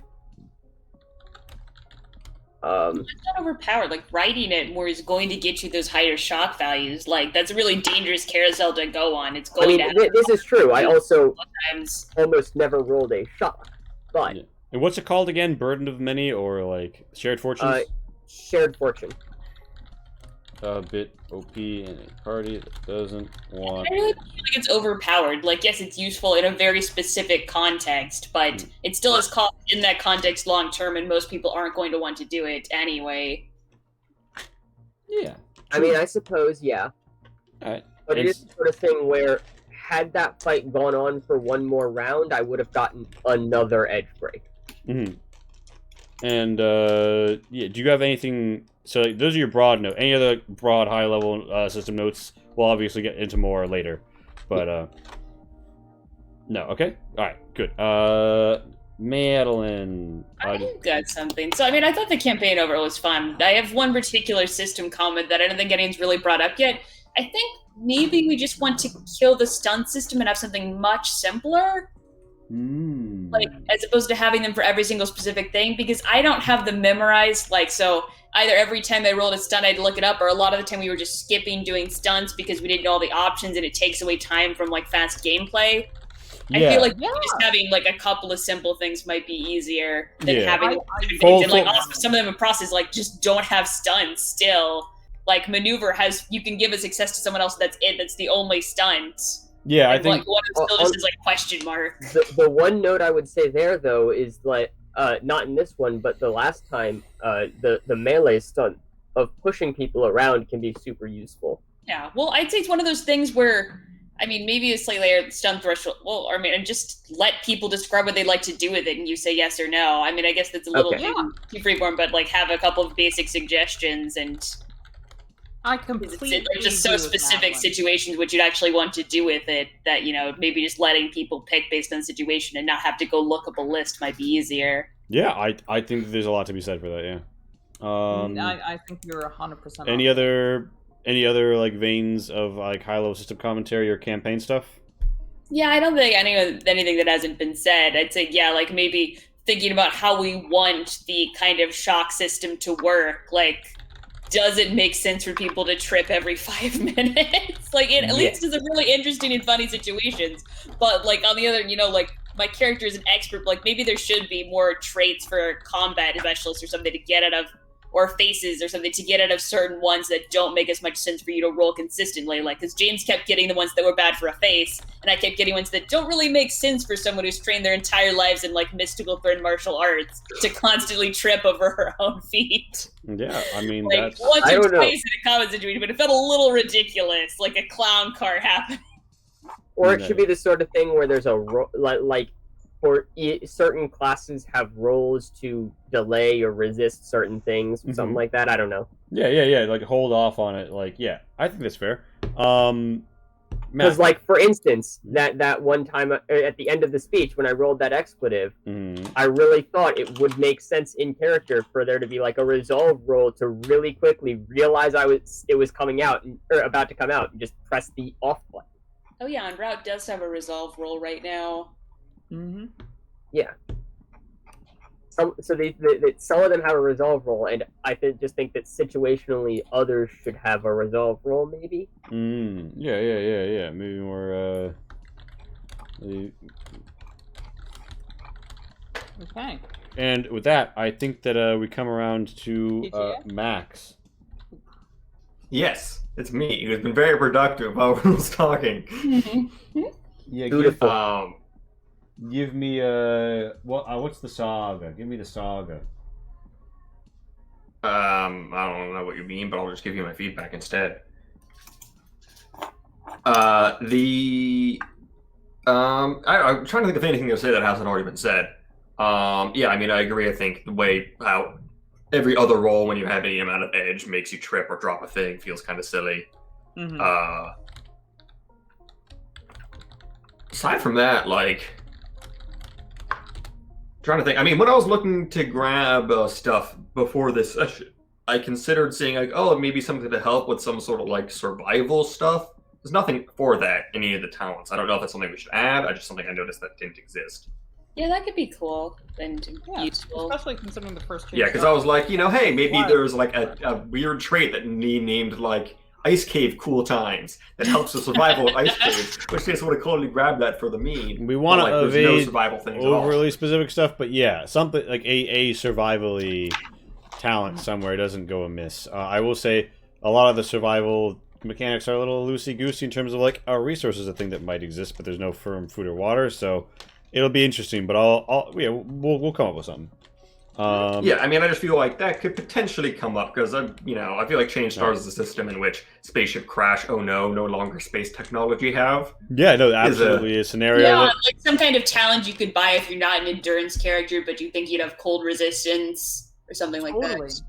[SPEAKER 2] It's not overpowered. Like, riding it more is going to get you those higher shock values. Like, that's a really dangerous carousel to go on. It's
[SPEAKER 1] I
[SPEAKER 2] going
[SPEAKER 1] mean,
[SPEAKER 2] to
[SPEAKER 1] this is true. I also
[SPEAKER 2] times.
[SPEAKER 1] almost never rolled a shock, but
[SPEAKER 4] Yeah. And what's it called again? Burden of Many or like Shared Fortunes?
[SPEAKER 1] shared fortune.
[SPEAKER 4] A bit OP in a party that doesn't want.
[SPEAKER 2] I really feel like it's overpowered. Like, yes, it's useful in a very specific context, but it still is caught in that context long term, and most people aren't going to want to do it anyway.
[SPEAKER 4] Yeah.
[SPEAKER 1] I mean, I suppose, yeah.
[SPEAKER 4] Alright.
[SPEAKER 1] But it
[SPEAKER 4] It's-
[SPEAKER 1] is the sort of thing where, had that fight gone on for one more round, I would have gotten another edge break.
[SPEAKER 4] Mhm. And yeah, do you have anything? So like, those are your broad notes. Any other broad, high level system notes? We'll obviously get into more later, but no. Okay. All right. Good. Madeline.
[SPEAKER 2] I've got something. So, I mean, I thought the campaign overall was fun. I have one particular system comment that I don't think anyone's really brought up yet. I think maybe we just want to kill the stun system and have something much simpler. Like, as opposed to having them for every single specific thing, because I don't have them memorized. Like, so either every time I rolled a stun, I'd look it up, or a lot of the time we were just skipping doing stunts because we didn't know all the options, and it takes away time from like fast gameplay. I feel like just having like a couple of simple things might be easier than having them specific things. And like also some of them in process like just don't have stuns still. Like maneuver has, you can give a success to someone else. That's it. That's the only stunt.
[SPEAKER 4] Yeah, I
[SPEAKER 2] And,
[SPEAKER 4] think
[SPEAKER 2] like one of them still just is like question mark.
[SPEAKER 1] The one note I would say there, though, is like, not in this one, but the last time, the melee stunt of pushing people around can be super useful.
[SPEAKER 2] Yeah, well, I'd say it's one of those things where, I mean, maybe a slightly higher stun threshold. Well, I mean, and just let people describe what they'd like to do with it, and you say yes or no. I mean, I guess that's a little too freeform, but like have a couple of basic suggestions, and
[SPEAKER 5] I completely
[SPEAKER 2] there's just so
[SPEAKER 5] agree with
[SPEAKER 2] specific
[SPEAKER 5] Madeline.
[SPEAKER 2] situations what you'd actually want to do with it that, you know, maybe just letting people pick based on the situation and not have to go look up a list might be easier.
[SPEAKER 4] yeah, I think that there's a lot to be said for that. Yeah.
[SPEAKER 5] I think you're 100%.
[SPEAKER 4] Any other like veins of like high level system commentary or campaign stuff?
[SPEAKER 2] Yeah, I don't think anything that hasn't been said. I'd say, yeah, like maybe thinking about how we want the kind of shock system to work. Like, does it make sense for people to trip every 5 minutes? Like, it at least is a really interesting and funny situations. But, like, on the other, you know, like, my character is an expert, but, like, maybe there should be more traits for combat specialists or something to get out of, or faces or something to get out of certain ones that don't make as much sense for you to roll consistently. Like, because James kept getting the ones that were bad for a face, and I kept getting ones that don't really make sense for someone who's trained their entire lives in, like, mystical third martial arts to constantly trip over her own feet.
[SPEAKER 4] Yeah, I mean
[SPEAKER 2] Like,
[SPEAKER 4] that's.
[SPEAKER 2] once
[SPEAKER 1] I
[SPEAKER 2] or
[SPEAKER 1] don't know.
[SPEAKER 2] twice in a combat situation, but it felt a little ridiculous, like a clown car happening.
[SPEAKER 1] Or it should be the sort of thing where there's a like for certain classes have roles to delay or resist certain things, something like that. I don't know.
[SPEAKER 4] Yeah. Like hold off on it. Like, yeah, I think that's fair.
[SPEAKER 1] Because, like, for instance, that one time at the end of the speech when I rolled that expletive, I really thought it would make sense in character for there to be like a resolve roll to really quickly realize it was coming out or about to come out and just press the off button.
[SPEAKER 2] Oh yeah, and Route does have a resolve roll right now.
[SPEAKER 5] Mm-hmm.
[SPEAKER 1] Yeah. Some of them have a resolve roll, and I just think that situationally others should have a resolve roll, maybe.
[SPEAKER 4] Yeah. Maybe more.
[SPEAKER 5] Okay.
[SPEAKER 4] And with that, I think that we come around to
[SPEAKER 5] TGA?
[SPEAKER 4] Max.
[SPEAKER 3] Yes, it's me. Who's been very productive while everyone was talking.
[SPEAKER 4] Yeah,
[SPEAKER 1] Beautiful.
[SPEAKER 4] Give me what's the saga? Give me the saga.
[SPEAKER 3] I don't know what you mean, but I'll just give you my feedback instead. I'm trying to think of anything to say that hasn't already been said. Yeah, I mean, I agree. I think the way how every other roll when you have any amount of edge makes you trip or drop a thing feels kind of silly.
[SPEAKER 5] Mm-hmm.
[SPEAKER 3] Aside from that, like, trying to think. I mean, when I was looking to grab stuff before this session, I considered seeing like, oh, maybe something to help with some sort of like survival stuff. There's nothing for that in any of the talents. I don't know if that's something we should add. I just something I noticed that didn't exist.
[SPEAKER 2] Yeah, that could be cool and
[SPEAKER 5] Yeah,
[SPEAKER 2] useful.
[SPEAKER 5] especially considering the first change.
[SPEAKER 3] Yeah, because I was like, hey, maybe
[SPEAKER 5] Why?
[SPEAKER 3] there's like a weird trait that named like Ice Cave Cool Times that helps the survival of ice caves, which case would have totally grabbed that for the meme.
[SPEAKER 4] We want to
[SPEAKER 3] But, like, there's no
[SPEAKER 4] evade
[SPEAKER 3] survival things at all.
[SPEAKER 4] overly specific stuff, but yeah, something like a survivally talent somewhere doesn't go amiss. I will say a lot of the survival mechanics are a little loosey-goosey in terms of like our resources, a thing that might exist, but there's no firm food or water, so it'll be interesting. But we'll come up with something.
[SPEAKER 3] Yeah, I mean, I just feel like that could potentially come up because I feel like Change Stars is a system in which spaceship crash, oh no longer space technology have.
[SPEAKER 4] Yeah, no, absolutely a scenario.
[SPEAKER 2] Yeah,
[SPEAKER 4] that,
[SPEAKER 2] like some kind of talent you could buy if you're not an endurance character, but you think you'd have cold resistance or something like
[SPEAKER 5] Totally.
[SPEAKER 2] that.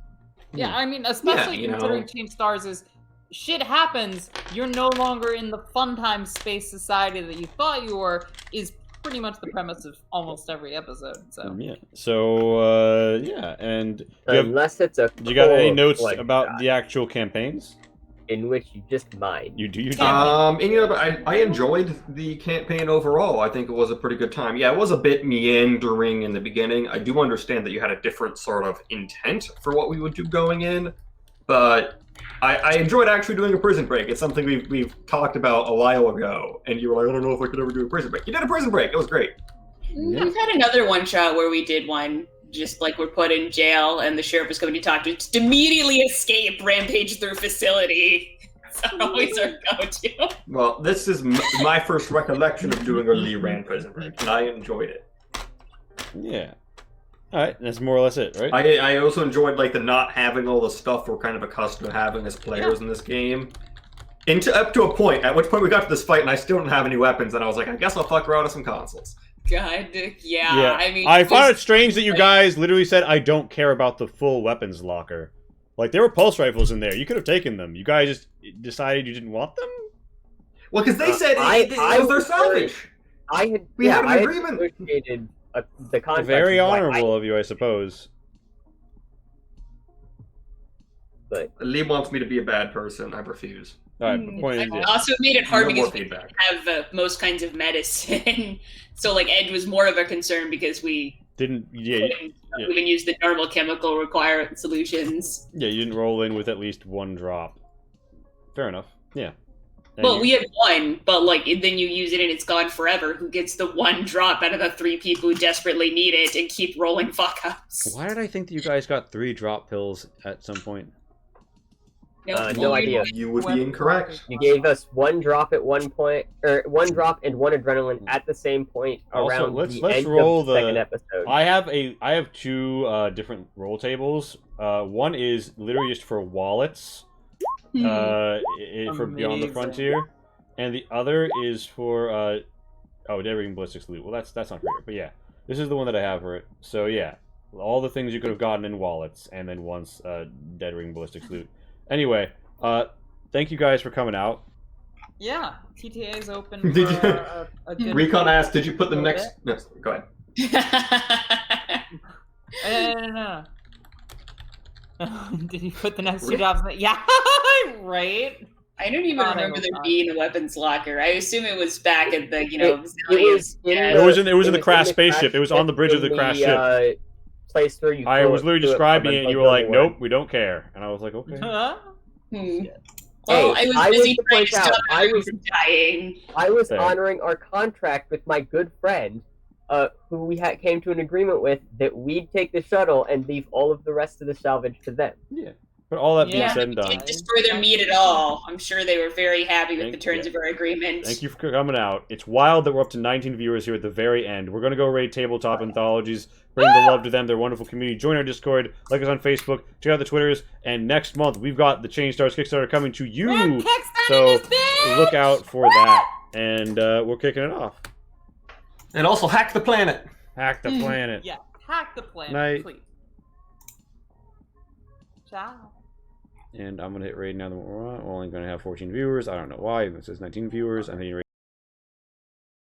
[SPEAKER 5] Yeah, I mean, especially
[SPEAKER 3] you know.
[SPEAKER 5] considering Change Stars is shit happens. You're no longer in the fun time space society that you thought you were. Is pretty much the premise of almost every episode. So
[SPEAKER 4] yeah. So yeah, and do
[SPEAKER 1] Unless it's a
[SPEAKER 4] you got any
[SPEAKER 1] core
[SPEAKER 4] notes
[SPEAKER 1] one
[SPEAKER 4] about
[SPEAKER 1] shot
[SPEAKER 4] the actual campaigns?
[SPEAKER 1] in which you just mine.
[SPEAKER 4] You do.
[SPEAKER 3] But I enjoyed the campaign overall. I think it was a pretty good time. Yeah, it was a bit meandering in the beginning. I do understand that you had a different sort of intent for what we would do going in, but I enjoyed actually doing a prison break. It's something we've talked about a while ago, and you were like, I don't know if I could ever do a prison break. You did a prison break. It was great.
[SPEAKER 2] We've had another one shot where we did one, just like we're put in jail and the sheriff was coming to talk to us, just immediately escape, rampage through facility. That's always our go-to.
[SPEAKER 3] Well, this is my first recollection of doing a Lee Ran prison break, and I enjoyed it.
[SPEAKER 4] Yeah. All right, that's more or less it, right?
[SPEAKER 3] I also enjoyed like the not having all the stuff we're kind of accustomed to having as players in this game. Up to a point, at which point we got to this fight and I still didn't have any weapons, and I was like, I guess I'll fuck around with some consoles.
[SPEAKER 2] God, yeah. I mean,
[SPEAKER 4] I found it strange that you guys literally said, I don't care about the full weapons locker. Like, there were pulse rifles in there. You could have taken them. You guys just decided you didn't want them?
[SPEAKER 3] Well, because they said it was their salvage. We had an agreement.
[SPEAKER 1] Negotiated the contract.
[SPEAKER 4] Very
[SPEAKER 1] is why
[SPEAKER 4] honorable of you, I suppose.
[SPEAKER 1] But
[SPEAKER 3] Lee wants me to be a bad person. I refuse.
[SPEAKER 4] All right, but point is,
[SPEAKER 2] I also made it hard
[SPEAKER 3] No more
[SPEAKER 2] because we
[SPEAKER 3] feedback.
[SPEAKER 2] didn't have most kinds of medicine. So, like, Ed was more of a concern because we
[SPEAKER 4] didn't
[SPEAKER 2] couldn't even use the normal chemical required solutions.
[SPEAKER 4] you didn't roll in with at least one drop. Fair enough. Yeah. And
[SPEAKER 2] Well,
[SPEAKER 4] you-
[SPEAKER 2] we had one, but like then you use it and it's gone forever. Who gets the one drop out of the 3 people who desperately need it and keep rolling fuck ups?
[SPEAKER 4] Why did I think that you guys got 3 drop pills at some point?
[SPEAKER 1] no idea.
[SPEAKER 3] You would be incorrect.
[SPEAKER 1] You gave us 1 drop at one point, or 1 drop and 1 adrenaline at the same point
[SPEAKER 4] Also,
[SPEAKER 1] around
[SPEAKER 4] let's
[SPEAKER 1] the end
[SPEAKER 4] roll
[SPEAKER 1] of the
[SPEAKER 4] the-
[SPEAKER 1] second episode.
[SPEAKER 4] I have 2 different roll tables. One is literally just for wallets, for Beyond the
[SPEAKER 5] Amazing.
[SPEAKER 4] Frontier, and the other is for Dead Ring Ballistics loot. Well, that's not for here, but yeah, this is the one that I have for it. So yeah, all the things you could have gotten in wallets, and then once Dead Ring Ballistics loot. Anyway, thank you guys for coming out.
[SPEAKER 5] yeah, TTA is open
[SPEAKER 3] Did
[SPEAKER 5] for
[SPEAKER 3] you-
[SPEAKER 5] a good
[SPEAKER 3] Recon asked, "Did you put the
[SPEAKER 5] little
[SPEAKER 3] next?" No, go ahead.
[SPEAKER 5] No. Did you put the next 2 jobs in the... Yeah, right?
[SPEAKER 2] I don't even
[SPEAKER 5] God, I
[SPEAKER 2] remember
[SPEAKER 5] hope
[SPEAKER 2] there
[SPEAKER 5] not.
[SPEAKER 2] being a weapons locker. I assume it was back at the,
[SPEAKER 1] It was in
[SPEAKER 2] Yeah.
[SPEAKER 4] It was in the
[SPEAKER 1] it
[SPEAKER 4] crash
[SPEAKER 1] the
[SPEAKER 4] spaceship. It was on the bridge of the
[SPEAKER 1] in
[SPEAKER 4] crash ship.
[SPEAKER 1] Place where you
[SPEAKER 4] I
[SPEAKER 1] throw
[SPEAKER 4] was literally
[SPEAKER 1] threw
[SPEAKER 4] describing
[SPEAKER 1] from
[SPEAKER 4] it, and you
[SPEAKER 1] above
[SPEAKER 4] were like,
[SPEAKER 1] the wall.
[SPEAKER 4] "Nope, we don't care," and I was like, "Okay."
[SPEAKER 5] Huh?
[SPEAKER 2] Well,
[SPEAKER 1] Hey,
[SPEAKER 2] I was
[SPEAKER 1] I was
[SPEAKER 2] busy
[SPEAKER 1] to
[SPEAKER 2] trying
[SPEAKER 1] point
[SPEAKER 2] to
[SPEAKER 1] out,
[SPEAKER 2] stop
[SPEAKER 1] I
[SPEAKER 2] everyone
[SPEAKER 1] was-
[SPEAKER 2] from dying.
[SPEAKER 1] I was
[SPEAKER 4] Fair.
[SPEAKER 1] honoring our contract with my good friend, who we came to an agreement with that we'd take the shuttle and leave all of the rest of the salvage to them.
[SPEAKER 4] Yeah. But all that being
[SPEAKER 5] Yeah,
[SPEAKER 4] said and
[SPEAKER 2] We
[SPEAKER 4] done,
[SPEAKER 2] didn't destroy their meat at all. I'm sure they were very happy with the terms
[SPEAKER 4] Yeah.
[SPEAKER 2] of our agreement.
[SPEAKER 4] thank you for coming out. It's wild that we're up to 19 viewers here at the very end. We're gonna go raid Tabletop Anthologies, bring the love to them. They're a wonderful community. Join our Discord, like us on Facebook, check out the Twitters, and next month we've got the Change Stars Kickstarter coming to you. So look out for that, and we're kicking it off.
[SPEAKER 3] And also hack the planet.
[SPEAKER 4] Hack the planet.
[SPEAKER 5] Yeah, hack the planet,
[SPEAKER 4] Night.
[SPEAKER 5] please. Ciao.
[SPEAKER 4] And I'm gonna hit raid now that we're on. We're only gonna have 14 viewers. I don't know why. It says 19 viewers. I'm hitting raid.